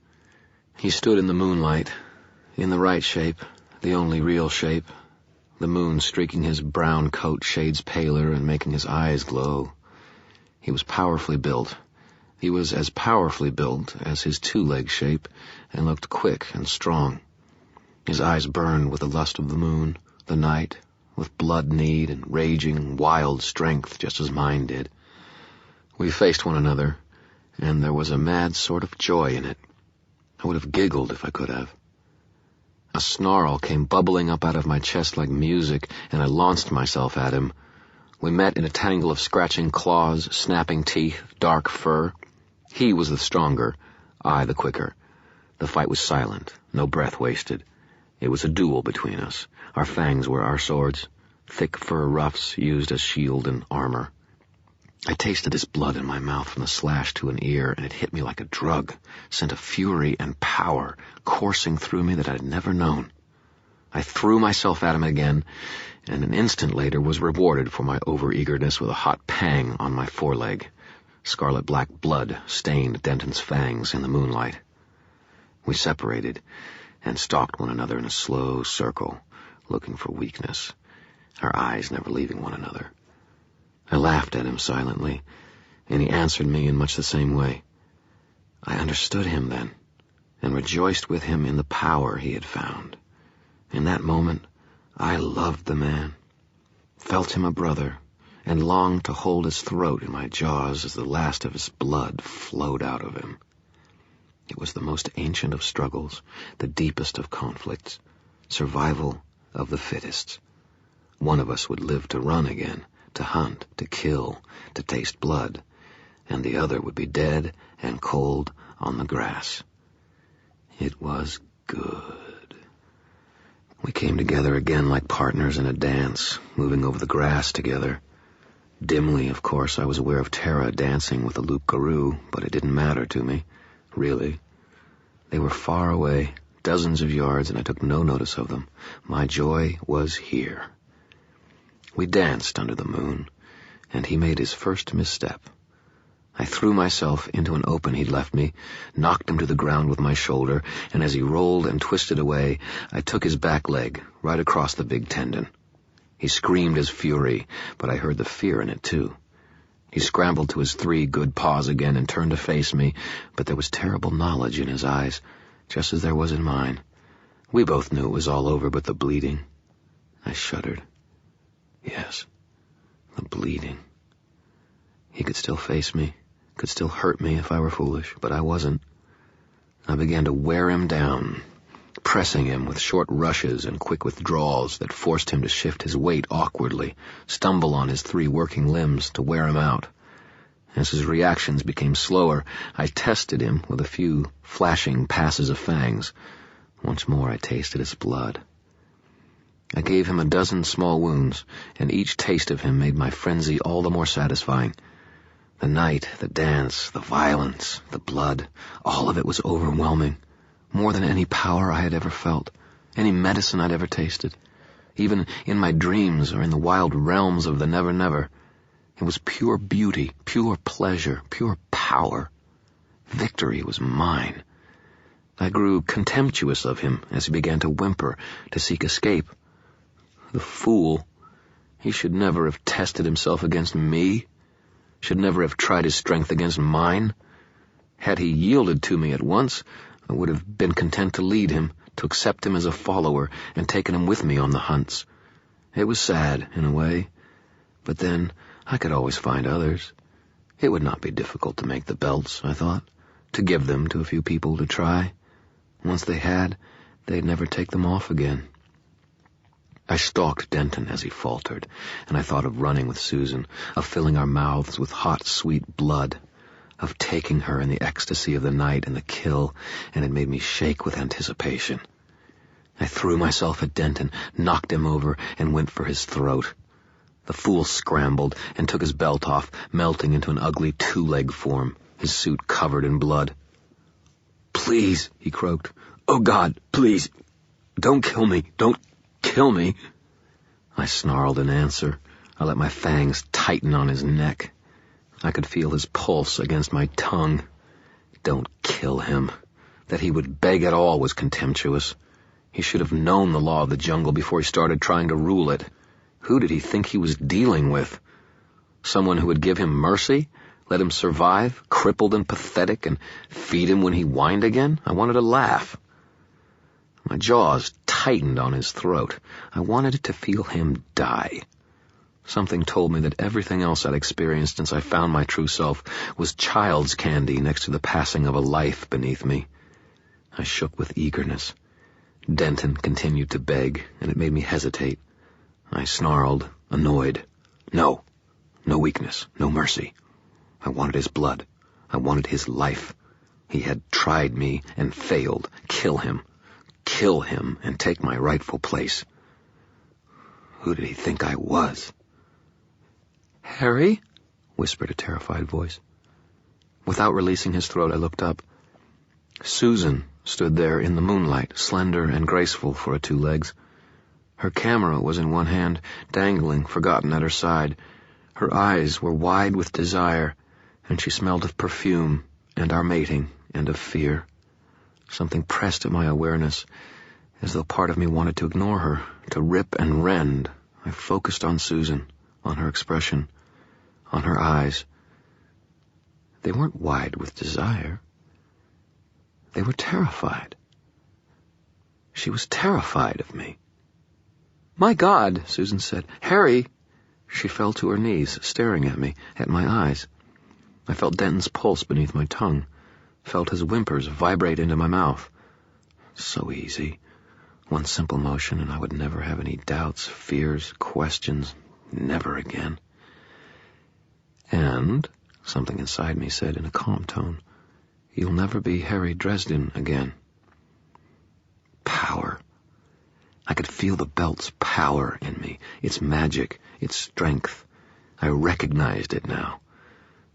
He stood in the moonlight, in the right shape, the only real shape, the moon streaking his brown coat shades paler and making his eyes glow. He was powerfully built. He was as powerfully built as his two-leg shape and looked quick and strong. His eyes burned with the lust of the moon, the night, with blood need and raging, wild strength just as mine did. We faced one another, and there was a mad sort of joy in it. I would have giggled if I could have. A snarl came bubbling up out of my chest like music, and I launched myself at him. We met in a tangle of scratching claws, snapping teeth, dark fur. He was the stronger, I the quicker. The fight was silent, no breath wasted. It was a duel between us. Our fangs were our swords, thick fur ruffs used as shield and armor. I tasted his blood in my mouth from the slash to an ear, and it hit me like a drug, sent a fury and power coursing through me that I had never known. I threw myself at him again, and an instant later was rewarded for my overeagerness with a hot pang on my foreleg. Scarlet-black blood stained Denton's fangs in the moonlight. We separated and stalked one another in a slow circle, looking for weakness, our eyes never leaving one another. I laughed at him silently, and he answered me in much the same way. I understood him then, and rejoiced with him in the power he had found. In that moment, I loved the man, felt him a brother, and longed to hold his throat in my jaws as the last of his blood flowed out of him. It was the most ancient of struggles, the deepest of conflicts, survival of the fittest. One of us would live to run again, to hunt, to kill, to taste blood, and the other would be dead and cold on the grass. It was good. We came together again like partners in a dance, moving over the grass together. Dimly, of course, I was aware of Tara dancing with the loup-garou, but it didn't matter to me, really. They were far away, dozens of yards, and I took no notice of them. My joy was here. We danced under the moon, and he made his first misstep. I threw myself into an open he'd left me, knocked him to the ground with my shoulder, and as he rolled and twisted away, I took his back leg right across the big tendon. He screamed his fury, but I heard the fear in it, too. He scrambled to his 3 good paws again and turned to face me, but there was terrible knowledge in his eyes, just as there was in mine. We both knew it was all over but the bleeding. I shuddered. Yes, the bleeding. He could still face me, could still hurt me if I were foolish, but I wasn't. I began to wear him down, pressing him with short rushes and quick withdrawals that forced him to shift his weight awkwardly, stumble on his 3 working limbs to wear him out. As his reactions became slower, I tested him with a few flashing passes of fangs. Once more I tasted his blood. I gave him a dozen small wounds, and each taste of him made my frenzy all the more satisfying. The night, the dance, the violence, the blood, all of it was overwhelming, more than any power I had ever felt, any medicine I'd ever tasted. Even in my dreams or in the wild realms of the never-never, it was pure beauty, pure pleasure, pure power. Victory was mine. I grew contemptuous of him as he began to whimper, to seek escape. The fool. He should never have tested himself against me, should never have tried his strength against mine. Had he yielded to me at once, I would have been content to lead him, to accept him as a follower, and taken him with me on the hunts. It was sad, in a way, but then I could always find others. It would not be difficult to make the belts, I thought, to give them to a few people to try. Once they had, they'd never take them off again. I stalked Denton as he faltered, and I thought of running with Susan, of filling our mouths with hot, sweet blood, of taking her in the ecstasy of the night and the kill, and it made me shake with anticipation. I threw myself at Denton, knocked him over, and went for his throat. The fool scrambled and took his belt off, melting into an ugly 2-leg form, his suit covered in blood. "Please," he croaked. "Oh, God, please, don't kill me, don't kill me." I snarled in answer. I let my fangs tighten on his neck. I could feel his pulse against my tongue. Don't kill him. That he would beg at all was contemptuous. He should have known the law of the jungle before he started trying to rule it. Who did he think he was dealing with? Someone who would give him mercy, let him survive, crippled and pathetic, and feed him when he whined again? I wanted to laugh. My jaws tightened on his throat. I wanted to feel him die. Something told me that everything else I'd experienced since I found my true self was child's candy next to the passing of a life beneath me. I shook with eagerness. Denton continued to beg, and it made me hesitate. I snarled, annoyed. No weakness, no mercy. I wanted his blood. I wanted his life. He had tried me and failed. Kill him and take my rightful place. Who did he think I was? "Harry?" whispered a terrified voice. Without releasing his throat, I looked up. Susan stood there in the moonlight, slender and graceful for her 2 legs. Her camera was in one hand, dangling, forgotten at her side. Her eyes were wide with desire, and she smelled of perfume, and our mating, and of fear. Something pressed at my awareness, as though part of me wanted to ignore her, to rip and rend. I focused on Susan, on her expression, on her eyes. They weren't wide with desire. They were terrified. She was terrified of me. "My God," Susan said. "Harry!" She fell to her knees, staring at me, at my eyes. I felt Denton's pulse beneath my tongue, felt his whimpers vibrate into my mouth. So easy. One simple motion, and I would never have any doubts, fears, questions. Never again. And something inside me said in a calm tone, "You'll never be Harry Dresden again." Power. I could feel the belt's power in me, its magic, its strength. I recognized it now.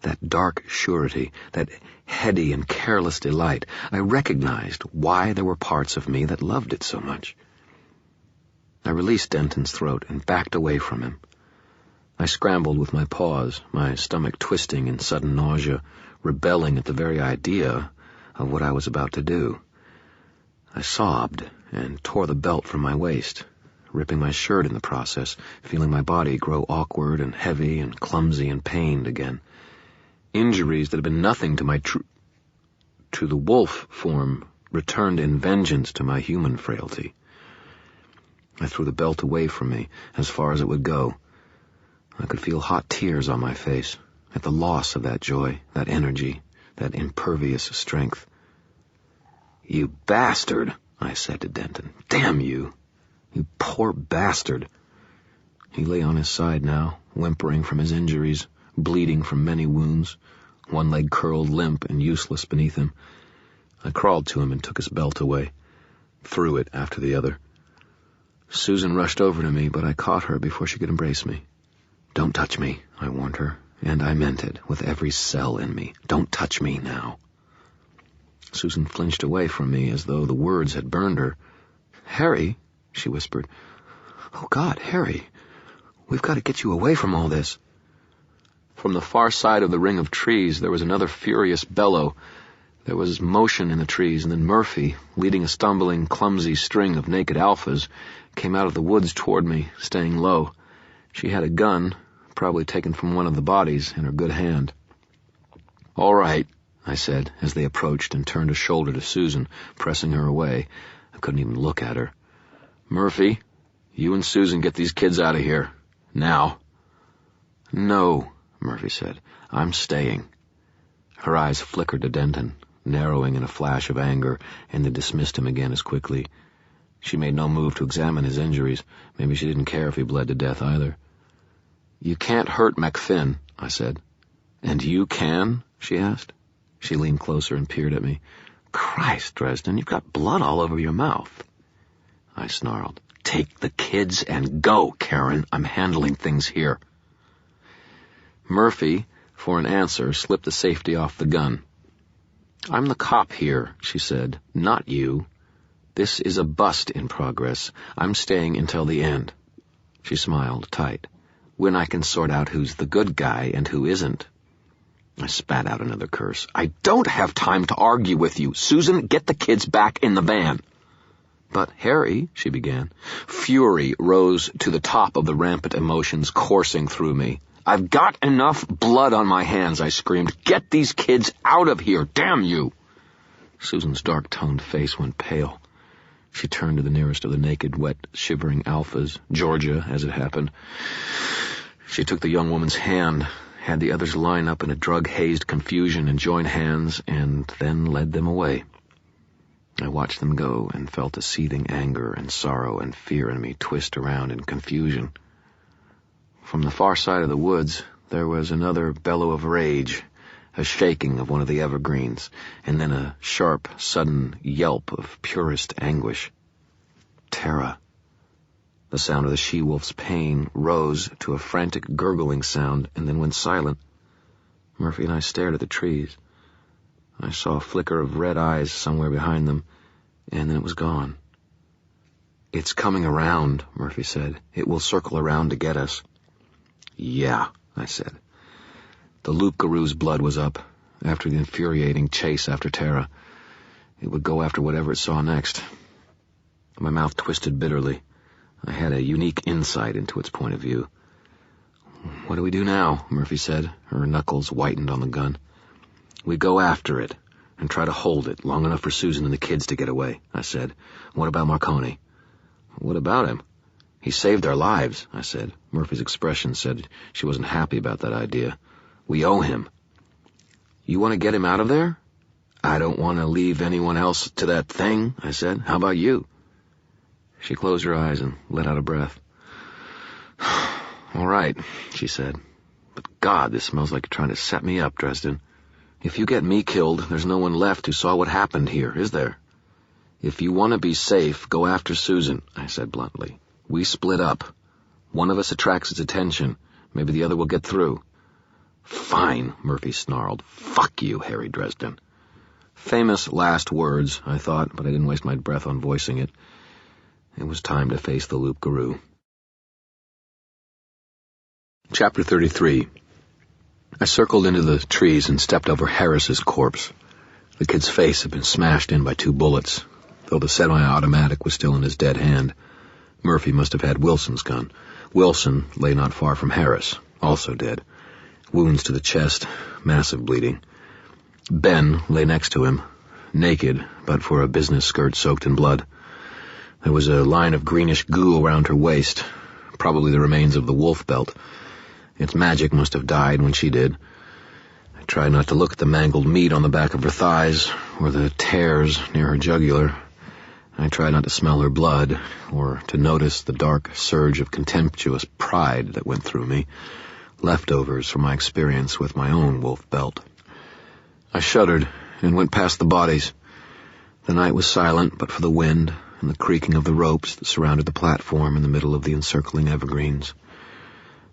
That dark surety, that heady and careless delight. I recognized why there were parts of me that loved it so much. I released Denton's throat and backed away from him. I scrambled with my paws, my stomach twisting in sudden nausea, rebelling at the very idea of what I was about to do. I sobbed and tore the belt from my waist, ripping my shirt in the process, feeling my body grow awkward and heavy and clumsy and pained again. Injuries that had been nothing to my to the wolf form returned in vengeance to my human frailty. I threw the belt away from me, as far as it would go. I could feel hot tears on my face, at the loss of that joy, that energy, that impervious strength. "You bastard," I said to Denton. "Damn you! You poor bastard!" He lay on his side now, whimpering from his injuries, bleeding from many wounds, one leg curled limp and useless beneath him. I crawled to him and took his belt away, threw it after the other. Susan rushed over to me, but I caught her before she could embrace me. "Don't touch me," I warned her, and I meant it with every cell in me. "Don't touch me now." Susan flinched away from me as though the words had burned her. "Harry," she whispered. "Oh, God, Harry, we've got to get you away from all this." From the far side of the ring of trees there was another furious bellow. There was motion in the trees, and then Murphy, leading a stumbling, clumsy string of naked alphas, came out of the woods toward me, staying low. She had a gun, probably taken from one of the bodies, in her good hand. "All right," I said, as they approached and turned a shoulder to Susan, pressing her away. I couldn't even look at her. "Murphy, you and Susan get these kids out of here. Now." "No," Murphy said. "I'm staying." Her eyes flickered to Denton, narrowing in a flash of anger, and then dismissed him again as quickly. She made no move to examine his injuries. Maybe she didn't care if he bled to death either. "You can't hurt McFinn," I said. "And you can?" she asked. She leaned closer and peered at me. "Christ, Dresden, you've got blood all over your mouth." I snarled. "Take the kids and go, Karen. I'm handling things here." Murphy, for an answer, slipped the safety off the gun. "I'm the cop here," she said, "not you. This is a bust in progress. I'm staying until the end." She smiled tight. "When I can sort out who's the good guy and who isn't." I spat out another curse. "I don't have time to argue with you. Susan, get the kids back in the van." "But Harry," she began. Fury rose to the top of the rampant emotions coursing through me. "I've got enough blood on my hands," I screamed. "Get these kids out of here, damn you!" Susan's dark-toned face went pale. She turned to the nearest of the naked, wet, shivering alphas, Georgia, as it happened. She took the young woman's hand, had the others line up in a drug-hazed confusion and join hands, and then led them away. I watched them go and felt a seething anger and sorrow and fear in me twist around in confusion. From the far side of the woods, there was another bellow of rage, a shaking of one of the evergreens, and then a sharp, sudden yelp of purest anguish. Terror. The sound of the she-wolf's pain rose to a frantic gurgling sound and then went silent. Murphy and I stared at the trees. I saw a flicker of red eyes somewhere behind them, and then it was gone. "It's coming around," Murphy said. "It will circle around to get us." "Yeah," I said. The loup-garou's blood was up, after the infuriating chase after Tara. It would go after whatever it saw next. My mouth twisted bitterly. I had a unique insight into its point of view. "What do we do now?" Murphy said. Her knuckles whitened on the gun. "We go after it, and try to hold it long enough for Susan and the kids to get away," I said. "What about Marconi?" "What about him?" "He saved our lives," I said. Murphy's expression said she wasn't happy about that idea. "We owe him." "You want to get him out of there?" "I don't want to leave anyone else to that thing," I said. "How about you?" She closed her eyes and let out a breath. "All right," she said. "But God, this smells like you're trying to set me up, Dresden. If you get me killed, there's no one left who saw what happened here, is there? If you want to be safe, go after Susan," I said bluntly. "We split up. One of us attracts its attention. Maybe the other will get through." "Fine," Murphy snarled. "Fuck you, Harry Dresden." Famous last words, I thought, but I didn't waste my breath on voicing it. It was time to face the loup-garou. Chapter 33. I circled into the trees and stepped over Harris's corpse. The kid's face had been smashed in by 2 bullets, though the semi-automatic was still in his dead hand. Murphy must have had Wilson's gun. Wilson lay not far from Harris, also dead. Wounds to the chest, massive bleeding. Ben lay next to him, naked, but for a business skirt soaked in blood. There was a line of greenish goo around her waist, probably the remains of the wolf belt. Its magic must have died when she did. I tried not to look at the mangled meat on the back of her thighs, or the tears near her jugular. I tried not to smell her blood, or to notice the dark surge of contemptuous pride that went through me, leftovers from my experience with my own wolf belt. I shuddered and went past the bodies. The night was silent but for the wind and the creaking of the ropes that surrounded the platform in the middle of the encircling evergreens.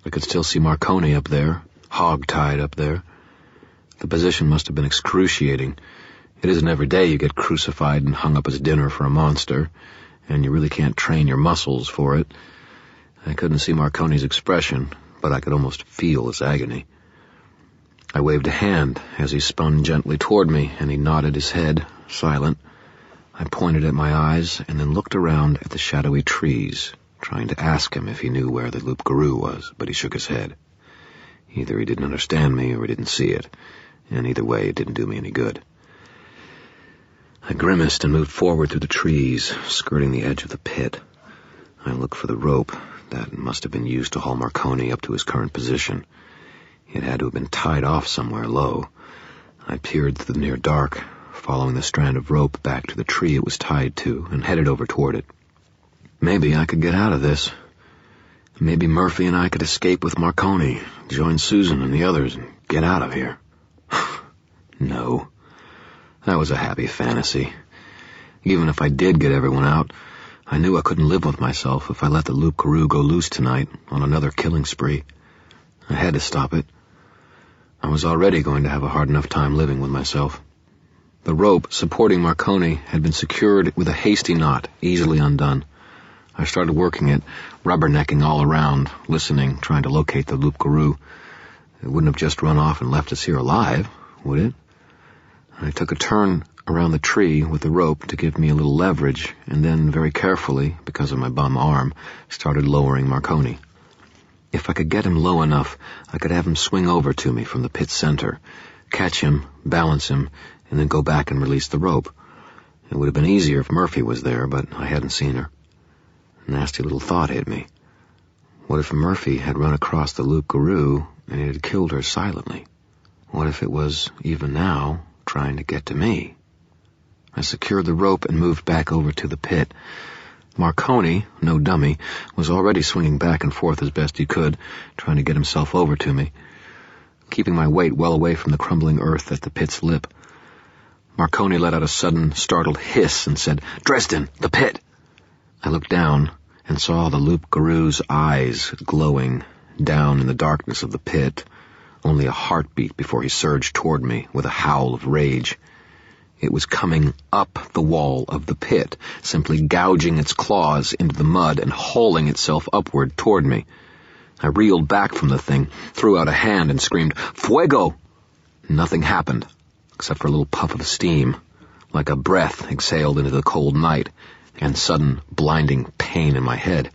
I could still see Marconi up there, hog-tied up there. The position must have been excruciating. It isn't every day you get crucified and hung up as dinner for a monster, and you really can't train your muscles for it. I couldn't see Marconi's expression, but I could almost feel his agony. I waved a hand as he spun gently toward me, and he nodded his head, silent. I pointed at my eyes and then looked around at the shadowy trees, trying to ask him if he knew where the loup-garou was, but he shook his head. Either he didn't understand me or he didn't see it, and either way it didn't do me any good. I grimaced and moved forward through the trees, skirting the edge of the pit. I looked for the rope that must have been used to haul Marconi up to his current position. It had to have been tied off somewhere low. I peered through the near dark, following the strand of rope back to the tree it was tied to, and headed over toward it. Maybe I could get out of this. Maybe Murphy and I could escape with Marconi, join Susan and the others, and get out of here. No. That was a happy fantasy. Even if I did get everyone out, I knew I couldn't live with myself if I let the loup-garou go loose tonight on another killing spree. I had to stop it. I was already going to have a hard enough time living with myself. The rope supporting Marconi had been secured with a hasty knot, easily undone. I started working it, rubbernecking all around, listening, trying to locate the loup-garou. It wouldn't have just run off and left us here alive, would it? I took a turn around the tree with the rope to give me a little leverage, and then very carefully, because of my bum arm, started lowering Marconi. If I could get him low enough, I could have him swing over to me from the pit's center, catch him, balance him, and then go back and release the rope. It would have been easier if Murphy was there, but I hadn't seen her. A nasty little thought hit me. What if Murphy had run across the loup-garou and it had killed her silently? What if it was, even now, trying to get to me? I secured the rope and moved back over to the pit. Marconi, no dummy, was already swinging back and forth as best he could, trying to get himself over to me, keeping my weight well away from the crumbling earth at the pit's lip. Marconi let out a sudden, startled hiss and said, "Dresden, the pit!" I looked down and saw the loup-garou's eyes glowing down in the darkness of the pit, only a heartbeat before he surged toward me with a howl of rage. It was coming up the wall of the pit, simply gouging its claws into the mud and hauling itself upward toward me. I reeled back from the thing, threw out a hand and screamed, "Fuego!" Nothing happened, except for a little puff of steam, like a breath exhaled into the cold night, and sudden, blinding pain in my head.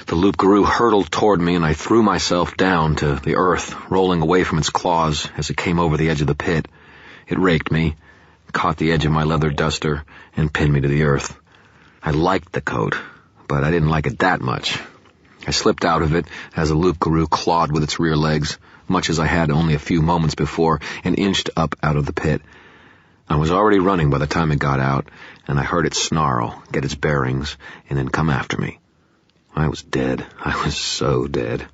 The loup-garou hurtled toward me, and I threw myself down to the earth, rolling away from its claws as it came over the edge of the pit. It raked me, caught the edge of my leather duster, and pinned me to the earth. I liked the coat, but I didn't like it that much. I slipped out of it as the loup-garou clawed with its rear legs, much as I had only a few moments before, and inched up out of the pit. I was already running by the time it got out, and I heard it snarl, get its bearings, and then come after me. I was dead. I was so dead.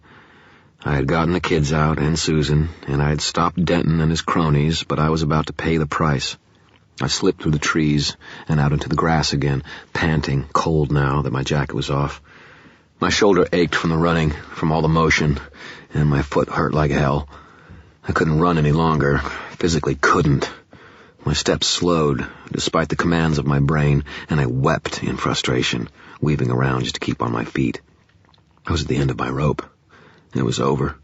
I had gotten the kids out and Susan, and I had stopped Denton and his cronies, but I was about to pay the price. I slipped through the trees and out into the grass again, panting, cold now that my jacket was off. My shoulder ached from the running, from all the motion, and my foot hurt like hell. I couldn't run any longer, physically couldn't. My steps slowed, despite the commands of my brain, and I wept in frustration, weaving around just to keep on my feet. I was at the end of my rope. It was over.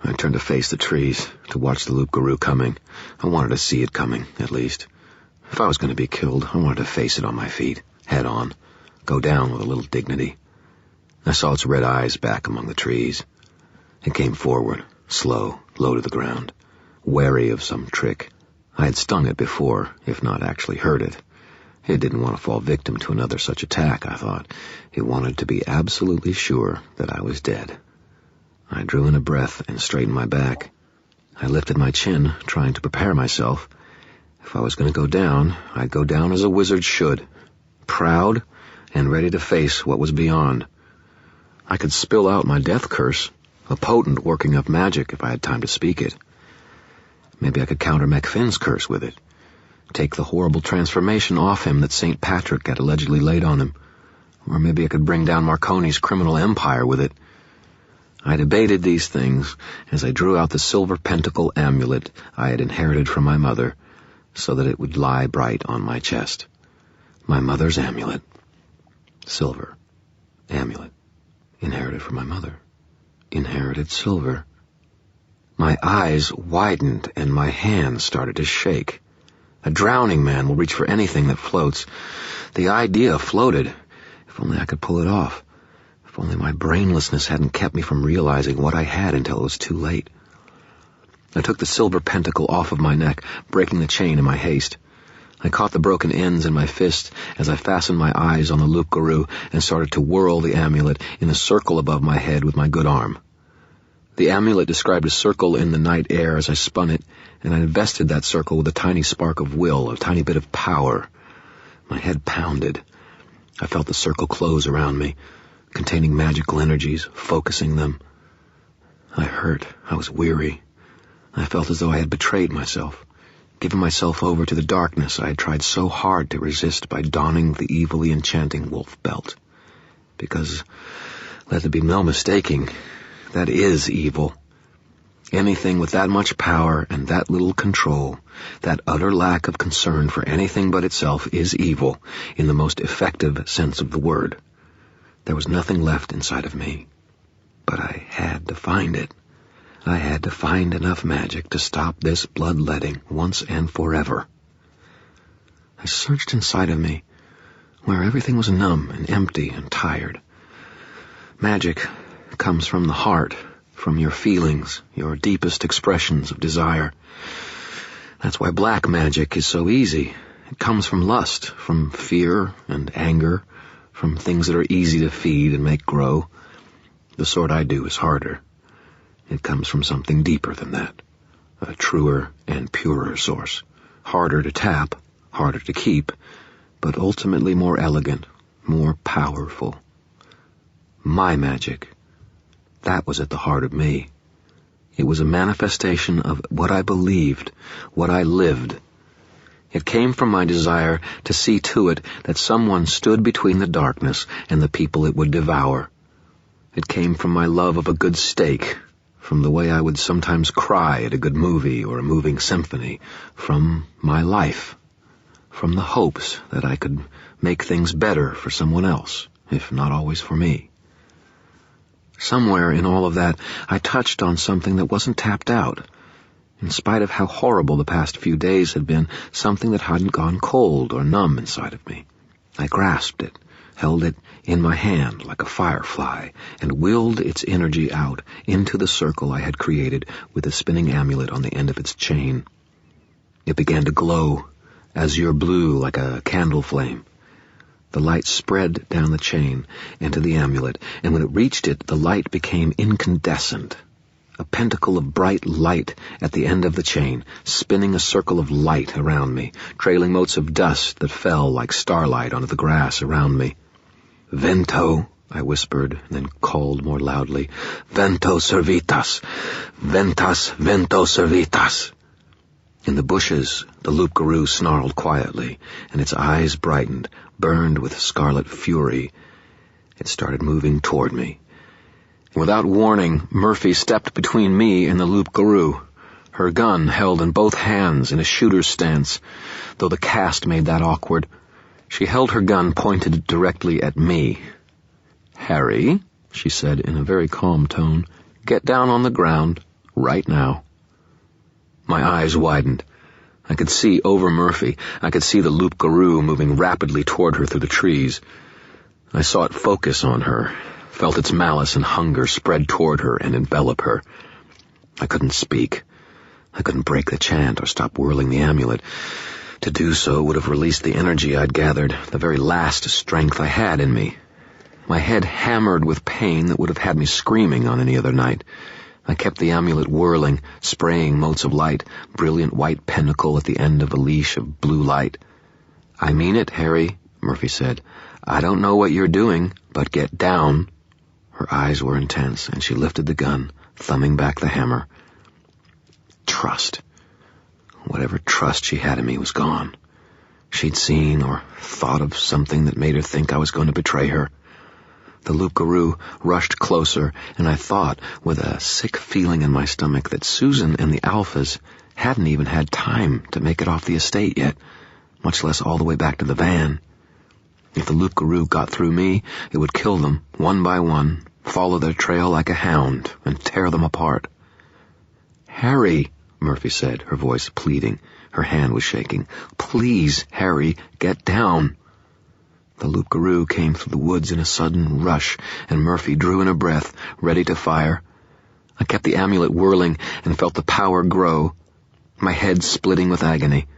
I turned to face the trees, to watch the loup-garou coming. I wanted to see it coming, at least. If I was going to be killed, I wanted to face it on my feet, head on, go down with a little dignity. I saw its red eyes back among the trees. It came forward, slow, low to the ground, wary of some trick. I had stung it before, if not actually hurt it. It didn't want to fall victim to another such attack, I thought. It wanted to be absolutely sure that I was dead. I drew in a breath and straightened my back. I lifted my chin, trying to prepare myself. If I was going to go down, I'd go down as a wizard should, proud and ready to face what was beyond. I could spill out my death curse, a potent working up magic if I had time to speak it. Maybe I could counter MacFinn's curse with it, take the horrible transformation off him that St. Patrick had allegedly laid on him. Or maybe I could bring down Marconi's criminal empire with it. I debated these things as I drew out the silver pentacle amulet I had inherited from my mother, so that it would lie bright on my chest. My mother's amulet. Silver. Amulet. Inherited from my mother. Inherited silver. My eyes widened and my hands started to shake. A drowning man will reach for anything that floats. The idea floated. If only I could pull it off. If only my brainlessness hadn't kept me from realizing what I had until it was too late. I took the silver pentacle off of my neck, breaking the chain in my haste. I caught the broken ends in my fist as I fastened my eyes on the loup-garou and started to whirl the amulet in a circle above my head with my good arm. The amulet described a circle in the night air as I spun it, and I invested that circle with a tiny spark of will, a tiny bit of power. My head pounded. I felt the circle close around me, containing magical energies, focusing them. I hurt. I was weary. I felt as though I had betrayed myself, given myself over to the darkness I had tried so hard to resist by donning the evilly enchanting wolf belt. Because, let there be no mistaking, that is evil. Anything with that much power and that little control, that utter lack of concern for anything but itself, is evil in the most effective sense of the word. There was nothing left inside of me. But I had to find it. I had to find enough magic to stop this bloodletting once and forever. I searched inside of me, where everything was numb and empty and tired. Magic comes from the heart, from your feelings, your deepest expressions of desire. That's why black magic is so easy. It comes from lust, from fear and anger, from things that are easy to feed and make grow. The sort I do is harder. It comes from something deeper than that, a truer and purer source, harder to tap, harder to keep, but ultimately more elegant, more powerful. My magic. That was at the heart of me. It was a manifestation of what I believed, what I lived. It came from my desire to see to it that someone stood between the darkness and the people it would devour. It came from my love of a good steak, from the way I would sometimes cry at a good movie or a moving symphony, from my life, from the hopes that I could make things better for someone else, if not always for me. Somewhere in all of that, I touched on something that wasn't tapped out. In spite of how horrible the past few days had been, something that hadn't gone cold or numb inside of me. I grasped it, held it in my hand like a firefly, and willed its energy out into the circle I had created with the spinning amulet on the end of its chain. It began to glow, azure blue like a candle flame. The light spread down the chain and to the amulet, and when it reached it, the light became incandescent. A pentacle of bright light at the end of the chain, spinning a circle of light around me, trailing motes of dust that fell like starlight onto the grass around me. "Vento," I whispered, and then called more loudly, "Vento servitas! Ventas, vento servitas!" In the bushes, the loup-garou snarled quietly, and its eyes brightened, burned with scarlet fury. It started moving toward me. Without warning, Murphy stepped between me and the loup-garou, her gun held in both hands in a shooter's stance, though the cast made that awkward. She held her gun pointed directly at me. "Harry," she said in a very calm tone, "get down on the ground, right now." My eyes widened. I could see over Murphy. I could see the loup-garou moving rapidly toward her through the trees. I saw it focus on her, felt its malice and hunger spread toward her and envelop her. I couldn't speak. I couldn't break the chant or stop whirling the amulet. To do so would have released the energy I'd gathered, the very last strength I had in me. My head hammered with pain that would have had me screaming on any other night. I kept the amulet whirling, spraying motes of light, brilliant white pinnacle at the end of a leash of blue light. "I mean it, Harry," Murphy said. "I don't know what you're doing, but get down." Her eyes were intense, and she lifted the gun, thumbing back the hammer. Trust. Whatever trust she had in me was gone. She'd seen or thought of something that made her think I was going to betray her. The loup-garou rushed closer, and I thought, with a sick feeling in my stomach, that Susan and the Alphas hadn't even had time to make it off the estate yet, much less all the way back to the van. If the loup-garou got through me, it would kill them, one by one, follow their trail like a hound, and tear them apart. "Harry," Murphy said, her voice pleading. Her hand was shaking. "Please, Harry, get down." The loup-garou came through the woods in a sudden rush, and Murphy drew in a breath, ready to fire. I kept the amulet whirling and felt the power grow, my head splitting with agony,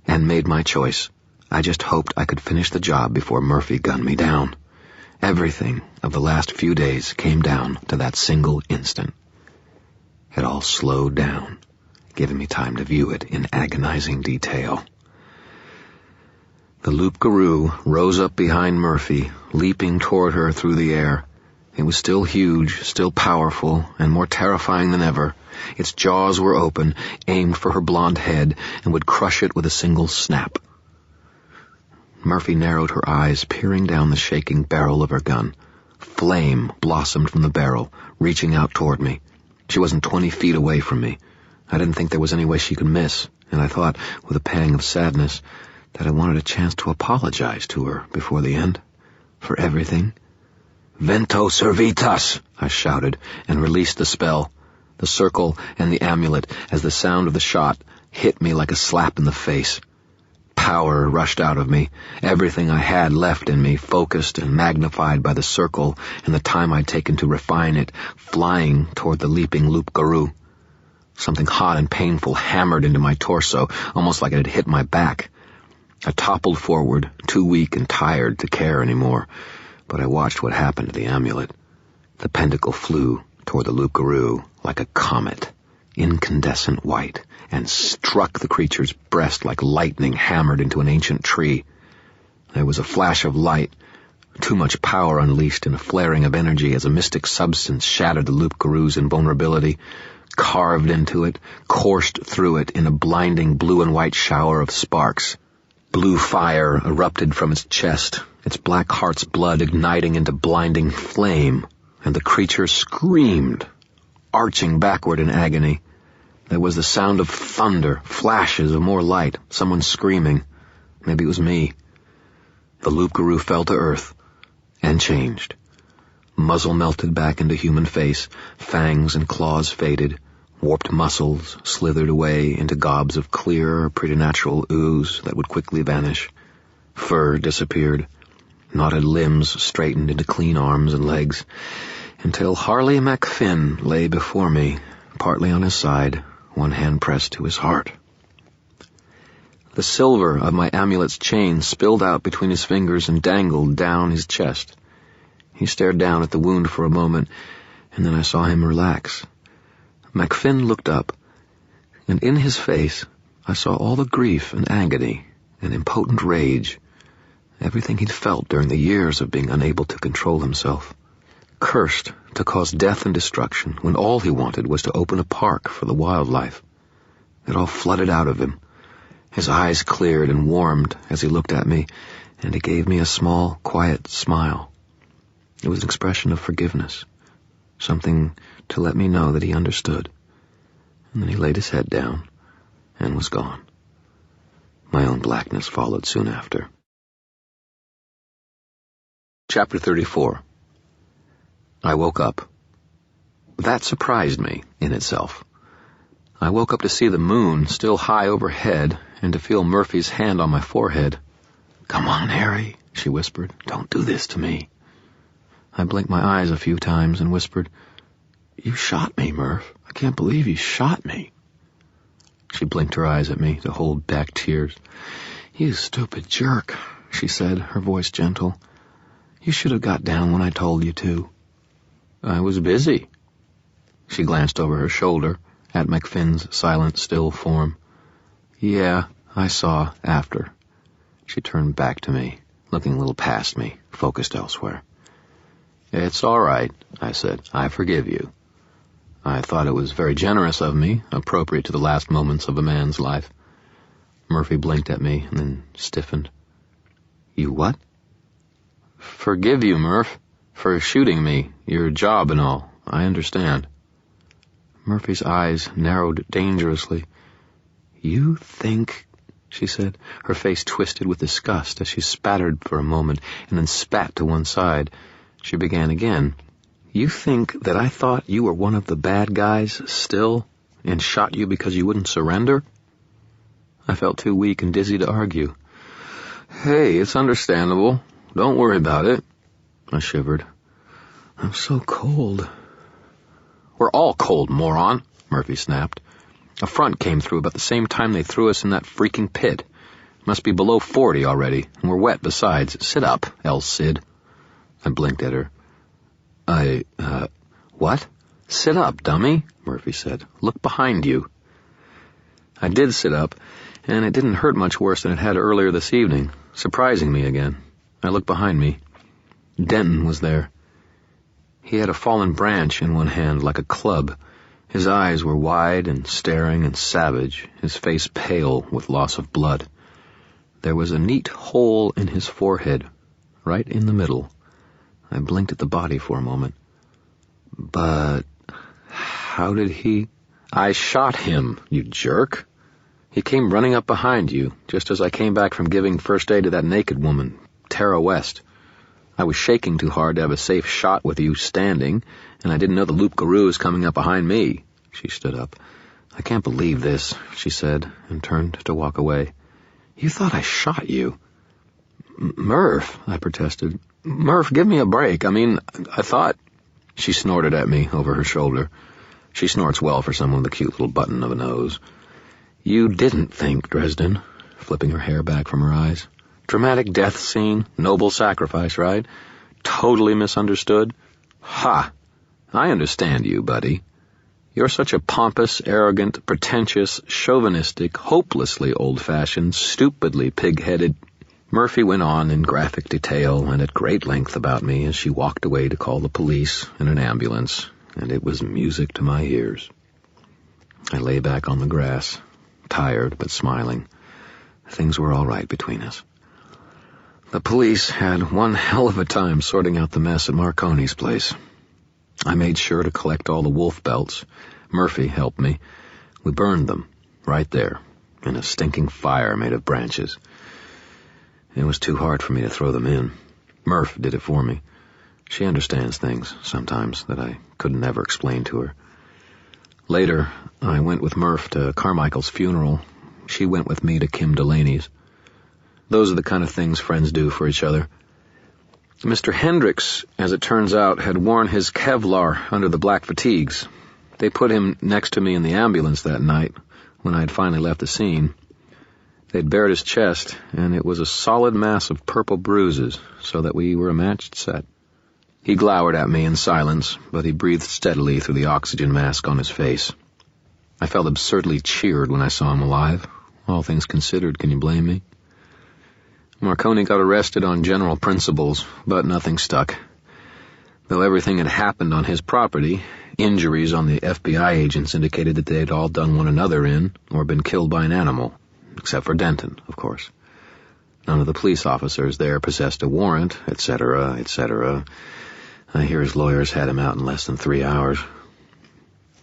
and made my choice. I just hoped I could finish the job before Murphy gunned me down. Everything of the last few days came down to that single instant. It all slowed down, giving me time to view it in agonizing detail. The loup-garou rose up behind Murphy, leaping toward her through the air. It was still huge, still powerful, and more terrifying than ever. Its jaws were open, aimed for her blonde head, and would crush it with a single snap. Murphy narrowed her eyes, peering down the shaking barrel of her gun. Flame blossomed from the barrel, reaching out toward me. She wasn't 20 feet away from me. I didn't think there was any way she could miss, and I thought, with a pang of sadness, that I wanted a chance to apologize to her before the end. For everything. "Vento Servitas!" I shouted, and released the spell, the circle and the amulet, as the sound of the shot hit me like a slap in the face. Power rushed out of me, everything I had left in me, focused and magnified by the circle and the time I'd taken to refine it, flying toward the leaping loup-garou. Something hot and painful hammered into my torso, almost like it had hit my back. I toppled forward, too weak and tired to care anymore, but I watched what happened to the amulet. The pentacle flew toward the loup-garou like a comet, incandescent white, and struck the creature's breast like lightning hammered into an ancient tree. There was a flash of light, too much power unleashed in a flaring of energy as a mystic substance shattered the loup-garou's invulnerability, carved into it, coursed through it in a blinding blue and white shower of sparks. Blue fire erupted from its chest, its black heart's blood igniting into blinding flame, and the creature screamed, arching backward in agony. There was the sound of thunder, flashes of more light, someone screaming. Maybe it was me. The loup-garou fell to earth and changed. Muzzle melted back into human face, fangs and claws faded, warped muscles slithered away into gobs of clear, preternatural ooze that would quickly vanish. Fur disappeared, knotted limbs straightened into clean arms and legs, until Harley MacFinn lay before me, partly on his side, one hand pressed to his heart. The silver of my amulet's chain spilled out between his fingers and dangled down his chest. He stared down at the wound for a moment, and then I saw him relax. MacFinn looked up, and in his face I saw all the grief and agony and impotent rage, everything he'd felt during the years of being unable to control himself. Cursed to cause death and destruction when all he wanted was to open a park for the wildlife. It all flooded out of him. His eyes cleared and warmed as he looked at me, and he gave me a small, quiet smile. It was an expression of forgiveness, something to let me know that he understood. And then he laid his head down and was gone. My own blackness followed soon after. Chapter 34. I woke up. That surprised me in itself. I woke up to see the moon still high overhead and to feel Murphy's hand on my forehead. "Come on, Harry," she whispered. "Don't do this to me." I blinked my eyes a few times and whispered, "You shot me, Murph. I can't believe you shot me." She blinked her eyes at me to hold back tears. "You stupid jerk," she said, her voice gentle. "You should have got down when I told you to." "I was busy." She glanced over her shoulder at McFinn's silent, still form. "Yeah, I saw after." She turned back to me, looking a little past me, focused elsewhere. "It's all right," I said. "I forgive you." I thought it was very generous of me, appropriate to the last moments of a man's life. Murphy blinked at me and then stiffened. "You what?" "Forgive you, Murph, for shooting me, your job and all. I understand." Murphy's eyes narrowed dangerously. "You think," she said, her face twisted with disgust as she spattered for a moment and then spat to one side. She began again. "You think that I thought you were one of the bad guys still and shot you because you wouldn't surrender?" I felt too weak and dizzy to argue. "Hey, it's understandable. Don't worry about it." I shivered. "I'm so cold." "We're all cold, moron," Murphy snapped. "A front came through about the same time they threw us in that freaking pit. Must be below 40 already, and we're wet besides. Sit up, El Cid." I blinked at her. What?" "Sit up, dummy," Murphy said. "Look behind you." I did sit up, and it didn't hurt much worse than it had earlier this evening, surprising me again. I looked behind me. Denton was there. He had a fallen branch in one hand like a club. His eyes were wide and staring and savage, his face pale with loss of blood. There was a neat hole in his forehead, right in the middle. I blinked at the body for a moment. "But how did he—" "I shot him, you jerk. He came running up behind you, just as I came back from giving first aid to that naked woman, Tara West. I was shaking too hard to have a safe shot with you standing, and I didn't know the loup-garou was coming up behind me." She stood up. "I can't believe this," she said, and turned to walk away. "You thought I shot you." "Murph," I protested. "Murph, give me a break. I thought—" She snorted at me over her shoulder. She snorts well for someone with a cute little button of a nose. "You didn't think, Dresden," flipping her hair back from her eyes. "Dramatic death scene, noble sacrifice, right? Totally misunderstood? Ha! I understand you, buddy. You're such a pompous, arrogant, pretentious, chauvinistic, hopelessly old-fashioned, stupidly pig-headed—" Murphy went on in graphic detail and at great length about me as she walked away to call the police and an ambulance, and it was music to my ears. I lay back on the grass, tired but smiling. Things were all right between us. The police had one hell of a time sorting out the mess at Marconi's place. I made sure to collect all the wolf belts. Murphy helped me. We burned them, right there, in a stinking fire made of branches. It was too hard for me to throw them in. Murph did it for me. She understands things, sometimes, that I could never explain to her. Later, I went with Murph to Carmichael's funeral. She went with me to Kim Delaney's. Those are the kind of things friends do for each other. Mr. Hendricks, as it turns out, had worn his Kevlar under the black fatigues. They put him next to me in the ambulance that night, when I had finally left the scene. They'd bared his chest, and it was a solid mass of purple bruises, so that we were a matched set. He glowered at me in silence, but he breathed steadily through the oxygen mask on his face. I felt absurdly cheered when I saw him alive. All things considered, can you blame me? Marconi got arrested on general principles, but nothing stuck. Though everything had happened on his property, injuries on the FBI agents indicated that they had all done one another in, or been killed by an animal. Except for Denton, of course. None of the police officers there possessed a warrant, etc., etc. I hear his lawyers had him out in less than 3 hours.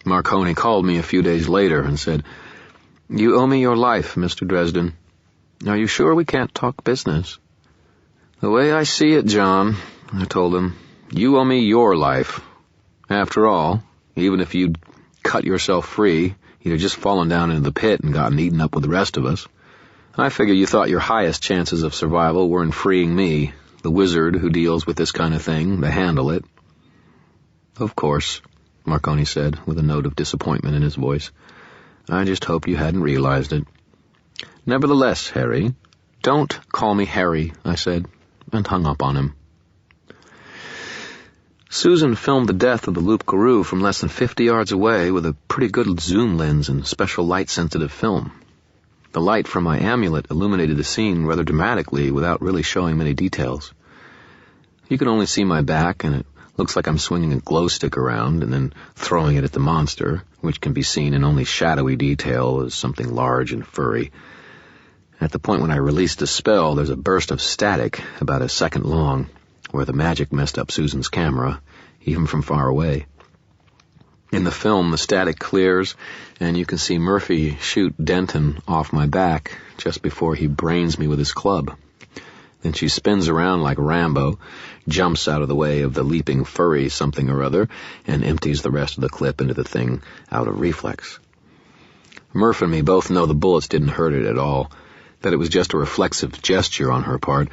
Marconi called me a few days later and said, "You owe me your life, Mr. Dresden. Are you sure we can't talk business?" "The way I see it, John," I told him, "you owe me your life. After all, even if you'd cut yourself free, you'd have just fallen down into the pit and gotten eaten up with the rest of us. I figure you thought your highest chances of survival were in freeing me, the wizard who deals with this kind of thing, to handle it." "Of course," Marconi said, with a note of disappointment in his voice. I just hoped you hadn't realized it. Nevertheless, Harry, don't call me Harry, I said, and hung up on him. Susan filmed the death of the loup-garou from less than 50 yards away with a pretty good zoom lens and special light-sensitive film. The light from my amulet illuminated the scene rather dramatically without really showing many details. You can only see my back, and it looks like I'm swinging a glow stick around and then throwing it at the monster, which can be seen in only shadowy detail as something large and furry. At the point when I released the spell, there's a burst of static about a second long, where the magic messed up Susan's camera, even from far away. In the film, the static clears, and you can see Murphy shoot Denton off my back just before he brains me with his club. Then she spins around like Rambo, jumps out of the way of the leaping furry something or other, and empties the rest of the clip into the thing out of reflex. Murph and me both know the bullets didn't hurt it at all, that it was just a reflexive gesture on her part,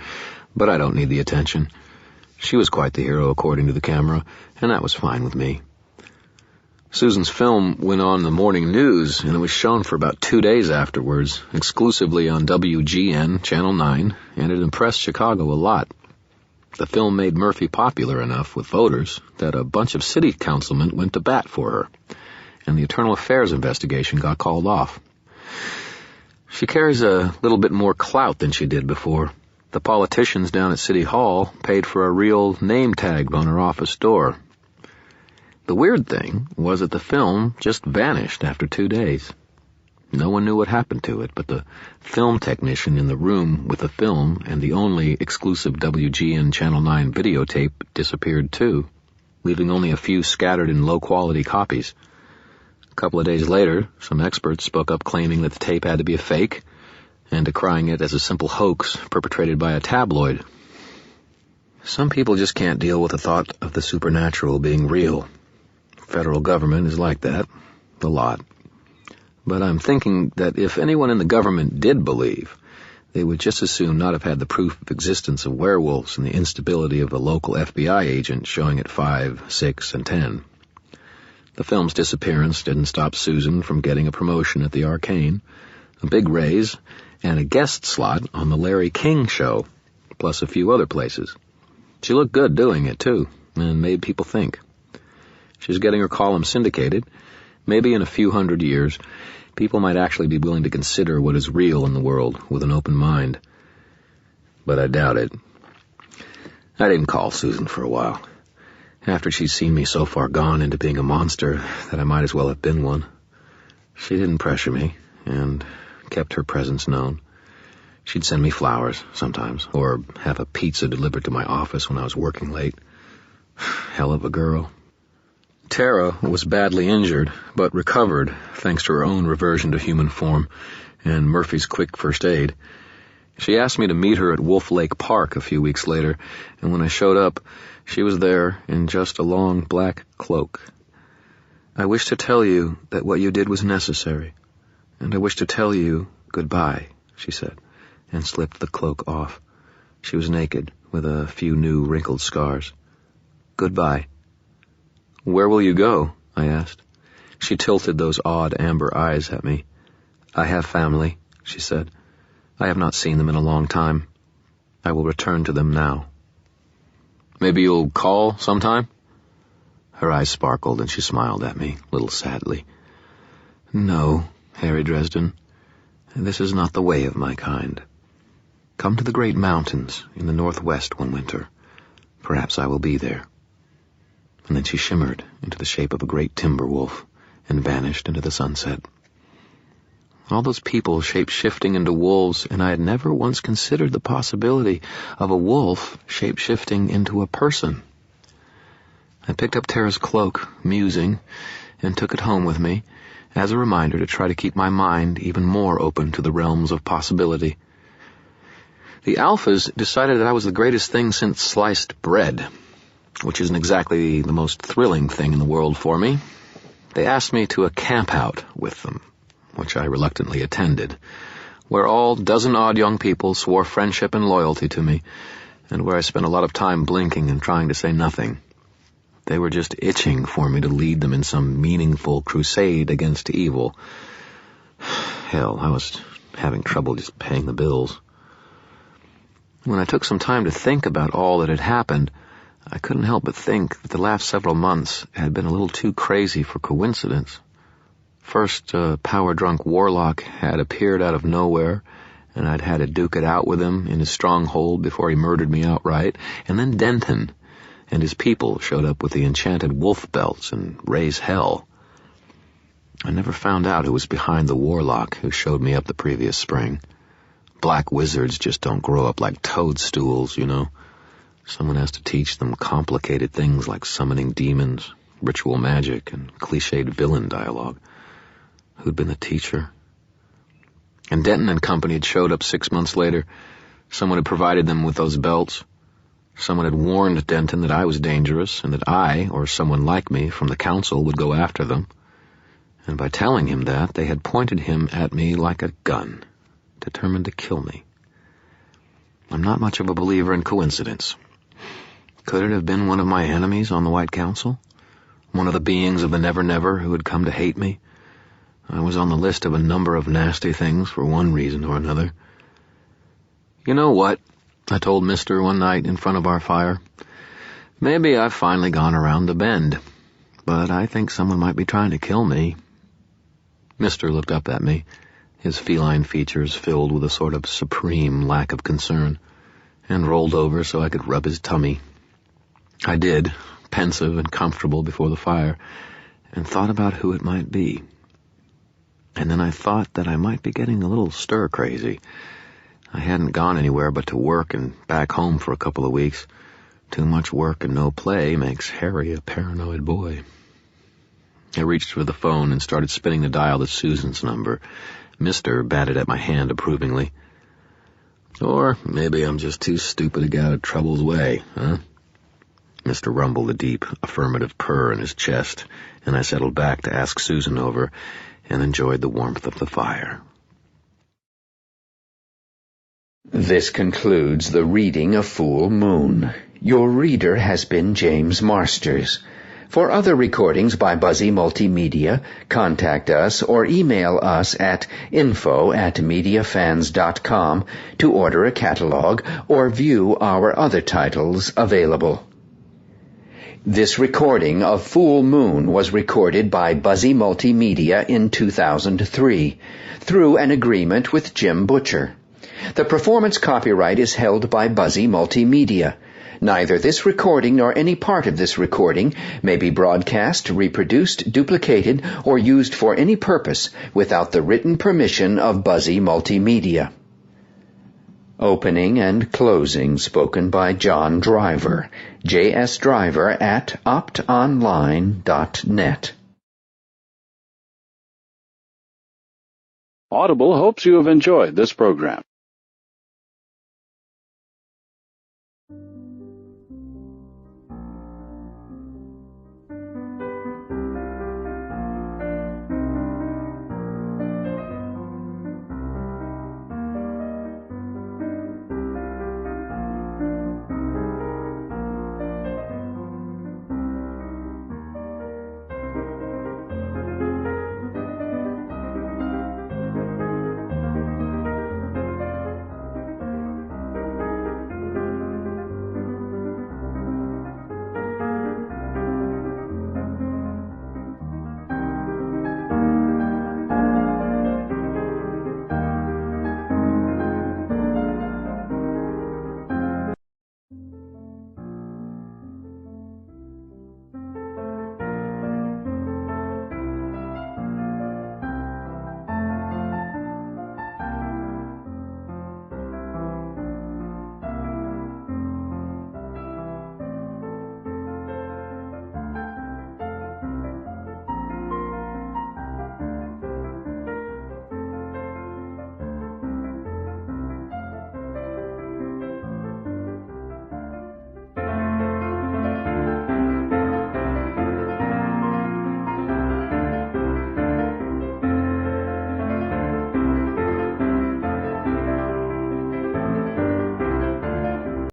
but I don't need the attention. She was quite the hero, according to the camera, and that was fine with me. Susan's film went on the morning news, and it was shown for about 2 days afterwards, exclusively on WGN, Channel 9, and it impressed Chicago a lot. The film made Murphy popular enough with voters that a bunch of city councilmen went to bat for her, and the Internal Affairs investigation got called off. She carries a little bit more clout than she did before. The politicians down at City Hall paid for a real name tag on her office door. The weird thing was that the film just vanished after 2 days. No one knew what happened to it, but the film technician in the room with the film and the only exclusive WGN Channel 9 videotape disappeared too, leaving only a few scattered in low-quality copies. A couple of days later, some experts spoke up claiming that the tape had to be a fake, and decrying it as a simple hoax perpetrated by a tabloid. Some people just can't deal with the thought of the supernatural being real. Federal government is like that, a lot. But I'm thinking that if anyone in the government did believe, they would just as soon not have had the proof of existence of werewolves and the instability of a local FBI agent showing at 5, 6, and 10. The film's disappearance didn't stop Susan from getting a promotion at the Arcane, a big raise, and a guest slot on the Larry King Show, plus a few other places. She looked good doing it, too, and made people think. She's getting her column syndicated. Maybe in a few hundred years, people might actually be willing to consider what is real in the world with an open mind. But I doubt it. I didn't call Susan for a while, after she'd seen me so far gone into being a monster that I might as well have been one. She didn't pressure me, and kept her presence known. She'd send me flowers sometimes, or have a pizza delivered to my office when I was working late. Hell of a girl. Tara was badly injured, but recovered thanks to her own reversion to human form and Murphy's quick first aid. She asked me to meet her at Wolf Lake Park a few weeks later, and when I showed up, she was there in just a long black cloak. "I wish to tell you that what you did was necessary, and I wish to tell you goodbye," she said, and slipped the cloak off. She was naked, with a few new wrinkled scars. "Goodbye." "Where will you go?" I asked. She tilted those odd amber eyes at me. "I have family," she said. "I have not seen them in a long time. I will return to them now." "Maybe you'll call sometime?" Her eyes sparkled and she smiled at me, a little sadly. "No, Harry Dresden, this is not the way of my kind. Come to the great mountains in the northwest one winter. Perhaps I will be there." And then she shimmered into the shape of a great timber wolf and vanished into the sunset. All those people shape-shifting into wolves, and I had never once considered the possibility of a wolf shape-shifting into a person. I picked up Tara's cloak, musing, and took it home with me, as a reminder to try to keep my mind even more open to the realms of possibility. The Alphas decided that I was the greatest thing since sliced bread, which isn't exactly the most thrilling thing in the world for me. They asked me to a camp-out with them, which I reluctantly attended, where all dozen-odd young people swore friendship and loyalty to me, and where I spent a lot of time blinking and trying to say nothing. They were just itching for me to lead them in some meaningful crusade against evil, Hell, I was having trouble just paying the bills. When I took some time to think about all that had happened, I couldn't help but think that the last several months had been a little too crazy for coincidence. First, a power-drunk warlock had appeared out of nowhere, and I'd had to duke it out with him in his stronghold before he murdered me outright. And then Denton and his people showed up with the enchanted wolf belts and raise hell. I never found out who was behind the warlock who showed me up the previous spring. Black wizards just don't grow up like toadstools, you know. Someone has to teach them complicated things like summoning demons, ritual magic, and cliched villain dialogue. Who'd been the teacher? And Denton and company had showed up 6 months later. Someone had provided them with those belts. Someone had warned Denton that I was dangerous and that I, or someone like me from the council, would go after them. And by telling him that, they had pointed him at me like a gun, determined to kill me. I'm not much of a believer in coincidence. Could it have been one of my enemies on the White Council? One of the beings of the Never-Never who had come to hate me? I was on the list of a number of nasty things for one reason or another. You know what? I told Mister one night in front of our fire. Maybe I've finally gone around the bend, but I think someone might be trying to kill me. Mister looked up at me, his feline features filled with a sort of supreme lack of concern, and rolled over so I could rub his tummy. I did, pensive and comfortable before the fire, and thought about who it might be. And then I thought that I might be getting a little stir-crazy. I hadn't gone anywhere but to work and back home for a couple of weeks. Too much work and no play makes Harry a paranoid boy. I reached for the phone and started spinning the dial to Susan's number. Mister batted at my hand approvingly. Or maybe I'm just too stupid to get out of trouble's way, huh? Mister rumbled a deep, affirmative purr in his chest, and I settled back to ask Susan over and enjoyed the warmth of the fire. This concludes the reading of Full Moon. Your reader has been James Marsters. For other recordings by Buzzy Multimedia, contact us or email us at info@mediafans.com to order a catalog or view our other titles available. This recording of Full Moon was recorded by Buzzy Multimedia in 2003 through an agreement with Jim Butcher. The performance copyright is held by Buzzy Multimedia. Neither this recording nor any part of this recording may be broadcast, reproduced, duplicated, or used for any purpose without the written permission of Buzzy Multimedia. Opening and closing spoken by John Driver, jsdriver@optonline.net. Audible hopes you have enjoyed this program.